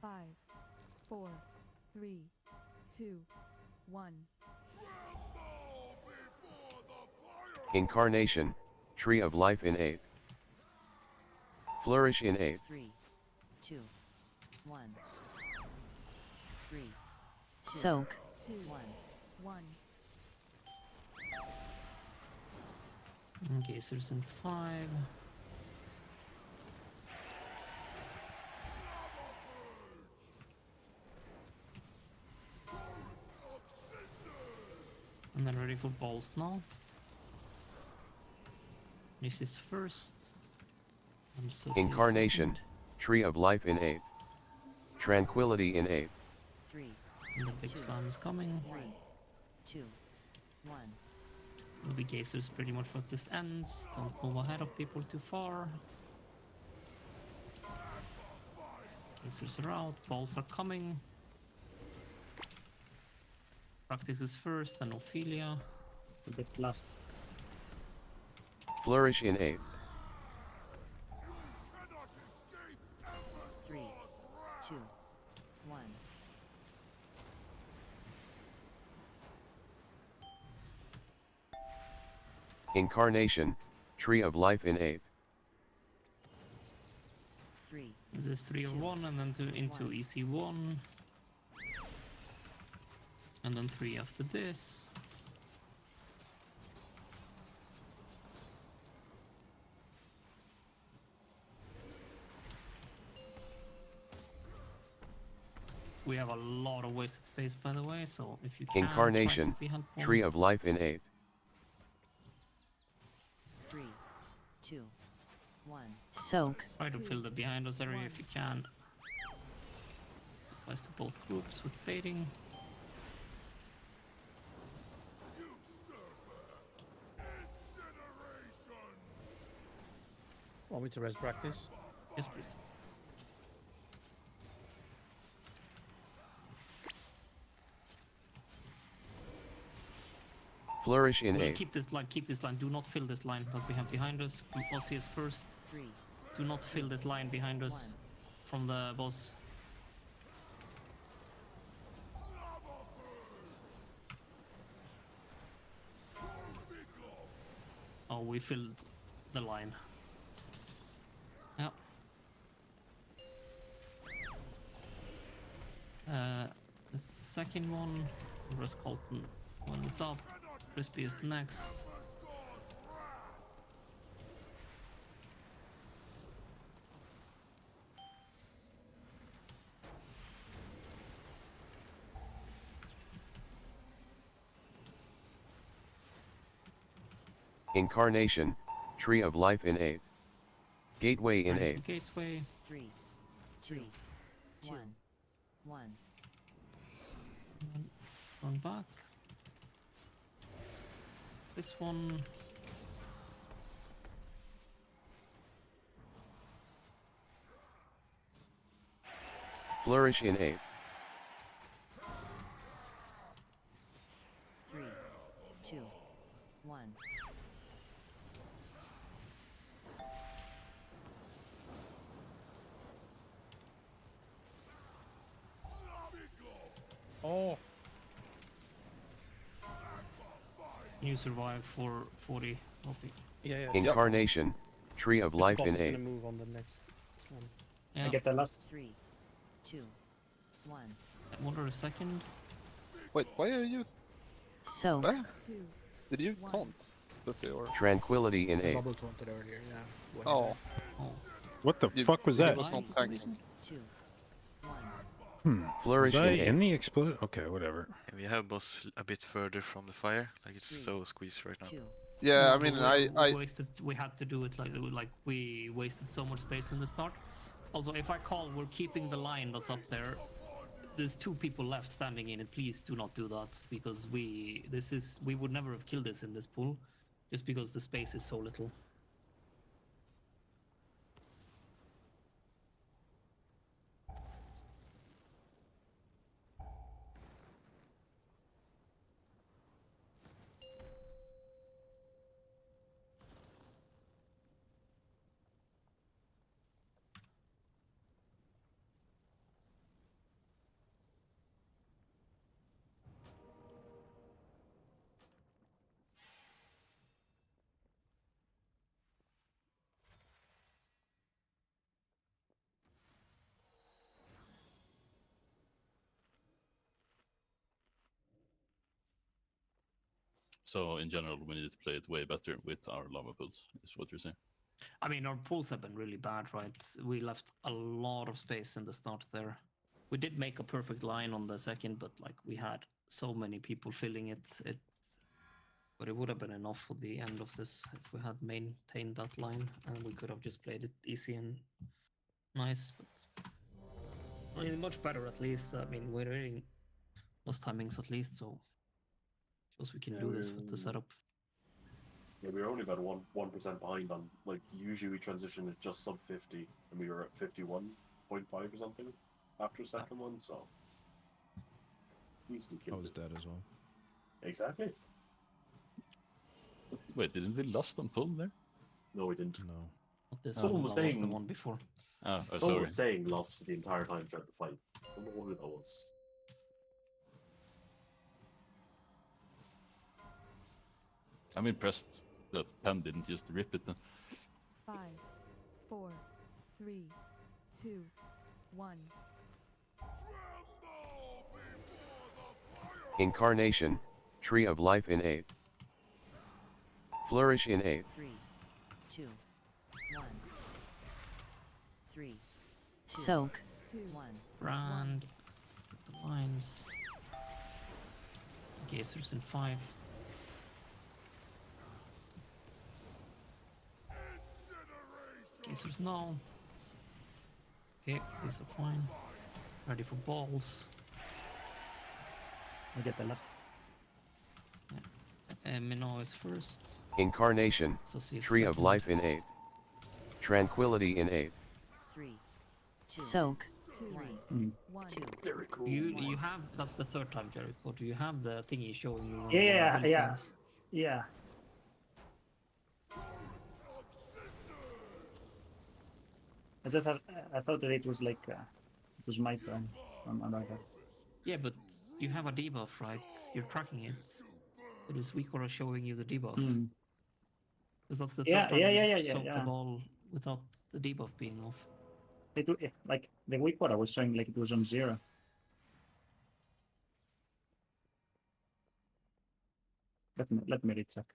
C: Five, 4, 3, 2, 1.
H: Incarnation, Tree of Life in 8. Flourish in 8.
V: 3, 2, 1. 3, soak.
C: 2,
V: 1.
C: 1.
S: Geysers in 5. And then ready for balls now. This is first. And so
H: Incarnation, Tree of Life in 8. Tranquility in 8.
V: 3.
S: And the big slime is coming.
V: 3, 2, 1.
S: Will be geysers pretty much once this ends. Don't move ahead of people too far. Geysers are out. Balls are coming. Practice is first, then Ophelia.
Q: A bit last.
H: Flourish in 8.
V: 3, 2, 1.
H: Incarnation, Tree of Life in 8.
V: 3.
S: This is 3 or 1, and then into EC1. And then 3 after this. We have a lot of wasted space, by the way, so if you can
H: Incarnation,
S: try to be helpful.
H: Tree of Life in 8.
V: 3, 2, 1. Soak.
S: Try to fill the behind us area if you can. Applies to both groups with baiting.
U: Want me to res practice?
S: Yes, please.
H: Flourish in
S: We'll
H: 8.
S: keep this line. Do not fill this line that we have behind us. Boss is first.
V: 3.
S: Do not fill this line behind us from the boss. Oh, we filled the line. Yeah. This is the second one. Russ Colton when it's up. Crispy is next.
H: Incarnation, Tree of Life in 8. Gateway in 8.
S: Gateway.
V: 3, 2, 1, 1.
S: Run back. This one.
H: Flourish in 8.
V: 3, 2, 1.
J: Oh.
S: You survive for 40 OP.
U: Yeah, yeah.
H: Incarnation, Tree of Life in 8.
U: Gonna move on the next one.
S: Yeah.
Q: I get the last.
V: 3, 2, 1.
S: What are a second?
K: Wait, why are you?
V: So.
K: Where? Did you taunt? Okay, or
H: Tranquility in 8.
I: Bubble taunted earlier, yeah.
K: Oh.
B: What the fuck was that?
K: Was not tanking.
V: 2, 1.
H: Flourish
B: Was I
H: in 8.
B: in the explode? Okay, whatever.
N: And we have boss a bit further from the fire, like it's
V: 3,
N: so squeezed right now.
V: 2,
K: Yeah, I
S: but
K: mean,
S: we wasted. We had to do it like we wasted so much space in the start. Also, if I call, we're keeping the line that's up there. There's 2 people left standing in it. Please do not do that because we would never have killed this in this pool, just because the space is so little.
M: So in general, we need to play it way better with our lava pools, is what you're saying.
S: I mean, our pools have been really bad, right? We left a lot of space in the start there. We did make a perfect line on the second, but like we had so many people filling it. But it would have been enough for the end of this if we had maintained that line, and we could have just played it easy and nice. But I mean, much better at least. I mean, we're really lost timings at least, so shows we can do this with the setup.
P: Yeah, we were only about 1% behind on, like, usually we transition at just sub 50, and we were at 51.5 or something after the second one, so.
J: I was dead as well.
P: Exactly.
M: Wait, didn't we lost on pull there?
P: No, we didn't.
J: No.
S: Not this
P: Someone
S: one,
P: was
S: that was
P: saying.
S: the one before.
M: Oh,
P: Someone
M: sorry.
P: was saying lost the entire time throughout the fight. I don't know who that was.
M: I'm impressed that Pen didn't just rip it then.
C: 5, 4, 3, 2, 1.
H: Incarnation, Tree of Life in 8. Flourish in 8.
V: 3, 2, 1. 3, 2, soak, 1.
S: Brand, the lines. Geysers in 5. Geysers no. Okay, these are fine. Ready for balls.
Q: I get the last.
S: Minnow is first.
H: Incarnation,
S: So see
H: Tree of
S: second.
H: Life in 8. Tranquility in 8.
V: 3, 2, soak, 1. 2.
P: Very cool.
S: You have, that's the third time, Jericho. Do you have the thingy showing you?
Q: Yeah.
S: things?
Q: Yeah. I just I thought that it was like it was my turn.
S: Yeah, but you have a debuff, right? You're tracking it. It is Weakora showing you the debuff. Because that's the third time you soaked the ball without the debuff being off.
Q: Like the weak water was showing like it was on 0. Let me recheck.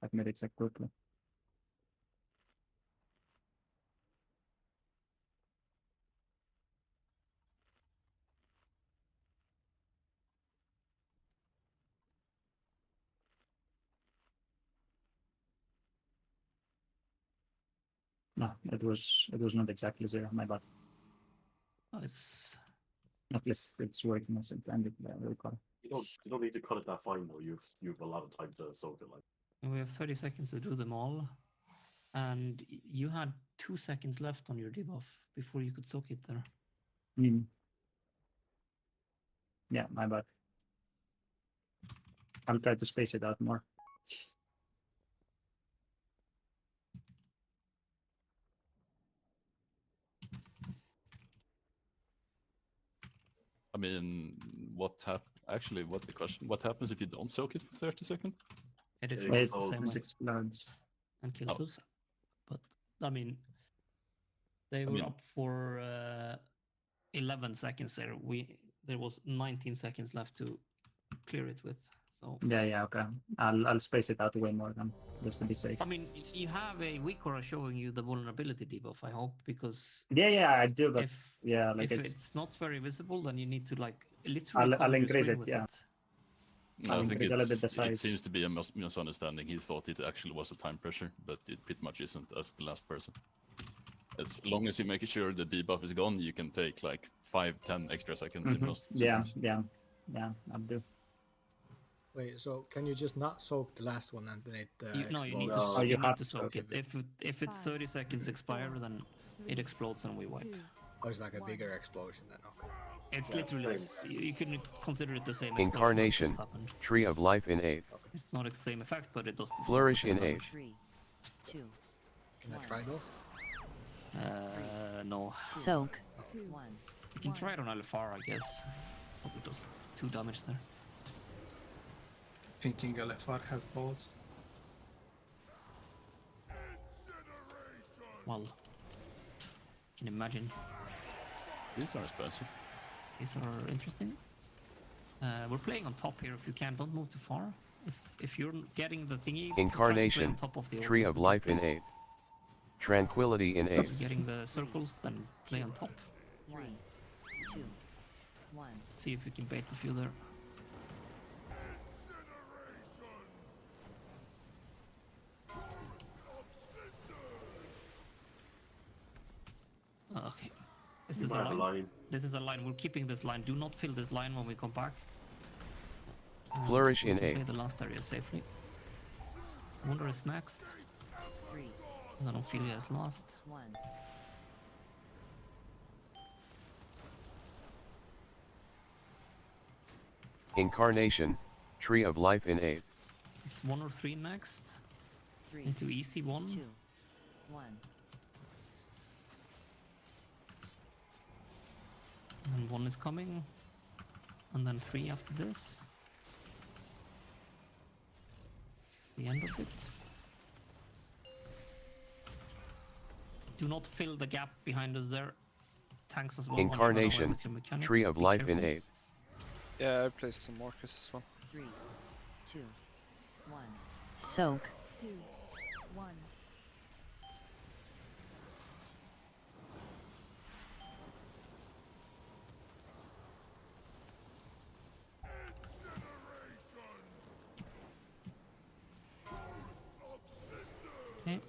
Q: Let me recheck quickly. No, it was not exactly 0. My bad.
S: Oh, it's
Q: at least it's working as intended.
P: You don't need to cut it that fine though. You've a lot of time to soak it. Like.
S: And we have 30 seconds to do them all, and you had 2 seconds left on your debuff before you could soak it there.
Q: Yeah, my bad. I'll try to space it out more.
M: I mean, what the question? What happens if you don't soak it for 30 seconds?
S: It explodes the same way.
Q: Explodes.
S: And kills us. But I mean, they were up for 11 seconds there. There was 19 seconds left to clear it with. So
Q: yeah, okay. I'll space it out way more then, just to be safe.
S: I mean, you have a Weakora showing you the vulnerability debuff, I hope, because
Q: yeah, I do. But
S: if it's not very visible, then you need to like literally
Q: I'll increase it. Yeah.
M: I think
S: increase a little bit the
M: it
S: size.
M: seems to be a misunderstanding. He thought it actually was a time pressure, but it pretty much isn't as the last person. As long as you make sure the debuff is gone, you can take like 5-10 extra seconds in most
S: Yeah,
M: seconds.
S: yeah, I'll do.
N: Wait, so can you just not soak the last one and then it
S: No, you need
N: explodes?
S: to. You need to soak it. If it's 30 seconds expire, then it explodes and we wipe.
N: Oh, it's like a bigger explosion then. Okay.
S: It's
N: Yeah,
S: literally.
N: same.
S: You can consider it the same. explosion as
H: Incarnation,
S: just happened.
H: Tree of Life in 8.
S: It's not the same effect, but it does.
H: Flourish
S: the same
H: in 8.
S: damage.
V: 3, 2,
N: Can I try though?
S: No.
V: Soak. 1.
S: You can try it on LFR, I guess. Probably does 2 damage there.
I: Thinking LFR has balls.
S: Well, can imagine.
M: These are expensive.
S: These are interesting. We're playing on top here. If you can, don't move too far. If you're getting the thingy, try to play on
H: Incarnation,
S: top of the
H: Tree
S: orb
H: of
S: with
H: Life in
S: space.
H: 8. Tranquility in 8.
S: If you're getting the circles, then play on top.
V: 3, 2, 1.
S: See if you can bait a few there. Okay. Is this a line? This is a line. We're keeping this line. Do not fill this line when we come back.
H: Flourish
S: We
H: in
S: can
H: 8.
S: play the last area safely. Wonder is next.
V: 3,
S: And then Ophelia is last.
V: 1.
H: Incarnation, Tree of Life in 8.
S: It's 1 or 3 next.
V: 3,
S: Into easy 1.
V: 2, 1.
S: And 1 is coming. And then 3 after this. It's the end of it. Do not fill the gap behind us there. Tanks as well. when you run away
H: Incarnation,
S: with your mechanic.
H: Tree of
S: Be
H: Life in
S: careful.
H: 8.
K: Yeah, I placed some markers as well.
V: 3, 2, 1. Soak.
C: 2, 1.
S: Okay.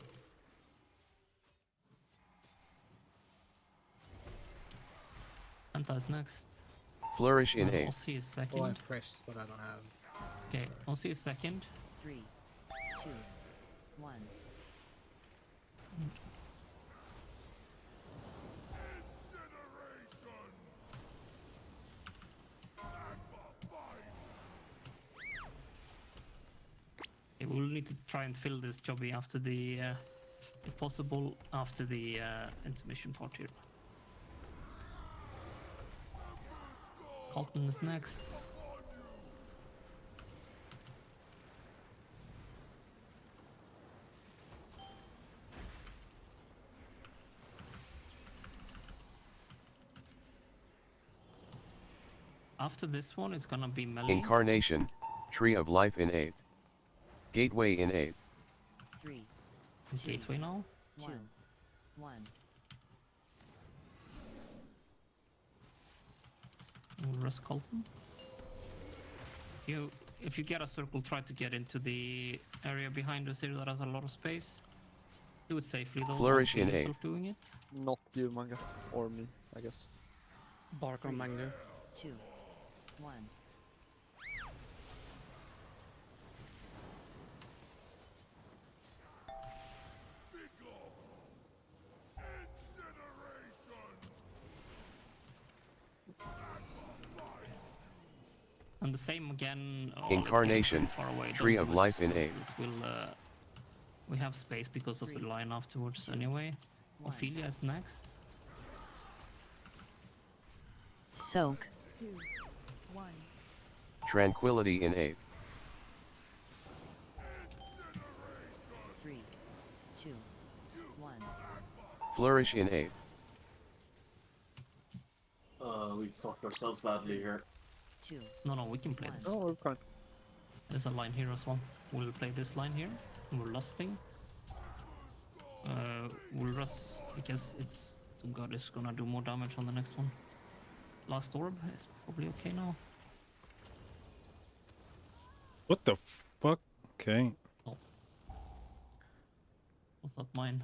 S: Penta is next.
H: Flourish in 8.
S: Aussie is second.
N: Oh, I pressed, but I don't have.
S: Okay, Aussie is second.
V: 3, 2, 1.
S: Okay, we'll need to try and fill this jobby after the, if possible, after the intermission part here. Colton is next. After this one, it's gonna be melee.
H: Incarnation, Tree of Life in 8. Gateway in 8.
V: 3,
S: Gateway now.
V: 2, 1.
S: We'll rest Colton. If you get a circle, try to get into the area behind us here that has a lot of space. Do it safely though.
H: Flourish
S: don't
H: in
S: kill
H: 8.
S: yourself doing it.
K: Not you, Manga. Or me, I guess.
U: Bark on Mango.
V: 2, 1.
S: And the same again.
H: Incarnation,
S: if getting far away,
H: Tree
S: don't
H: of
S: do it,
H: Life in
S: don't
H: 8.
S: do it. We'll, we have space because of the line afterwards anyway. Ophelia is next.
V: Soak.
C: 2, 1.
H: Tranquility in 8.
V: 3, 2, 1.
H: Flourish in 8.
P: We fucked ourselves badly here.
V: 2.
S: No, we can play this.
K: Oh, we're fine.
S: There's a line here as well. We'll play this line here. We're lusting. We'll rust. I guess it's. Oh god, it's gonna do more damage on the next one. Last orb is probably okay now.
B: What the fuck? Okay.
S: Was that mine?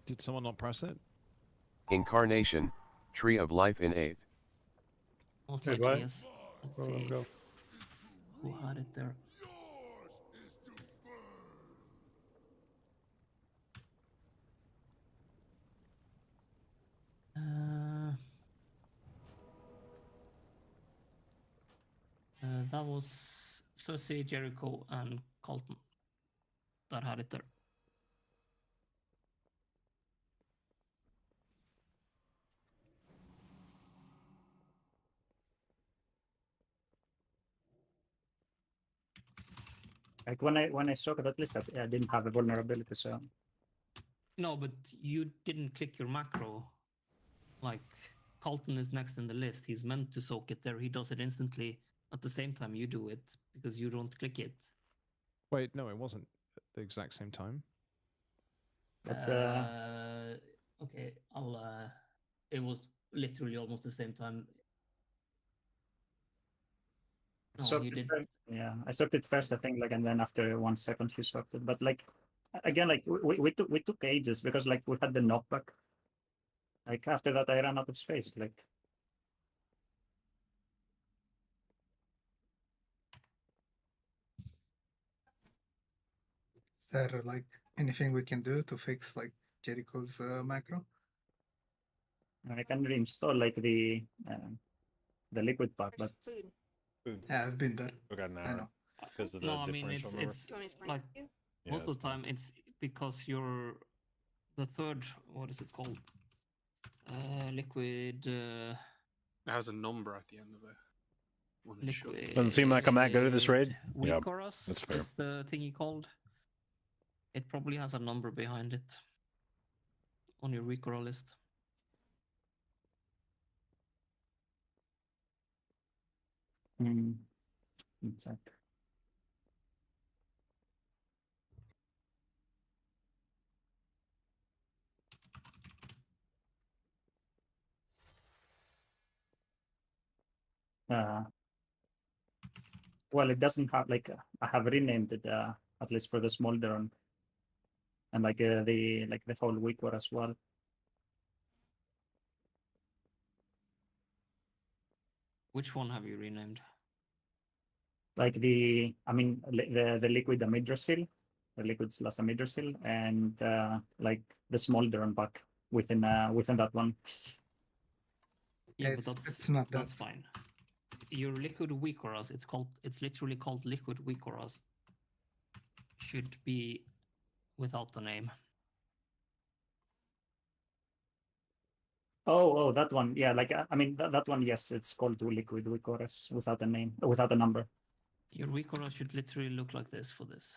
J: Did someone not press it?
H: Incarnation, Tree of Life in 8.
S: Most
E: Wait,
S: likely,
E: why?
S: yes. Let's
E: Go,
S: see
E: go.
S: who had it there. That was Cersei, Jericho, and Colton that had it there.
Q: Like when I saw that list, I didn't have a vulnerability, so
S: No, but you didn't click your macro. Like Colton is next in the list. He's meant to soak it there. He does it instantly at the same time you do it because you don't click it.
J: Wait, no, it wasn't at the exact same time.
Q: But
S: okay, I'll. It was literally almost the same time. No,
Q: so
S: he did.
Q: yeah, I soaked it first, I think, like, and then after 1 second he soaked it. But like again, like we took ages because like we had the knockback. Like after that, I ran out of space. Like
L: Is there like anything we can do to fix like Jericho's macro?
Q: I can reinstall like the liquid pack, but
L: Yeah, I've been there.
B: We got an
L: I
B: hour
L: know.
B: because of the
S: No, I mean
B: differential.
S: it's like
B: Yeah,
S: most of the time it's because you're the third. What is it called? Liquid.
I: It has a number at the end of it. When it should.
S: Liquid.
B: Doesn't seem like I'm that good at this raid. Yeah,
S: Weakorus
B: that's fair.
S: is the thingy called. It probably has a number behind it on your Weakora list.
Q: Exactly. Well, it doesn't have like I have renamed it at least for the smolder and like the whole Weaker as well.
S: Which one have you renamed?
Q: Like the liquid Amidrasil, the liquid slash Amidrasil, and like the smolder and back within that one.
S: Yeah,
L: It's-
S: but that's
L: it's not
S: that's
L: that.
S: fine. Your liquid Weakoras, it's literally called liquid Weakoras. Should be without the name.
Q: Oh, that one. Yeah, like I mean that one. Yes, it's called liquid Weakoras without a name, without a number.
S: Your Weakora should literally look like this for this.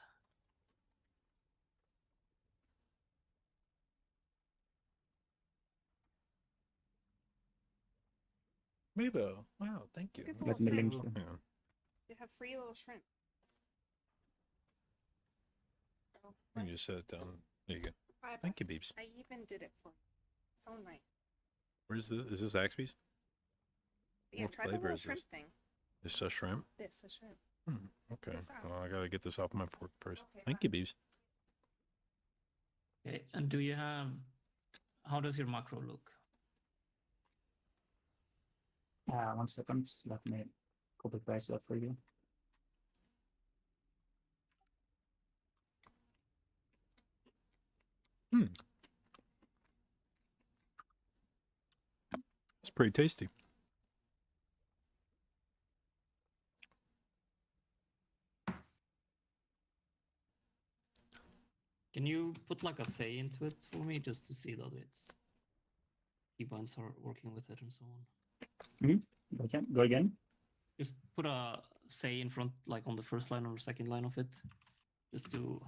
B: Mabo. Wow, thank you.
R: Beautiful
Q: Let me
R: shrimp.
Q: link you.
B: Yeah.
R: They have free little shrimp.
B: You just set it down. There you go.
R: Bye-bye.
B: Thank you, Beeps.
R: I even did it for you. So nice.
B: Where's this? Is this Axby's?
R: Yeah,
B: What
R: try the
B: flavor
R: little
B: is
R: shrimp
B: this?
R: thing.
B: It's just shrimp?
R: This, a shrimp.
B: Okay.
R: This out.
B: Well, I gotta get this off my fork first.
R: Okay,
B: Thank you, Beeps.
S: Okay, and do you have? How does your macro look?
Q: 1 second. Let me copy paste that for you.
B: It's pretty tasty.
S: Can you put like a say into it for me just to see that it's keybinds are working with it and so on?
Q: Go again.
S: Just put a say in front, like on the first line or second line of it, just to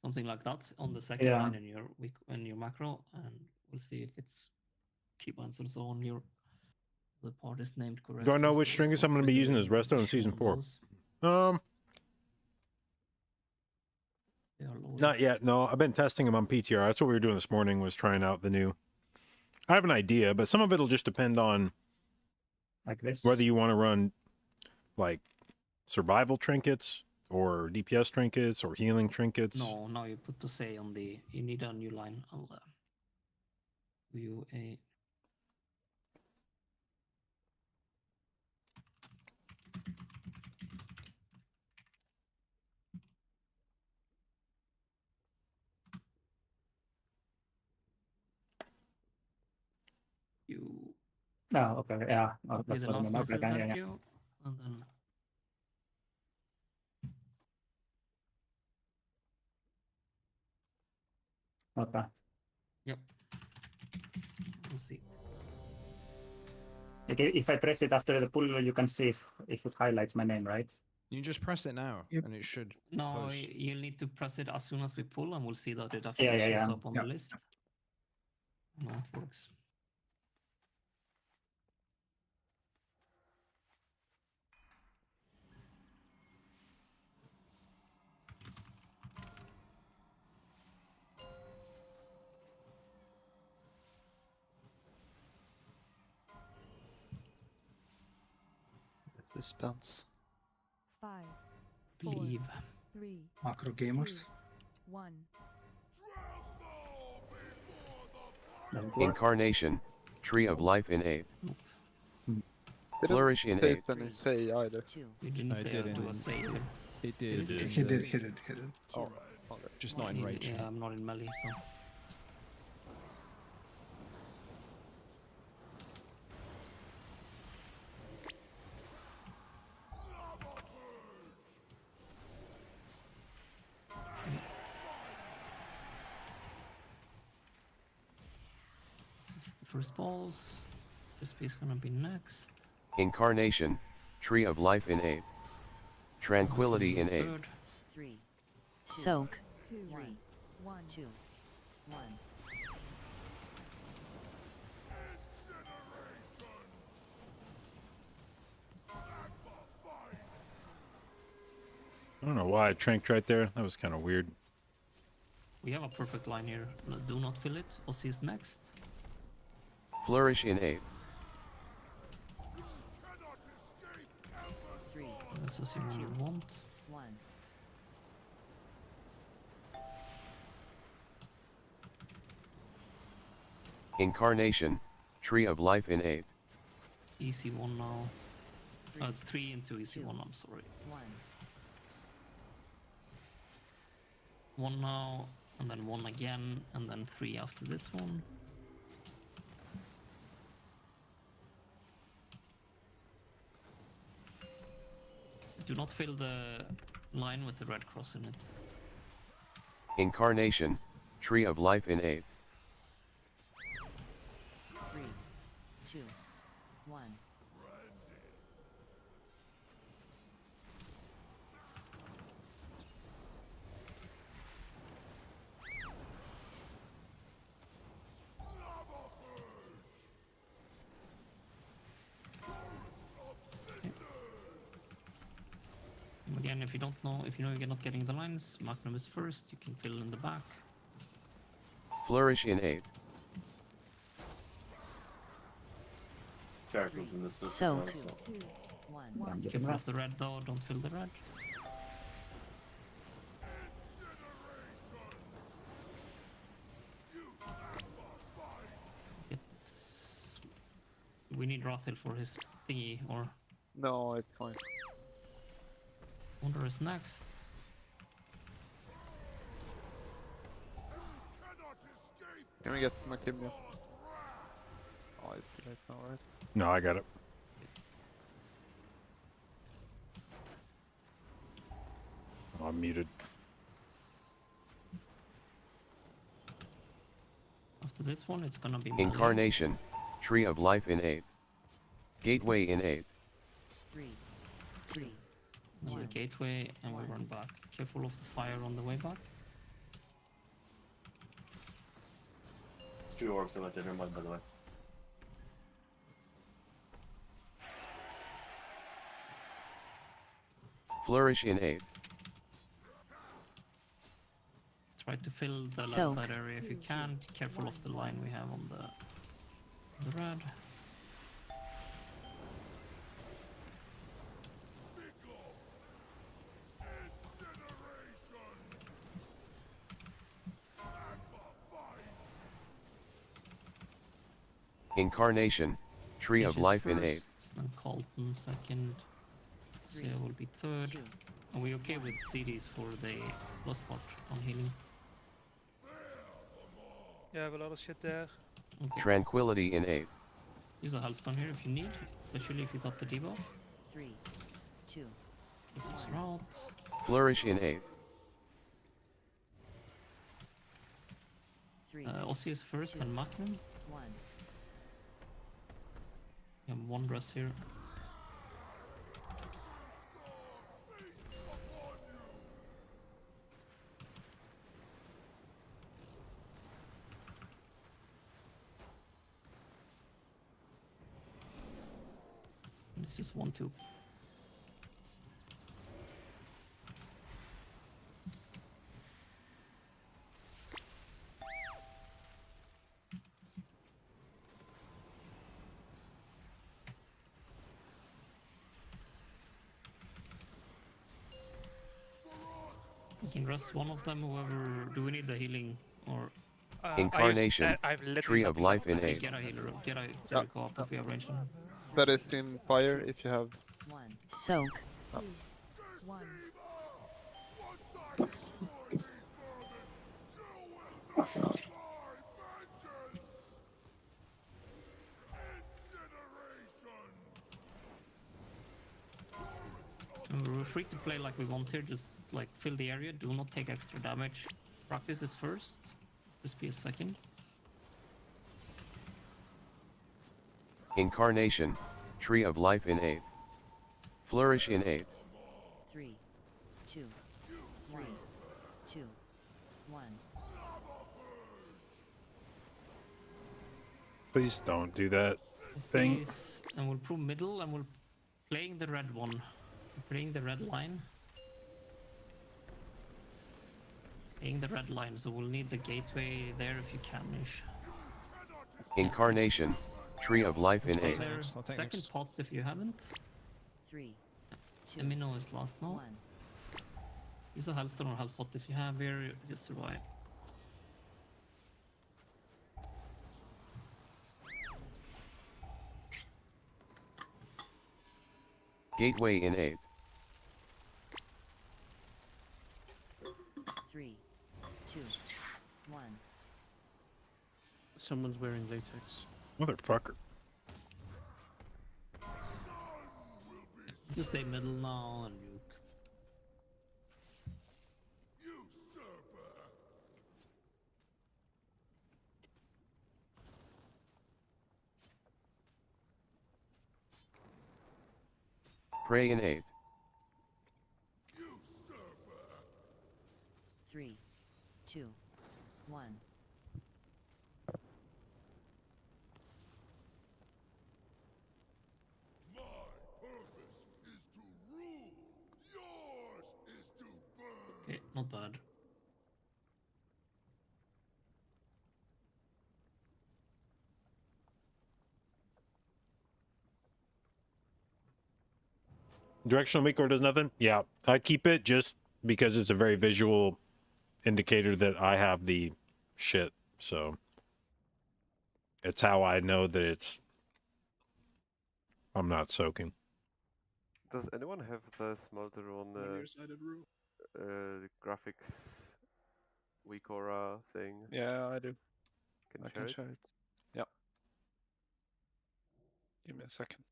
S: something like that on the second
Q: Yeah.
S: line in your macro, and We'll see if it's keep answers on your the part is named correctly.
B: Do I know
S: so
B: which
S: it's
B: Stringus
S: not
B: I'm going to be using as
S: triggering
B: resto in
S: issue
B: season
S: on
B: 4?
S: those. They are loading.
B: Not yet. No, I've been testing them on PTR. That's what we were doing this morning, was trying out the new. I have an idea, but some of it'll just depend on
Q: Like this.
B: whether you want to run like survival trinkets or DPS trinkets or healing trinkets.
S: No, now you put the say on the. You need a new line. I'll view a. You.
Q: No, okay, yeah. Oh,
S: Copy
Q: that's
S: the
Q: what I
S: last
Q: mean. Okay,
S: message
Q: yeah,
S: sent
Q: yeah.
S: you, and then.
Q: Okay.
S: Yep. We'll see.
Q: Like, if I press it after the pull, you can see if it highlights my name, right?
J: You just press it now, and it should.
S: No,
J: post.
S: you'll need to press it as soon as we pull, and we'll see that it actually
Q: Yeah,
S: shows
Q: yeah.
S: up on
Q: Yeah.
S: the list. No, it works.
K: Dispense.
C: 5,
S: Believe.
C: 3,
N: Macro gamers.
C: 1.
H: Incarnation, Tree of Life in 8. Flourish in 8.
K: Didn't say either.
S: You didn't say
J: did
S: do a save.
J: It did.
N: He did.
K: Oh, okay.
J: Just not in rage.
S: Yeah, I'm not in melee, so. This is the first balls. This piece gonna be next.
H: Incarnation, Tree of Life in 8. Tranquility in 8.
S: Third.
V: 3, soak,
C: 2,
V: 3,
C: 1.
V: 2, 1.
B: I don't know why I tranked right there. That was kind of weird.
S: We have a perfect line here. Do not fill it. Ozzy's next.
H: Flourish in 8.
V: 3,
S: This is what you want.
V: 1.
H: Incarnation, Tree of Life in 8.
S: Easy one now. Oh, it's 3 into easy one, I'm sorry.
V: 1.
S: 1 now, and then 1 again, and then 3 after this one. Do not fill the line with the red cross in it.
H: Incarnation, Tree of Life in 8.
V: 3, 2, 1.
S: Again, if you don't know, if you know you're not getting the lines, Magnum is first, you can fill in the back.
H: Flourish in 8.
P: Characters in this list.
V: So,
P: as well,
V: 2, 1.
S: Careful of the red though, don't fill the red. We need Rothil for his thingy, or
K: No, it's fine.
S: Wonder is next.
K: Can we get Makimia? Oh, it's too late now, right?
B: No, I got it. Oh, I'm muted.
S: After this one, it's gonna be melee.
H: Incarnation, Tree of Life in 8. Gateway in 8.
V: 3, 2,
S: So the gateway, and we run back. Careful of the fire on the way back.
P: 2 orcs in at dinner, mind, by the way.
H: Flourish in 8.
S: Try to fill the left
V: Soak.
S: side area if you can. Careful of the line we have on the red.
H: Incarnation, Tree of
S: Ashes
H: Life in 8.
S: first, then Colton second. Sia will be third. Are we okay with CDs for the lost part on healing?
O: Yeah, I have a lot of shit there.
S: Okay.
H: Tranquility in 8.
S: Use a Hellstone here if you need, especially if you got the debuff.
V: 3, 2,
S: This is route.
H: Flourish in 8.
V: 3,
S: Ossie is first and Magnum.
V: 1.
S: We have one dress here. This is 1-2. We can rest one of them, whoever. Do we need the healing or?
H: Incarnation,
O: I've literally
H: Tree of
O: nothing
H: Life in
O: else.
H: 8.
S: Get a healer. Get a go up if we have range.
K: That is in fire if you have.
V: 1. Soak.
C: 2, 1.
S: We're free to play like we want here. Just like fill the area. Do not take extra damage. Practice is first. Just be a second.
H: Incarnation, Tree of Life in 8. Flourish in 8.
V: 3, 2, 1, 2, 1.
B: Please don't do that thing.
S: Please. And we'll prove middle, and we're playing the red one. Playing the red line. Playing the red line, so we'll need the gateway there if you can.
H: Incarnation, Tree of Life in 8.
S: There, second pots if you haven't.
V: 3, 2,
S: Let me know is last now.
V: 1.
S: Use a Hellstone or Hellpot if you have here, just survive.
H: Gateway in 8.
V: 3, 2, 1.
U: Someone's wearing latex.
B: Motherfucker.
S: Just stay middle now and nuke.
H: Pray in 8.
V: 3, 2, 1.
S: Okay, not bad.
B: Directional Miko does nothing? Yeah, I keep it just because it's a very visual indicator that I have the shit. So it's how I know that I'm not soaking.
D: Does anyone have the smolder on
I: Nearsighted rule.
D: graphics weak aura thing?
K: Yeah, I do.
D: Can
K: I
D: share
K: can
D: it?
K: share it. Yep. Give me a second.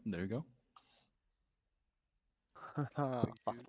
M: There you go.
K: Thank you.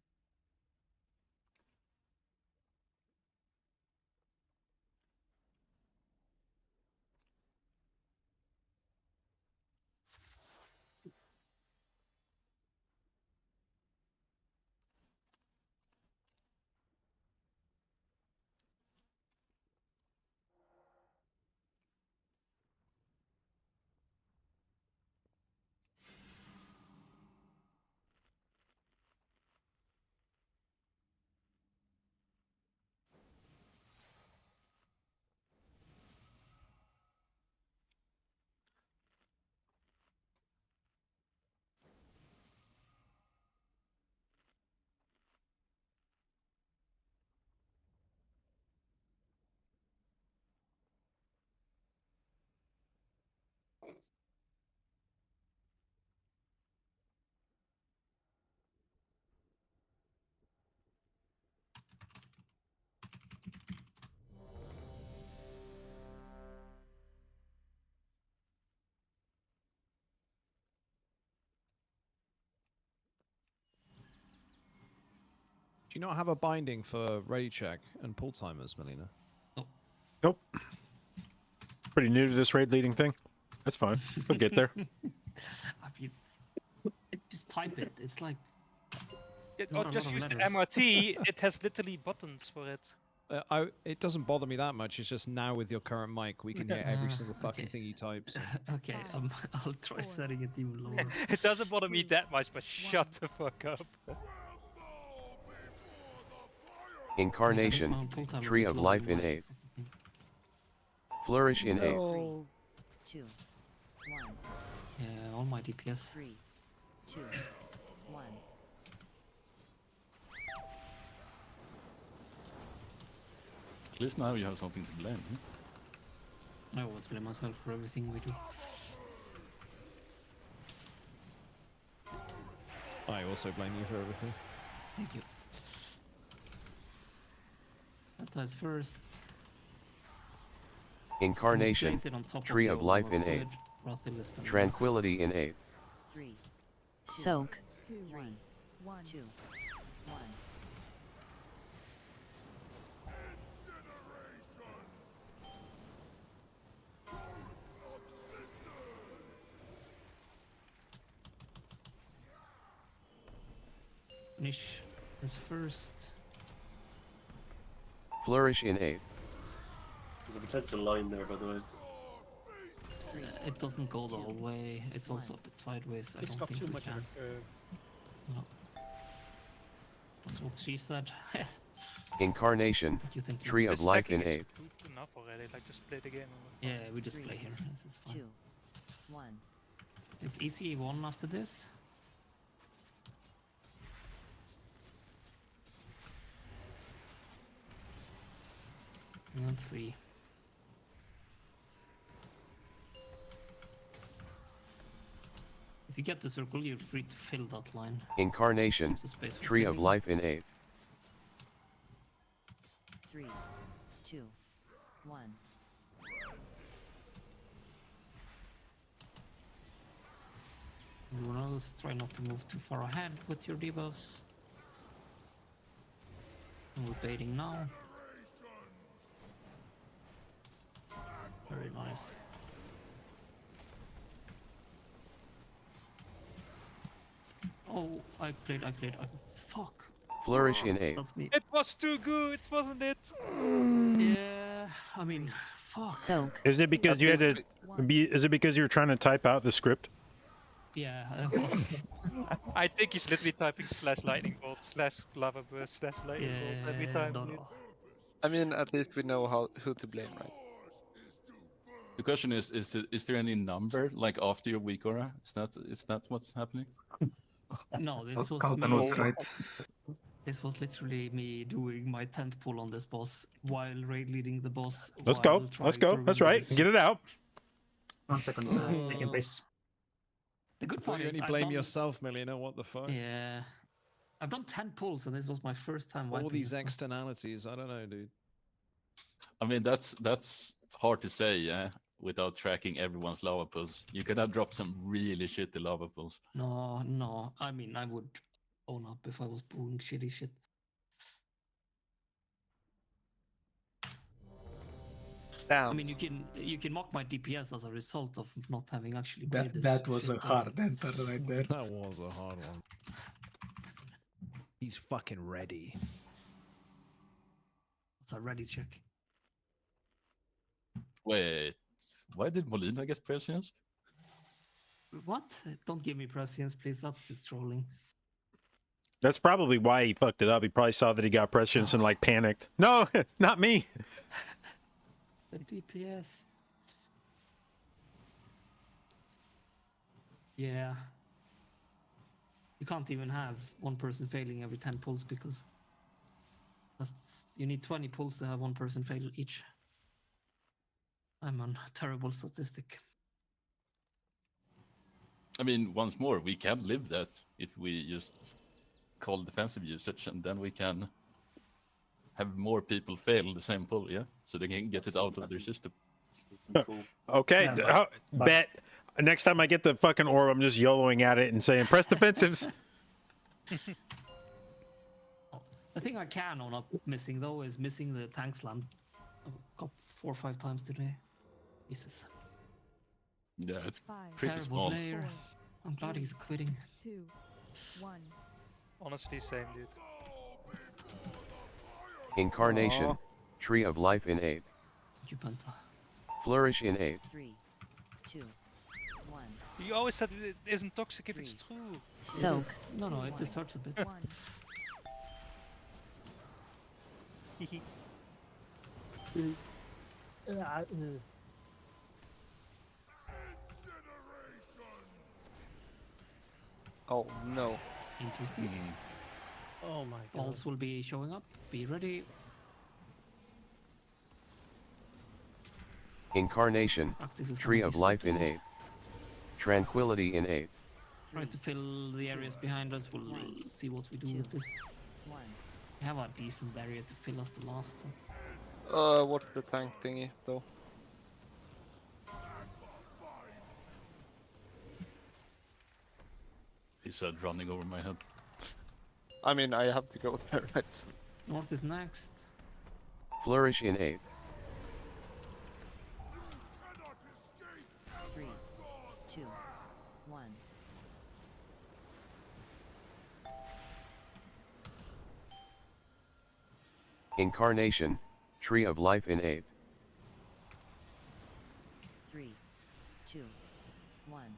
J: Do you not have a binding for ready check and pull timers, Melina?
B: Nope. Pretty new to this raid leading thing. That's fine. We'll get there.
S: Just type it. It's like.
O: Or just use the MRT. It has literally buttons for it.
J: It doesn't bother me that much. It's just now with your current mic, we can hear every single fucking thing he types.
S: Okay, I'll try setting it even lower.
O: It doesn't bother me that much, but shut the fuck up.
H: Incarnation, Tree of Life in 8. Flourish in 8.
V: 3, 2, 1.
S: Yeah, all my DPS.
V: 3, 2, 1.
M: At least now you have something to blame.
S: I always blame myself for everything we do.
J: I also blame you for everything.
S: Thank you. That dies first.
H: Incarnation,
S: Place it on top
H: Tree
S: the
H: of Life
S: almost
H: in 8.
S: good Rothilist and
H: Tranquility in 8.
V: 3, soak. 3, 2, 1.
S: Niche is first.
H: Flourish in 8.
P: There's a potential line there, by the way.
S: It doesn't go the whole way. It's also a bit sideways. I
N: It's
S: don't
N: got
S: think
N: too
S: we
N: much of
S: can.
N: a curve.
S: No. That's what she said.
H: Incarnation,
S: You think
H: Tree of Life in 8.
O: Good enough already. Like just play the game.
S: Yeah, we just play here. This is fine.
V: 2, 1.
S: It's easy one after this. And 3. If you get the circle, you're free to fill that line.
H: Incarnation,
S: There's a space for
H: Tree of
S: filling.
H: Life in 8.
V: 3, 2, 1.
S: Everyone else, try not to move too far ahead with your debuffs. And we're baiting now. Very nice. Oh, I played. Fuck.
H: Flourish in 8.
S: That's me.
O: It was too good, wasn't it?
S: Yeah, I mean, fuck.
V: Soak.
B: Isn't it because you had to be? Is it because you were trying to type out the script?
S: Yeah, that was.
O: I think he's literally typing /lightning bolt /lava burst /lightning bolt every time.
S: no,
O: dude.
S: no.
K: I mean, at least we know who to blame, right?
M: The question is there any number like after your weak aura? Is that what's happening?
S: No, this was
N: Kalpen was right.
S: This was literally me doing my 10th pull on this boss while raid leading the boss.
B: Let's
S: while
B: go.
S: trying
B: Let's
S: to
B: go. That's right.
S: release.
B: Get it out.
Q: 1 second. Taking place.
S: The good
J: I thought
S: part
J: you
S: is
J: only
S: I've
J: blame
S: done-
J: yourself, Melina. What the fuck?
S: Yeah, I've done 10 pulls and this was my first time wiping
J: All these
S: this stuff.
J: externalities. I don't know, dude.
M: I mean, that's hard to say, yeah, without tracking everyone's lava pools. You could have dropped some really shitty lava pools.
S: No. I mean, I would own up if I was pulling shitty shit.
K: Damn.
S: I mean, you can mock my DPS as a result of not having actually played this.
N: That was
S: shit
N: a hard enter right there.
J: That was a hard one. He's fucking ready.
S: It's a ready check.
M: Wait, why did Molina get prescience?
S: What? Don't give me prescience, please. That's just trolling.
B: That's probably why he fucked it up. He probably saw that he got prescience and like panicked. No, not me.
S: The DPS. Yeah. You can't even have one person failing every 10 pulls because you need 20 pulls to have one person fail each. I'm on a terrible statistic.
M: I mean, once more, we can live that if we just call defensive usage, and then we can have more people fail the same pull, yeah? So they can get it out of their system.
B: Okay,
Q: Yeah, but-
B: bet. Next time I get the fucking orb, I'm just YOLOing at it and saying, press defensives.
S: The thing I can on up missing though is missing the tank slam. I've got 4 or 5 times today. Jesus.
M: Yeah, it's
C: Five,
M: pretty
S: Terrible
M: small.
S: player. I'm glad he's quitting.
C: 2, 1.
O: Honestly, same, dude.
H: Incarnation,
K: Aw.
H: Tree of Life in 8.
S: Thank you, Penta.
H: Flourish in 8.
V: 3, 2, 1.
O: You always said it isn't toxic if it's true.
V: Soak.
S: It is- No, no, it just hurts a bit.
C: 1.
K: Oh no.
S: Interesting.
U: Oh my god.
S: Balls will be showing up. Be ready.
H: Incarnation,
S: Practice is
H: Tree
S: gonna
H: of
S: be
H: Life in
S: second.
H: 8. Tranquility in 8.
S: Try to fill the areas behind us. We'll see what we do with this.
V: 1.
S: We have a decent area to fill us the last set.
K: What's the tank thingy though?
M: He said running over my head.
K: I mean, I have to go there, right?
S: North is next.
H: Flourish in 8.
V: 3, 2, 1.
H: Incarnation, Tree of Life in 8.
V: 3, 2, 1.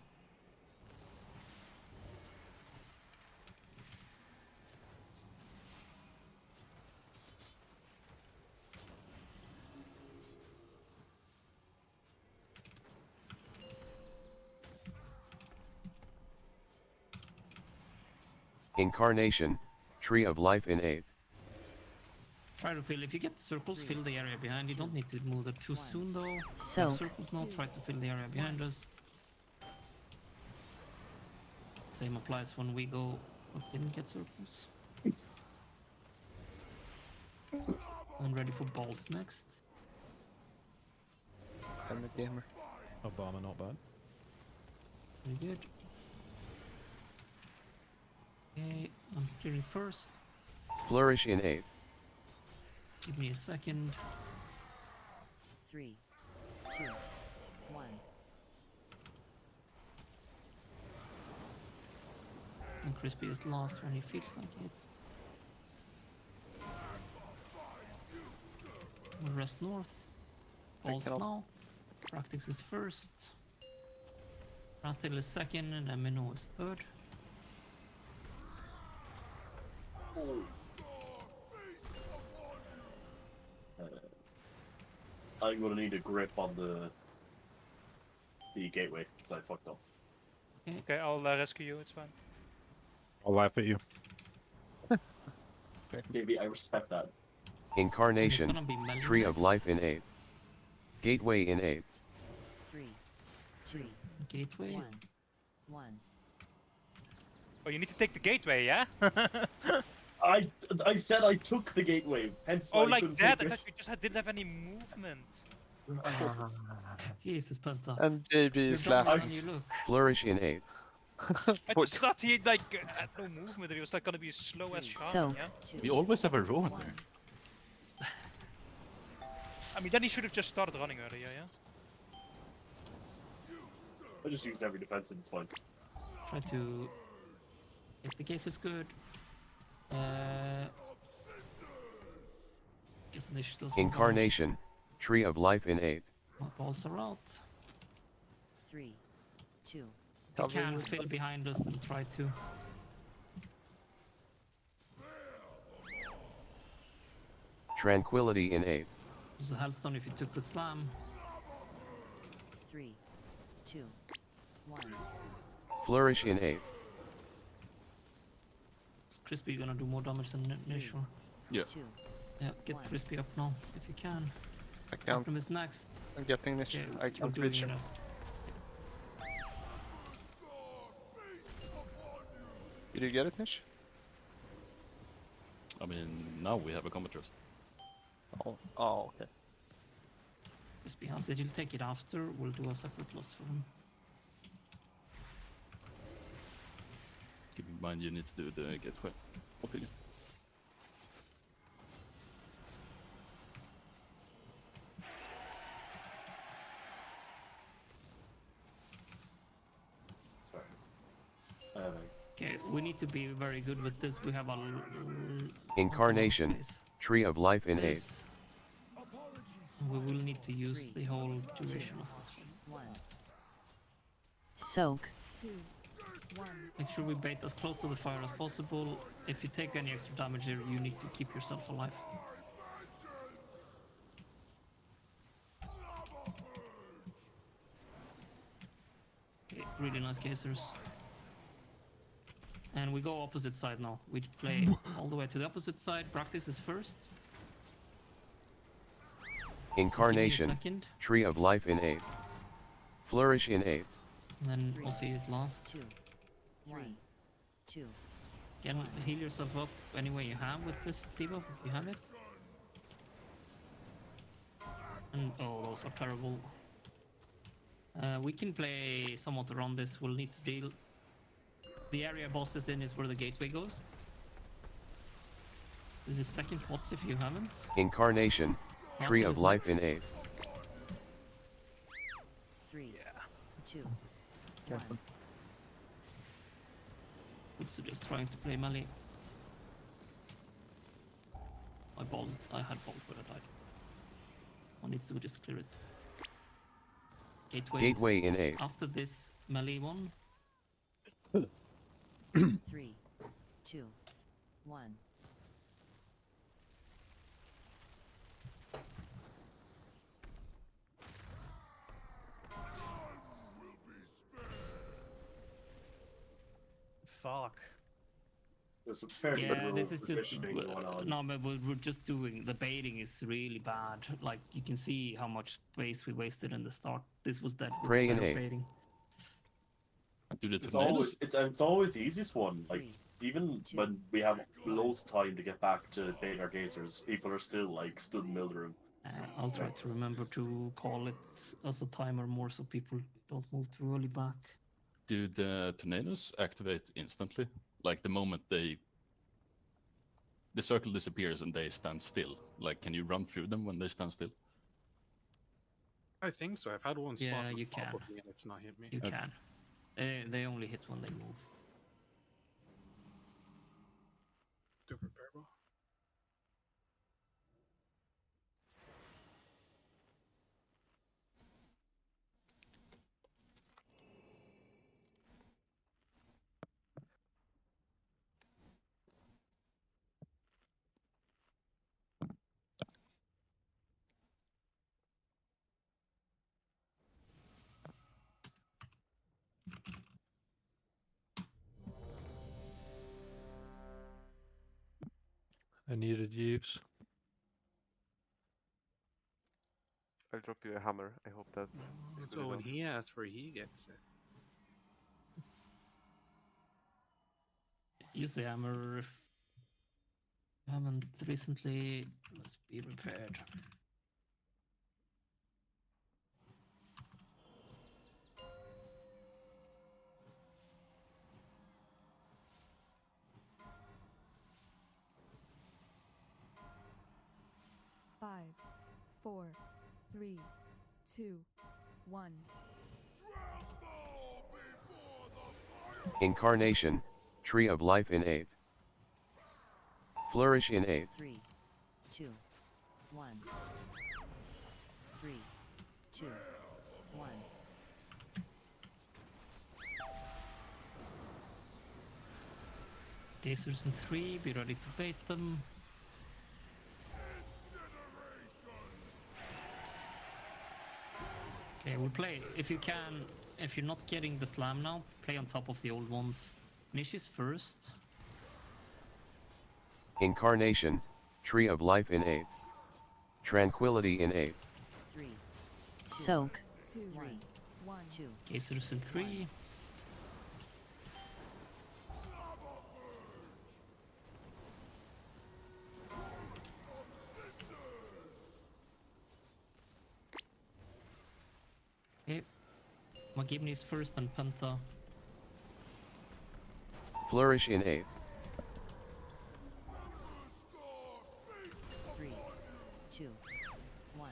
H: Incarnation, Tree of Life in 8.
S: Try to fill. If you get circles, fill the area behind. You don't need to move it too soon though.
V: Soak.
S: Circles now. Try to fill the area behind us. Same applies when we go. But didn't get circles. I'm ready for balls next.
K: I'm a gamer.
J: Obama, not bad.
S: Very good. Okay, I'm clearing first.
H: Flourish in 8.
S: Give me a second.
V: 3, 2, 1.
S: And Crispy is last when he feels like it. We'll rest north. Balls
K: cannot-
S: now. Practice is first. Rathil is second and Amino is third.
P: I'm gonna need a grip on the gateway because I fucked up.
O: Okay, I'll rescue you. It's fine.
B: I'll laugh at you.
P: Maybe I respect that.
H: Incarnation,
S: gonna be Melody
H: Tree of
S: next.
H: Life in 8. Gateway in 8.
V: 3, 2,
S: Gateway.
V: 1. 1.
O: Oh, you need to take the gateway, yeah?
P: I said I took the gateway. Hence why
O: Oh,
P: I
O: like
P: couldn't
O: that? I
P: take
O: thought
P: it.
O: you just didn't have any movement.
S: Jesus, Penta.
K: And JB
S: You're
K: is
S: dumber
K: laughing.
S: than you look.
H: Flourish in 8.
O: I just thought he like had no movement. He was like gonna be slow as
V: So,
O: shaman, yeah.
M: We always have a rover there.
O: I mean, then he should have just started running earlier, yeah.
P: I just used every defense and it's fine.
S: Try to. If the case is good. Guess Nish does more
H: Incarnation, Tree of Life in 8.
S: damage. Balls are out.
V: 3, 2.
S: If you can fill behind us, then try to.
H: Tranquility in 8.
S: There's a Hellstone if you took the slam.
V: 3, 2, 1.
H: Flourish in 8.
S: Is Crispy gonna do more damage than Nish? Or...
M: Yeah.
V: 2.
S: Yeah, get Crispy up now if you can.
K: I can't.
S: Optim is next.
K: I'm getting this.
S: Okay,
K: I
S: we're
K: can't
S: doing
K: reach him.
S: it.
K: Did you get it, Nish?
M: I mean, now we have a combat trust.
K: Oh, okay.
S: Crispy has it. You'll take it after. We'll do a separate loss for him.
M: Keep in mind you need to do the gateway. Okay.
S: we need to be very good with this. We have a
H: Incarnation, Tree of Life in 8.
S: this. We will need to use the whole duration of this one.
V: Soak.
C: 2, 1.
S: Make sure we bait as close to the fire as possible. If you take any extra damage here, you need to keep yourself alive. Okay, really nice casers. And we go opposite side now. We play all the way to the opposite side. Practice is first.
H: Incarnation,
S: second.
H: Tree of Life in 8. Flourish in 8.
S: And then Ozzy is last.
V: 2, 3, 2.
S: Again, heal yourself up any way you have with this debuff, if you have it. And oh, those are terrible. We can play somewhat around this. We'll need to deal. The area boss is in is where the gateway goes. This is second pots if you haven't.
H: Incarnation, Tree of Life in 8.
V: 3, 2,
Q: Careful.
V: 1.
S: Oops, just trying to play melee. I had bolt, but I died. One needs to just clear it.
H: Gateway in 8.
S: After this melee one.
V: 3, 2, 1.
U: Fuck.
P: There's a fair bit
S: Yeah,
P: of
S: this is just
P: positioning going on.
S: no, but we're just doing the baiting is really bad. Like you can see how much space we wasted in the start. This was that with
H: Pray in
S: better
H: 8.
S: baiting.
P: It's always the easiest one. Like even when we have loads of time to get back to bait our gazers, people are still like stood in the middle of the room.
S: I'll try to remember to call it as a timer more so people don't move too early back.
M: Do the tornadoes activate instantly? Like the moment the circle disappears and they stand still? Like, can you run through them when they stand still?
I: I think so. I've had one spot
S: Yeah,
I: on
S: you
I: top
S: can.
I: of me and it's not hit me.
S: You can. They only hit when they move.
I: Do repair ball.
E: I needed Jeeves.
D: I'll drop you a hammer. I hope that is good
I: So when
D: enough.
I: he asks for it, he gets it.
S: Use the hammer if you haven't recently. Let's be repaired.
C: Five, 4, 3, 2, 1.
H: Incarnation, Tree of Life in 8. Flourish in 8.
V: 3, 2, 1. 3, 2, 1.
S: Gazers in 3, be ready to bait them. Okay, we'll play. If you can, if you're not getting the slam now, play on top of the old ones. Niche is first.
H: Incarnation, Tree of Life in 8. Tranquility in 8.
V: 3, Soak.
C: 2,
V: 3,
C: 1.
V: 2.
S: Gazers in 3. Okay. Magibni is first and Penta.
H: Flourish in 8.
V: 3, 2, 1.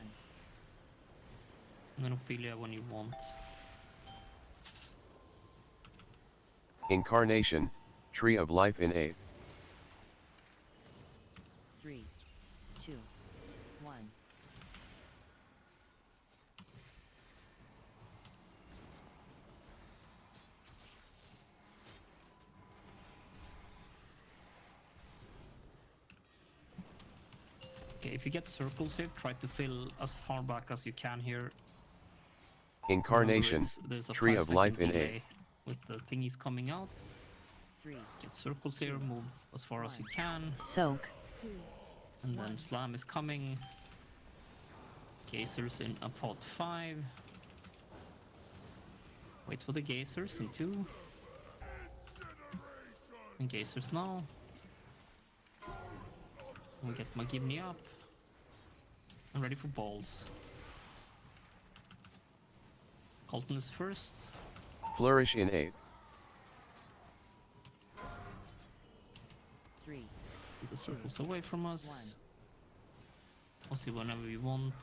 S: And then Ophelia when you want.
H: Incarnation, Tree of Life in 8.
V: 3, 2, 1.
S: Okay, if you get circles here, try to fill as far back as you can here.
H: Incarnation.
S: Remember, there's a
H: Tree
S: 5
H: of Life
S: second
H: in 8.
S: delay with the thingies coming out.
V: 3.
S: Get circles here, move as far as you can.
V: Soak.
C: 2,
S: And then slam is coming. Gazers in about 5. Wait for the gazers in 2. And gazers now. We get my Gibney up. I'm ready for balls. Colton is first.
H: Flourish in 8.
V: 3.
S: Keep the circles away from us. We'll see whenever we want.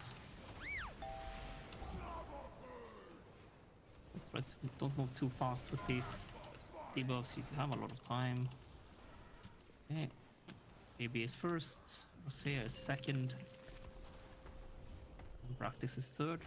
S: Try to don't move too fast with these debuffs. You have a lot of time. Okay. AB is first. Rosea is second. And Practice is third.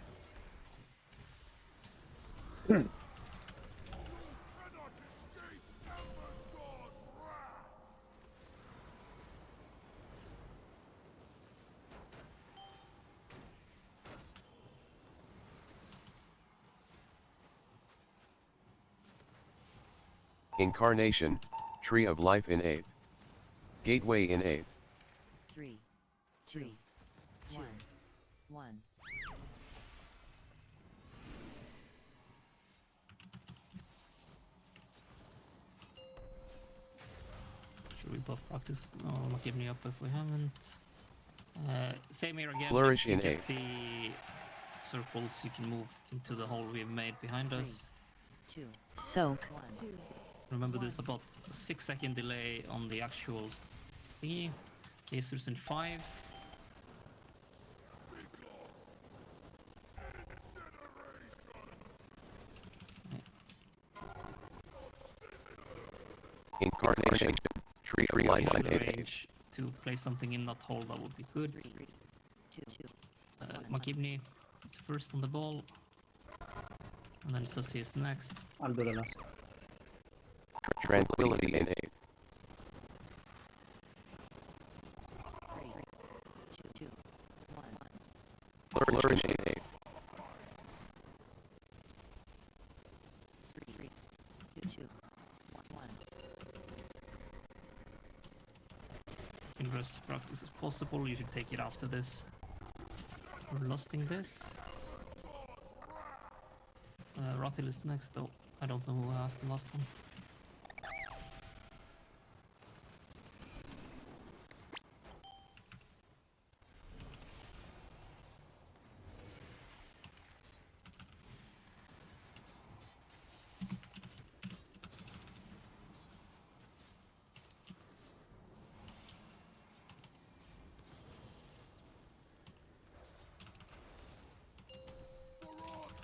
H: Incarnation. Tree of Life in 8. Gateway in 8.
V: 3, 2, 1, 1.
S: Should we buff Practice? No, not give me up if we haven't. Same here again.
H: Flourish
S: if you
H: in
S: get
H: 8.
S: the circles, you can move into the hole we've made behind us.
V: 2. Soak.
C: 2,
S: Remember, there's about a 6-second delay on the actual thingy. Gazers in 5.
H: Incarnation. Tree of
S: If
H: Life
S: you have
H: in
S: the
H: 8.
S: range to place something in that hole, that would be good.
V: 3, 2, 2.
S: Makibni is first on the ball. And then Susie is next.
Q: I'll do the last.
H: Tranquility in 8.
V: 3, 2, 1.
H: Flourish in 8.
V: 3, 2, 1.
S: In rest Practice as possible, you should take it after this. We're lusting this. Rathil is next though. I don't know who asked the last one.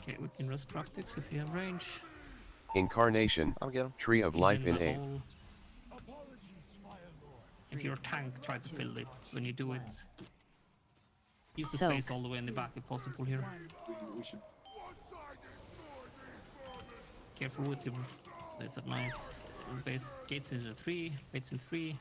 S: Okay, we can rest Practice if you have range.
H: Incarnation. Tree of
S: He's
H: Life
S: in
H: in
S: the
H: 8.
S: hole. If you're a tank, try to fill it when you do it. Use the space all the way in the back if possible here.
P: We should.
S: Careful with your... There's a nice base. Gates in 3, baits in 3.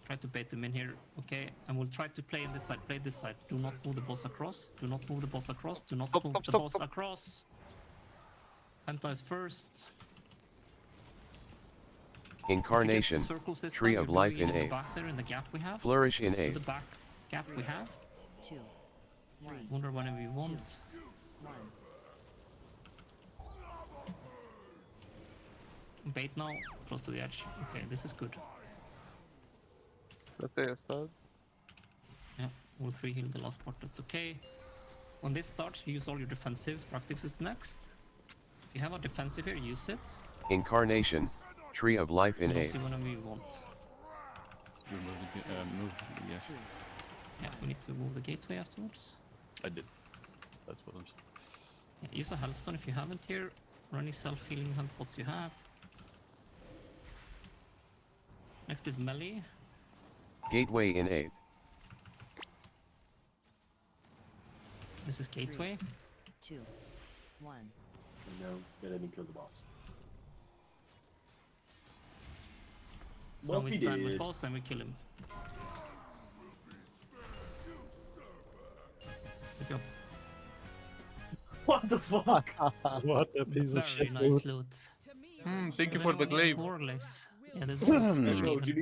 S: Try to bait them in here, okay? And we'll try to play in this side. Play this side. Do not move the boss across. Do not move the boss across. Do not move the boss across. Penta is first.
H: Incarnation. Tree of Life in 8.
S: Back there in the gap we have.
H: Flourish in 8.
S: The back gap we have.
V: 2, 1.
S: Wonder whenever you want.
V: 1.
S: Bait now, close to the edge. Okay, this is good. Yeah, all 3 heal the last part, that's okay. When this starts, you use all your defensives. Practice is next. If you have a defensive here, use it.
H: Incarnation. Tree of Life in
S: And we'll
H: 8.
S: see whenever you want.
M: You move the gas.
S: Yeah, we need to move the gateway afterwards.
M: I did. That's what I'm saying.
S: Yeah, use a Hellstone if you haven't here, or any self-healing health pots you have. Next is melee.
H: Gateway in 8.
S: This is gateway.
V: 2, 1.
P: No, get in and kill the boss.
S: Now
P: Must
S: we
P: be
S: stand with
P: dead.
S: boss and we kill him. Good job.
P: What the fuck?
E: What a piece of
S: Very
E: shit.
S: nice loot.
F: Thank you
S: Does
F: for the
S: anyone need
F: glaive.
S: more glaives? Yeah, this is
P: Yo,
S: pretty
P: do
S: even.
P: you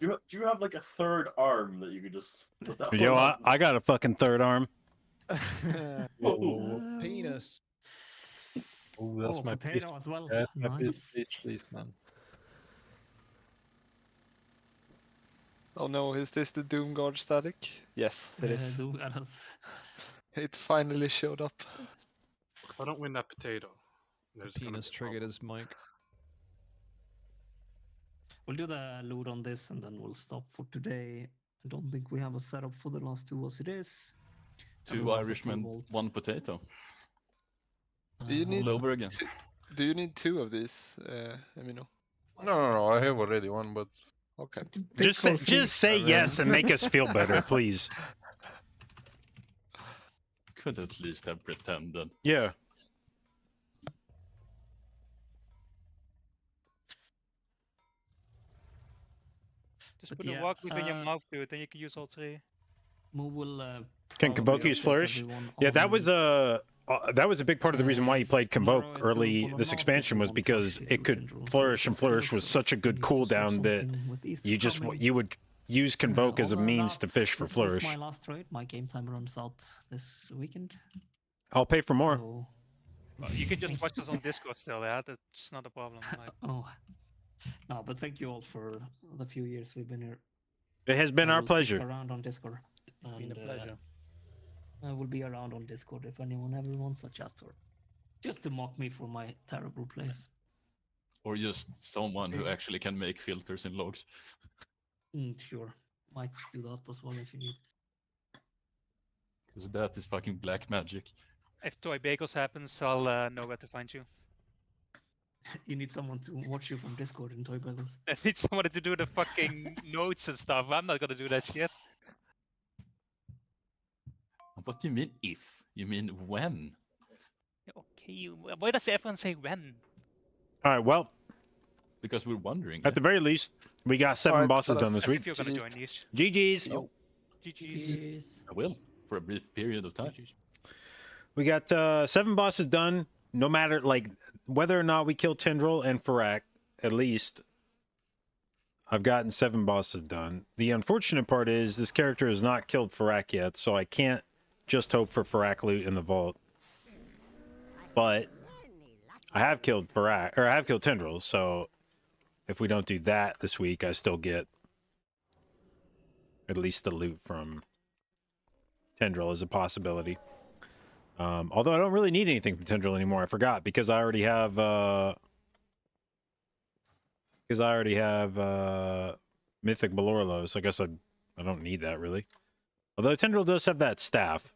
P: need do you have like a third arm that you could just put that
A: Yo,
P: on?
A: I got a fucking third arm.
J: Penis.
E: Oh, that's
S: Oh,
E: my
S: potato
E: piece.
S: as well.
E: That's my piece,
S: Nice.
E: please, man.
K: Oh no, is this the Doomguard static? Yes, it is.
S: Do us.
K: It finally showed up.
I: If I don't win that potato, there's gonna
J: Penis
I: be a
J: triggered
I: problem.
J: his mic.
S: We'll do the loot on this and then we'll stop for today. I don't think we have a setup for the last two as it is.
M: 2
S: Everyone has a
M: Irishmen,
S: full vault.
M: 1 potato.
K: Do you need
M: All over again.
K: Do you need 2 of these, Emino?
F: No, I have already one, but
K: Okay.
B: Just say yes and make us feel better, please.
M: Could at least have pretended.
B: Yeah.
O: Just
S: But
O: put
S: yeah,
O: a walk between your mouth, dude, then you can use all 3.
S: Moo will
B: Can Convoke use Flourish? Yeah, that was a big part of the reason why you played Convoke early this expansion was because it could flourish, and Flourish was such a good cooldown that you would use Convoke as a means to fish for
S: This was
B: Flourish.
S: my last trade. My game time runs out this weekend.
B: I'll pay for more.
S: So,
O: You can just watch us on Discord still, yeah? That's not a problem. Like,
S: oh, no, but thank you all for the few years we've been here.
B: It has been
S: I
B: our
S: will stick
B: pleasure.
S: Around on Discord.
U: It's been a
S: And,
U: pleasure.
S: I will be around on Discord if anyone ever wants a chat or just to mock me for my terrible plays.
M: Or just someone who actually can make filters in logs.
S: Sure, might do that as well if you need.
M: Because that is fucking black magic.
O: if Toy Bagels happens, I'll know where to find you.
S: You need someone to watch you from Discord in Toy Bagels.
O: I need someone to do the fucking notes and stuff. I'm not gonna do that shit.
M: What do you mean if? You mean when?
O: Okay, why does everyone say when?
B: All right, well,
M: because we're wondering.
B: At the very least, we got 7 bosses done this week.
O: You're gonna join these.
B: GG's.
O: GG's.
M: I will, for a brief period of time.
B: We got 7 bosses done. No matter, like, whether or not we kill Tendril and Farak, at least I've gotten 7 bosses done. The unfortunate part is this character has not killed Farak yet, so I can't just hope for Farak loot in the vault. But I have killed Farak, or I have killed Tendril, so if we don't do that this week, I still get at least the loot from Tendril as a possibility. Although I don't really need anything from Tendril anymore. I forgot because I already have Mythic Balorlo, so I guess I don't need that really. Although Tendril does have that staff.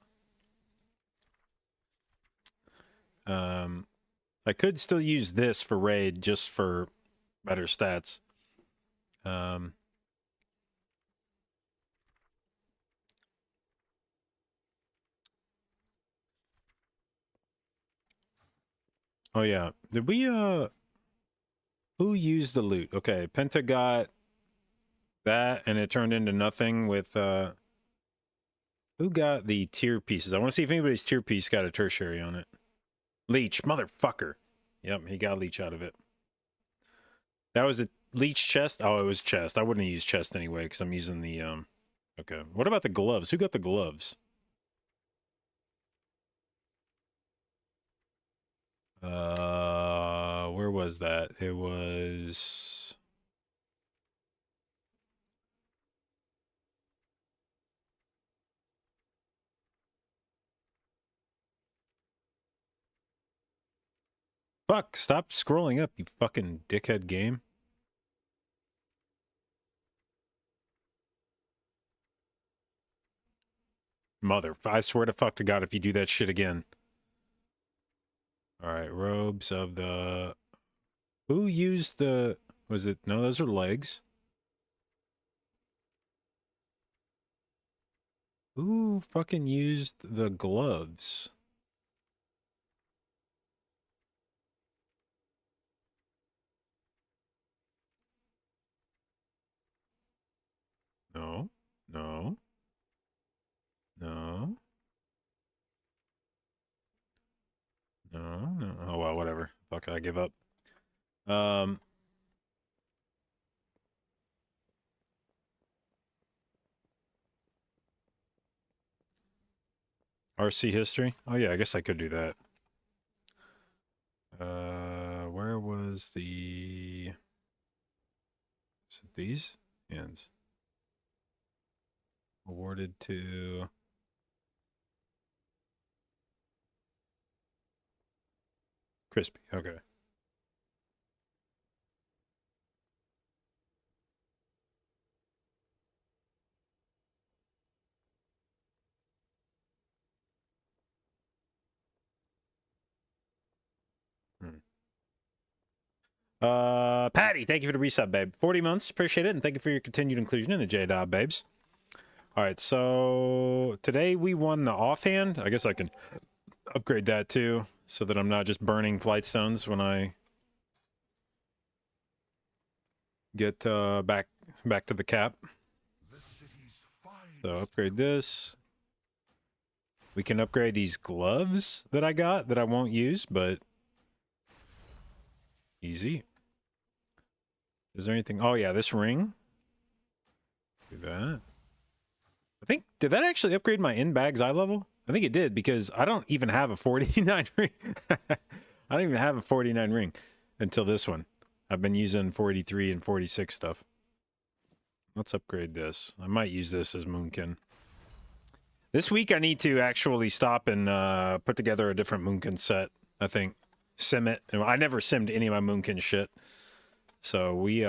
B: I could still use this for raid just for better stats. Oh yeah. Did we who used the loot? Okay, Penta got that and it turned into nothing with who got the tier pieces? I want to see if anybody's tier piece got a tertiary on it. Leech, motherfucker. Yep, he got leech out of it. That was a leech chest? Oh, it was chest. I wouldn't have used chest anyway because I'm using the okay. What about the gloves? Who got the gloves? Where was that? It was fuck, stop scrolling up, you fucking dickhead game. Mother, I swear to fuck to God if you do that shit again. Alright, robes of the... Who used the... Was it... No, those are legs. Who fucking used the gloves? No, no, no, no. Oh well, whatever. Fuck, I give up. RC history. Oh yeah, I guess I could do that. Where was the? Is it these hands? Awarded to. Crispy. Okay. Patty, thank you for the resub, babe. 40 months, appreciate it, and thank you for your continued inclusion in the J-Dot, babes. All right, so today we won the offhand. I guess I can upgrade that too, so that I'm not just burning flight stones when I get back to the cap. So upgrade this. We can upgrade these gloves that I got that I won't use, but easy. Is there anything? Oh yeah, this ring. Do that. I think, did that actually upgrade my in-bag's eye level? I think it did, because I don't even have a 49 ring. I don't even have a 49 ring until this one. I've been using 43 and 46 stuff. Let's upgrade this. I might use this as Moonkin. This week I need to actually stop and put together a different Moonkin set, I think. Sim it. I never simmed any of my Moonkin shit. So we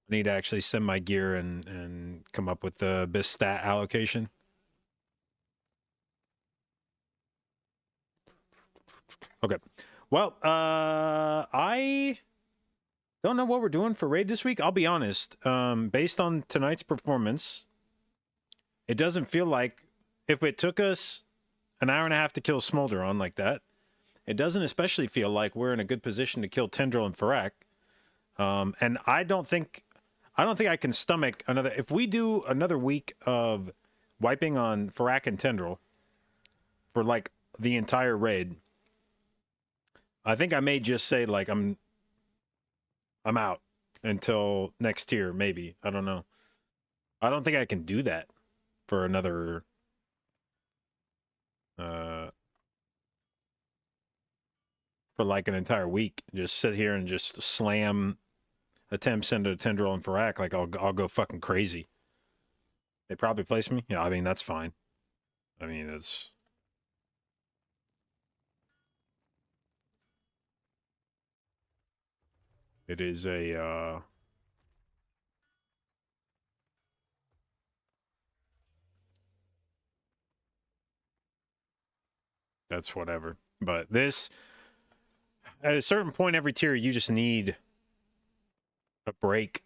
B: need to actually sim my gear and come up with the best stat allocation. Okay. Well, I don't know what we're doing for raid this week. I'll be honest. Based on tonight's performance, it doesn't feel like, if it took us an hour and a half to kill Smolderon like that, it doesn't especially feel like we're in a good position to kill Tendril and Farak. And I don't think I can stomach another. If we do another week of wiping on Farak and Tendril for like the entire raid, I think I may just say like I'm out until next tier, maybe. I don't know. I don't think I can do that for another for like an entire week. Just sit here and just slam attempts into Tendril and Farak. Like I'll go fucking crazy. They probably place me. Yeah, I mean that's fine. I mean it's. It is a that's whatever. But this, at a certain point every tier, you just need a break.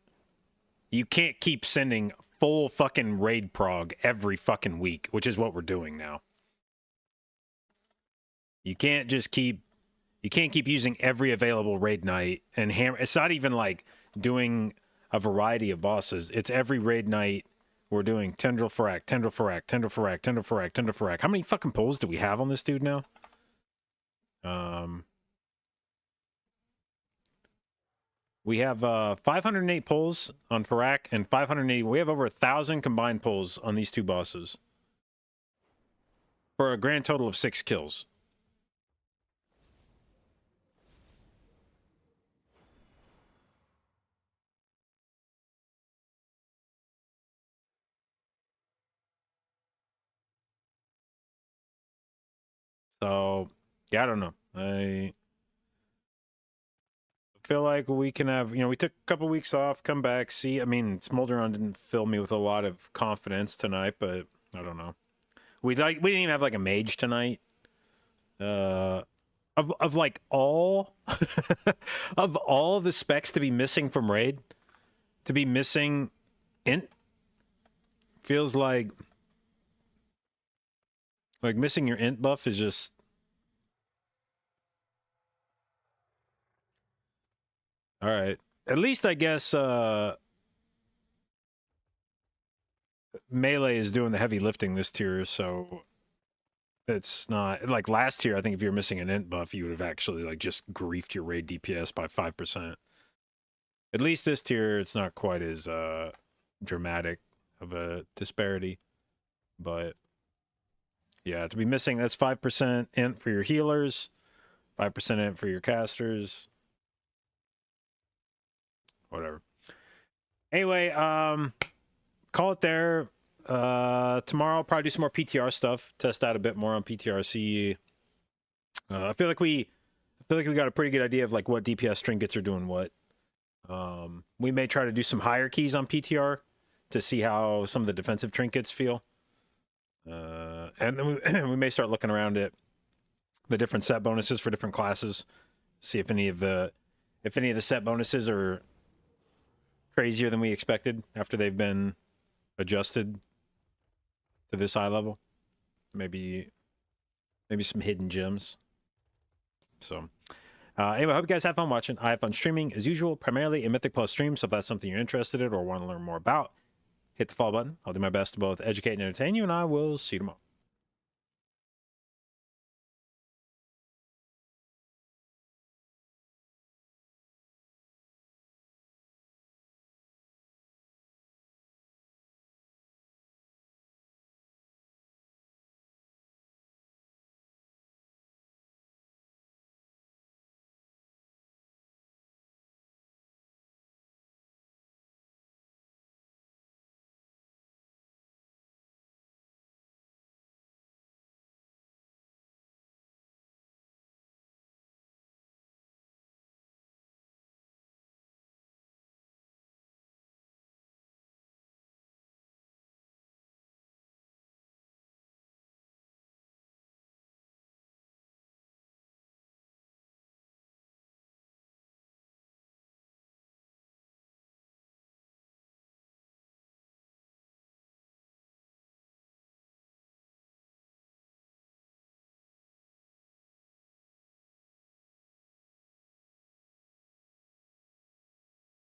B: You can't keep sending full fucking raid prog every fucking week, which is what we're doing now. You can't keep using every available raid night and hammer. It's not even like doing a variety of bosses. It's every raid night we're doing Tendril Farak, Tendril Farak, Tendril Farak, Tendril Farak, Tendril Farak. How many fucking pulls do we have on this dude now? We have 508 pulls on Farak and 580. We have over 1,000 combined pulls on these two bosses for a grand total of 6 kills. So, yeah, I don't know. I feel like we can have, we took a couple weeks off, come back, see. I mean, Smolderon didn't fill me with a lot of confidence tonight, but I don't know. We didn't even have like a mage tonight. Of like all of all the specs to be missing from raid, to be missing int, feels like Like missing your int buff is just. All right. At least I guess melee is doing the heavy lifting this tier, so it's not like last tier. I think if you're missing an int buff, you would have actually like just griefed your raid DPS by 5%. At least this tier, it's not quite as dramatic of a disparity, but yeah, to be missing, that's 5% int for your healers, 5% int for your casters. Whatever. Anyway, call it there. Tomorrow I'll probably do some more PTR stuff, test out a bit more on PTRC. I feel like we got a pretty good idea of like what DPS trinkets are doing what. We may try to do some higher keys on PTR to see how some of the defensive trinkets feel. And then we may start looking around at the different set bonuses for different classes. See if any of the set bonuses are crazier than we expected after they've been adjusted to this high level. Maybe some hidden gems. So anyway, I hope you guys have fun watching. I have fun streaming as usual, primarily a Mythic Plus stream. So if that's something you're interested in or want to learn more about, hit the follow button. I'll do my best to both educate and entertain you, and I will see you tomorrow.